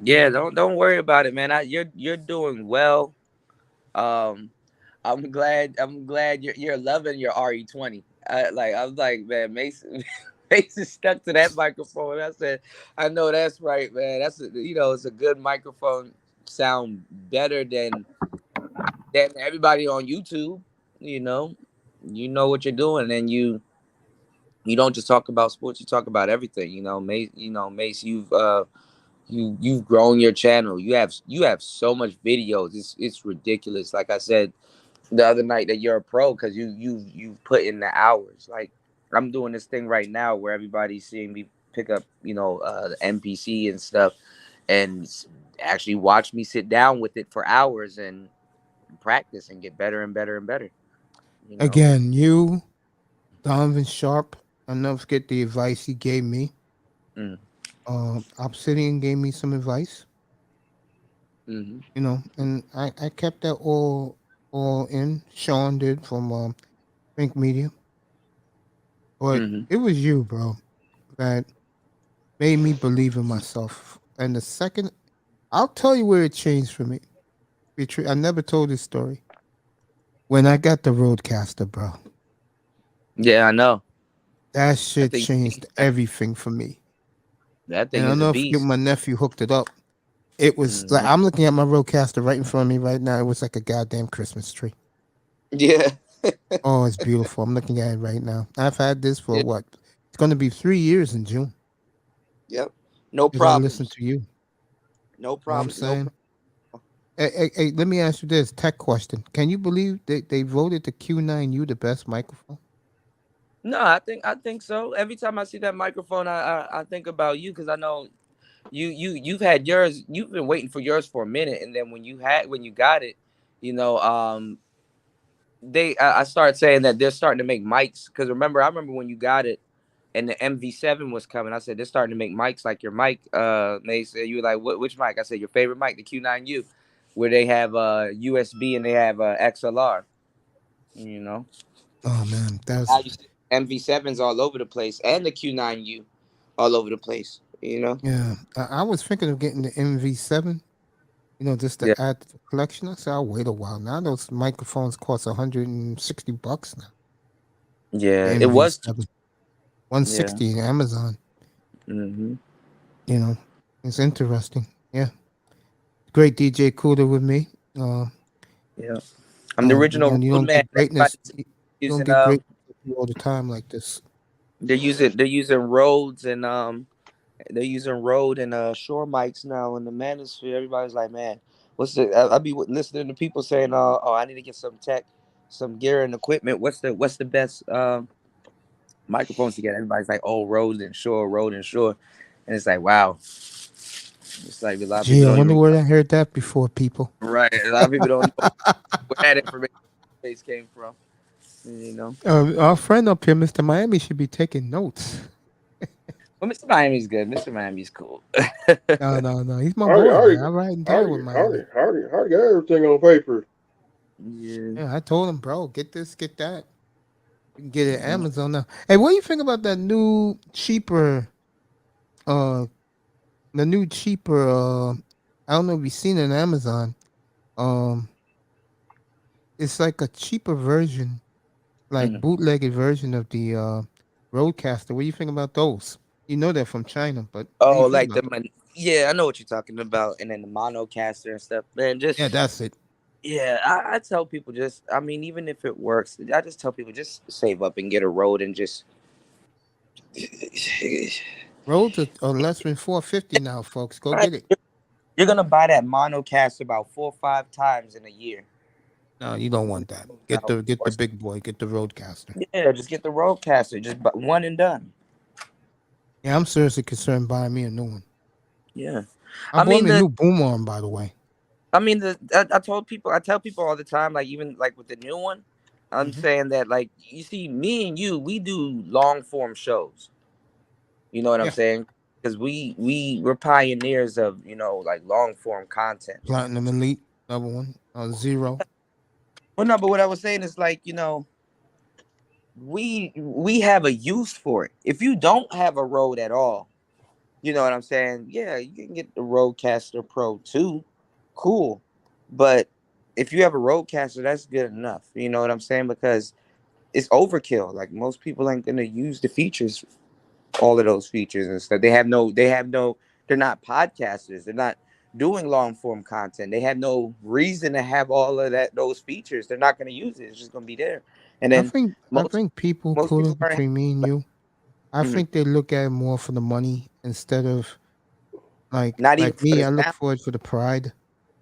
Yeah, don't worry about it, man. You're doing well. I'm glad you're loving your RE20. I'm like, man, Mason Mason stuck to that microphone. I said, I know that's right, man. That's it's a good microphone. Sound better than everybody on YouTube. You know what you're doing, and you don't just talk about sports. You talk about everything. Mace, you've grown your channel. You have so much videos. It's ridiculous. Like I said the other night, that you're a pro because you've put in the hours. Like I'm doing this thing right now where everybody's seeing me pick up the NPC and stuff, and actually watch me sit down with it for hours and practice and get better and better and better. Again, you, Donovan Sharp, I'll never forget the advice he gave me. Obsidian gave me some advice. And I kept that all in. Sean did from Think Media. But it was you, bro, that made me believe in myself. And the second, I'll tell you where it changed for me. I never told this story. When I got the Roadcaster, bro, Yeah, I know. That shit changed everything for me. That thing And I don't is a know if beast. my nephew hooked it up. It was like I'm looking at my Rodecaster right in front of me right now. It was like a goddamn Christmas tree. Yeah. Oh, it's beautiful. I'm looking at it right now. I've had this for Yeah. what? It's going to be 3 years in June. Yep. No Because I listen problems. to you. No Know what I'm problem. No saying? problem. Hey, let me ask you this tech question. Can you believe they voted the Q9U the best microphone? No, I think so. Every time I see that microphone, I think about you because I know you've had yours. You've been waiting for yours for a minute, and then when you got it, you know, I started saying that they're starting to make mics because I remember when you got it and the MV7 was coming. I said they're starting to make mics like your mic. They said you were like, which mic? I said your favorite mic, the Q9U, where they have USB and they have XLR. You know. Oh man, Now you see MV7s all over the place and the Q9U all over the place. You know. yeah. I was thinking of getting the MV7. Just to Yeah. add to the collection. I said I'll wait a while. Now those microphones cost $160 now. Yeah, The it was. MV7, Yeah. $160 Amazon. Mm-hmm. It's interesting. Yeah, great DJ Cooler with me. Yeah, I'm the original You road don't man. get greatness. Everybody's You don't using get great all the time like this. they're using Rhodes and they're using Rode and Shore mics now in the manosphere. Everybody's like, man, I'll be listening to people saying, oh, I need to get some gear and equipment. What's the best microphones to get? Everybody's like, oh, Rode and Shore, and it's like, wow, it's like a lot of Gee, people I don't wonder even where I heard that before, people. right. A lot of people don't know where that information came from. You know. Our friend up here, Mr. Miami, should be taking notes. Well, Mr. Miami's good. Mr. Miami's cool. No. He's my Already, boy, already, man. I ride and die already, with Miami. already got everything on paper. Yeah, I told him, bro, get this, get that. You can get it at Amazon now. Hey, what do you think about that new cheaper I don't know if you've seen it on Amazon. Um it's like a cheaper version, like bootlegged version of the Roadcaster. What do you think about those? You know they're from China, but what do you Oh, think like about yeah, I know what you're talking about, and then the monocaster and stuff. Man, Yeah, that's it. yeah, I tell people I mean, even if it works, I just tell people just save up and get a Rode and just. Roads are less than $450 now, folks. Go get it. You're gonna buy that monocaster about 4 or 5 times in a year. No, you don't want that. Get the big boy. Get the Roadcaster. Yeah, just get the Rodecaster, just one and done. Yeah, I'm seriously concerned buying me a new one. Yeah, I bought me a new boom arm, by the way. I mean, I tell people all the time, like even like with the new one, I'm saying that like you see, me and you, we do long form shows. You know what I'm saying? Because we're pioneers of like long form content. Platinum Elite, number one, zero. Well, no, but what I was saying is like we have a use for it. If you don't have a Rode at all, you know what I'm saying? Yeah, you can get the Rodecaster Pro 2, cool. But if you have a Rodecaster, that's good enough. You know what I'm saying? Because it's overkill. Like most people ain't gonna use the features, all of those features and stuff. They're not podcasters. They're not doing long form content. They have no reason to have all of those features. They're not gonna use it. It's just gonna be there. And I then think people, most Cooler, people are between me and you, I think they look at it more for the money instead of not even for me. the I look sound. forward for the pride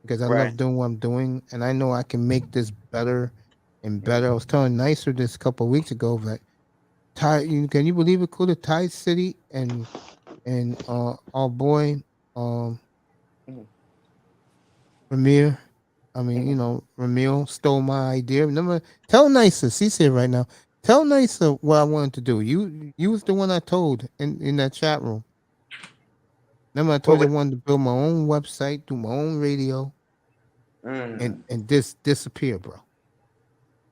because I Right. love doing what I'm doing, and I know I can make this better and better. I was telling Nicer this a couple of weeks ago that can you believe it, Cooler? Ty City and our boy Ramir. I mean, Ramil stole my idea. Remember, tell Nicer, he's here right now. Tell Nicer what I wanted to do. You was the one I told in that chat room. Remember, I told you I wanted to build my own website, do my own radio, and disappear, bro.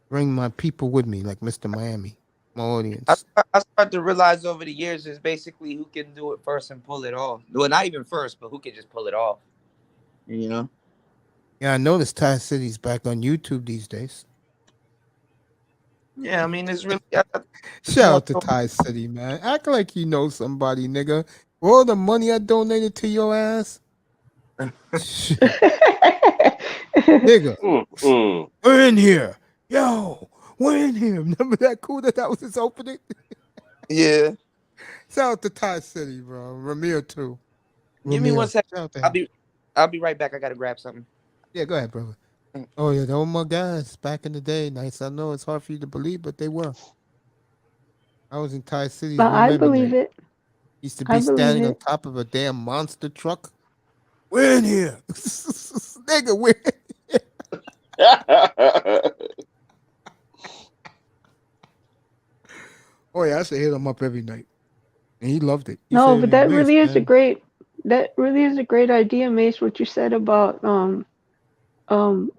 Bring my people with me, like Mr. Miami, my audience. I started to realize over the years is basically who can do it first and pull it off. Well, not even first, but who can just pull it off. You know? Yeah, I noticed Ty City's back on YouTube these days. Yeah, I mean, it's really. Shout out to Ty City, man. Act like you know somebody, nigga. All the money I donated to your ass. Nigga, we're in here. Yo, we're in here. Remember that cool that was his opening? Yeah. Shout out to Ty City, bro. Ramir too. Give me 1 Ramir. second. Shout out to I'll him. be right back. I gotta grab something. Yeah, go ahead, brother. Oh yeah, oh my guys, back in the day, nice. I know it's hard for you to believe, but they were. I was in Ty City's room I every believe night. it. Used to I be believe standing on it. top of a damn monster truck. We're in here. Nigga, we're in here. Oh yeah, I should hit him up every night. And he loved it. He No, said, but that Mace, really is a man. great idea, Mace, what you said about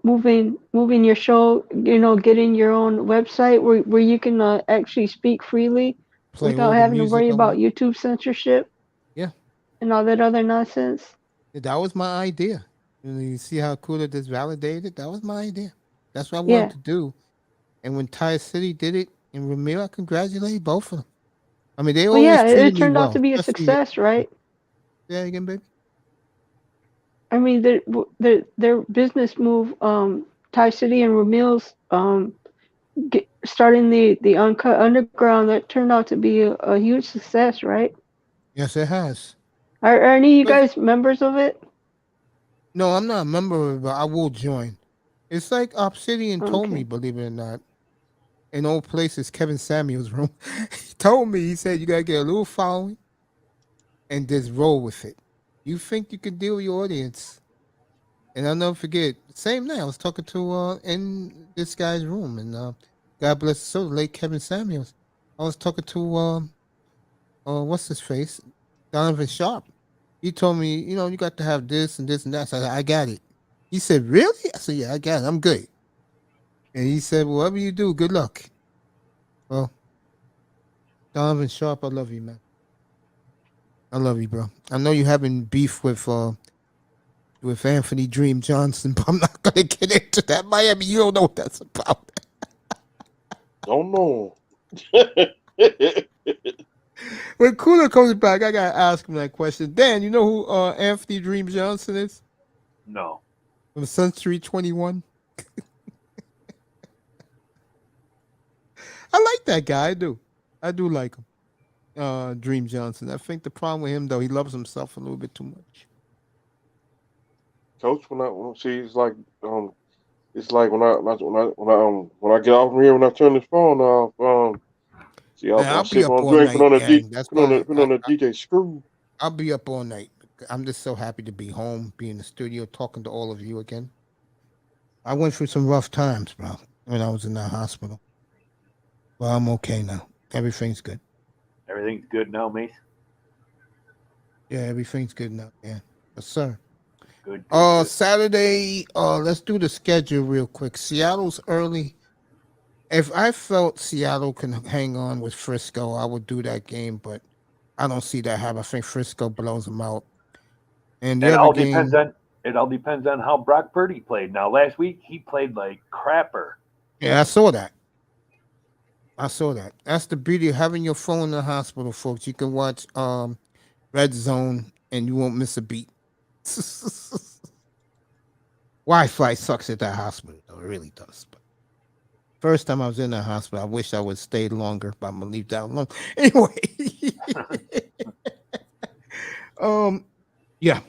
moving your show, getting your own website where you can actually speak freely Play without all the having to music worry I about want. YouTube censorship Yeah. and all that other nonsense. That was my idea. And you see how cool it is validated? That was my idea. That's what I wanted Yeah. to do. And when Ty City did it and Ramiro, I congratulate both of them. I mean, they Well, always yeah, it treated me turned out well. to be a Especially success, right? yeah, again, baby. I mean, their business move, Thai City and Ramil's, starting the Uncut Underground, that turned out to be a huge success, right? Yes, it has. Are any of you guys members of it? No, I'm not a member of it, but I will join. It's like Obsidian told me, Okay. believe it or not. In old places, Kevin Samuels' room. He told me, he said, you got to get a little following and just roll with it. You think you can deal with your audience. And I'll never forget, same night, I was talking to in this guy's room, and God bless his soul, late Kevin Samuels. I was talking to what's his face, Donovan Sharp. He told me, you got to have this and this and that. So I said, I got it. He said, really? I said, yeah, I got it. I'm good. And he said, well, whatever you do, good luck. Well, Donovan Sharp, I love you, man. I love you, bro. I know you having beef with Anthony Dream Johnson, but I'm not gonna get into that. Miami, you don't know what that's about. Don't know. When Cooler comes back, I gotta ask him that question. Dan, you know who Anthony Dream Johnson is? No. From Century 21. I like that guy. I do. I do like him. Dream Johnson. I think the problem with him though, he loves himself a little bit too much. Coach, when I see, it's like when I get off from here, when I turn this phone off, see, I'll be sip up on all drink, put night, on the gang. That's why put on the DJ Screw. I'll be up all night. I'm just so happy to be home, be in the studio, talking to all of you again. I went through some rough times, bro, when I was in that hospital. Well, I'm okay now. Everything's good. Everything's good now, Mace? Yeah, everything's good now. Yeah. Yes, sir. Good. Saturday, let's do the schedule real quick. Seattle's early. If I felt Seattle can hang on with Frisco, I would do that game, but I don't see that happen. I think Frisco blows them out. And the It other all game, depends on how Brock Purdy played. Now, last week he played like crapper. yeah, I saw that. That's the beauty of having your phone in the hospital, folks. You can watch Red Zone and you won't miss a beat. Wi-Fi sucks at that hospital, though. It really does. But first time I was in that hospital, I wish I would stay longer, but I'm gonna leave that alone. Anyway, yeah.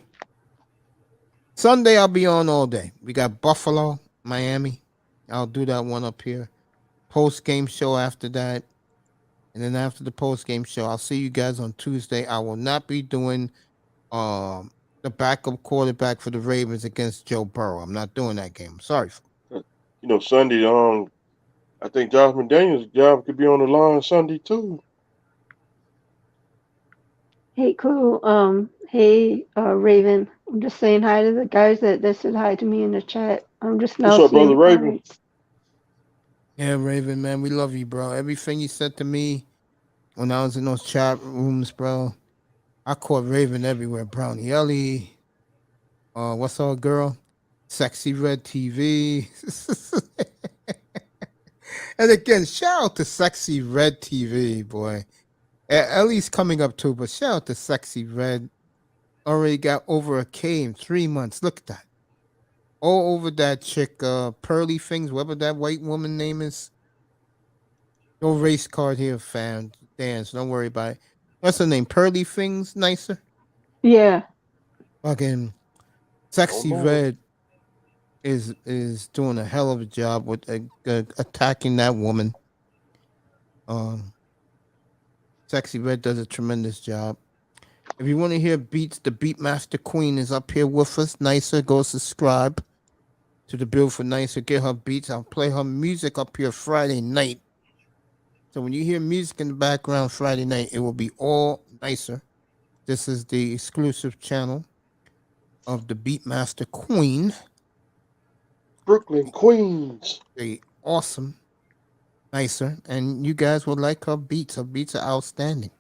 Sunday I'll be on all day. We got Buffalo, Miami. I'll do that one up here. Post game show after that. And then after the post game show, I'll see you guys on Tuesday. I will not be doing the backup quarterback for the Ravens against Joe Burrow. I'm not doing that game. Sorry. Sunday, I think Josh McDaniels' job could be on the line Sunday too. Hey, cool. Hey, Raven. I'm just saying hi to the guys that said hi to me in the chat. I'm just now What's up, seeing brother the Raven? comments. Yeah, Raven, man, we love you, bro. Everything you said to me when I was in those chat rooms, bro, I caught Raven everywhere. Brownie Ellie, what's our girl? Sexy Red TV. And again, shout out to Sexy Red TV, boy. Ellie's coming up too, but shout out to Sexy Red. Already got over a K in 3 months. Look at that. All over that chick, Pearly Things, whatever that white woman name is. No race card here, fam. Dance, don't worry about it. What's her name? Pearly Things, nicer? Yeah. Fucking Sexy Red is doing a hell of a job with attacking that woman. Sexy Red does a tremendous job. If you want to hear beats, the Beatmaster Queen is up here with us. Nicer, go subscribe to the Bill for Nicer. Get her beats. I'll play her music up here Friday night. So when you hear music in the background Friday night, it will be all Nicer. This is the exclusive channel of the Beatmaster Queen. Brooklyn, Queens. Very awesome. Nicer. And you guys will like her beats. Her beats are outstanding.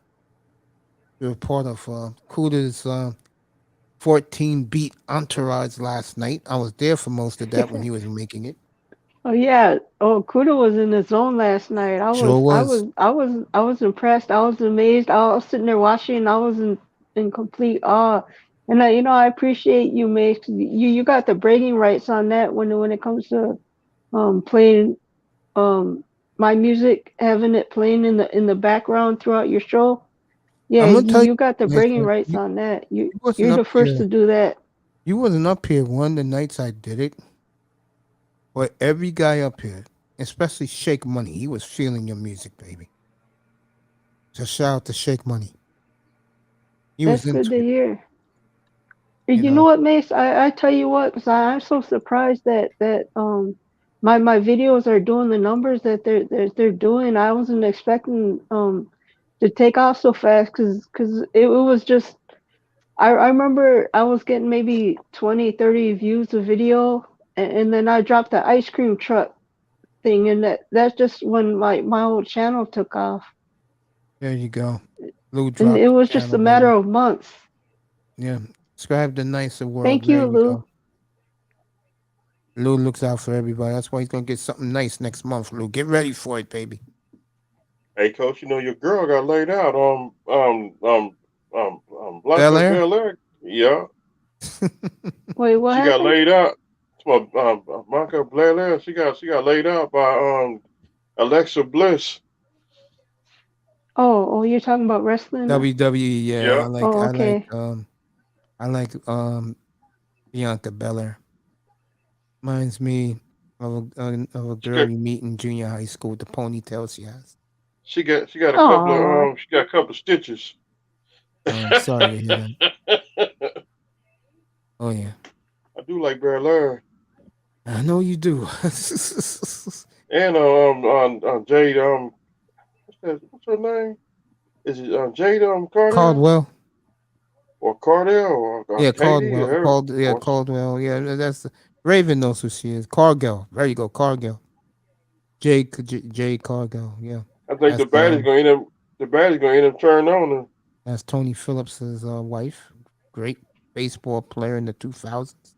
You're a part of Kuda's 14-beat entourage last night. I was there for most of that when he was making it. Oh yeah. Oh, Kuda was in the zone last night. I was impressed. I was amazed. I was sitting there watching. I was in complete awe. And I appreciate you, Mace. You got the bragging rights on that when it comes to playing my music, having it playing in the background throughout your show. Yeah, you got the bragging rights on that. You're the first to do that. You wasn't up here one of the nights I did it. But every guy up here, especially Shake Money, he was feeling your music, baby. So shout out to Shake Money. That's good to hear. You know what, Mace? I tell you what, 'cause I'm so surprised that my videos are doing the numbers that they're doing. I wasn't expecting to take off so fast because it was just I remember I was getting maybe 20, 30 views a video, and then I dropped the ice cream truck thing, and that's just when my whole channel took off. There you go. Lou And it was just a matter of months. Yeah. Describe the Nicer world. Thank you, Lou. Lou looks out for everybody. That's why he's gonna get something nice next month, Lou. Get ready for it, baby. Hey, Coach, your girl got laid out Bel Air? Bel Air. Yeah. Wait, what She happened? got laid out. Monica Belair. She got laid out by Alexa Bliss. Oh, you're talking about wrestling? WWE, yeah. Yeah. Okay. I like Bianca Belair. Reminds me of a girl you meet in junior high school with the ponytail she has. She got a couple of stitches. I'm sorry to hear that. Oh yeah. I do like Belair. I know you do. And Jade, what's her name? Is it Jade Cardell? Caldwell. Or Cardell? Or Yeah, Katie, Caldwell. Caldwell. Yeah, that's Raven knows who she is. Cargill. There you go, Cargill. Jay Cargill. Yeah. I think the baddie's gonna end up turning on her. That's Tony Phillips's wife. Great baseball player in the 2000s.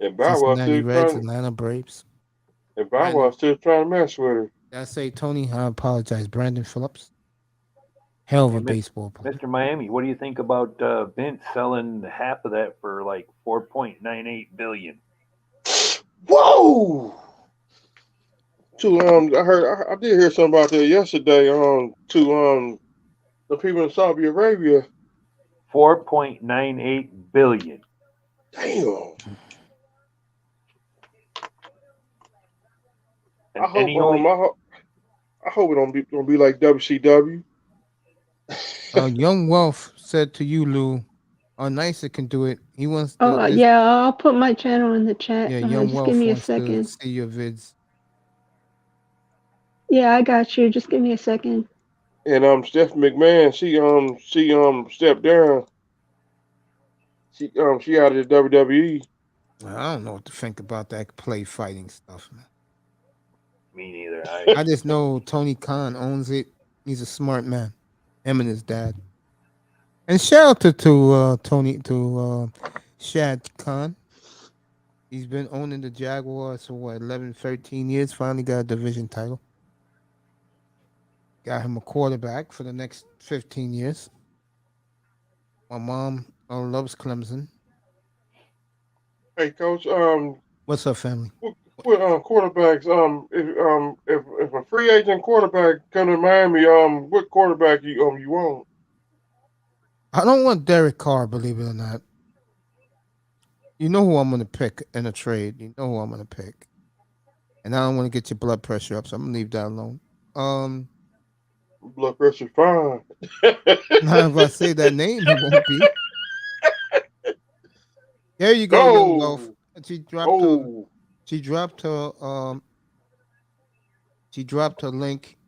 And Bow Wow Cincinnati still Reds, trying. Atlanta Braves. And Bow Wow still trying to mess with her. Did I say Tony? I apologize. Brandon Phillips. Hell of a baseball player. Mr. Miami, what do you think about Vince selling half of that for like $4.98 billion? Whoa! I did hear something about that yesterday. To the people in Saudi Arabia. $4.98 billion. Damn. And I hope it don't be like WCW. Young Wealth said to you, Lou, Nicer can do it. He wants to. Yeah, I'll put my channel in the chat. Yeah, Young just Wealth give me a wants to second. see your vids. Yeah, I got you. Just give me a second. And Stephanie McMahon, she stepped down. She out of the WWE. I don't know what to think about that play fighting stuff, man. Me neither. I just know Tony Khan owns it. He's a smart man. Him and his dad. And shout out to Shad Khan. He's been owning the Jaguars for 11, 13 years. Finally got a division title. Got him a quarterback for the next 15 years. My mom loves Clemson. Hey, Coach. What's up, family? With quarterbacks, if a free agent quarterback come to Miami, what quarterback you want? I don't want Derek Carr, believe it or not. You know who I'm going to pick in a trade. You know who I'm going to pick. And I don't want to get your blood pressure up, so I'm going to leave that alone. Blood pressure fine. Now, if I say that name, it won't be. There you go, Young Wealth. She dropped her link,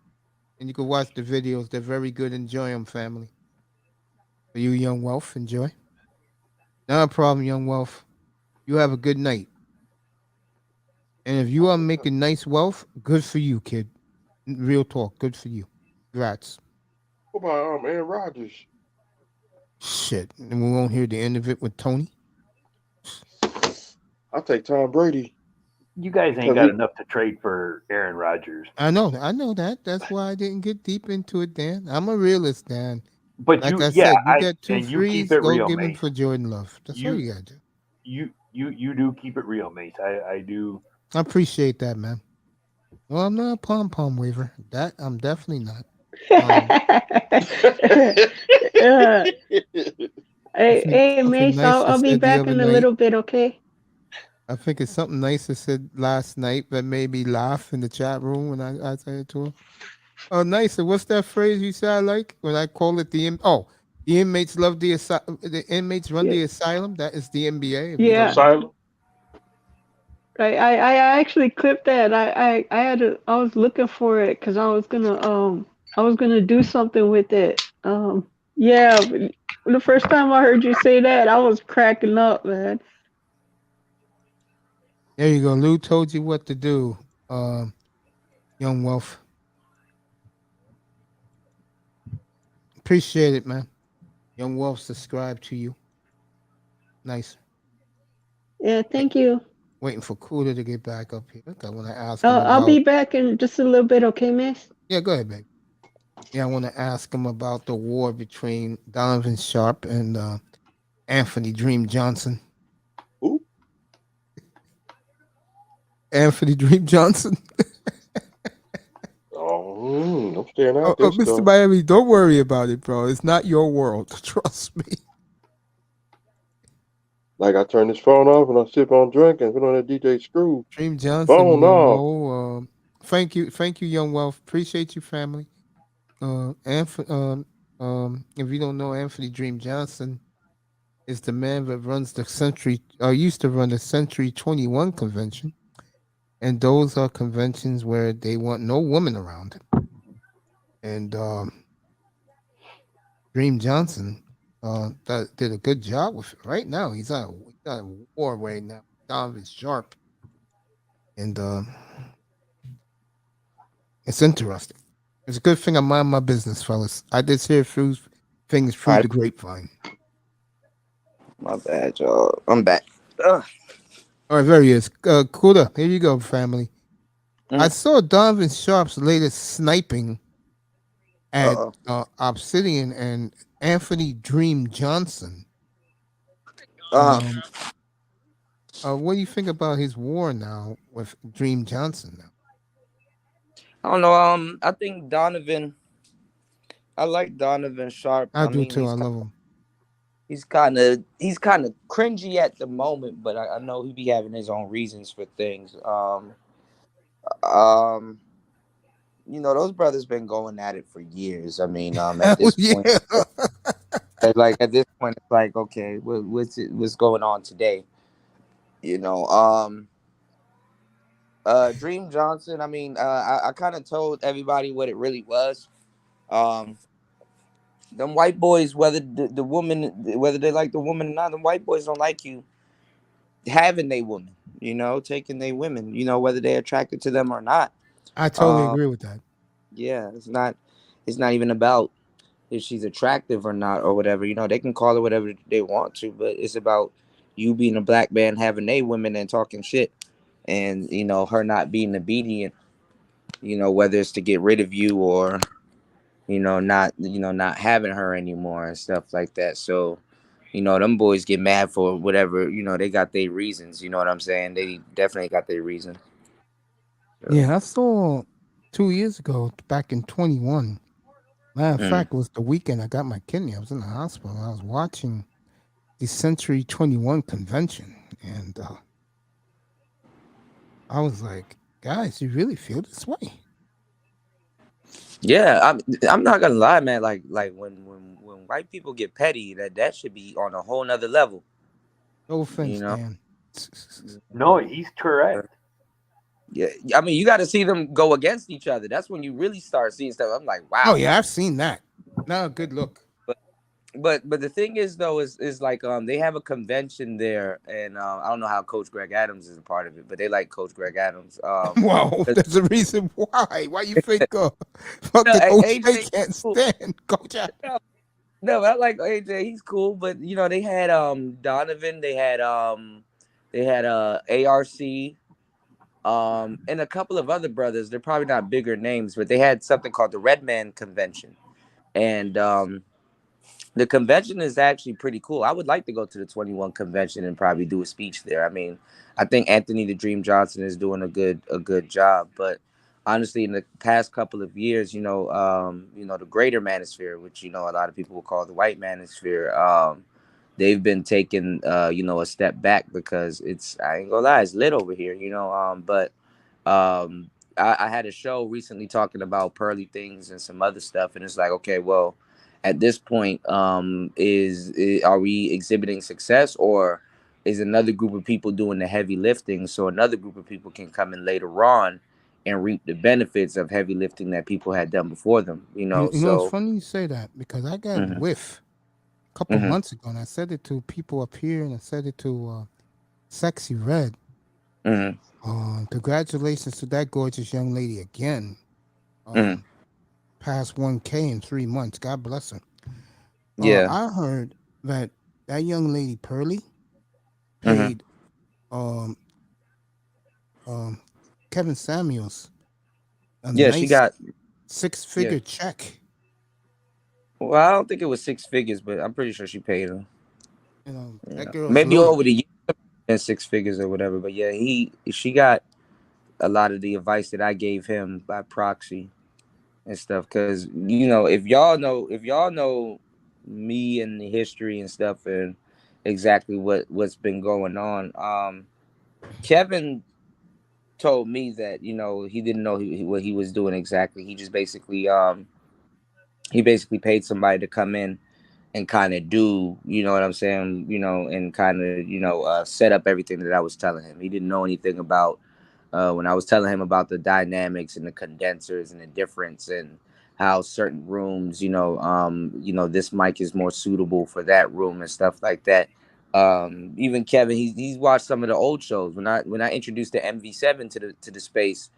and you can watch the videos. They're very good. Enjoy them, family. For you, Young Wealth, enjoy. Not a problem, Young Wealth. You have a good night. And if you are making nice wealth, good for you, kid. Real talk, good for you. Congrats. What about Aaron Rodgers? Shit, and we won't hear the end of it with Tony. I'll take Tom Brady. You guys ain't got enough to trade for Aaron Rodgers. I know that. That's why I didn't get deep into it, Dan. I'm a realist, Dan. But like you, I yeah, said, you got two and you frees, keep it go real, give them Mace. for Jordan Love. That's all you gotta do. You do keep it real, Mace. I do. I appreciate that, man. Well, I'm not a pom-pom waver. That I'm definitely not. Hey, Mace, I'll be back in a little bit, okay? I think it's something nice I said last night that made me laugh in the chat room when I said it to him. Oh, nice. So what's that phrase you said I like? When I call it the inmates love the inmates run the asylum. That is the NBA. Yeah. Asylum. I actually clipped that. I was looking for it because I was gonna do something with it. Yeah. The first time I heard you say that, I was cracking up, man. There you go. Lou told you what to do, Young Wealth. Appreciate it, man. Young Wealth subscribe to you. Nice. Yeah, thank you. Waiting for Kuda to get back up here. I want to ask Oh, him about... I'll be back in just a little bit, okay, Miss? Yeah, go ahead, baby. Yeah, I want to ask him about the war between Donovan Sharp and Anthony Dream Johnson. Who? Anthony Dream Johnson. I'm staying out this. Mr. Miami, don't worry about it, bro. It's not your world. Trust me. Like I turn this phone off and I sip on drink and put on that DJ Screw. Dream Johnson. Phone off. Thank you, Young Wealth. Appreciate you, family. If you don't know, Anthony Dream Johnson is the man that runs the used to run the Century 21 convention. And those are conventions where they want no woman around. And Dream Johnson did a good job with it. Right now, he's on a war right now. Donovan Sharp. And it's interesting. It's a good thing I mind my business, fellas. I did hear through things through the grapevine. My bad, y'all. I'm back. Ugh. All right, there he is. Kuda, here you go, family. I saw Donovan Sharp's latest sniping at Obsidian and Anthony Dream Johnson. What do you think about his war now with Dream Johnson now? I don't know. I think Donovan. I like Donovan Sharp. I do too. I love him. He's kind of cringy at the moment, but I know he be having his own reasons for things. Those brothers been going at it for years. I mean, at this point, at this point, it's like, okay, what's going on today? Dream Johnson. I mean, I kind of told everybody what it really was. Them white boys, whether the woman, whether they like the woman or not, them white boys don't like you having they woman, taking they women, whether they're attracted to them or not. I totally agree with that. Yeah, it's not even about if she's attractive or not or whatever. They can call her whatever they want to, but it's about you being a black man having they women and talking shit, and her not being obedient. Whether it's to get rid of you or not having her anymore and stuff like that. So, them boys get mad for whatever, they got their reasons, you know what I'm saying? They definitely got their reasons. So. Yeah, I saw 2 years ago, back in 21. Matter of fact, it was the weekend I got my kidney. I was in the hospital. I was watching the Century 21 convention, and I was like, guys, you really feel this way? Yeah, I'm not gonna lie, man. Like when white people get petty, that should be on a whole nother level. No offense, Dan. No, he's correct. Yeah, I mean, you got to see them go against each other. That's when you really start seeing stuff. I'm like, wow. Oh yeah, I've seen that. Not a good look. But the thing is though is like they have a convention there, and I don't know how Coach Greg Adams is a part of it, but they like Coach Greg Adams. Wow, that's the reason why. Why you think fucking OJ can't stand Coach Adams? No, I like AJ. He's cool, but they had Donovan, they had ARC, and a couple of other brothers. They're probably not bigger names, but they had something called the Red Man Convention, and the convention is actually pretty cool. I would like to go to the 21 convention and probably do a speech there. I mean, I think Anthony the Dream Johnson is doing a good job, but honestly, in the past couple of years, the greater manosphere, which a lot of people will call the white manosphere, they've been taking a step back because I ain't gonna lie, it's lit over here, but I had a show recently talking about pearly things and some other stuff, and it's like, okay, well, at this point, are we exhibiting success, or is another group of people doing the heavy lifting so another group of people can come in later on and reap the benefits of heavy lifting that people had done before them? It's funny you say that, because I got a whiff a couple months ago, and I said it to people up here, and I said it to Sexy Red. Congratulations to that gorgeous young lady again. Past 1K in 3 months. God bless her. Yeah. I heard that young lady Pearly paid Kevin Samuels a nice she got 6-figure check. Well, I don't think it was 6 figures, but I'm pretty sure she paid him. That girl's maybe loaded. over the years and 6 figures or whatever. But yeah, she got a lot of the advice that I gave him by proxy and stuff. Because if y'all know me and the history and stuff and exactly what's been going on, Kevin told me that he didn't know what he was doing exactly. He just basically paid somebody to come in and kind of do, you know what I'm saying, and kind of, set up everything that I was telling him. He didn't know anything about when I was telling him about the dynamics and the condensers and the difference and how certain rooms, this mic is more suitable for that room and stuff like that. Even Kevin, he's watched some of the old shows. When I introduced the MV7 to the space,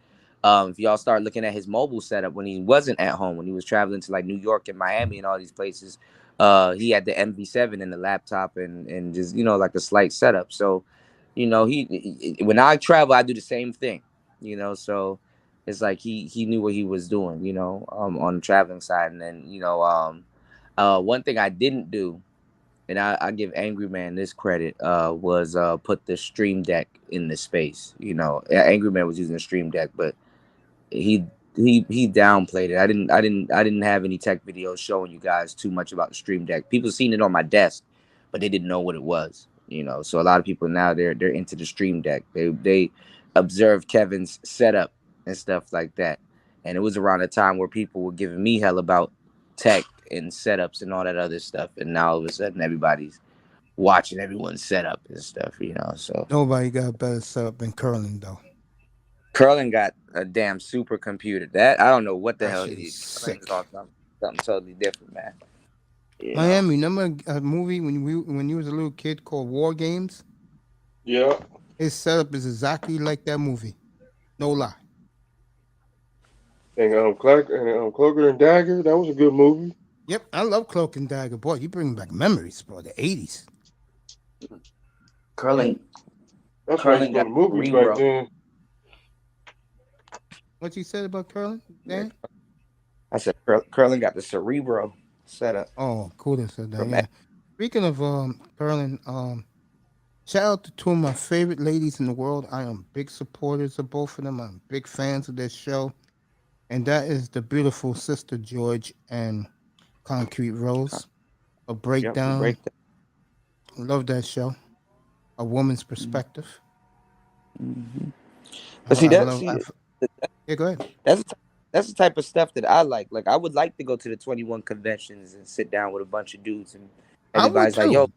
if y'all start looking at his mobile setup when he wasn't at home, when he was traveling to like New York and Miami and all these places, he had the MV7 in the laptop and just like a slight setup. So, he when I travel, I do the same thing, So it's like he knew what he was doing, on the traveling side. And then one thing I didn't do, and I give Angry Man this credit, was put the Stream Deck in the space. Angry Man was using the Stream Deck, but he downplayed it. I didn't have any tech videos showing you guys too much about the Stream Deck. People seen it on my desk, but they didn't know what it was. So a lot of people now they're into the Stream Deck. They observe Kevin's setup and stuff like that. And it was around a time where people were giving me hell about tech and setups and all that other stuff. And now all of a sudden everybody's watching everyone's setup and stuff, So Nobody got a better setup than Curling though. Curling got a damn supercomputer. That I don't know what the hell it is. Sick. Something totally different, man. Miami, remember a movie when you was a little kid called War Games? Yeah. His setup is exactly like that movie. No lie. And Cloaker and Dagger, that was a good movie. Yep, I love Cloak and Dagger. Boy, you bring back memories, bro. The 80s. Curling. That's right. The movies back then. What you said about Curling, Dan? I said curling got the cerebro setup. Oh, cool. Said that. Yeah. Speaking of curling, shout out to two of my favorite ladies in the world. I am big supporters of both of them. I'm big fans of their show, and that is the beautiful Sister George and Concrete Rose. A breakdown. Love that show. A woman's perspective. Mm-hmm. But see, yeah, go ahead. That's the type of stuff that I like. Like, I would like to go to the 21 conventions and sit down with a bunch of dudes, and everybody's like, "Yo,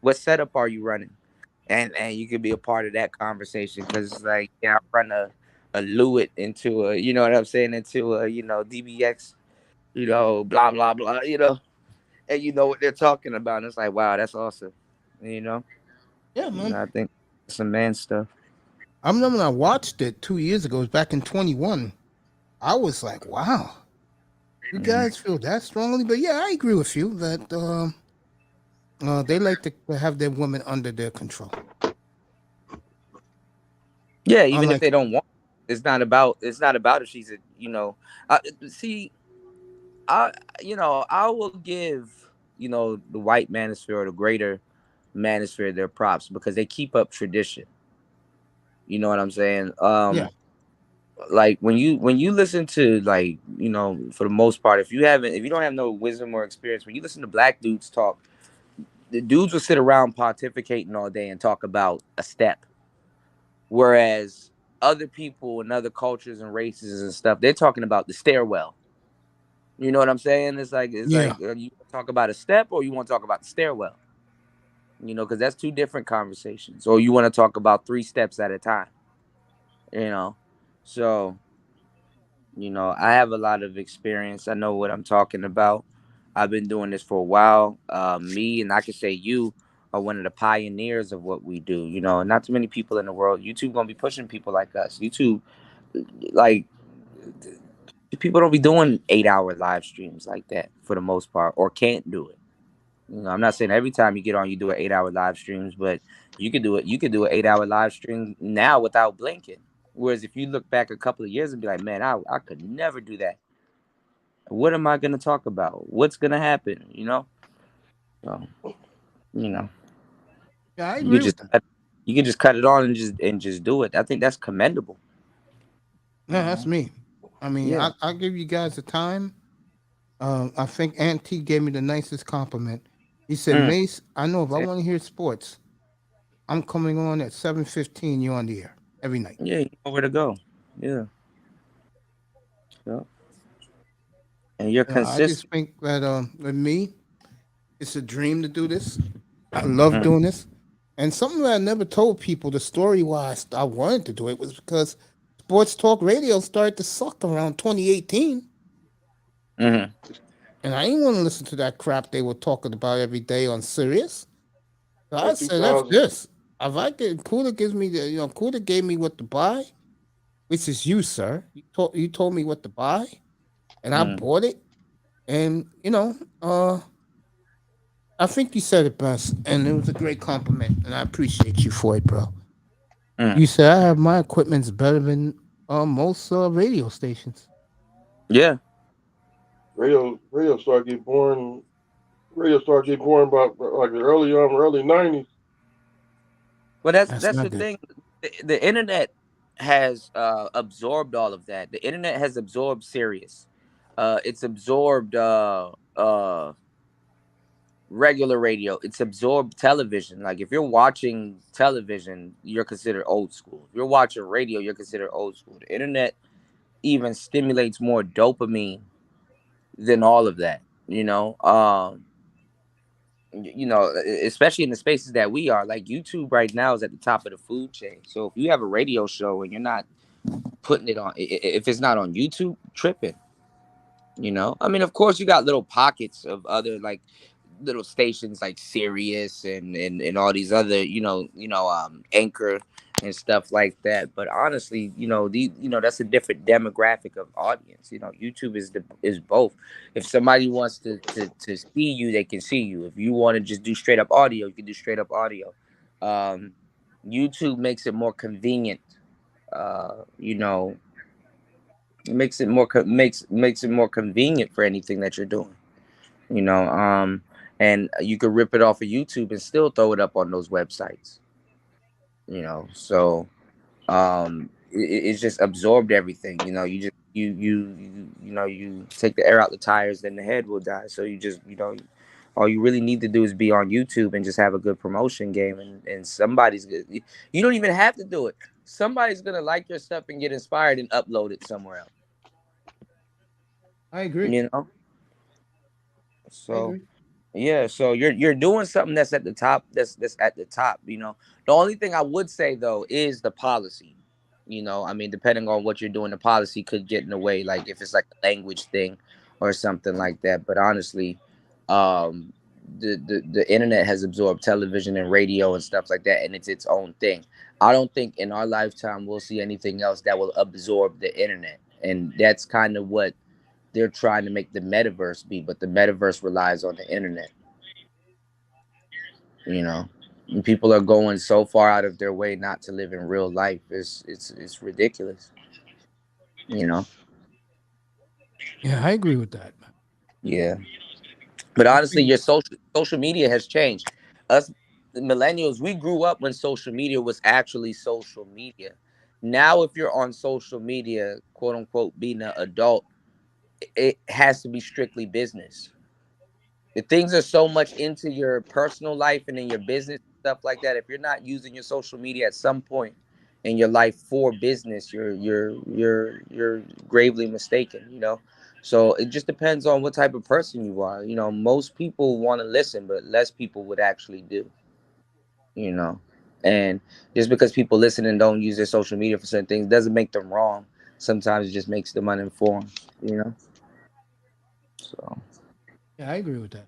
what setup are you running?" And you could be a part of that conversation, because like, yeah, I run a Lewitt into a, you know what I'm saying, into a, you know, DBX, you know, blah blah blah, you know, and you know what they're talking about. And it's like, wow, that's awesome, you know. Yeah, man. You know, I think some man stuff. I remember when I watched it 2 years ago. It was back in 21. I was like, wow, you guys feel that strongly? But yeah, I agree with you that they like to have their women under their control. Yeah, even if they don't want, it's not about if she's a, you know, see, I will give, you know, the white manosphere or the greater manosphere their props, because they keep up tradition. You know what I'm saying? Yeah. Like when you listen to, like, you know, for the most part, if you don't have no wisdom or experience, when you listen to black dudes talk, the dudes will sit around pontificating all day and talk about a step. Whereas other people in other cultures and races and stuff, they're talking about the stairwell. You know what I'm saying? It's like you talk about a step, or you want to talk about the stairwell. You know, because that's two different conversations. Or you want to talk about 3 steps at a time. You know, so, you know, I have a lot of experience. I know what I'm talking about. I've been doing this for a while. Me, and I can say you are one of the pioneers of what we do. You know, not too many people in the world. YouTube gonna be pushing people like us. YouTube, like, people don't be doing 8-hour live streams like that for the most part, or can't do it. You know, I'm not saying every time you get on, you do an 8-hour live streams, but you could do it. You could do an 8-hour live stream now without blinking. Whereas if you look back a couple of years and be like, man, I could never do that. What am I going to talk about? What's going to happen? You know? So, you know, yeah, I agree you can just cut it on and just do it. I think that's commendable. No, that's me. I mean, Yeah. I'll give you guys the time. I think Auntie gave me the nicest compliment. He said, Mace, I know if I want to hear sports, I'm coming on at 7:15. You're on the air every night. Yeah, you know where to go. Yeah. And you're consistent. I just think that with me, it's a dream to do this. I love doing this. And something that I never told people, the story why I wanted to do it, was because sports talk radio started to suck around 2018. Mm-hmm. And I didn't want to listen to that crap they were talking about every day on Sirius. So I said, F this. If I get Kuda gives me Kuda gave me what to buy, which is you, sir. You told me what to buy, and I bought it. And I think you said it best, and it was a great compliment, and I appreciate you for it, bro. You said I have my equipment's better than most radio stations. Yeah. Radio started getting boring. Radio started getting boring about like the early 90s. Well, that's the thing. The internet has absorbed all of that. The internet has absorbed Sirius. It's absorbed regular radio. It's absorbed television. Like, if you're watching television, you're considered old school. If you're watching radio, you're considered old school. The internet even stimulates more dopamine than all of that. You know, especially in the spaces that we are. Like, YouTube right now is at the top of the food chain. So if you have a radio show and you're not putting it on, if it's not on YouTube, tripping. You know, I mean, of course, you got little pockets of other, like, little stations like Sirius and all these other, Anchor and stuff like that. But honestly, that's a different demographic of audience. You know, YouTube is both. If somebody wants to see you, they can see you. If you want to just do straight up audio, you can do straight up audio. YouTube makes it more convenient, It makes it makes it more convenient for anything that you're doing. You know, and you could rip it off of YouTube and still throw it up on those websites. You know, so it's just absorbed everything. You know, you just you know you take the air out the tires, then the head will die. So you just all you really need to do is be on YouTube and just have a good promotion game, and somebody's good. You don't even have to do it. Somebody's gonna like your stuff and get inspired and upload it somewhere else. I agree. You know, I so. agree. Yeah, so you're doing something that's at the top. That's at the top. You know, the only thing I would say though is the policy. You know, I mean, depending on what you're doing, the policy could get in the way. Like if it's like a language thing or something like that. But honestly, um, the internet has absorbed television and radio and stuff like that, and it's its own thing. I don't think in our lifetime we'll see anything else that will absorb the internet, and that's kind of what they're trying to make the metaverse be, but the metaverse relies on the internet. You know, and people are going so far out of their way not to live in real life. It's ridiculous. You know. Yeah, I agree with that. Yeah, but I honestly, think your social media has changed. Us millennials, we grew up when social media was actually social media. Now, if you're on social media, quote unquote, being an adult, it has to be strictly business. The things are so much into your personal life and in your business stuff like that. If you're not using your social media at some point in your life for business, you're gravely mistaken. You know, so it just depends on what type of person you are. You know, most people want to listen, but less people would actually do. You know, and just because people listen and don't use their social media for certain things doesn't make them wrong. Sometimes it just makes them uninformed. You know, so. yeah, I agree with that.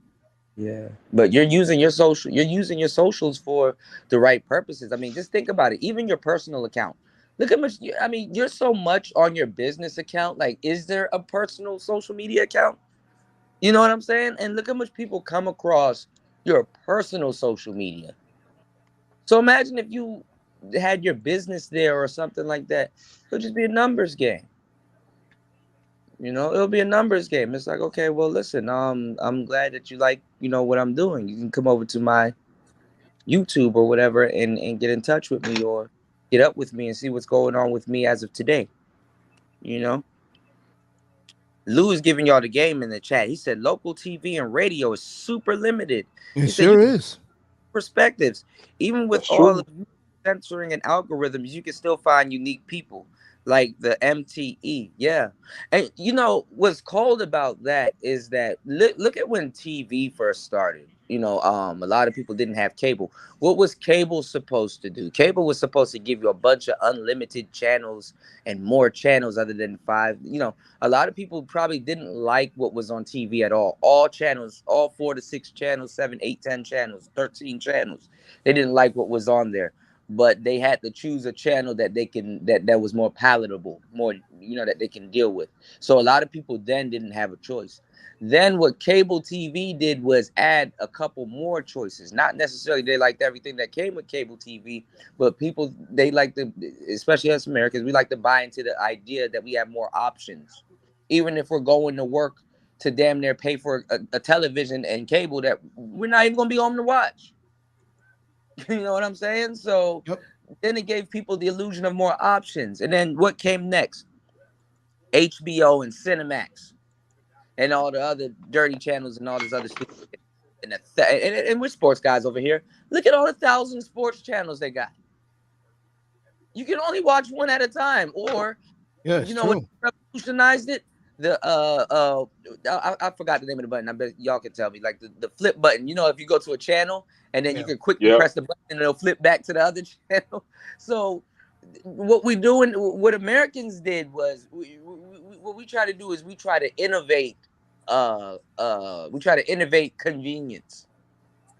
Yeah, but you're using your socials for the right purposes. I mean, just think about it. Even your personal account. Look at much. I mean, you're so much on your business account. Like, is there a personal social media account? You know what I'm saying? And look how much people come across your personal social media. So imagine if you had your business there or something like that. It'll just be a numbers game. You know, it'll be a numbers game. It's like, okay, well, listen, I'm glad that you like, what I'm doing. You can come over to my YouTube or whatever and get in touch with me or get up with me and see what's going on with me as of today. You know, Lou is giving y'all the game in the chat. He said local TV and radio is super limited. It He said you sure can is. perspectives. Even with That's all true. of censoring and algorithms, you can still find unique people like the MTE. Yeah. And what's cold about that is that look at when TV first started. A lot of people didn't have cable. What was cable supposed to do? Cable was supposed to give you a bunch of unlimited channels and more channels other than five. A lot of people probably didn't like what was on TV at all. All channels, all 4 to 6 channels, 7, 8, 10 channels, 13 channels. They didn't like what was on there, but they had to choose a channel that they can that was more palatable, more that they can deal with. So a lot of people then didn't have a choice. Then what cable TV did was add a couple more choices. Not necessarily they liked everything that came with cable TV, but people they like to, especially us Americans, we like to buy into the idea that we have more options even if we're going to work to damn near pay for a television and cable that we're not even going to be home to watch. You know what I'm saying? So Yep. then it gave people the illusion of more options. And then what came next? HBO and Cinemax and all the other dirty channels and all this other stupid shit. And we're sports guys over here. Look at all the 1,000 sports channels they got. You can only watch one at a time, or Yeah, it's what true. revolutionized it? The I forgot the name of the button. I bet y'all can tell me. Like the flip button. If you go to a channel and then you Yeah. can quickly Yep. press the button and it'll flip back to the other channel. So what Americans did was what we try to do is we try to innovate. We try to innovate convenience.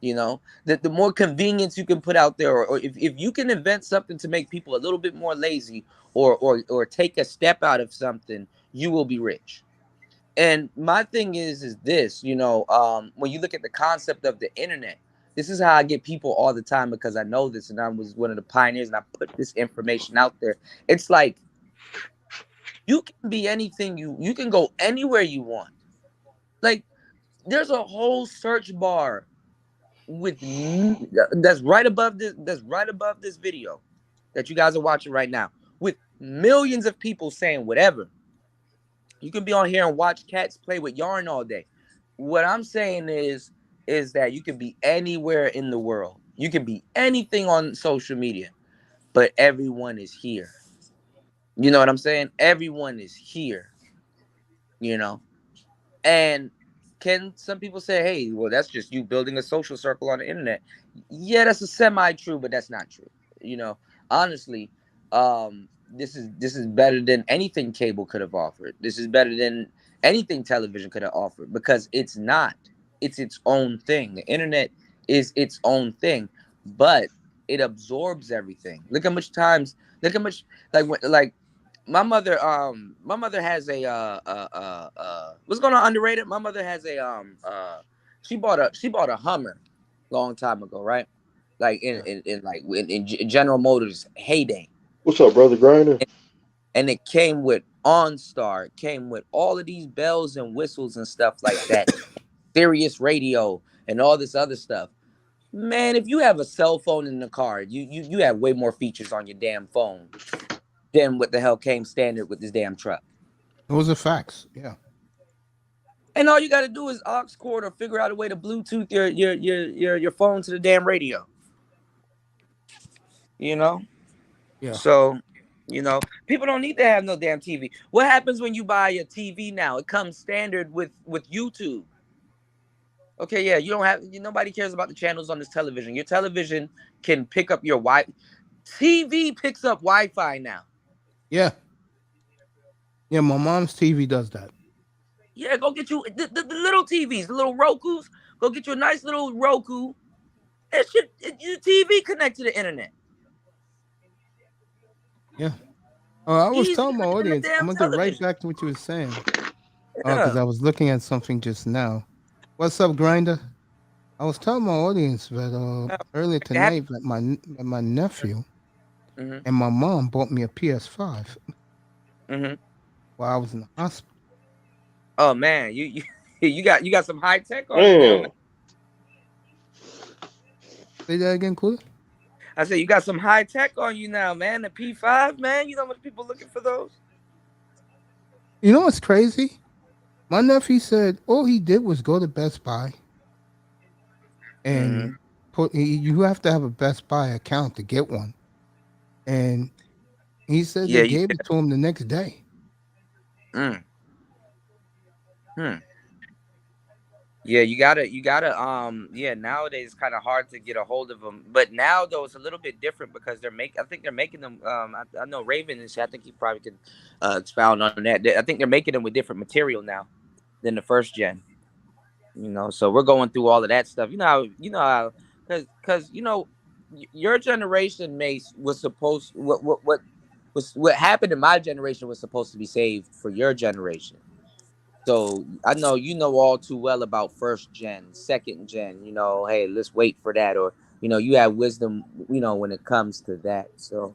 The more convenience you can put out there, or if you can invent something to make people a little bit more lazy or take a step out of something, you will be rich. And my thing is this, when you look at the concept of the internet, this is how I get people all the time because I know this and I was one of the pioneers and I put this information out there. It's like You can be anything you can go anywhere you want. Like there's a whole search bar that's right above this video that you guys are watching right now with millions of people saying whatever. You can be on here and watch cats play with yarn all day. What I'm saying is that you can be anywhere in the world. You can be anything on social media, but everyone is here. You know what I'm saying? Everyone is here, you know? And can some people say, hey, well, that's just you building a social circle on the internet? Yeah, that's a semi-true, but that's not true. You know, honestly, this is better than anything cable could have offered. This is better than anything television could have offered because it's not. It's its own thing. The internet is its own thing, but it absorbs everything. Look how much times. Look how much like my mother has a what's going on underrated. My mother has a she bought a Hummer long time ago, right? Like in General Motors heyday. What's up, brother Grinder? And it came with OnStar, it came with all of these bells and whistles and stuff like that, Sirius radio and all this other stuff. Man, if you have a cell phone in the car, you have way more features on your damn phone than what the hell came standard with this damn truck. Those are facts. Yeah. And all you got to do is aux cord or figure out a way to Bluetooth your phone to the damn radio. You know? Yeah. So, you know, people don't need to have no damn TV. What happens when you buy a TV now? It comes standard with YouTube. Okay, yeah, you don't have nobody cares about the channels on this television. Your television can pick up your TV picks up Wi-Fi now. Yeah. Yeah, my mom's TV does that. Yeah, go get you the little TVs, the little Rokus. Go get you a nice little Roku. Your TV connect to the internet. Yeah. I was Easy telling my than the audience, damn I'm going to get right television. back to what you were saying. Yeah. Because I was looking at something just now. What's up, Grinder? I was telling my audience that earlier tonight that my nephew and my mom bought me a PS5 while I was in the hospital. Oh man, you got some high tech on you now, man. Say that again, Cooler? I said you got some high tech on you now, man. The P5, man. You know how much people looking for those? You know what's crazy? My nephew said all he did was go to Best Buy and you have to have a Best Buy account to get one. And he said they gave it to him the next day. Yeah, you gotta yeah, nowadays it's kind of hard to get a hold of them, but now though it's a little bit different because I think they're making them I know Raven is, I think he probably could expound on that. I think they're making them with different material now than the first gen, you know, so we're going through all of that stuff, you know how because you know your generation, Mace, was supposed what happened in my generation was supposed to be saved for your generation. So I know you know all too well about first gen, second gen, you know, hey, let's wait for that. Or, you know, you have wisdom, you know, when it comes to that. So,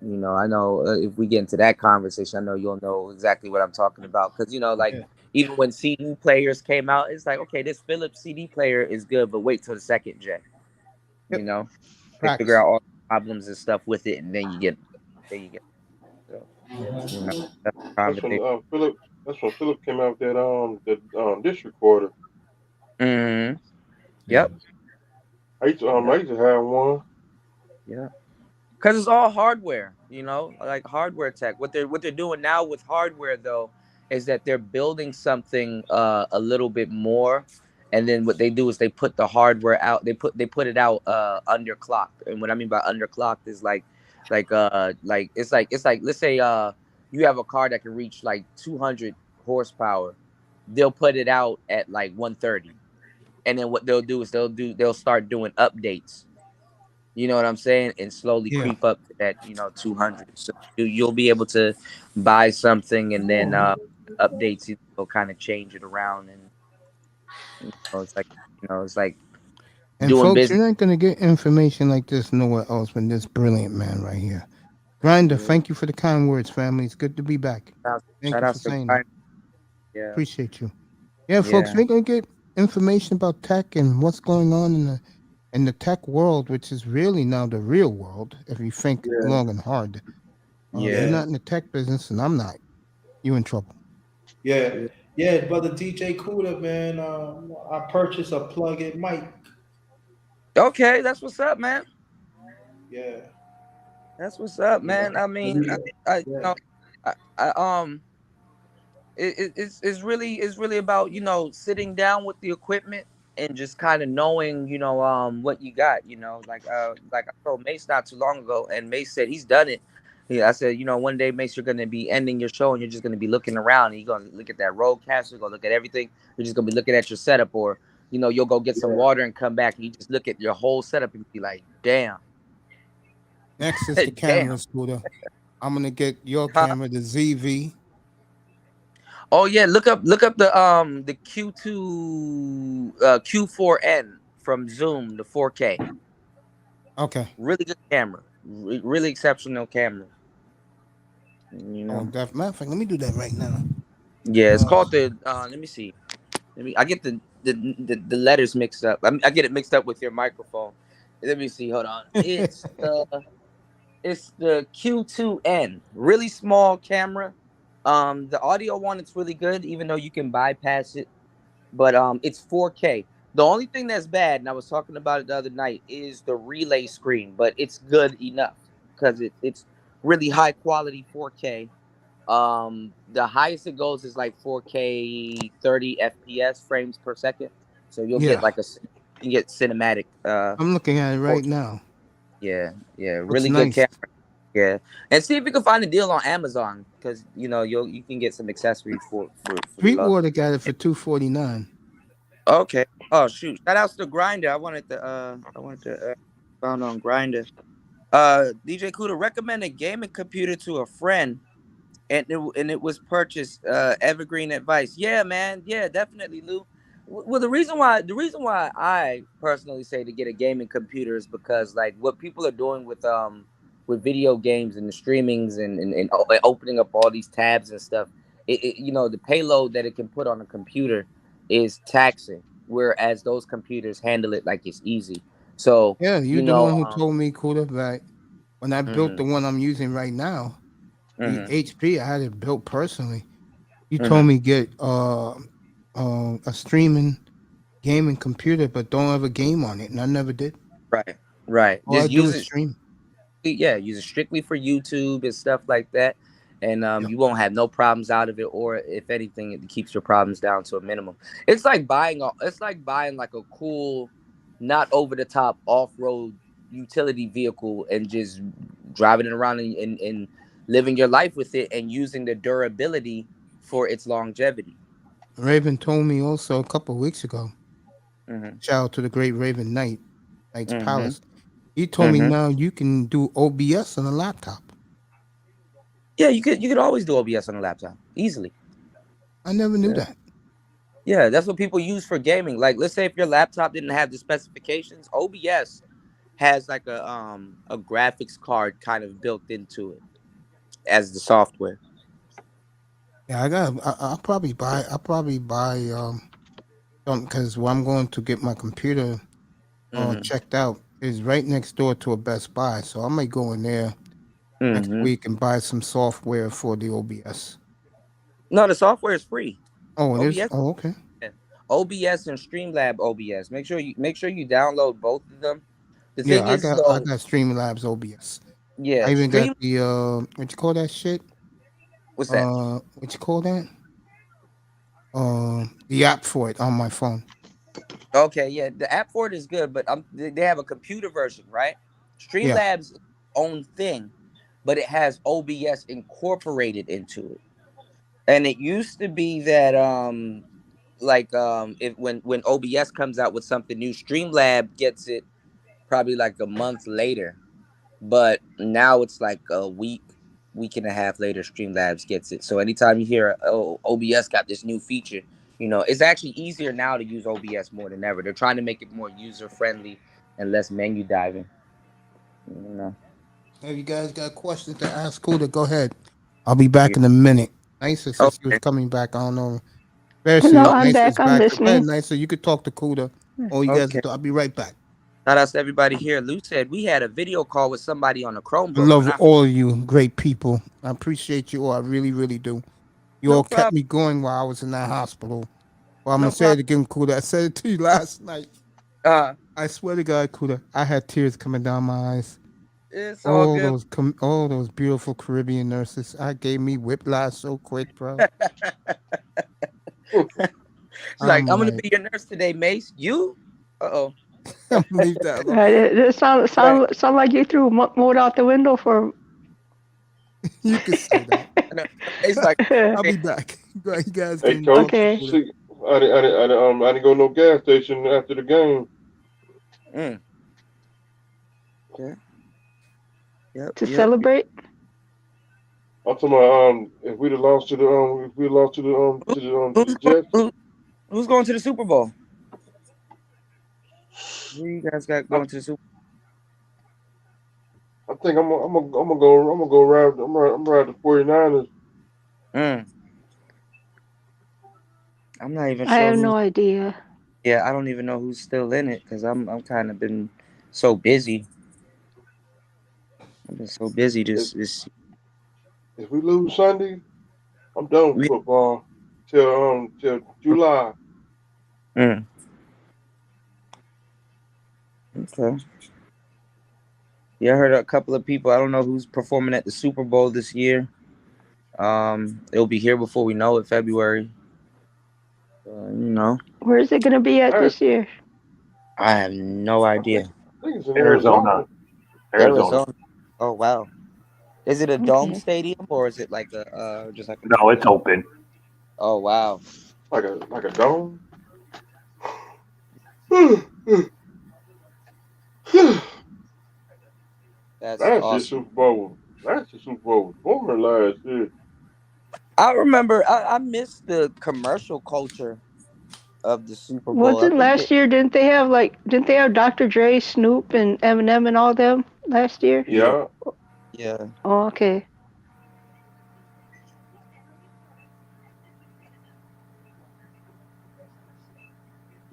you know, I know if we get into that conversation, I know you'll know exactly what I'm talking about. Because, you know, like even when CD players came out, it's like, okay, this Philips CD player is good, but wait till the second gen. You know, they figure out all the problems and stuff with it. And then you get. So, you know, that's That's when Philip came out with that dish recorder. Yep. I used to have one. Yeah. Because it's all hardware, you know, like hardware tech. What they're doing now with hardware though is that they're building something a little bit more, and then what they do is they put the hardware out. They put it out underclocked, and what I mean by underclocked is like it's like let's say you have a car that can reach like 200 horsepower. They'll put it out at like 130, and then what they'll do is they'll start doing updates. You know what I'm saying? And slowly creep up to that, you know, 200. So you'll be able to buy something and then updates will kind of change it around. And you know, it's like And doing folks, business. you're not going to get information like this nowhere else than this brilliant man right here. Grinder, thank you for the kind words, family. It's good to be back. Thank Shout you out for to saying that. Grinder. Yeah. Appreciate you. Yeah, folks, we're gonna get information about tech and what's going on in the tech world, which is really now the real world. If you think long and hard, you're not in the tech business, and I'm not. You in trouble. Yeah, brother DJ Cooler, man. I purchased a plug-in mic. Okay, that's what's up, man. Yeah. That's what's up, man. I mean, you know, I it's really about, you know, sitting down with the equipment and just kind of knowing, you know, what you got, you know, like I told Mace not too long ago, and Mace said he's done it. Yeah, I said, you know, one day, Mace, you're gonna be ending your show and you're just gonna be looking around and you're gonna look at that roadcaster, you're gonna look at everything. You're just gonna be looking at your setup, or you know, you'll go get some water and come back and you just look at your whole setup and be like, damn. Next is the camera, Scooter. I'm gonna get your camera, the ZV. Oh yeah, look up the Q2 Q4N from Zoom, the 4K. Okay. Really good camera. Really exceptional camera. You know. Matter of fact, let me do that right now. Yeah, it's called the let me see. I get the letters mixed up. I get it mixed up with your microphone. Let me see. Hold on. It's the Q2N. Really small camera. The audio one, it's really good, even though you can bypass it. But it's 4K. The only thing that's bad, and I was talking about it the other night, is the relay screen. But it's good enough because it's really high quality 4K. The highest it goes is like 4K 30 FPS frames per second. So you'll get like you get cinematic. I'm looking at it right now. Yeah, Looks really nice. good camera. Yeah, and see if you can find a deal on Amazon, because you know you can get some accessories for Sweetwater got it for $249. Okay. Oh shoot! Shout outs to Grinder. I wanted to found on Grinder. DJ Kuda recommend a gaming computer to a friend, and it was purchased. Evergreen advice. Yeah, man. Yeah, definitely, Lou. Well, the reason why I personally say to get a gaming computer is because like what people are doing with video games and the streamings and opening up all these tabs and stuff, you know, the payload that it can put on a computer is taxing, whereas those computers handle it like it's easy. So Yeah, you you're the know, one who told me, Kuda, that when I built the one I'm using right now, the HP, I had it built personally. You told me get a streaming gaming computer, but don't have a game on it, and I never did. right. All I Just do use is it. stream. Yeah, use it strictly for YouTube and stuff like that, and you won't have no problems out of it, or if anything, it keeps your problems down to a minimum. It's like buying like a cool, not over the top off road utility vehicle and just driving it around and living your life with it and using the durability for its longevity. Raven told me also a couple of weeks ago. Mm-hmm. Shout out to the great Raven Knight's Mm-hmm. Palace. He told me now you can do OBS on a laptop. Yeah, you could always do OBS on a laptop easily. I never knew that. Yeah, that's what people use for gaming. Like, let's say if your laptop didn't have the specifications, OBS has like a graphics card kind of built into it as the software. Yeah, I'll probably buy because where I'm going to get my computer checked out is right next door to a Best Buy, so I might go in there next week and buy some software for the OBS. No, the software is free. Oh, it OBS, is? Oh, okay. OBS and Streamlab OBS. Make sure you download both of them. The Yeah, thing I is, got Streamlabs OBS. Yeah, I even got the what you call that shit? What's that? What you call that? The app for it on my phone. Okay, yeah, the app for it is good, but they have a computer version, right? Streamlabs' own thing, but it has OBS incorporated into it. And it used to be that if when OBS comes out with something new, Streamlab gets it probably like a month later. But now it's like a week and a half later, Streamlabs gets it. So anytime you hear, oh, OBS got this new feature, you know, it's actually easier now to use OBS more than ever. They're trying to make it more user friendly and less menu diving. You know. If you guys got questions to ask Kuda, go ahead. I'll be back in a minute. Nicer says she was coming back. I don't know. No, Especially I'm Nicer's back. I'm back. So go ahead, listening. Nicer. You could talk to Kuda. Or you guys can Okay. talk. I'll be right back. Shout out to everybody here. Lou said we had a video call with somebody on a I Chromebook. love all of you, great people. I appreciate you all. I really, really do. You No all kept problem. me going while I was in that hospital. Well, I'm No gonna say it problem. again, Kuda. I said it to you last night. I swear to God, Kuda, I had tears coming down my eyes. It's all good. All those beautiful Caribbean nurses. I gave me whiplash so quick, bro. She's like, I'm gonna like, be your nurse today, Mace. You? Uh-oh. I'm gonna leave that alone. It sound like you threw mode out the window for. You could say that. It's like I'll be back. You guys Hey, can coach. Okay. See, I didn't go to no gas station after the game. Okay. Yep. To celebrate. I'm talking about if we'd have lost to the Jets. Who's going to the Super Bowl? Who you guys got going to the Super I think I'm gonna go ride. I'm ride the 49ers. I'm not even I sure. have no idea. Yeah, I don't even know who's still in it because I'm kind of been so busy. I've been so busy this. If we lose Sunday, I'm done with football till July. Okay. Yeah, I heard a couple of people. I don't know who's performing at the Super Bowl this year. It'll be here before we know it, February. Where is it gonna be at this year? I have no idea. I think it's in Arizona. Oh wow. Is it a dome stadium or is it like a just like a No, it's open. Oh wow. Like a dome. That's Last awesome. year's Super Bowl was boring last year. I remember I missed the commercial culture of the Super Bowl. Wasn't last year? Didn't they have Dr. Dre, Snoop, and Eminem and all them last year? Yeah. Yeah. Oh, okay.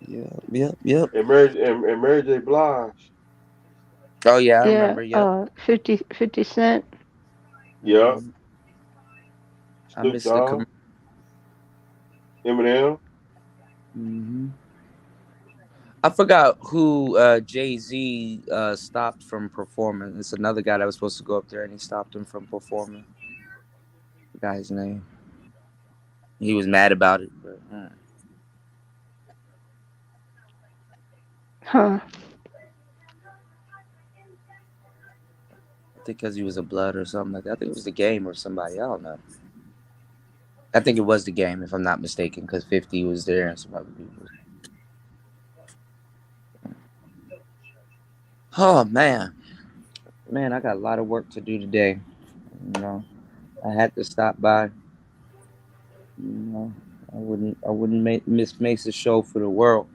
Yep. And Mary J. Blige. Oh yeah, I remember. Yep. 50 Cent. Yeah. I missed the Eminem. I forgot who Jay-Z stopped from performing. It's another guy that was supposed to go up there and he stopped him from performing. Forgot his name. He was mad about it, but Huh. I think because he was a blood or something like that. I think it was the game or somebody. I don't know. I think it was the game, if I'm not mistaken, because 50 was there and some other people. Oh man, I got a lot of work to do today. I had to stop by. I wouldn't miss Mace's show for the world.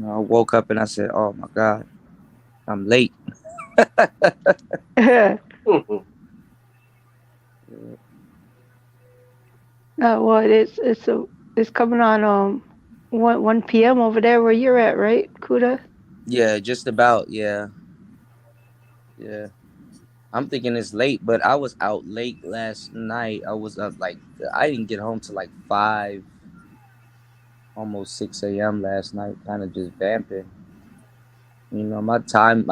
I woke up and I said, "Oh my God, I'm late." Well, it's coming on 1 p.m. over there where you're at, right, Kuda? Yeah, just about. Yeah. I'm thinking it's late, but I was out late last night. I was up I didn't get home till like 5, almost 6 a.m. last night, kind of just vamping. My time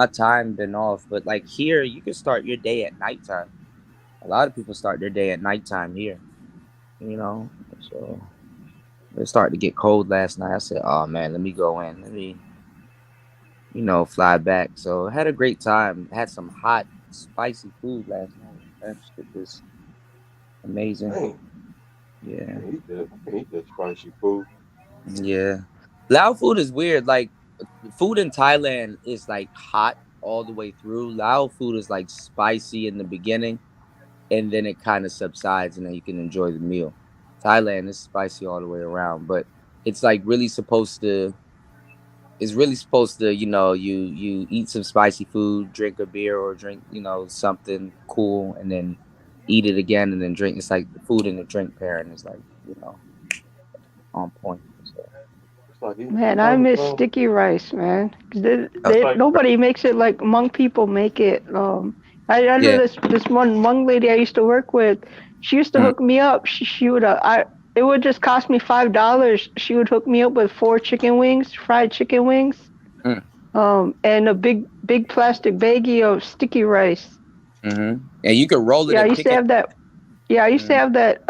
been off, but like here, you can start your day at nighttime. A lot of people start their day at nighttime here. So it started to get cold last night. I said, "Oh man, let me go in. Let me, fly back." So I had a great time. Had some hot, spicy food last night. That shit was amazing. Dang. Yeah. He did spicy food. Yeah. Lao food is weird. Like food in Thailand is like hot all the way through. Lao food is like spicy in the beginning and then it kind of subsides and then you can enjoy the meal. Thailand is spicy all the way around, but it's like really supposed to it's really supposed to, you eat some spicy food, drink a beer or drink, something cool, and then eat it again and then drink. It's like the food and the drink pairing is like, on point. So. It's like eating Man, I Tommy miss John. sticky rice, man. 'Cause It's like nobody makes it like Hmong people make it. I know Yeah. this one Hmong lady I used to work with. She used to hook me up. She would it would just cost me $5. She would hook me up with 4 chicken wings, fried chicken wings, Mm. and a big plastic baggie of sticky rice. Mm-hmm. And you can roll it Yeah, I and used pick to it. have that. Yeah, I used to have that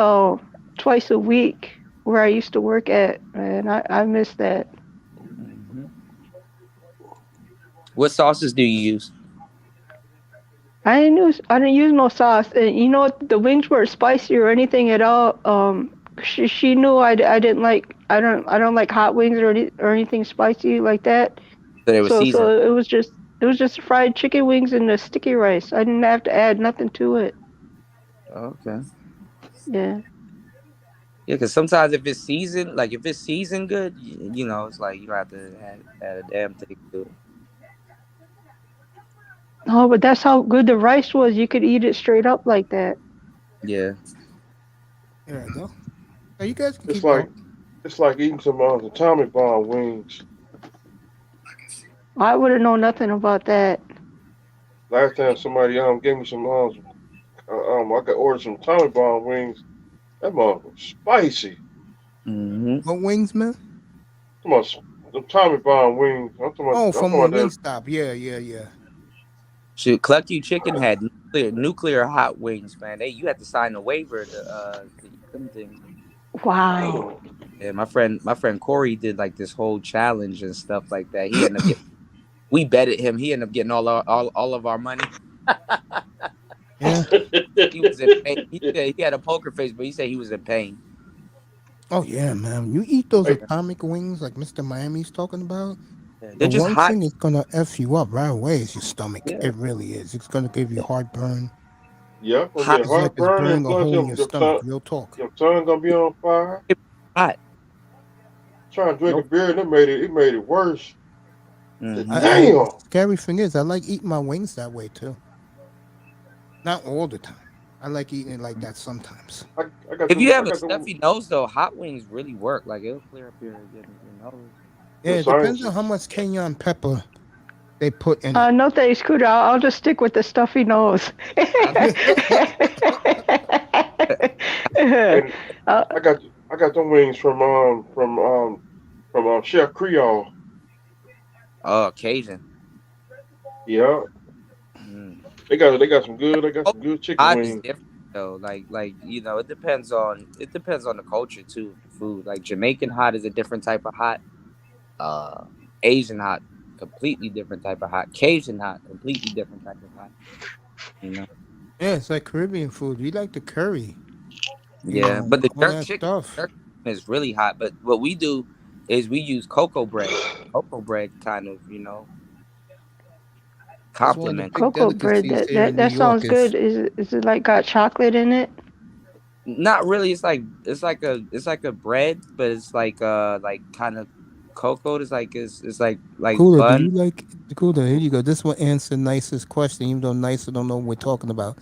twice a week where I used to work at, and I miss that. Mm-hmm. What sauces do you use? I didn't use no sauce, and you know what? The wings weren't spicy or anything at all. She knew I didn't like I don't like hot wings or anything spicy like that. So they were So seasoned. it was just fried chicken wings and the sticky rice. I didn't have to add nothing to it. Okay. Yeah. Yeah, because sometimes if it's seasoned, good, it's like you don't have to add a damn thing to it. Oh, but that's how good the rice was. You could eat it straight up like that. Yeah. There I go. Now you guys can it's keep like going. it's like eating some the Tommy John wings. I wouldn't know nothing about that. Last time somebody gave me some I got ordered some Tommy John wings. That mother was spicy. Mm-hmm. What wings, man? Come on, the Tommy John wings. Oh, I'm from talking a about that. Wingstop. Yeah. Shoot, Clucky Chicken had nuclear hot wings, man. You had to sign a waiver to eat them things. Wow. Yeah, my friend Corey did like this whole challenge and stuff like that. He ended up we betted him. He ended up getting all of our money. Yeah. He was in pain. He said he had a poker face, but he said he was in pain. Oh yeah, man. You eat those Hey. atomic wings like Mr. Miami's talking about. Yeah, The they're just one hot. thing is gonna f you up right away is your stomach. Yeah. It really is. It's gonna give you heartburn. Yeah, gonna Hot. get It's like it's heartburn and burning a plus hole in your stomach. Real talk. your tongue gonna be on fire. Hot. Trying to drink a Nope. beer and it made it worse. Mm-hmm. Damn. Scary thing is, I like eating my wings that way too. Not all the time. I like eating it like that sometimes. I got If you I have a got stuffy nose, though, hot wings really work. Like it'll clear up your nose. Yeah, the it depends science. on how much cayenne pepper they put in it. No thanks, Kuda. I'll just stick with the stuffy nose. And I got them wings from Chef Creole. Oh, Cajun. Yeah, Mm. they got some good chicken Hot is wings. different though. It depends on the culture too. The food, like Jamaican hot is a different type of hot. Asian hot, completely different type of hot. Cajun hot, completely different type of hot. Yeah, it's like Caribbean food. We like the curry. Yeah, but the all jerk that chicken stuff. is really hot. But what we do is we use cocoa bread. Cocoa bread kind of, That's one of the complement. big Cocoa bread. delicacies here in New That York. sounds good. Is it like got chocolate in it? Not really. It's like a bread, but it's like kind of cocoa. It's like Cooler, do bun. you like Cooler? Here you go. This will answer nicest question, even though nicer don't know what we're talking about.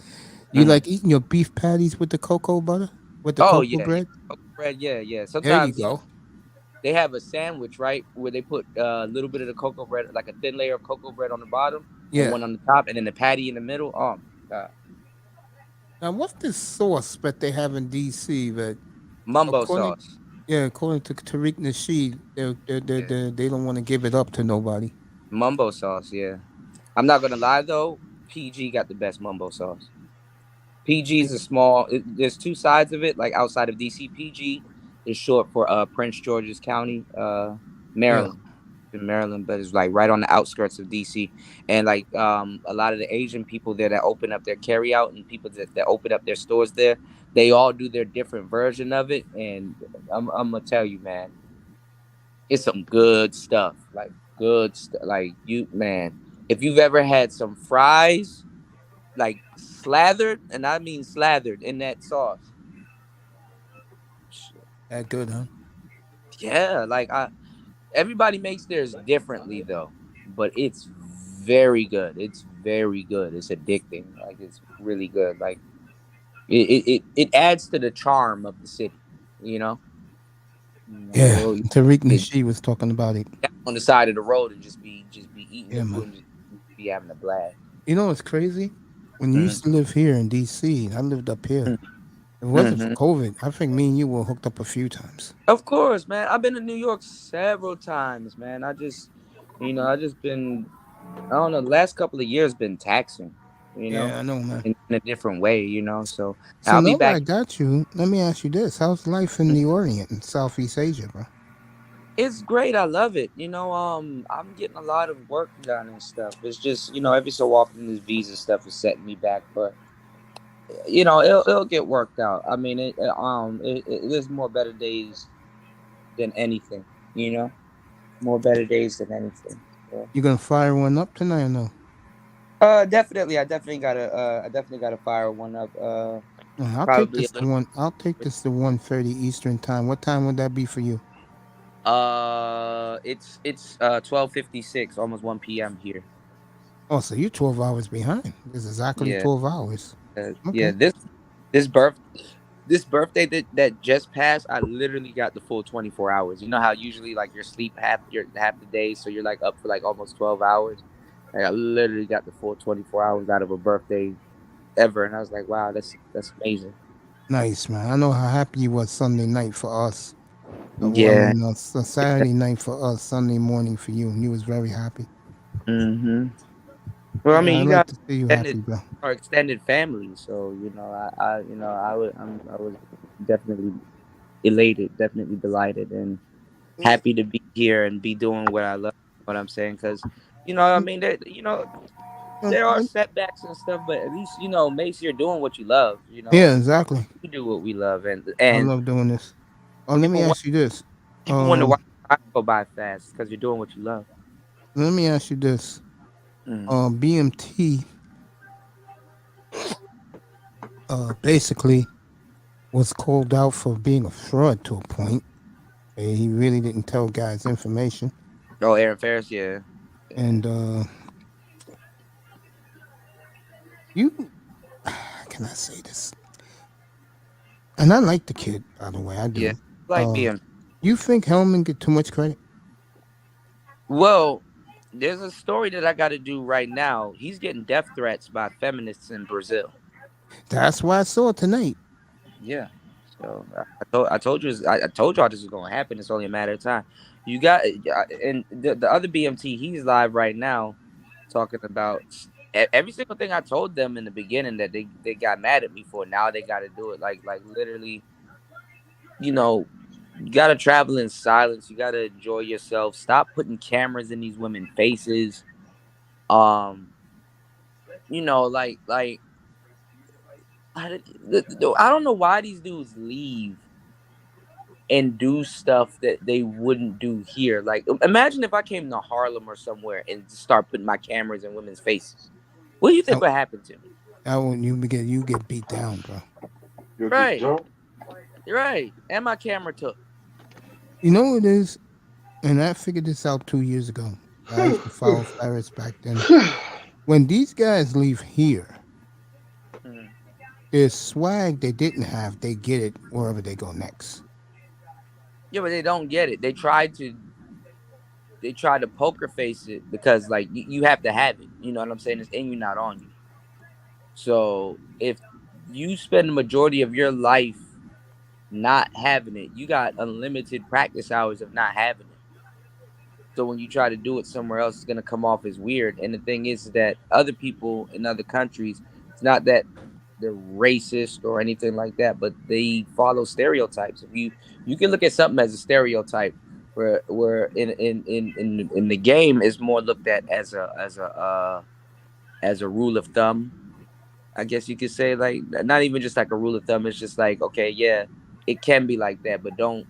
Do you Mhm. like eating your beef patties with the cocoa butter? With the Oh cocoa yeah, bread? cocoa bread. Yeah. There you Sometimes go. they have a sandwich, right, where they put a little bit of the cocoa bread, like a thin layer of cocoa bread on the bottom and Yeah. one on the top, and then the patty in the middle. Oh my god, Now, what's this sauce that they have in DC that mumbo according sauce. according to Tariq Nasheed, they don't want to give it up to nobody. Mumbo sauce. Yeah, I'm not gonna lie though. PG got the best mumbo sauce. PG is a small. There's two sides of it. Like outside of DC, PG is short for Prince George's County, Yeah. Maryland. In Maryland, but it's like right on the outskirts of DC. And like a lot of the Asian people there that open up their carry out and people that open up their stores there, they all do their different version of it. And I'm gonna tell you, man, it's some good stuff. Like good stuff. Like if you've ever had some fries like slathered, and I mean slathered in that sauce. That good, huh? Yeah, like Everybody makes theirs differently though, but it's very good. It's very good. It's addicting. Like it's really good. Like it adds to the charm of the city. You know. Yeah, You Tariq get Nasheed was talking about it. on the side of the road and just be eating Yeah, your man. food and just be having a blast. You know what's crazy? When you used to live here in D.C., I lived up here. If it wasn't for COVID, I think me and you were hooked up a few times. Of course, man. I've been to New York several times, man. I just been, I don't know, the last couple of years been taxing, Yeah, I know, man. in a different way, So So I'll be now that I back. got you, let me ask you this: how's life in the Orient and Southeast Asia, bro? It's great. I love it. I'm getting a lot of work done and stuff. It's just, every so often this visa stuff is setting me back, but it'll get worked out. I mean, there's more better days than anything, more better days than anything. So. You gonna fire one up tonight or no? Definitely. I definitely gotta fire one up. I'll take Probably this to one. I'll take this to 1:30 Eastern time. What time would that be for you? It's 12:56, almost 1 p.m. here. Oh, so you're 12 hours behind. It's exactly Yeah. 12 hours. Yeah. Okay. This birthday that just passed, I literally got the full 24 hours. You know how usually like your sleep half the day, so you're like up for like almost 12 hours. Like, I literally got the full 24 hours out of a birthday ever, and I was like, wow, that's amazing. Nice, man. I know how happy you was Sunday night for us. Yeah. Saturday night for us, Sunday morning for you, and you was very happy. Mm-hmm. Well, I mean, I'd you like got to see you happy, bro. our extended family, so I was definitely elated, definitely delighted, and happy to be here and be doing what I love. What I'm saying, because I mean, there are setbacks and stuff, but at least Mace, you're doing what you love. Yeah, exactly. We do what we love, I and love doing this. Oh, let me ask you this. people wonder why time go by fast, because you're doing what you love. Let me ask you this. BMT basically was called out for being a fraud to a point. He really didn't tell guys information. Oh, Aaron Ferris, yeah. And how can I say this? And I like the kid, by the way. I do. Yeah, like BMT. You think Hellman get too much credit? Well, there's a story that I got to do right now. He's getting death threats by feminists in Brazil. That's why I saw it tonight. Yeah. So I told you y'all this was going to happen. It's only a matter of time. You got, and the other BMT, he's live right now talking about every single thing I told them in the beginning that they got mad at me for. Now they got to do it. Like literally, you got to travel in silence. You got to enjoy yourself. Stop putting cameras in these women's faces. Like I don't know why these dudes leave and do stuff that they wouldn't do here. Like, imagine if I came to Harlem or somewhere and start putting my cameras in women's faces. What do you think would happen to me? You get beat down, bro. Right. You're right. And my camera took. You know what it is? And I figured this out 2 years ago. I used to follow Ferris back then. When these guys leave here, there's swag they didn't have. They get it wherever they go next. Yeah, but they don't get it. They try to poker face it because like you have to have it. You know what I'm saying? It's in you, not on you. So if you spend the majority of your life not having it, you got unlimited practice hours of not having it. So when you try to do it somewhere else, it's gonna come off as weird. And the thing is that other people in other countries, it's not that they're racist or anything like that, but they follow stereotypes. If you can look at something as a stereotype, where in the game is more looked at as a rule of thumb. I guess you could say, like, not even just like a rule of thumb. It's just like, okay, yeah, it can be like that, but don't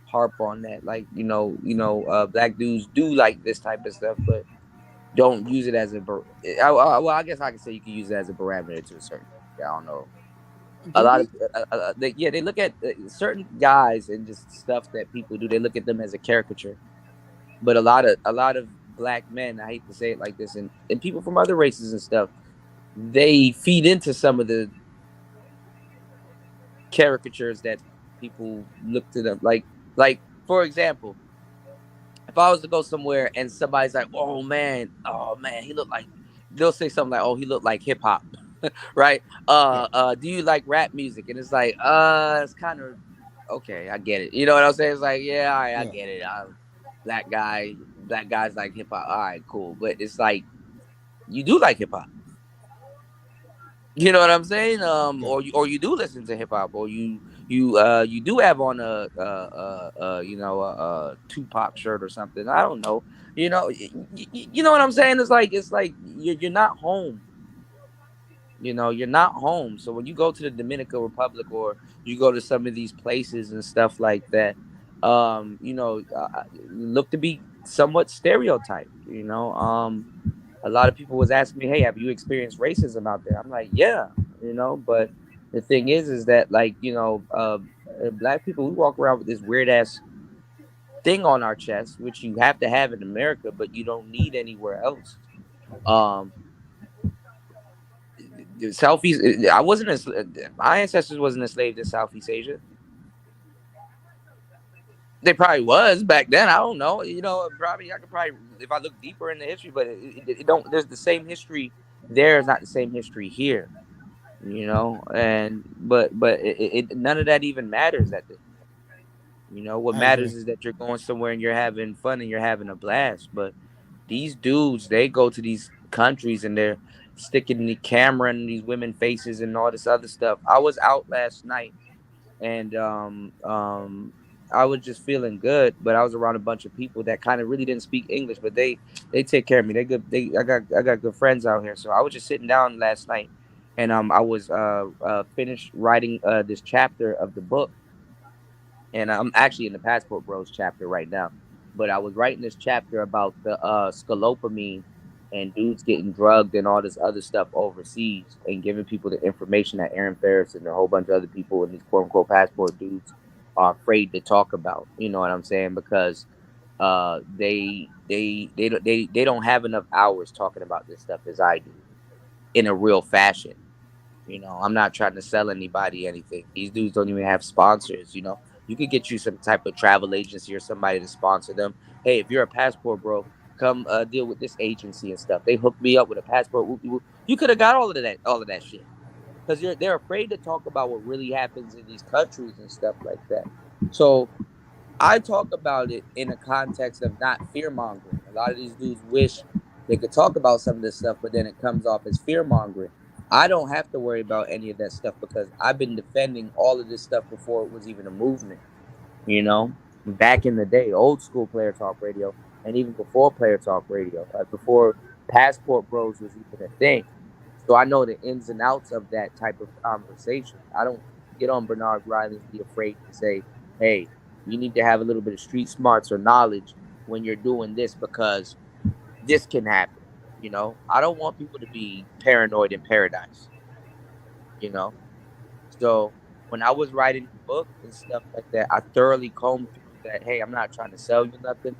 harp on that. Like, black dudes do like this type of stuff, but don't use it as well, I guess I can say you can use it as a parameter to a certain. I don't know. A lot of they look at certain guys and just stuff that people do. They look at them as a caricature. But a lot of black men, I hate to say it like this, and people from other races and stuff, they feed into some of the caricatures that people look to them. Like for example, if I was to go somewhere and somebody's like, oh man, he looked like, they'll say something like, oh, he looked like hip hop, right? Do you like rap music? And it's like, it's kind of okay, I get it. You know what I'm saying? It's like, yeah, all right, I get it. Black guys like hip hop. All right, cool. But it's like, you do like hip hop. You know what I'm saying? Or you do listen to hip hop, or you do have on a Tupac shirt or something. I don't know. You know, you know what I'm saying? It's like you're not home. You know, you're not home. So when you go to the Dominican Republic, or you go to some of these places and stuff like that, look to be somewhat stereotyped. A lot of people was asking me, hey, have you experienced racism out there? I'm like, yeah, but the thing is that, like, black people, we walk around with this weird ass thing on our chest, which you have to have in America, but you don't need anywhere else. Southeast, my ancestors wasn't enslaved in Southeast Asia. They probably was back then. I don't know. Probably I could probably, if I look deeper in the history, but it don't. There's the same history there is not the same history here. And but none of that even matters at this point. What matters is that you're going somewhere and you're having fun and you're having a blast. But these dudes, they go to these countries and they're sticking the camera in these women faces and all this other stuff. I was out last night and I was just feeling good, but I was around a bunch of people that kind of really didn't speak English, but they take care of me. They good. I got good friends out here. So I was just sitting down last night, and I was finished writing this chapter of the book, and I'm actually in the Passport Bros chapter right now. But I was writing this chapter about the scalopamine and dudes getting drugged and all this other stuff overseas, and giving people the information that Aaron Ferris and a whole bunch of other people and these quote unquote passport dudes are afraid to talk about. You know what I'm saying? Because they don't have enough hours talking about this stuff as I do in a real fashion. I'm not trying to sell anybody anything. These dudes don't even have sponsors. You could get you some type of travel agency or somebody to sponsor them. Hey, if you're a passport bro, come deal with this agency and stuff. They hooked me up with a passport. You could have got all of that shit, because they're afraid to talk about what really happens in these countries and stuff like that. So I talk about it in a context of not fear mongering. A lot of these dudes wish they could talk about some of this stuff, but then it comes off as fear mongering. I don't have to worry about any of that stuff because I've been defending all of this stuff before it was even a movement. Back in the day, old school Player Talk Radio, and even before Player Talk Radio, before Passport Bros was even a thing. So I know the ins and outs of that type of conversation. I don't get on Bernard Riley and be afraid to say, hey, you need to have a little bit of street smarts or knowledge when you're doing this, because this can happen. I don't want people to be paranoid in paradise. So when I was writing the book and stuff like that, I thoroughly combed through that. Hey, I'm not trying to sell you nothing.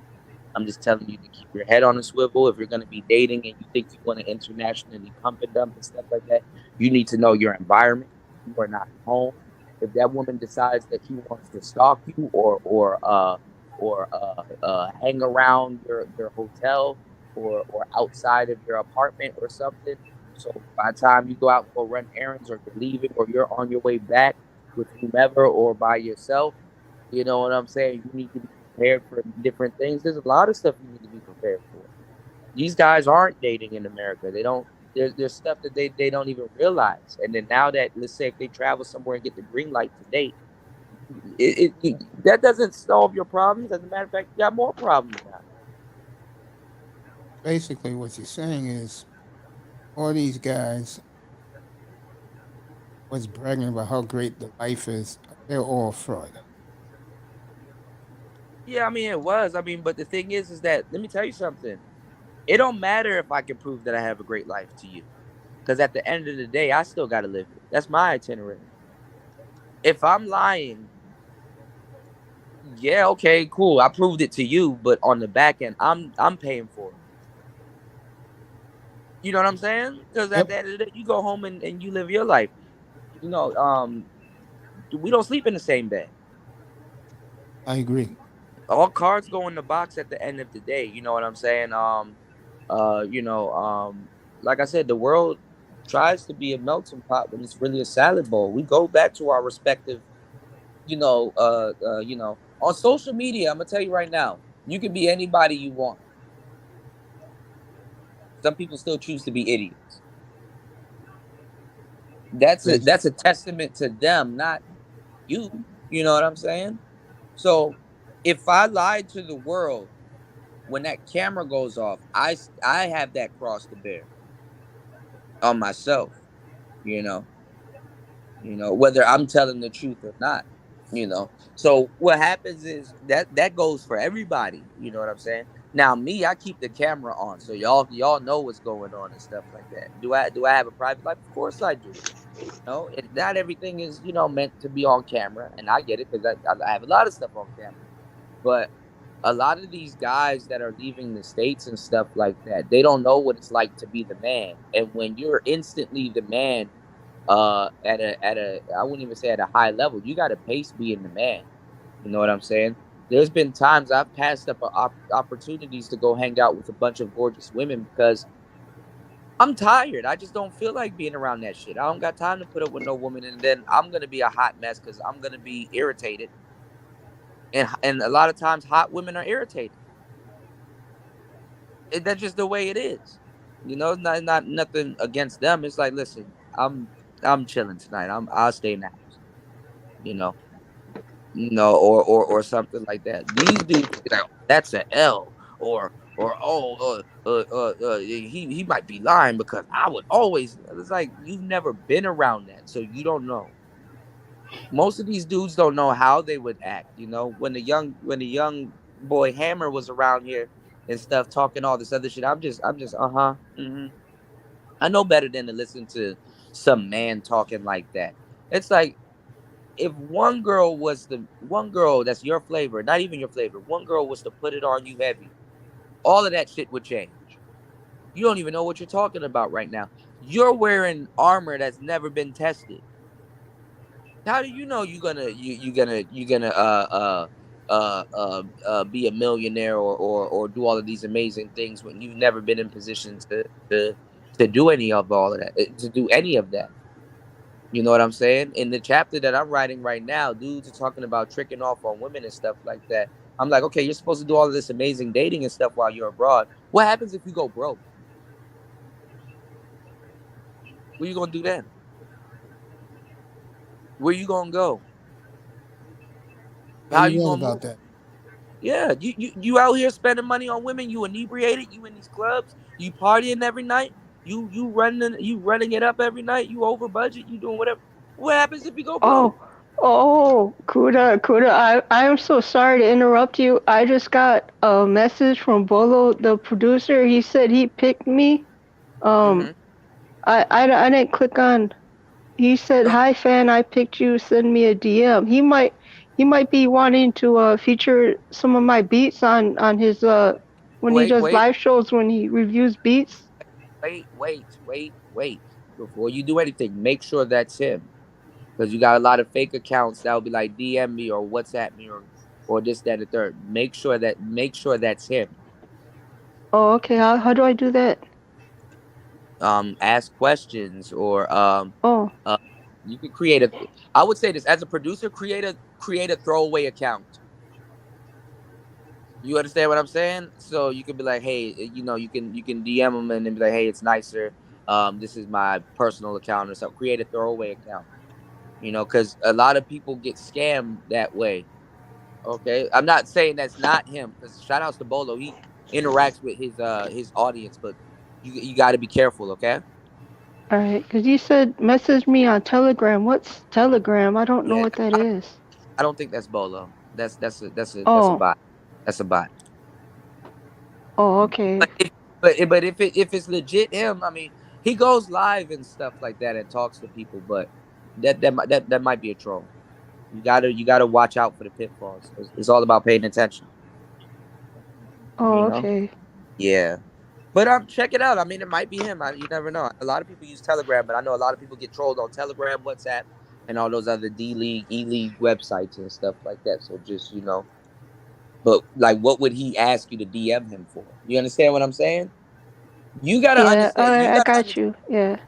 I'm just telling you to keep your head on a swivel. If you're going to be dating and you think you want to internationally pump and dump and stuff like that, you need to know your environment. You are not home. If that woman decides that she wants to stalk you or hang around your hotel or outside of your apartment or something, so by the time you go out and go run errands, or you're leaving, or you're on your way back with whomever or by yourself, you know what I'm saying? You need to be prepared for different things. There's a lot of stuff you need to be prepared for. These guys aren't dating in America. They don't. There's stuff that they don't even realize. And then now that, let's say, if they travel somewhere and get the green light to date, that doesn't solve your problems. As a matter of fact, you got more problems now. Basically, what you're saying is all these guys was bragging about how great the life is. They're all fraud. Yeah, I mean, it was. I mean, but the thing is that, let me tell you something. It don't matter if I can prove that I have a great life to you, because at the end of the day, I still got to live it. That's my itinerary. If I'm lying, yeah, okay, cool. I proved it to you, but on the back end, I'm paying for it. You know what I'm saying? Because at the end of the day, you go home and you live your life. You know, we don't sleep in the same bed. I agree. All cards go in the box at the end of the day. You know what I'm saying? Like I said, the world tries to be a melting pot when it's really a salad bowl. We go back to our respective, on social media. I'm gonna tell you right now, you can be anybody you want. Some people still choose to be idiots. That's a testament to them, not you. You know what I'm saying? So if I lied to the world when that camera goes off, I have that cross to bear on myself. You know, whether I'm telling the truth or not. So what happens is that goes for everybody. You know what I'm saying? Now me, I keep the camera on, so y'all know what's going on and stuff like that. Do I have a private life? Of course I do. No, not everything is meant to be on camera, and I get it because I have a lot of stuff on camera. But a lot of these guys that are leaving the States and stuff like that, they don't know what it's like to be the man. And when you're instantly the man, at a I wouldn't even say at a high level, you got to pace being the man. You know what I'm saying? There's been times I've passed up opportunities to go hang out with a bunch of gorgeous women because I'm tired. I just don't feel like being around that shit. I don't got time to put up with no woman, and then I'm gonna be a hot mess because I'm gonna be irritated. And a lot of times, hot women are irritated. That's just the way it is. Not nothing against them. It's like, listen, I'm chilling tonight. I'll stay in the house. Or something like that. These dudes be like, that's an L, or he might be lying because I would always. It's like you've never been around that, so you don't know. Most of these dudes don't know how they would act. When the young boy Hammer was around here and stuff, talking all this other shit, I'm just I know better than to listen to some man talking like that. It's like, if one girl that's your flavor, not even your flavor, one girl was to put it on you heavy, all of that shit would change. You don't even know what you're talking about right now. You're wearing armor that's never been tested. How do you know you're gonna be a millionaire or do all of these amazing things when you've never been in position to do any of all of that, to do any of that? You know what I'm saying? In the chapter that I'm writing right now, dudes are talking about tricking off on women and stuff like that. I'm like, okay, you're supposed to do all of this amazing dating and stuff while you're abroad. What happens if you go broke? What are you gonna do then? Where you gonna go? How you gonna about move? that? Yeah, you out here spending money on women. You inebriated. You in these clubs. You partying every night. You running it up every night. You over budget. You doing whatever. What happens if you go broke? Kuda, I am so sorry to interrupt you. I just got a message from Bolo, the producer. He said he picked me. I didn't click on. He said, "Hi fan, I picked you. Send me a DM." He might be wanting to feature some of my beats on his when he does live shows, when he reviews beats. Wait. Before you do anything, make sure that's him. Because you got a lot of fake accounts that will be like DM me or WhatsApp me or this, that, and the third. Make sure that's him. Oh, okay. How do I do that? Ask questions or you can create a. I would say this as a producer, create a throwaway account. You understand what I'm saying? So you can be like, hey, you can DM them and then be like, hey, it's nicer. This is my personal account or something. Create a throwaway account. Because a lot of people get scammed that way. Okay, I'm not saying that's not him. Because shout outs to Bolo, he interacts with his audience, but you got to be careful. Okay. All right, because you said message me on Telegram. What's Telegram? I don't know what that is. I don't think that's Bolo. That's a bot. That's a bot. Oh, okay. But if it's legit him, I mean, he goes live and stuff like that and talks to people, but that might be a troll. You gotta watch out for the pitfalls. It's all about paying attention. Oh, You know? okay. Yeah. But check it out. I mean, it might be him. You never know. A lot of people use Telegram, but I know a lot of people get trolled on Telegram, WhatsApp, and all those other D League, E League websites and stuff like that. So just but like, what would he ask you to DM him for? You understand what I'm saying? You gotta Yeah, understand. I got you. Yeah.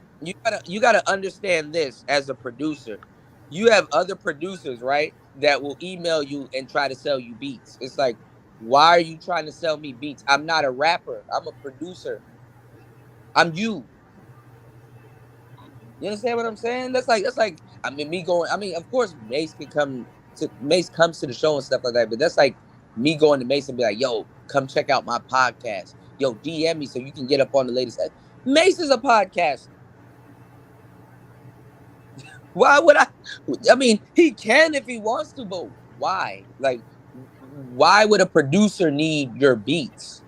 You gotta understand this as a producer. You have other producers, right, that will email you and try to sell you beats. It's like, why are you trying to sell me beats? I'm not a rapper. I'm a producer. I'm you. You understand what I'm saying? That's like I mean, me going. I mean, of course, Mace comes to the show and stuff like that. But that's like me going to Mace and be like, "Yo, come check out my podcast. Yo, DM me so you can get up on the latest." Mace is a podcaster. Why would I? I mean, he can if he wants to, but why? Like, why would a producer need your beats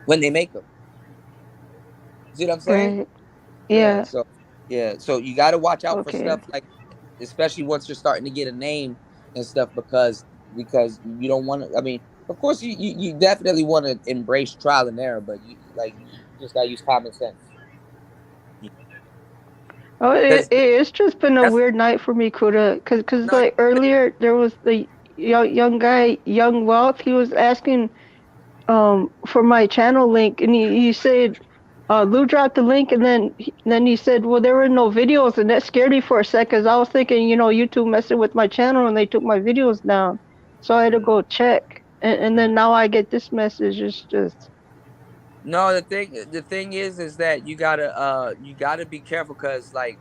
when they make them? See what I'm saying? Right. Yeah. So you got to watch out for Okay. stuff like, especially once you're starting to get a name and stuff, because you don't want to. I mean, of course, you definitely want to embrace trial and error, but you just gotta use common sense. Oh, it's just been a weird night for me, Kuda. Cause like earlier there was the young guy, Young Wealth. He was asking for my channel link, and he said Lou dropped the link, and then he said, well, there were no videos, and that scared me for a sec, cause I was thinking, YouTube messing with my channel and they took my videos down, so I had to go check, and then now I get this message. It's just No, the thing is that you gotta be careful, because like,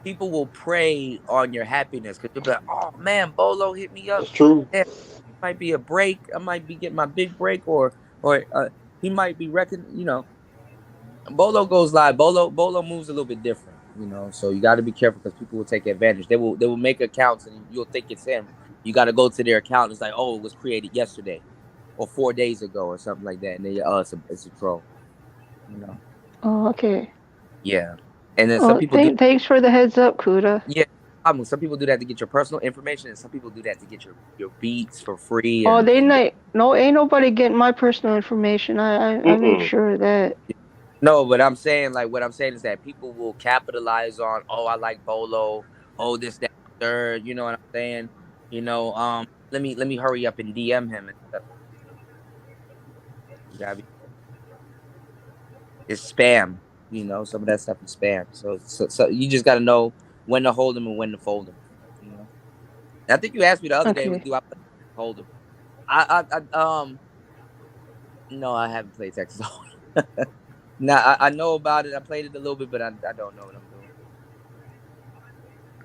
people will prey on your happiness, because you'll be like, oh man, Bolo hit me up. That's true. Yeah, might be a break. I might be getting my big break, or he might be Bolo goes live. Bolo moves a little bit different, So you got to be careful, because people will take advantage. They will make accounts and you'll think it's him. You got to go to their account. It's like, oh, it was created yesterday or 4 days ago or something like that, and then it's a troll. Oh, okay. Yeah, and then some people thanks for the heads up, Kuda. Yeah. Some people do that to get your personal information, and some people do that to get your beats for free. Oh, ain't nobody getting my personal information. I make sure of that. No, but what I'm saying is that people will capitalize on, oh, I like Bolo, oh, this, that, third. You know what I'm saying? Let me hurry up and DM him and stuff. It's spam. Some of that stuff is spam. So you just gotta know when to hold them and when to fold them. I think you asked me the other day, do I hold them? No, I haven't played Texas Hold'em. Nah, I know about it. I played it a little bit, but I don't know what I'm doing.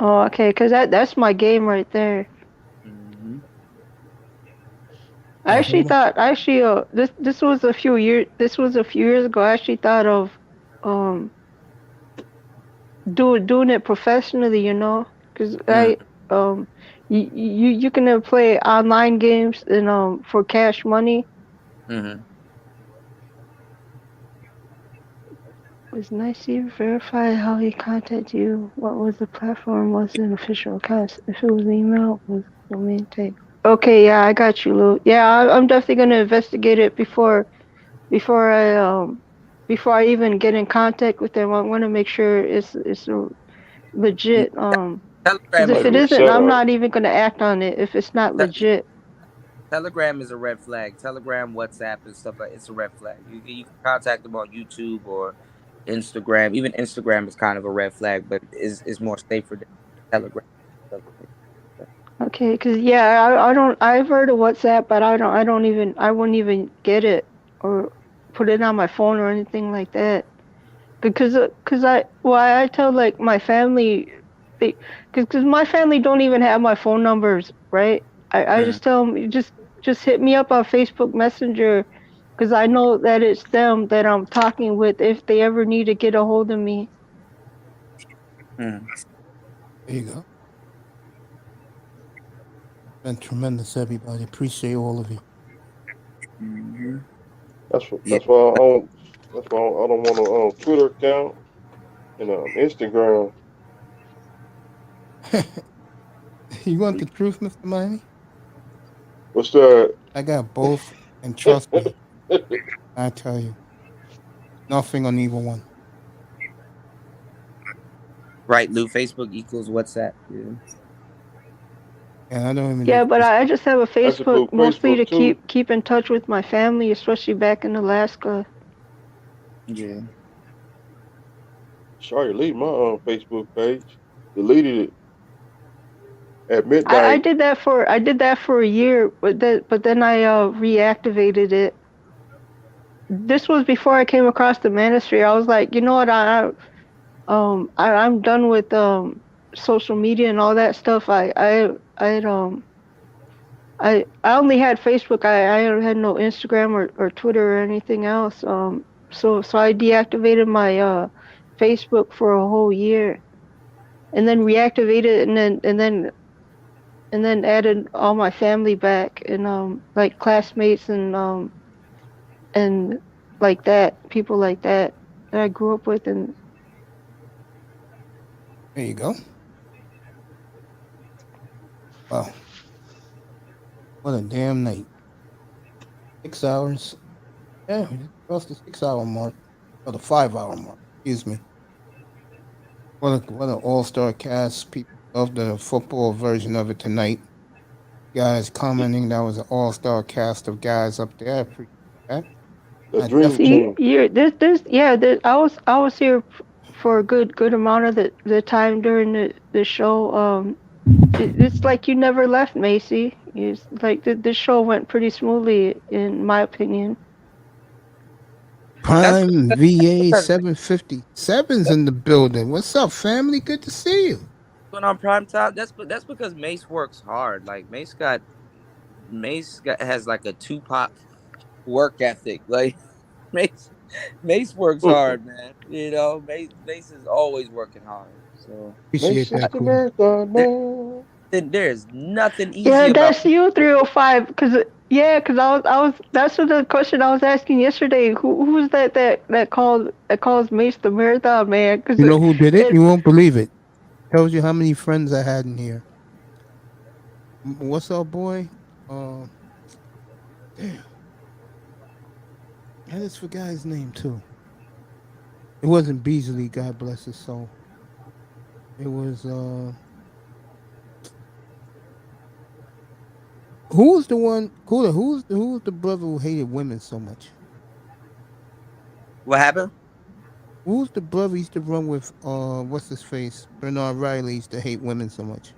Oh, okay, because that's my game right there. Mm-hmm. I actually thought this was a few years ago. I actually thought of doing it professionally, because you can play online games and for cash money. Mm-hmm. Was nice to verify how he contacted you. What was the platform? Was it an official account? If it was email, was the main take. Okay, yeah, I got you, Lou. Yeah, I'm definitely gonna investigate it before I even get in contact with them. I want to make sure it's legit. Because if it isn't, I'm not even gonna act on it if it's not legit. Telegram is a red flag. Telegram, WhatsApp, and stuff like it's a red flag. You can contact them on YouTube or Instagram. Even Instagram is kind of a red flag, but is more safer than Telegram. Okay, because I've heard of WhatsApp, but I wouldn't even get it or put it on my phone or anything like that. Because I tell like my family, because my family don't even have my phone numbers, right? I just tell them, just hit me up on Facebook Messenger, because I know that it's them that I'm talking with if they ever need to get a hold of me. There you go. Been tremendous, everybody. Appreciate all of you. Mm-hmm. That's why I don't want a Twitter account and Instagram. You want the truth, Mr. Miami? What's that? I got both, and trust me, I tell you, nothing on either one. Right, Lou. Facebook equals WhatsApp. Yeah. And I don't even. Yeah, but I just have a That's a blue Facebook mostly to Facebook too. keep in touch with my family, especially back in Alaska. Yeah. Sorry, leave my Facebook page. Deleted it at I midnight. did that for a year, but then I reactivated it. This was before I came across the manosphere. I was like, you know what, I'm done with social media and all that stuff. I only had Facebook. I had no Instagram or Twitter or anything else. So I deactivated my Facebook for a whole year, and then reactivated it, and then added all my family back, and like classmates and like that, people like that I grew up with. And There you go. Wow. What a damn night. 6 hours. Yeah, we just crossed the 6 hour mark. Or the 5 hour mark. Excuse me. What an all-star cast. People love the football version of it tonight. Guys commenting that was an all-star cast of guys up there. I appreciate that. The dream see, team. I was here for a good amount of the time during the show. It's like you never left, Macy. It's like the show went pretty smoothly, in my opinion. Prime VA 757's in the building. What's up, family? Good to see you. Going on prime time. That's because Mace works hard. Like has like a Tupac work ethic. Like Mace works hard, man. You know, Mace is always working hard. So appreciate that. Cool. Marathon, man. There's nothing easy Yeah, about that's you, 305. Cause I was. That's what the question I was asking yesterday. Who's that calls Mace the Marathon Man? Cause you know who did it? You won't believe it. Tells you how many friends I had in here. What's up, boy? Damn. I just forgot his name too. It wasn't Beasley, God bless his soul. It was who was the one? Who's the brother who hated women so much? What happened? Who's the brother used to run with? What's his face? Bernard Riley used to hate women so much.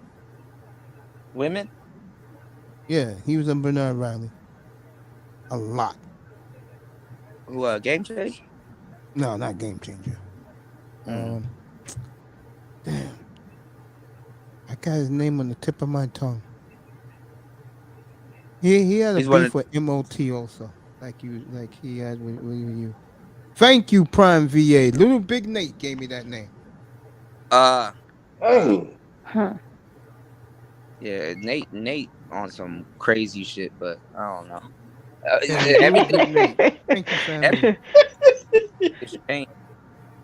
Women? Yeah, he was on Bernard Riley. A lot. Who? Game Changer? No, not Game Changer. Damn. I got his name on the tip of my tongue. He had a beef with MOT also, like he had with you. Thank you, Prime VA. Little Big Nate gave me that name. Oh. Yeah, Nate on some crazy shit, but I don't know.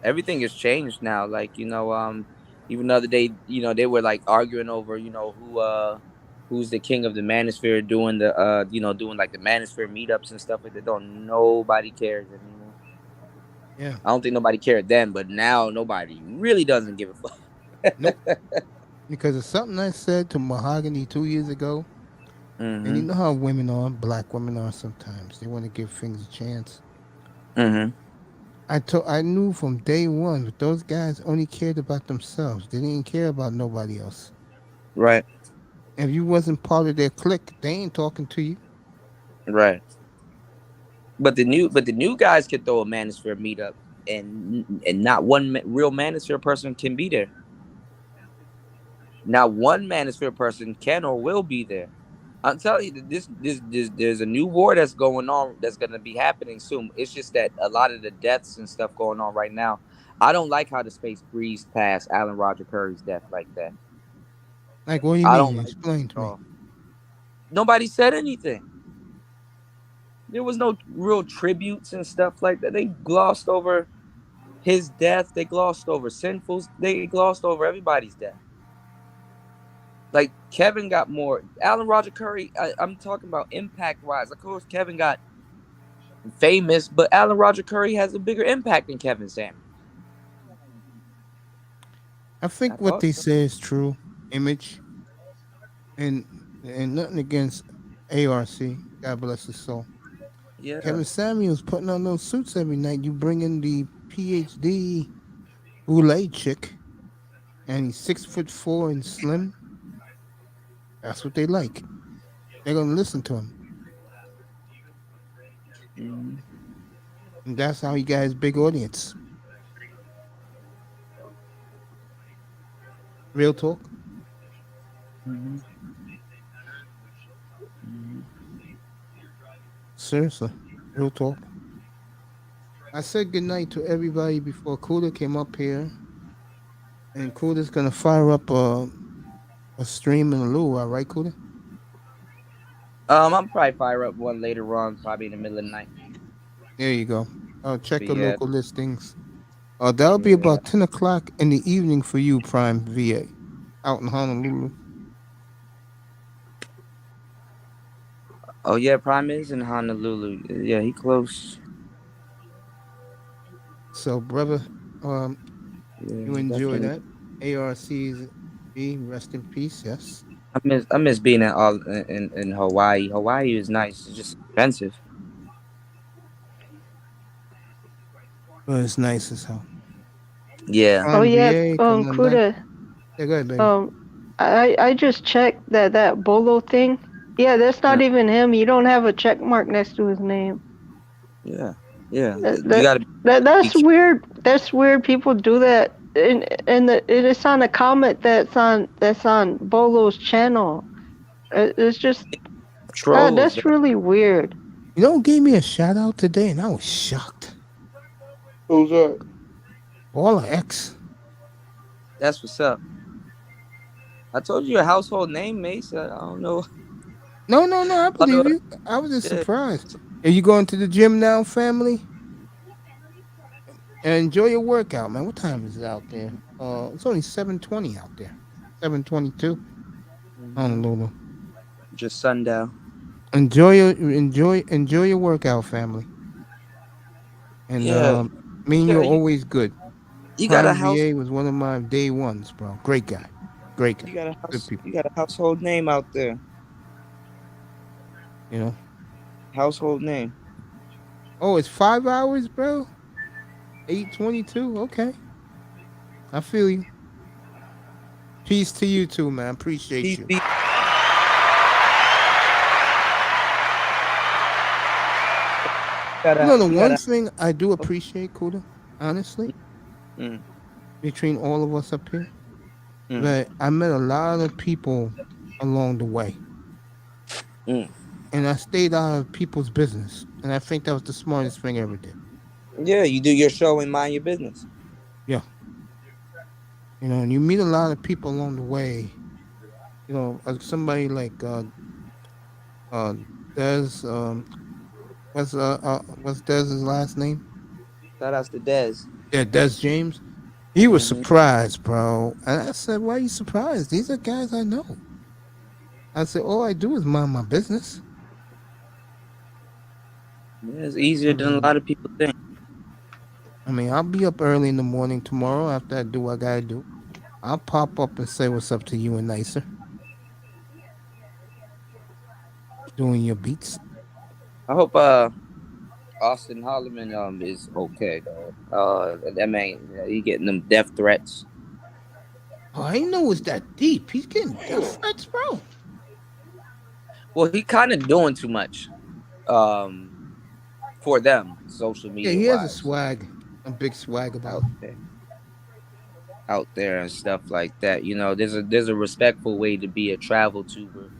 Everything has changed now. Like, you know, even the other day, you know, they were like arguing over, you know, who's the king of the manosphere, doing the doing like the manosphere meetups and stuff like that. Nobody cares anymore. Yeah. I don't think nobody cared then, but now nobody really doesn't give a fuck. Nope. Because it's something I said to Mahogany 2 years ago. Mm-hmm. And you know how women are, black women are sometimes. They want to give things a chance. Mm-hmm. I knew from day one that those guys only cared about themselves. They didn't care about nobody else. Right. If you wasn't part of their clique, they ain't talking to you. Right. But the new guys can throw a manosphere meetup, and not one real manosphere person can be there. Not one manosphere person can or will be there. I'm telling you, this there's a new war that's going on, that's going to be happening soon. It's just that a lot of the deaths and stuff going on right now, I don't like how the space breezed past Alan Roger Curry's death like that. Like, what do you mean? Explain to me. Nobody said anything. There was no real tributes and stuff like that. They glossed over his death. They glossed over Sinful's. They glossed over everybody's death. Like Kevin got more. Alan Roger Curry. I'm talking about impact wise. Of course, Kevin got famous, but Alan Roger Curry has a bigger impact than Kevin Samuels. I think what they say is true. Image and nothing against ARC. God bless his soul. Yeah. Kevin Samuels putting on those suits every night. You bring in the PhD Boulay chick, and he's 6'4" and slim. That's what they like. They're gonna listen to him, Mm-hmm. and that's how he got his big audience. Real talk. Mm-hmm. Mm-hmm. Seriously, real talk. I said goodnight to everybody before Kuda came up here, and Kuda's gonna fire up a stream in a little while, right, Kuda? I'll probably fire up one later on, probably in the middle of the night. There you go. Check the Yeah. local listings. That'll be about 10 o'clock in the evening for you, Prime VA, out in Honolulu. Oh yeah, Prime is in Honolulu. Yeah, he close. So, brother, Yeah, you enjoy definitely. that. ARC's B, rest in peace. Yes. I miss being in Hawaii. Hawaii is nice. It's just expensive. But it's nice as hell. Yeah. Oh yeah, VA, come on back. Kuda. Yeah, go ahead, baby. I just checked that Bolo thing. Yeah, that's not even him. You don't have a check mark next to his name. Yeah. Yeah. You gotta. That's weird. That's weird. People do that, and it's on a comment that's on Bolo's channel. It's just Trolls. that's really weird. You know who gave me a shout out today, and I was shocked. Who's that? Baller X. That's what's up. I told you a household name, Mace. I don't know. No, I believe you. I was just surprised. Are you going to the gym now, family? And enjoy your workout, man. What time is it out there? It's only 7:20 out there. 7:22. Honolulu. Just sundown. Enjoy your workout, family. And me and you're always good. You got a house. VA was one of my day ones, bro. Great guy. Great guy. You got a house. Good people. You got a household name out there. You know. Household name. Oh, it's 5 hours, bro. 8:22. Okay. I feel you. Peace to you too, man. Appreciate you. The one thing I do appreciate, Kuda, honestly, between all of us up here, that I met a lot of people along the way. And I stayed out of people's business. And I think that was the smartest thing I ever did. Yeah, you do your show and mind your business. Yeah. You know, and you meet a lot of people along the way. You know, somebody like Des, what's Dez's last name? Shout outs to Des. Yeah, Des James. He was surprised, bro. And I said, why are you surprised? These are guys I know. I said, all I do is mind my business. Yeah, it's easier than a lot of people think. I mean, I'll be up early in the morning tomorrow after I do what I gotta do. I'll pop up and say what's up to you and Nicer. Doing your beats. I hope Austin Holloman is okay though. That man, he getting them death threats. Oh, I didn't know it was that deep. He's getting death threats, bro. Well, he kind of doing too much for them, social media. Yeah, he has a swag, a big swag about out there and stuff like that. You know, there's a respectful way to be a travel tuber.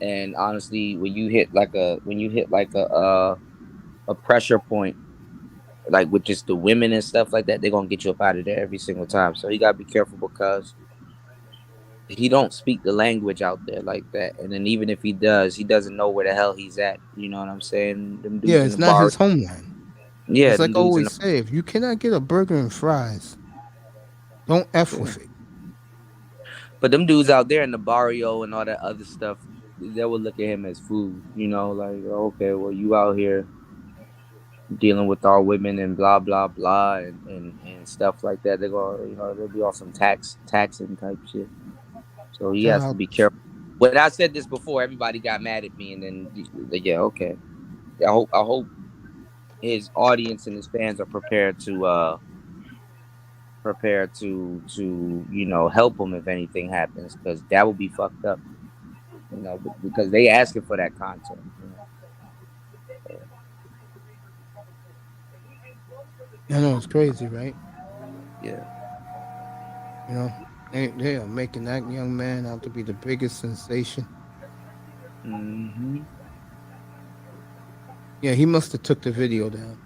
And honestly, when you hit like a pressure point, like with just the women and stuff like that, they're gonna get you up out of there every single time. So you gotta be careful because he don't speak the language out there like that. And then even if he does, he doesn't know where the hell he's at. You know what I'm saying? Them dudes it's not his homeland. Yeah, it's like I always say, if you cannot get a burger and fries, don't F with it. But them dudes out there in the barrio and all that other stuff, they will look at him as food. Like, okay, well, you out here dealing with our women and blah blah blah and stuff like that. They're going, they'll be on some taxing type shit. So he has to be careful. When I said this before, everybody got mad at me, and then yeah, okay. I hope his audience and his fans are prepared to help him if anything happens, because that would be fucked up. Because they asking for that content. I know it's crazy, right? Yeah. They are making that young man out to be the biggest sensation. Mm-hmm. Yeah, he must have took the video down.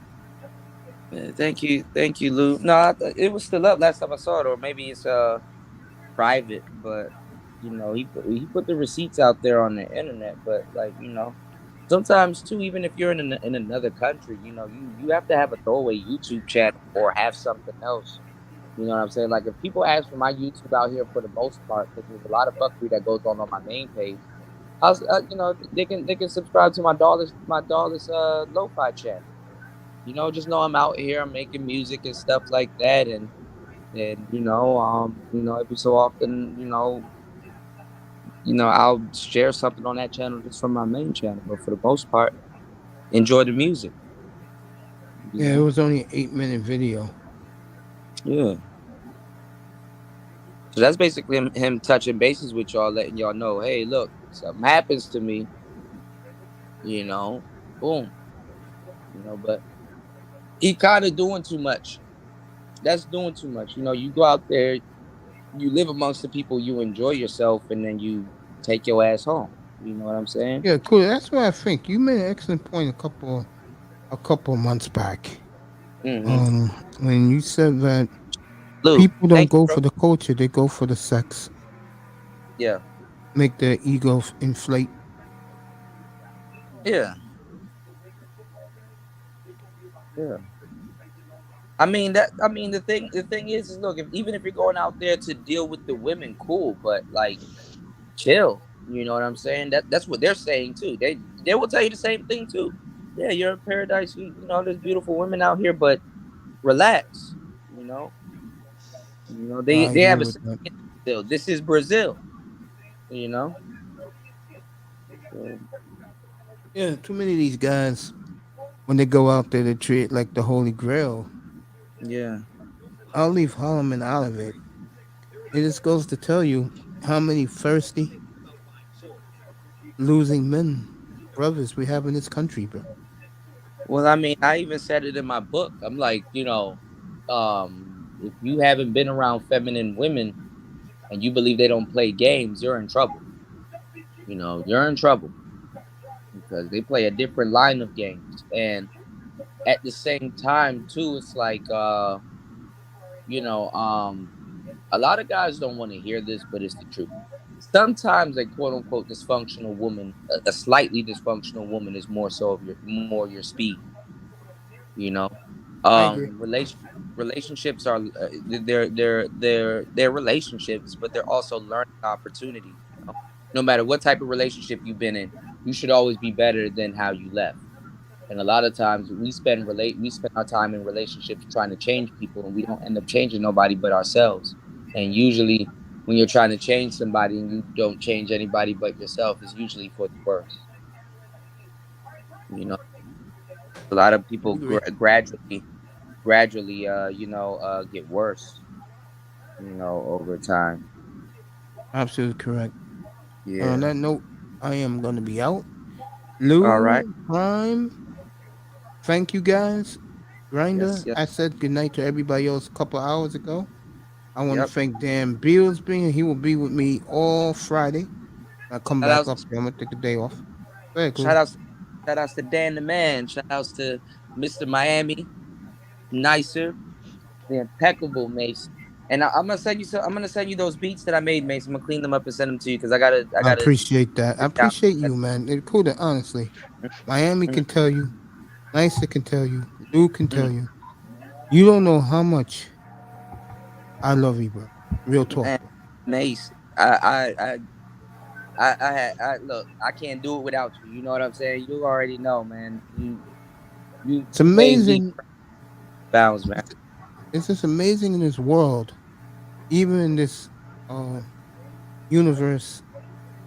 Thank you, Lou. No, it was still up last time I saw it, or maybe it's private. But he put the receipts out there on the internet. But sometimes too, even if you're in another country, you have to have a throwaway YouTube channel or have something else. You know what I'm saying? Like, if people ask for my YouTube out here, for the most part, because there's a lot of fuckery that goes on my main page, they can subscribe to my Dollars Lo-Fi channel. Just know I'm out here, I'm making music and stuff like that, and every so often, I'll share something on that channel just from my main channel. But for the most part, enjoy the music. Yeah, it was only an 8-minute video. Yeah. So that's basically him touching bases with y'all, letting y'all know, hey, look, something happens to me, boom. But he kind of doing too much. That's doing too much. You go out there, you live amongst the people, you enjoy yourself, and then you take your ass home. You know what I'm saying? Yeah, cool. That's what I think. You made an excellent point a couple months back. Mm-hmm. When you said that Lou, people don't go for the culture, they go for the sex. Yeah. Make their ego inflate. Yeah. Yeah. The thing is look, even if you're going out there to deal with the women, cool, but like, chill. You know what I'm saying? That's what they're saying too. They will tell you the same thing too. Yeah, you're in paradise. There's beautiful women out here, but relax. They have a still. This is Brazil. So, yeah, too many of these guys, when they go out there, they treat it like the Holy Grail. Yeah. I'll leave Holloman out of it. It just goes to tell you how many thirsty, losing men, brothers we have in this country, bro. Well, I even said it in my book. I'm like, if you haven't been around feminine women and you believe they don't play games, you're in trouble. You're in trouble because they play a different line of games. And at the same time, too, it's like, a lot of guys don't want to hear this, but it's the truth. Sometimes a quote unquote dysfunctional woman, a slightly dysfunctional woman, is more so of your speed. I agree. Relationships are they're relationships, but they're also learning opportunities. No matter what type of relationship you've been in, you should always be better than how you left. And a lot of times we spend our time in relationships trying to change people, and we don't end up changing nobody but ourselves. And usually, when you're trying to change somebody and you don't change anybody but yourself, it's usually for the worse. A lot of people gradually, get worse, over time. Absolutely correct. Yeah. On that note, I am going to be out. Lou, all right. Prime, thank you guys. Grinder, Yes. I said goodnight to everybody else a couple hours ago. I want to thank Dan Bealsby. He will be with me all Friday. I come back up here. I'm going to take a day off. Very cool. Shout outs to Dan the Man. Shout outs to Mr. Miami. Nicer. The impeccable Mace. And I'm gonna send you those beats that I made, Mace. I'm gonna clean them up and send them to you because I gotta. I appreciate that. I appreciate you, man. It's cool that honestly, Miami can tell you, Nicer can tell you, Lou can tell you. You don't know how much I love you, bro. Real talk. Man, Mace, I look. I can't do it without you. You know what I'm saying? You already know, man. It's You made me amazing. bounce, man. It's just amazing in this world, even in this universe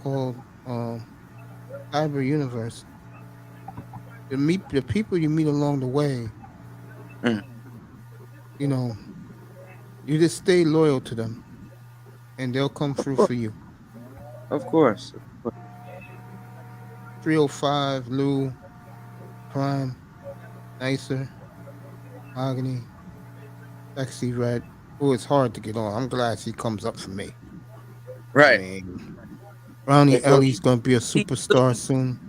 called cyber universe. The people you meet along the way, Mm. you know, you just stay loyal to them, and they'll come through for you. Of course. 305, Lou, Prime, Nicer, Agony, Sexy Red. Oh, it's hard to get on. I'm glad she comes up for me. I Right. mean, Hey, Brownie coach. Ellie's gonna be a superstar soon.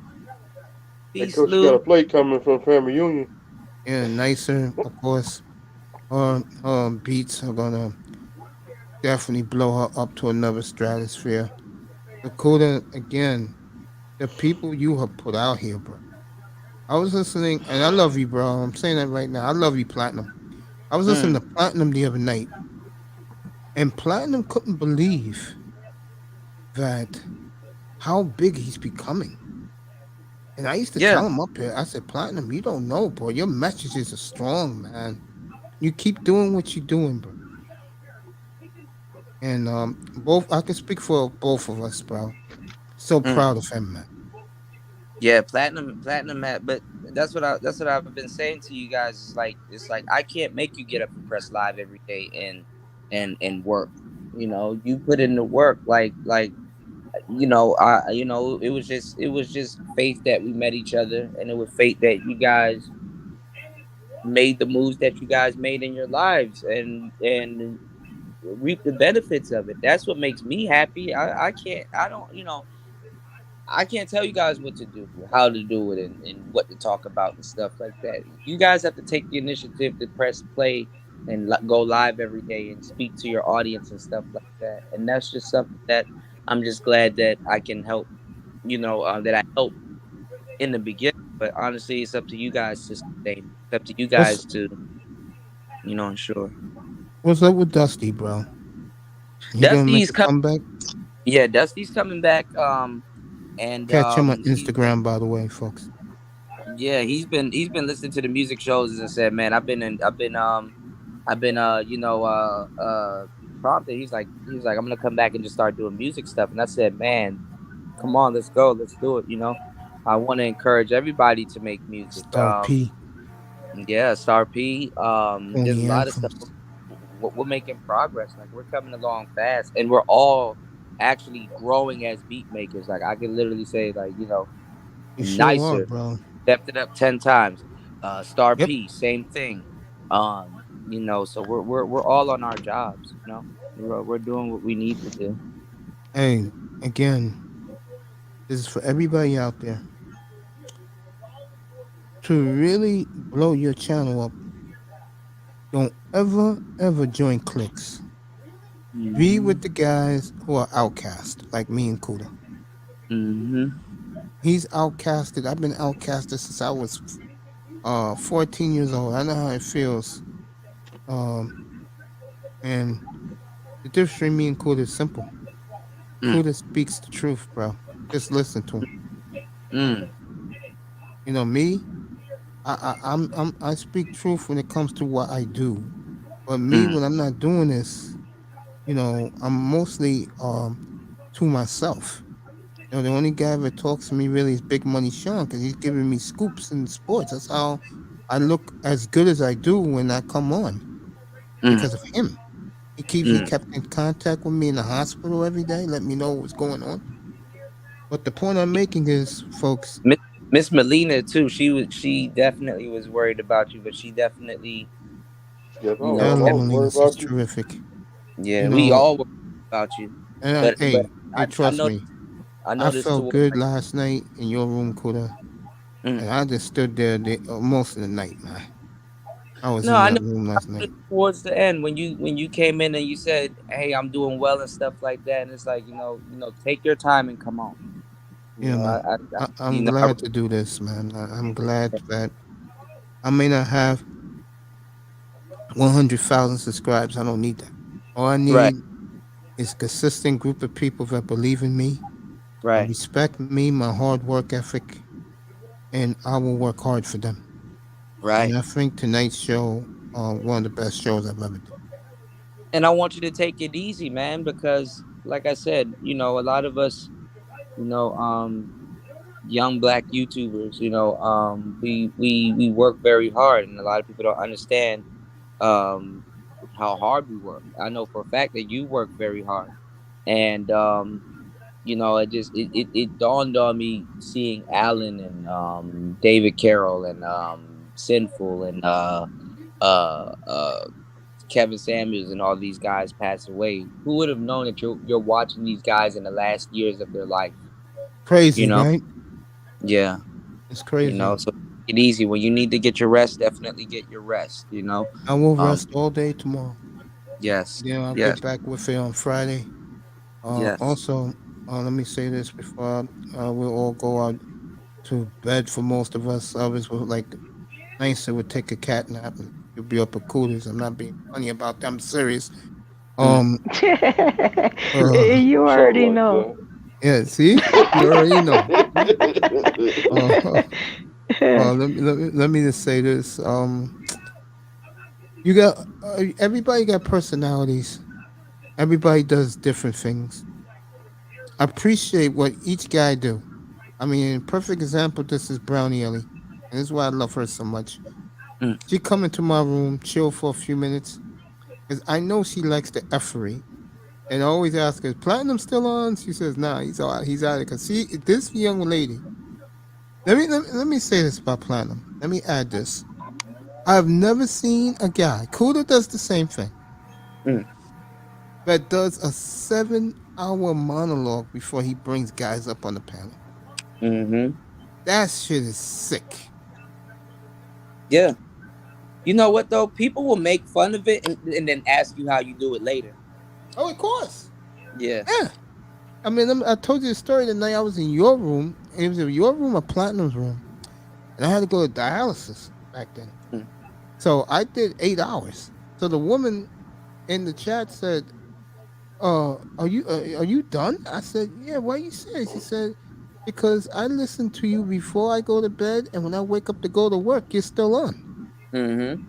Hey, Peace, coach, you got a Lou. play coming from Family Union. Yeah, Nicer, of course. Her beats are gonna definitely blow her up to another stratosphere. Dakota, again, the people you have put out here, bro. I was listening, and I love you, bro. I'm saying that right now. I love you, Platinum. I was listening to Platinum the other night, and Platinum couldn't believe that how big he's becoming. And I used to Yeah. tell him up here, I said, Platinum, you don't know, bro. Your messages are strong, man. You keep doing what you're doing, bro. And both I can speak for both of us, bro. So proud of him, man. Yeah, platinum hat, but that's what I've been saying to you guys is like it's like I can't make you get up and press live every day and work. You know, you put in the work like it was just fate that we met each other, and it was fate that you guys made the moves that you guys made in your lives and reap the benefits of it. That's what makes me happy. I can't tell you guys what to do, how to do it, and what to talk about and stuff like that. You guys have to take the initiative to press play and go live every day and speak to your audience and stuff like that. And that's just something that I'm just glad that I can help, that I helped in the beginning. But honestly, it's up to you guys to sustain. It's up to you What's guys to, ensure. what's up with Dusty, bro? He gonna make Dusty's a coming. comeback? Yeah, Dusty's coming back. And Catch him on he Instagram, by the way, folks. Yeah, he's been listening to the music shows and said, "Man, I've been prompted." He's like, "I'm gonna come back and just start doing music stuff." And I said, "Man, come on, let's go, let's do it." I want to encourage everybody to make music. Star P, Yeah, Star P. There's a Tony lot of stuff. Anthems. We're making progress. Like we're coming along fast, and we're all actually growing as beat makers. Like I can literally say, like You sure are, Nicer bro. stepped it up 10 times. Star Yep. P, same thing. So we're all on our jobs. We're doing what we need to do. Hey, again, this is for everybody out there. To really blow your channel up, don't ever join cliques. Be with the guys who are outcast, like me and Kuda. He's outcasted. I've been outcasted since I was 14 years old. I know how it feels. And the difference between me and Kuda is simple. Kuda speaks the truth, bro. Just listen to him. Me, I speak truth when it comes to what I do. But me, when I'm not doing this, I'm mostly to myself. The only guy that talks to me really is Big Money Sean because he's giving me scoops in sports. That's how I look as good as I do when I come on because of him. He kept in contact with me in the hospital every day, let me know what's going on. But the point I'm making is, folks, Miss Melina too. She definitely was worried about you, but she definitely, Yeah, I Melina, she's you. terrific. Yeah, we all worry about you. And But hey, I trust know me. I I noticed felt too. good last night in your room, Kuda. And I just stood there most of the night, man. I was No, in I that know room last night. towards the end when you came in and you said, "Hey, I'm doing well" and stuff like that, and it's like take your time and come on. Yeah, man. I'm I glad to do this, man. I'm glad that I may not have 100,000 subscribers. I don't need that. All I Right. need It's a consistent group of people that believe in me, Right. respect me, my hard work ethic, and I will work hard for them. Right. And I think tonight's show, one of the best shows I've ever did. And I want you to take it easy, man, because like I said, a lot of us, you know, young black YouTubers, we work very hard, and a lot of people don't understand um how hard we work. I know for a fact that you work very hard. And it dawned on me seeing Alan and David Carroll and Sinful and uh uh Kevin Samuels and all these guys pass away. Who would have known that you're watching these guys in the last years of their life? Crazy, right? Yeah. It's crazy. So take it easy. When you need to get your rest, definitely get your rest, I will rest all day tomorrow. Yes. Yeah, I'll yes. get back with it on Friday. Yes. Also, let me say this before we'll all go out to bed. For most of us, others would like nicer would take a cat nap and you'll be up at Cooters. I'm not being funny about that. I'm serious. You already know. Yeah, see, you already know. Let me just say this. You got everybody got personalities. Everybody does different things. I appreciate what each guy do. I mean, perfect example. This is Brownie Ellie, and this is why I love her so much. She come into my room, chill for a few minutes, because I know she likes the effery. And I always ask her, "Platinum still on?" She says, "Nah, he's out. He's out." Because this young lady. Let me say this about Platinum. Let me add this. I've never seen a guy. Kuda does the same thing. That does a 7-hour monologue before he brings guys up on the panel. Mm-hmm. That shit is sick. Yeah. You know what though? People will make fun of it and then ask you how you do it later. Oh, of course. Yeah. Yeah. I mean, I told you the story the night I was in your room. It was in your room or Platinum's room. And I had to go to dialysis back then. So I did 8 hours. So the woman in the chat said, are you done? I said, yeah, why you say? She said, because I listen to you before I go to bed, and when I wake up to go to work, you're still on. Mm-hmm.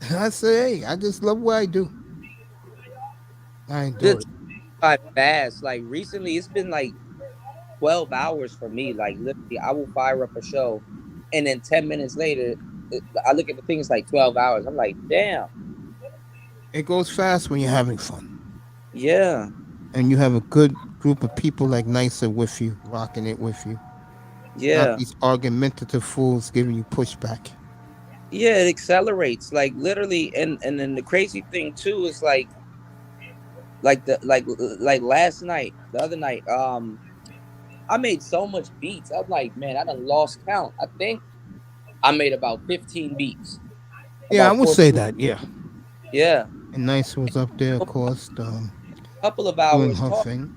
And I said, hey, I just love what I do. I enjoy it. Fast. Like recently, it's been like 12 hours for me. Like literally, I will fire up a show, and then 10 minutes later, I look at the thing. It's like 12 hours. I'm like, damn. It goes fast when you're having fun. Yeah. And you have a good group of people like Nicer with you, rocking it with you. Yeah. Not these argumentative fools giving you pushback. Yeah, it accelerates. Like literally, and then the crazy thing too is like last night, the other night, I made so much beats. I'm like, man, I done lost count. I think I made about 15 beats. Yeah, I would say that. Yeah. Yeah. And Nice was up there, of course. Couple of hours doing her thing,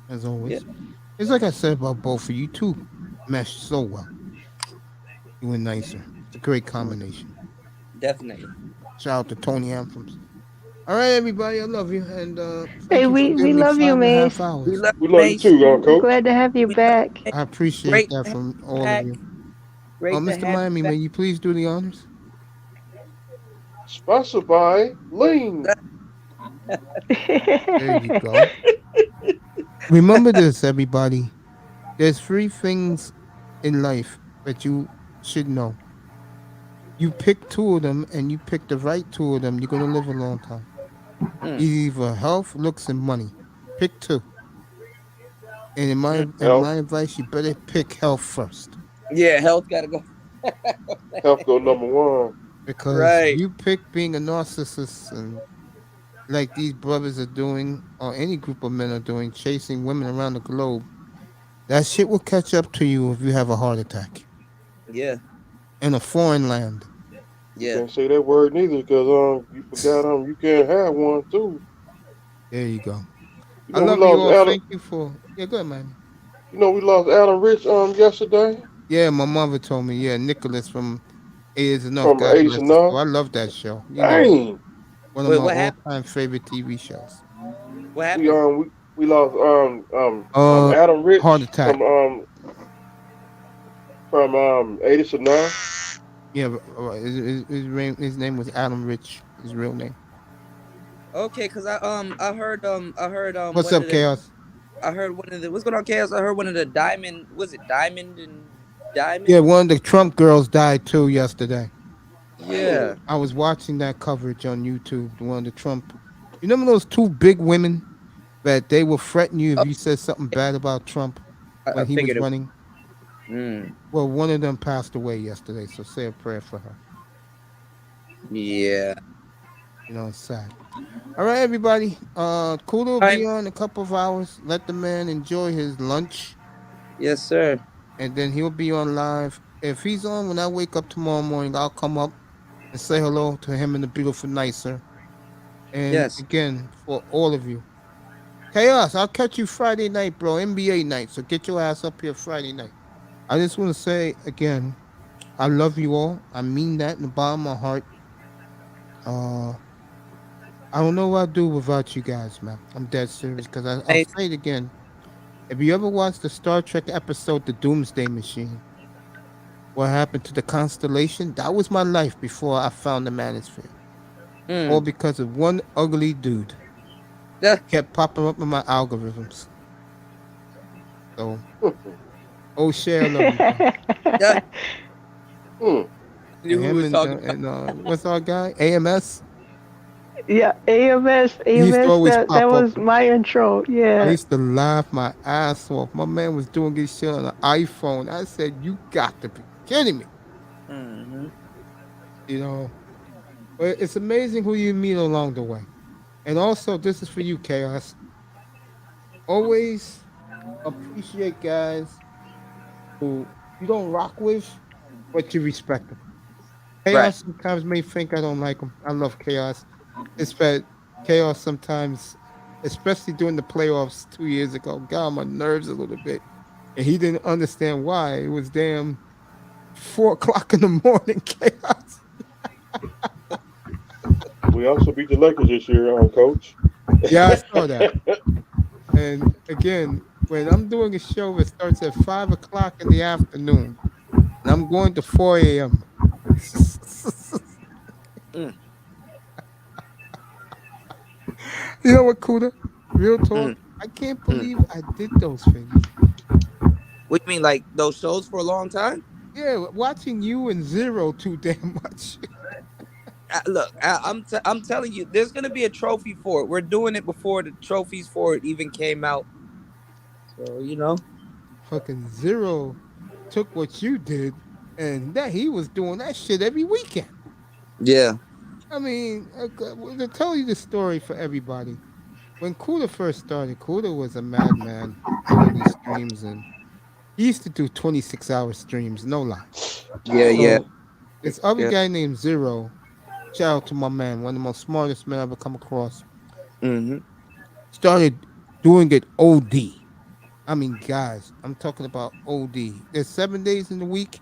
as always. Yeah. It's like I said about both of you two mesh so well. You and Nicer. It's a great combination. Definitely. Shout out to Tony Anthems. All right, everybody, I love you, and Hey, we love you, Mace. We love you too, Coach. Glad to have you back. I appreciate that from all of you. Great Mr. Miami, may you please do the honors? Sponsored by Lean. There you go. Remember this, everybody. There's 3 things in life that you should know. You pick 2 of them, and you pick the right 2 of them, you're going to live a long time. Either health, looks, and money. Pick 2. And in my advice, you better pick health first. Yeah, health got to go. Health go number 1. Because you pick being a narcissist and like these brothers are doing, or any group of men are doing, chasing women around the globe, that shit will catch up to you if you have a heart attack. Yeah. In a foreign land. You can't say that word neither because you forgot you can't have one too. There you go. You I know, love you all. Thank you for. Yeah, go ahead, man. You know, we lost Alan Rich yesterday. Yeah, my mother told me. Yeah, Nicholas from Eight Is Enough. From God Eight bless Is his Enough. soul. I love that show. You Dang. know, one of my all-time favorite TV shows. What happened? We lost Adam Heart Rich attack. from 80s to 9. Yeah, his name was Adam Rich. His real name. Okay, cause I heard What's one up, of the Chaos? what's going on, Chaos? I heard one of the Diamond, was it Diamond and Yeah, Diamond? one of the Trump girls died too yesterday. Yeah. I was watching that coverage on YouTube. One of the Trump. You remember those two big women that they will threaten you if you said something bad about Trump I when he was figured it. running? Mm, Well, one of them passed away yesterday, so say a prayer for her. yeah. You know, it's sad. All right, everybody. Kuda will be on in a couple of hours. Let the man enjoy his lunch. Yes, sir. And then he'll be on live. If he's on when I wake up tomorrow morning, I'll come up and say hello to him and the beautiful nicer. And Yes. again, for all of you. Chaos, I'll catch you Friday night, bro. NBA night. So get your ass up here Friday night. I just want to say again, I love you all. I mean that in the bottom of my heart. I don't know what I'd do without you guys, man. I'm dead serious because I'll say it again. If you ever watched the Star Trek episode, The Doomsday Machine, what happened to the constellation? That was my life before I found the manosphere. All because of one ugly dude. Kept popping up in my algorithms. So, O'Shea, I love you, bro. Knew who was talking and what's our guy? AMS? Yeah, AMS. He used to always That pop up. was my intro. I Yeah. used to laugh my ass off. My man was doing this shit on an iPhone. I said, "You got to be kidding me!" Mm-hmm. You know, but it's amazing who you meet along the way. And also, this is for you, Chaos. Always appreciate guys who you don't rock with, but you respect them. Chaos sometimes may think I don't like him. I love Chaos. It's that Chaos sometimes, especially during the playoffs 2 years ago, got on my nerves a little bit. And he didn't understand why. It was damn 4 o'clock in the morning, Chaos. We also beat the Lakers this year, Coach. Yeah, I saw that. And again, when I'm doing a show that starts at 5 o'clock in the afternoon, and I'm going to 4 a.m. You know what, Kuda? Real talk. I can't believe I did those things. What do you mean, like those shows for a long time? Yeah, watching you and Zero too damn much. Look, I'm telling you, there's gonna be a trophy for it. We're doing it before the trophies for it even came out. So you know, fucking Zero took what you did, and that he was doing that shit every weekend. Yeah. I mean, to tell you the story for everybody, when Kuda first started, Kuda was a madman doing these streams, and he used to do 26-hour streams, no lie. Yeah. This other guy named Zero, shout out to my man, one of the most smartest men I've ever come across, started doing it OD. I mean, guys, I'm talking about OD. There's 7 days in the week.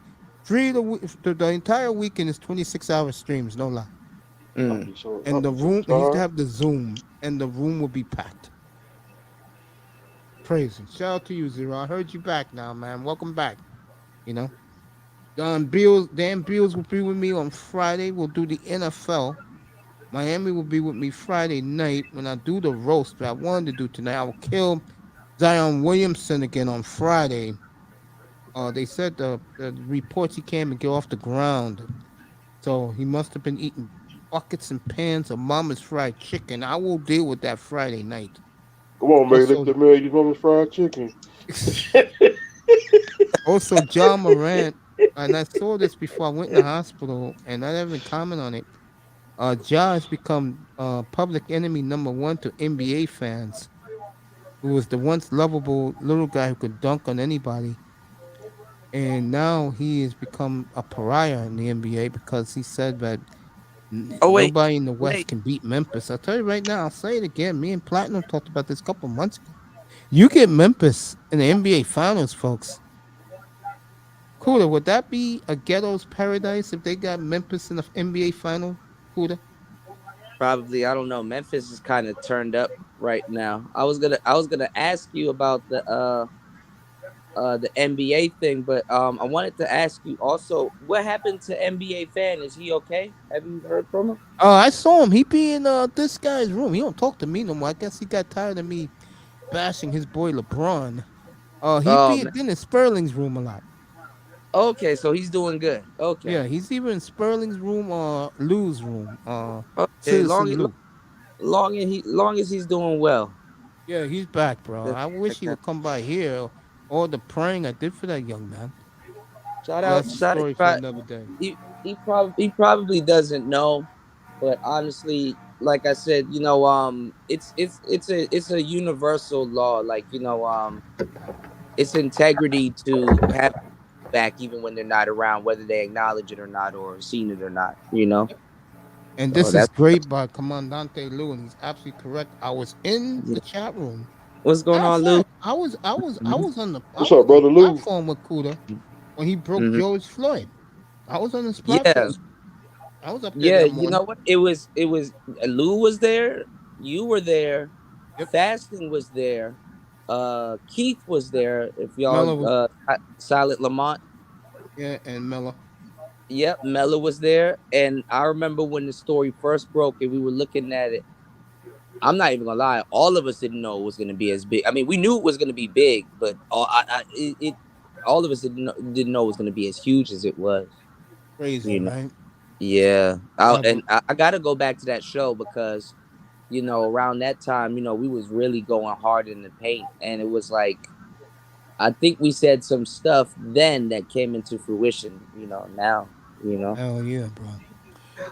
The entire weekend is 26-hour streams, no lie. And the room, he used to have the Zoom, and the room would be packed. Crazy. Shout out to you, Zero. I heard you back now, man. Welcome back. You know, Dan Beals will be with me on Friday. We'll do the N.F.L. Miami will be with me Friday night when I do the roast that I wanted to do tonight. I will kill Zion Williamson again on Friday. They said the reports he came and get off the ground, so he must have been eating buckets and pans of Mama's fried chicken. I will deal with that Friday night. Come on, man, lick the man, you Mama's fried chicken. Also, John Morant, and I saw this before I went in the hospital, and I didn't even comment on it. Ja has become public enemy number one to NBA fans, who was the once lovable little guy who could dunk on anybody. And now he has become a pariah in the NBA because he said that nobody in the West can beat Memphis. I'll tell you right now, I'll say it again. Me and Platinum talked about this a couple months ago. You get Memphis in the NBA Finals, folks. Kuda, would that be a ghetto's paradise if they got Memphis in the NBA Final, Kuda? Probably, I don't know. Memphis is kind of turned up right now. I was gonna ask you about the NBA thing, but I wanted to ask you also what happened to NBA Fan? Is he okay? Have you heard from him? Oh, I saw him. He be in this guy's room. He don't talk to me no more. I guess he got tired of me bashing his boy LeBron. He Oh be man. been in Sperling's room a lot. Okay, so he's doing good. Okay. Yeah, he's either in Sperling's room or Lou's room. Okay, Citizen Lou. long as he's doing well. Yeah, he's back, bro. That's I wish he would come by here. All the praying I did for that young man. Shout Well, out, that's a shout story for another day. he probably doesn't know, but honestly, like I said, it's a universal law. Like it's integrity to have back even when they're not around, whether they acknowledge it or not, or seen it or not. And this is great by Commandante Lou, and he's absolutely correct. I was in the chat room. What's going on, Lou? I was on the What's up, brother Lou? platform with Kuda when he broke George Floyd. I was on this Yeah. platform. I was up there. Yeah, that you morning. know what? It was Lou was there, you were there, Fasting was there, Keith was there. If y'all Silent Lamont. Yeah, and Mella. Yep, Mella was there, and I remember when the story first broke and we were looking at it. I'm not even gonna lie, all of us didn't know it was gonna be as big. I mean, we knew it was gonna be big, but all of us didn't know it was gonna be as huge as it was. Crazy, right? Yeah, I got to go back to that show because, around that time, we was really going hard in the paint, and it was like, I think we said some stuff then that came into fruition. Now. Hell yeah, bro.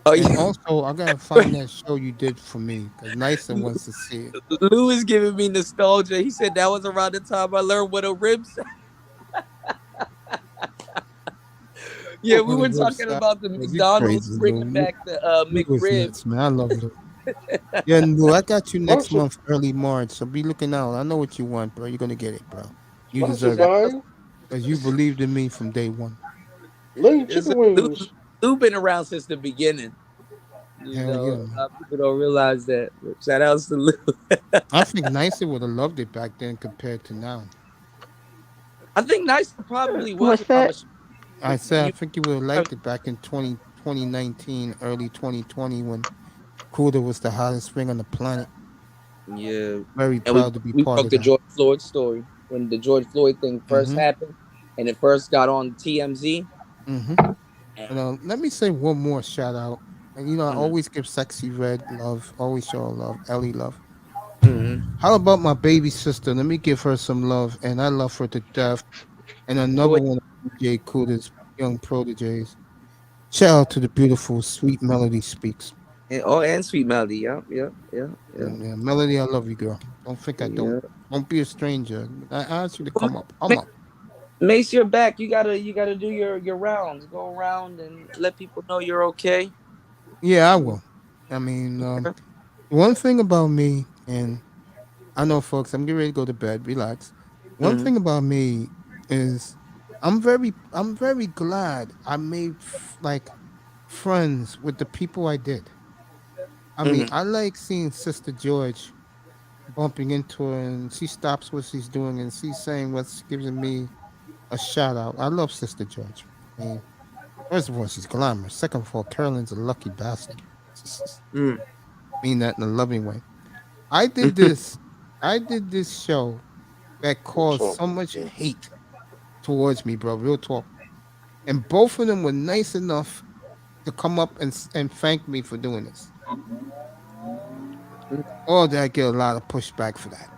Oh, and yeah. Also, I gotta find that show you did for me because Nysa wants to see it. Lou is giving me nostalgia. He said that was around the time I learned what a rib. Yeah, we were talking about the McDonald's bringing back the McRib. Man, I love it. Yeah, Lou, I got you next month, early March. So be looking out. I know what you want, bro. You're gonna get it, bro. You deserve it because you believed in me from day one. Lou been around since the beginning. A lot of people don't realize that. Shout outs to Lou. I think Nysa would have loved it back then compared to now. I think Nysa probably was. I think you would have liked it back in 2019, early 2020 when Kuda was the hottest thing on the planet. Yeah. Very proud to be part of that. We broke the George Floyd story when the George Floyd thing first happened and it first got on TMZ. Let me say one more shout out. And I always give Sexy Red love, always show her love, Ellie love. How about my baby sister? Let me give her some love, and I love her to death. And another one of DJ Kuda's young proteges. Shout out to the beautiful Sweet Melody Speaks. And Sweet Melody, yeah. Melody, I love you, girl. Don't think I don't. Don't be a stranger. I asked you to come up. I'm up. Mace, you're back. You gotta do your rounds. Go around and let people know you're okay. Yeah, I will. I mean, one thing about me, and I know, folks, I'm getting ready to go to bed. Relax. One thing about me is I'm very glad I made friends with the people I did. I mean, I like seeing Sister George bumping into her, and she stops what she's doing, and she's saying what's giving me a shout out. I love Sister George. I mean, first of all, she's glamorous. Second of all, Carolyn's a lucky bastard. Mean that in a loving way. I did this show that caused so much hate towards me, bro. Real talk. And both of them were nice enough to come up and thank me for doing this. Or did I get a lot of pushback for that?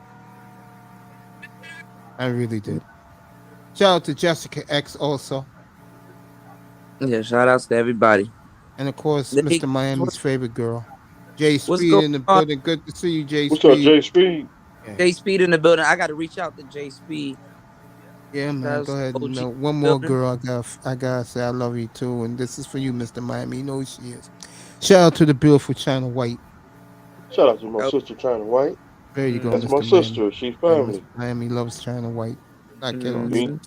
I really did. Shout out to Jessica X also. Yeah, shout outs to everybody. And of course, Mr. Miami's favorite girl. Jay Speed in the building. Good to see you, Jay Speed. What's up, Jay Speed? Yeah. Jay Speed in the building. I got to reach out to Jay Speed. Yeah, man. Go ahead. One more girl. I gotta say I love you too. And this is for you, Mr. Miami. You know who she is. Shout out to the beautiful China White. Shout out to my sister China White. There you go. That's Mr. my sister. Miami. She's family. Miami loves China White. I get on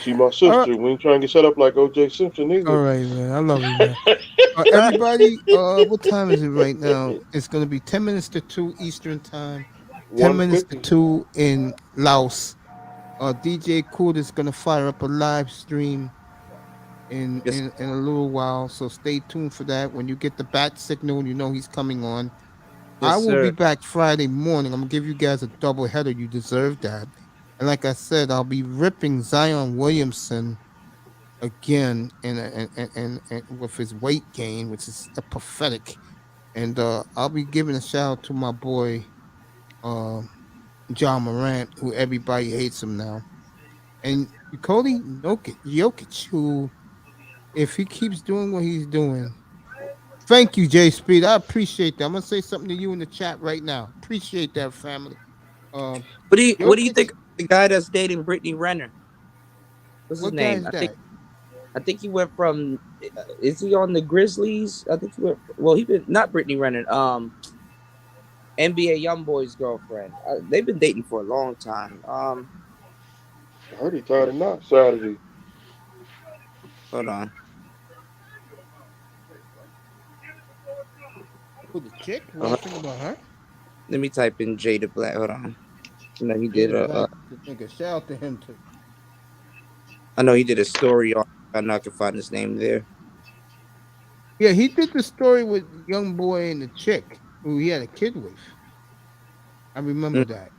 She my sister. We ain't trying to get set up like O.J. Simpson either. All right, man. I love you, man. Everybody, what time is it right now? It's gonna be 10 minutes to 2 Eastern time, 10 minutes to 150. 2 in Laos. DJ Kool is gonna fire up a live stream Yes, in a little while, so stay tuned for that. When you get the bat signal, you know he's coming on. I yes, will be sir. back Friday morning. I'm gonna give you guys a double header. You deserve that. And like I said, I'll be ripping Zion Williamson again and with his weight gain, which is pathetic. And I'll be giving a shout out to my boy um John Morant, who everybody hates him now. And Cody Jokic, who if he keeps doing what he's doing. Thank you, Jay Speed. I appreciate that. I'm gonna say something to you in the chat right now. Appreciate that, family. Um, What do you Jokic, think of the guy that's dating Brittany Renner? What's his what guy name? is I think that? I think he went from. Is he on the Grizzlies? I think he went. Well, he been not Brittany Renner. NBA YoungBoy's girlfriend. They've been dating for a long time. I heard he tied a knot Saturday. Hold on. Who the chick? What Uh, you think about her? Let me type in Jada Black. Hold on. You know he did Jada a. Black, the nigga. Shout out to him too. I know he did a story on. I know I can find his name there. Yeah, he did the story with young boy and the chick who he had a kid with. I remember that.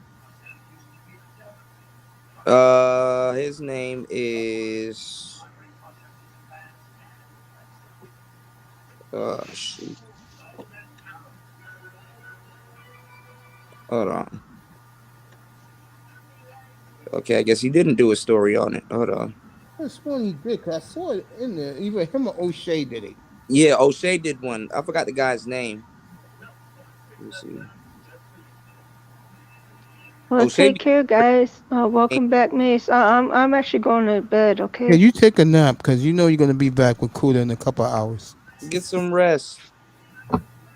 His name is. Shoot. Hold on. Okay, I guess he didn't do a story on it. Hold on. That's one he did. 'Cause I saw it in there. Either him or O'Shea did it. Yeah, O'Shea did one. I forgot the guy's name. Let me see. Well, O'Shea. take care, guys. Welcome back, Mace. I'm actually going to bed. Yeah, Okay. you take a nap because you know you're gonna be back with Kuda in a couple of hours. Get some rest.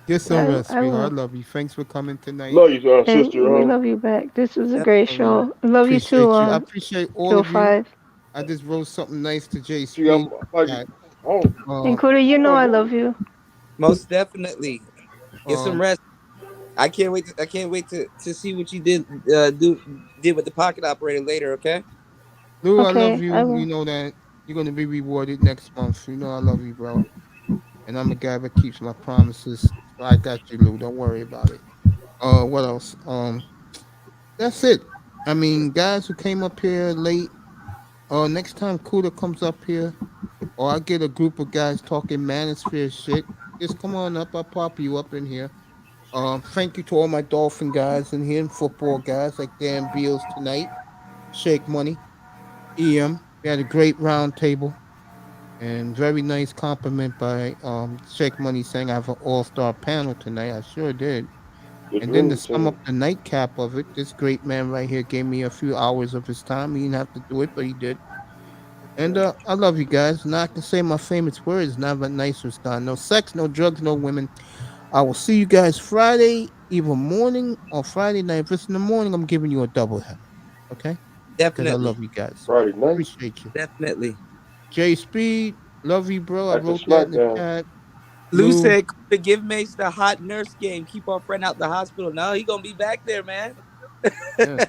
Get some rest, I sweetheart. I will. love you. Thanks for coming tonight. Love you, Hey, sister. we love you back. This was a great Definitely show. I love you too. appreciate you. I appreciate all Joe of you. 5. I just wrote something nice to Jay See, I'm Speed. like, That, oh, And Kuda, you know I love you. Most definitely. Get some um, rest. I can't wait. I can't wait to see what you did did with the pocket operator later. Okay. Lou, I love Okay, I you. will. You know that you're gonna be rewarded next month. You know I love you, bro. And I'm a guy that keeps my promises. So I got you, Lou. Don't worry about it. What else? That's it. I mean, guys who came up here late. Next time Kuda comes up here, or I get a group of guys talking manosphere shit, just come on up. I'll pop you up in here. Thank you to all my Dolphin guys in here and football guys like Dan Beals tonight, Shake Money, EM. We had a great round table and very nice compliment by Shake Money saying I have an all-star panel tonight. I sure did. good And then to dream sum up team. the nightcap of it, this great man right here gave me a few hours of his time. He didn't have to do it, but he did. And I love you guys. Now I can say my famous words. Now that nice was gone. No sex, no drugs, no women. I will see you guys Friday, either morning or Friday night. If it's in the morning, I'm giving you a double header. Okay? Because I Definitely. love you guys. Friday night Appreciate you. Definitely. Jay Speed, love you, bro. I after wrote that in the SmackDown. chat. Lou Lou, said to give Mace the hot nurse game. Keep our friend out the hospital. No, he gonna be back there, man. yeah.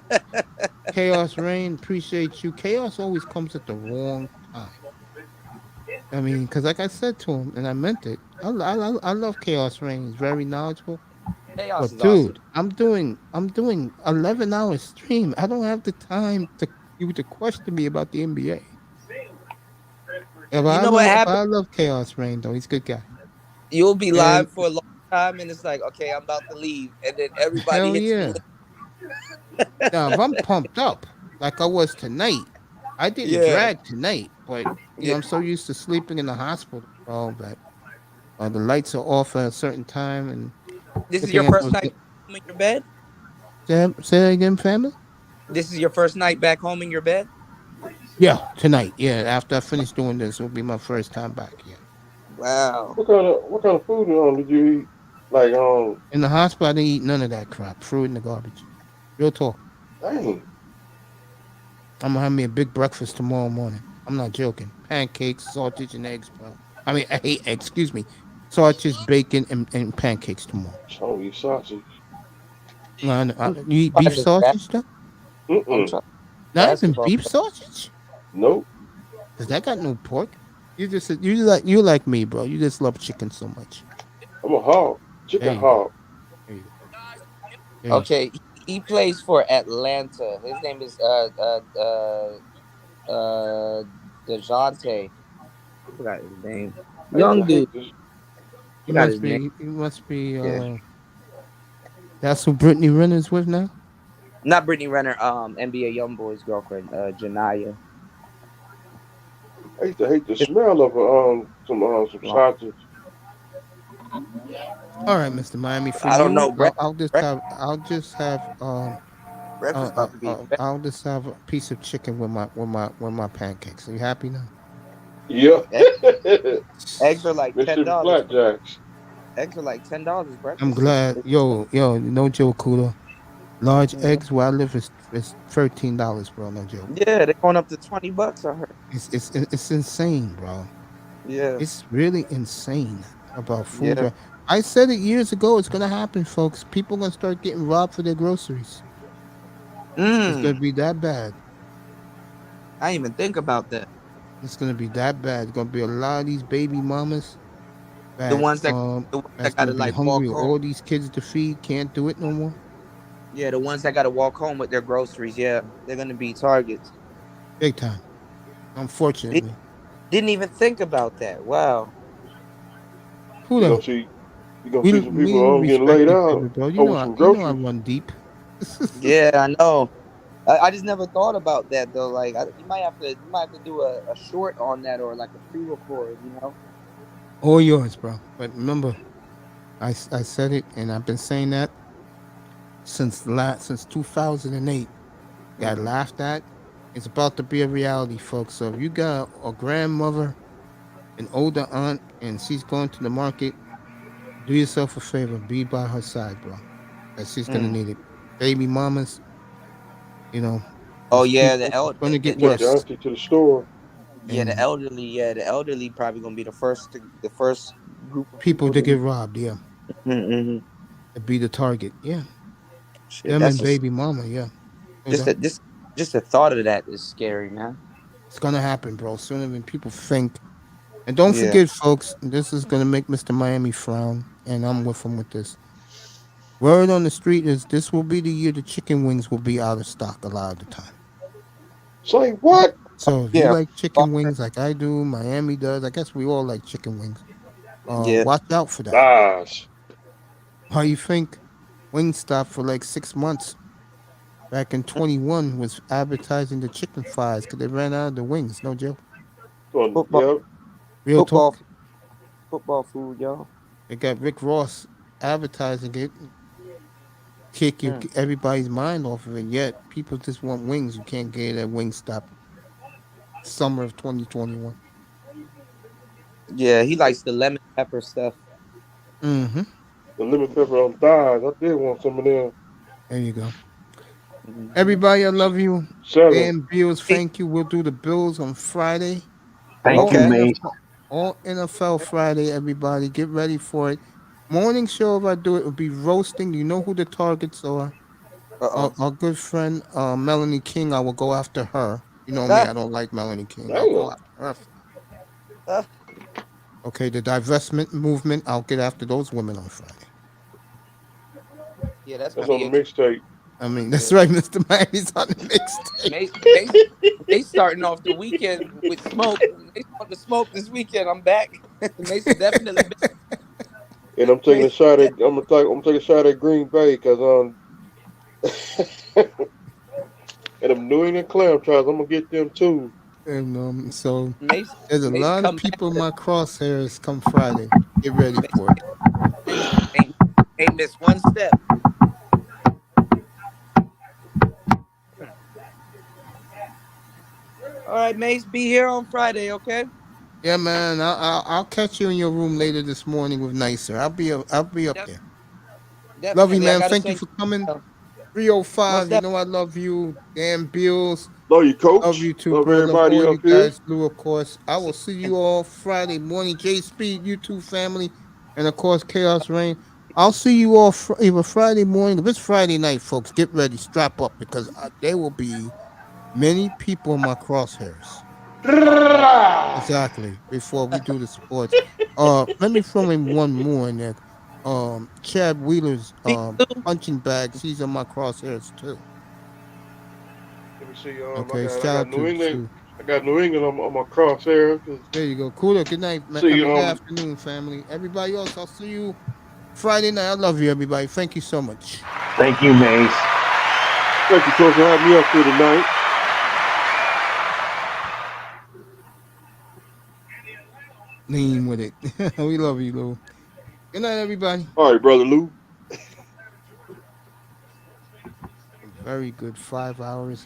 Chaos Rain, appreciate you. Chaos always comes at the wrong time. I mean, because like I said to him, and I meant it. I love Chaos Rain. He's very knowledgeable. Chaos But is awesome. dude, I'm doing 11-hour stream. I don't have the time to you to question me about the NBA. Yeah, but You know what happened? I love Chaos Rain though. He's a good guy. You'll be And live for a long time, and it's like, okay, I'm about to leave, and then everybody hell hits the yeah. list. Now if I'm pumped up like I was tonight, I didn't Yeah. drag tonight, but you know Yeah. I'm so used to sleeping in the hospital, bro, that the lights are off at a certain time and This is looking your at first those. night home in your bed. Say that again, family. This is your first night back home in your bed. Yeah, tonight. Yeah, after I finish doing this, will be my first time back. Yeah. Wow. What kind of food did you eat? Like In the hospital, I didn't eat none of that crap. Threw it in the garbage. Real talk. dang. I'm gonna have me a big breakfast tomorrow morning. I'm not joking. Pancakes, sausage, and eggs, bro. I mean, excuse me, sausage, bacon, and pancakes tomorrow. So you sausage. You eat beef sausage though? Mm-mm. Not even beef sausage? Nope. Cause that got no pork. You like me, bro. You just love chicken so much. I'm a hog. Chicken hog. Okay, he plays for Atlanta. His name is DeJounte. I forgot his name. Young dude. He must be. He must be. That's who Brittany Renner's with now. Not Brittany Renner. NBA YoungBoy's girlfriend, Janaya. I used to hate the smell of some sausage. All right, Mr. Miami. For I don't know. I'll just have I'll just have a piece of chicken with my pancakes. Are you happy now? Yeah. Eggs are like $10. Blackjacks. Eggs are like $10, bro. I'm glad. Yo, no joke, Kudo. Large eggs where I live is $13, bro. No joke. Yeah, they're going up to $20. I heard. It's insane, bro. Yeah, it's really insane about food. Yeah. I said it years ago. It's gonna happen, folks. People gonna start getting robbed for their groceries. It's gonna be that bad. I didn't even think about that. It's gonna be that bad. It's gonna be a lot of these baby mamas. The ones that gotta like hungry. walk home. All these kids to feed can't do it no more. Yeah, the ones that gotta walk home with their groceries. Yeah, they're gonna be targets. Big time. Unfortunately. Didn't even think about that. Wow. Who knows? You gonna see some people getting laid out. Bro. You know I run deep. Yeah, I know. I just never thought about that though. Like you might have to do a short on that or like a pre-record. You know. All yours, bro. But remember, I said it, and I've been saying that since 2008. Got laughed at. It's about to be a reality, folks. So if you got a grandmother, an older aunt, and she's going to the market, do yourself a favor. Be by her side, bro. Because she's gonna need it. Baby mamas, Oh yeah, the elderly gonna get worse. To the store. Yeah, the elderly probably gonna be the first group of people to get robbed. Yeah, to be the target. Yeah, shit, them and baby mama. Yeah, just the thought of that is scary, man. It's gonna happen, bro. Sooner than people think. And don't forget, folks, this is gonna make Mr. Miami frown, and I'm with him with this. Word on the street is this will be the year the chicken wings will be out of stock a lot of the time. Say what? So if you like chicken wings like I do, Miami does, I guess we all like chicken wings. Watch out for that. Gosh. How you think Wingstop for like 6 months back in 21 was advertising the chicken fries because they ran out of the wings. No joke. Real talk. Football food, y'all. They got Rick Ross advertising it. Kick everybody's mind off of it. Yet people just want wings. You can't get it at Wingstop. Summer of 2021. Yeah, he likes the lemon pepper stuff. Mm-hmm. The lemon pepper on thighs. I did want some of them. There you go. Everybody, I love you. Dan Bills, thank you. We'll do the Bills on Friday. Thank you, mate. All NFL Friday, everybody. Get ready for it. Morning show, if I do it, will be roasting. You know who the targets are. Our good friend, Melanie King, I will go after her. You know me, I don't like Melanie King. I'll go after her. Okay, the divestment movement, I'll get after those women on Friday. Yeah, that's on the mixtape. I mean, that's right, Mr. Miami's on the mixtape. They starting off the weekend with smoke. They start to smoke this weekend. I'm back. Mason definitely back. And I'm taking a shot at I'm taking a shot at Green Bay because and them New England clam trials, I'm gonna get them too. And so there's a lot of people in my crosshairs come Friday. Get ready for it. Ain't miss one step. All right, Mace, be here on Friday, okay? Yeah, man. I'll catch you in your room later this morning with Nicer. I'll be up there. Love you, man. Thank you for coming. 305. You know I love you. Dan Bills. Love you, Coach. Love you too, love bro. everybody love up you here. guys, Lou, of course. I will see you all Friday morning. J Speed, you too, family. And of course, Chaos Rain. I'll see you all either Friday morning. If it's Friday night, folks, get ready, strap up, because there will be many people in my crosshairs. Exactly. Before we do the sports, let me throw in one more in there. Chad Wheeler's punching bags. He's in my crosshairs too. Let me see. Okay, I shout got out New England. to. I got New England on my crosshair. There you go. Cooler. Good night, man. See, Good afternoon, family. Everybody else, I'll see you Friday night. I love you, everybody. Thank you so much. Thank you, Mace. Thank you, Coach, for having me up here tonight. Lean with it. We love you, Lou. Good night, everybody. All right, brother Lou. Very good 5 hours.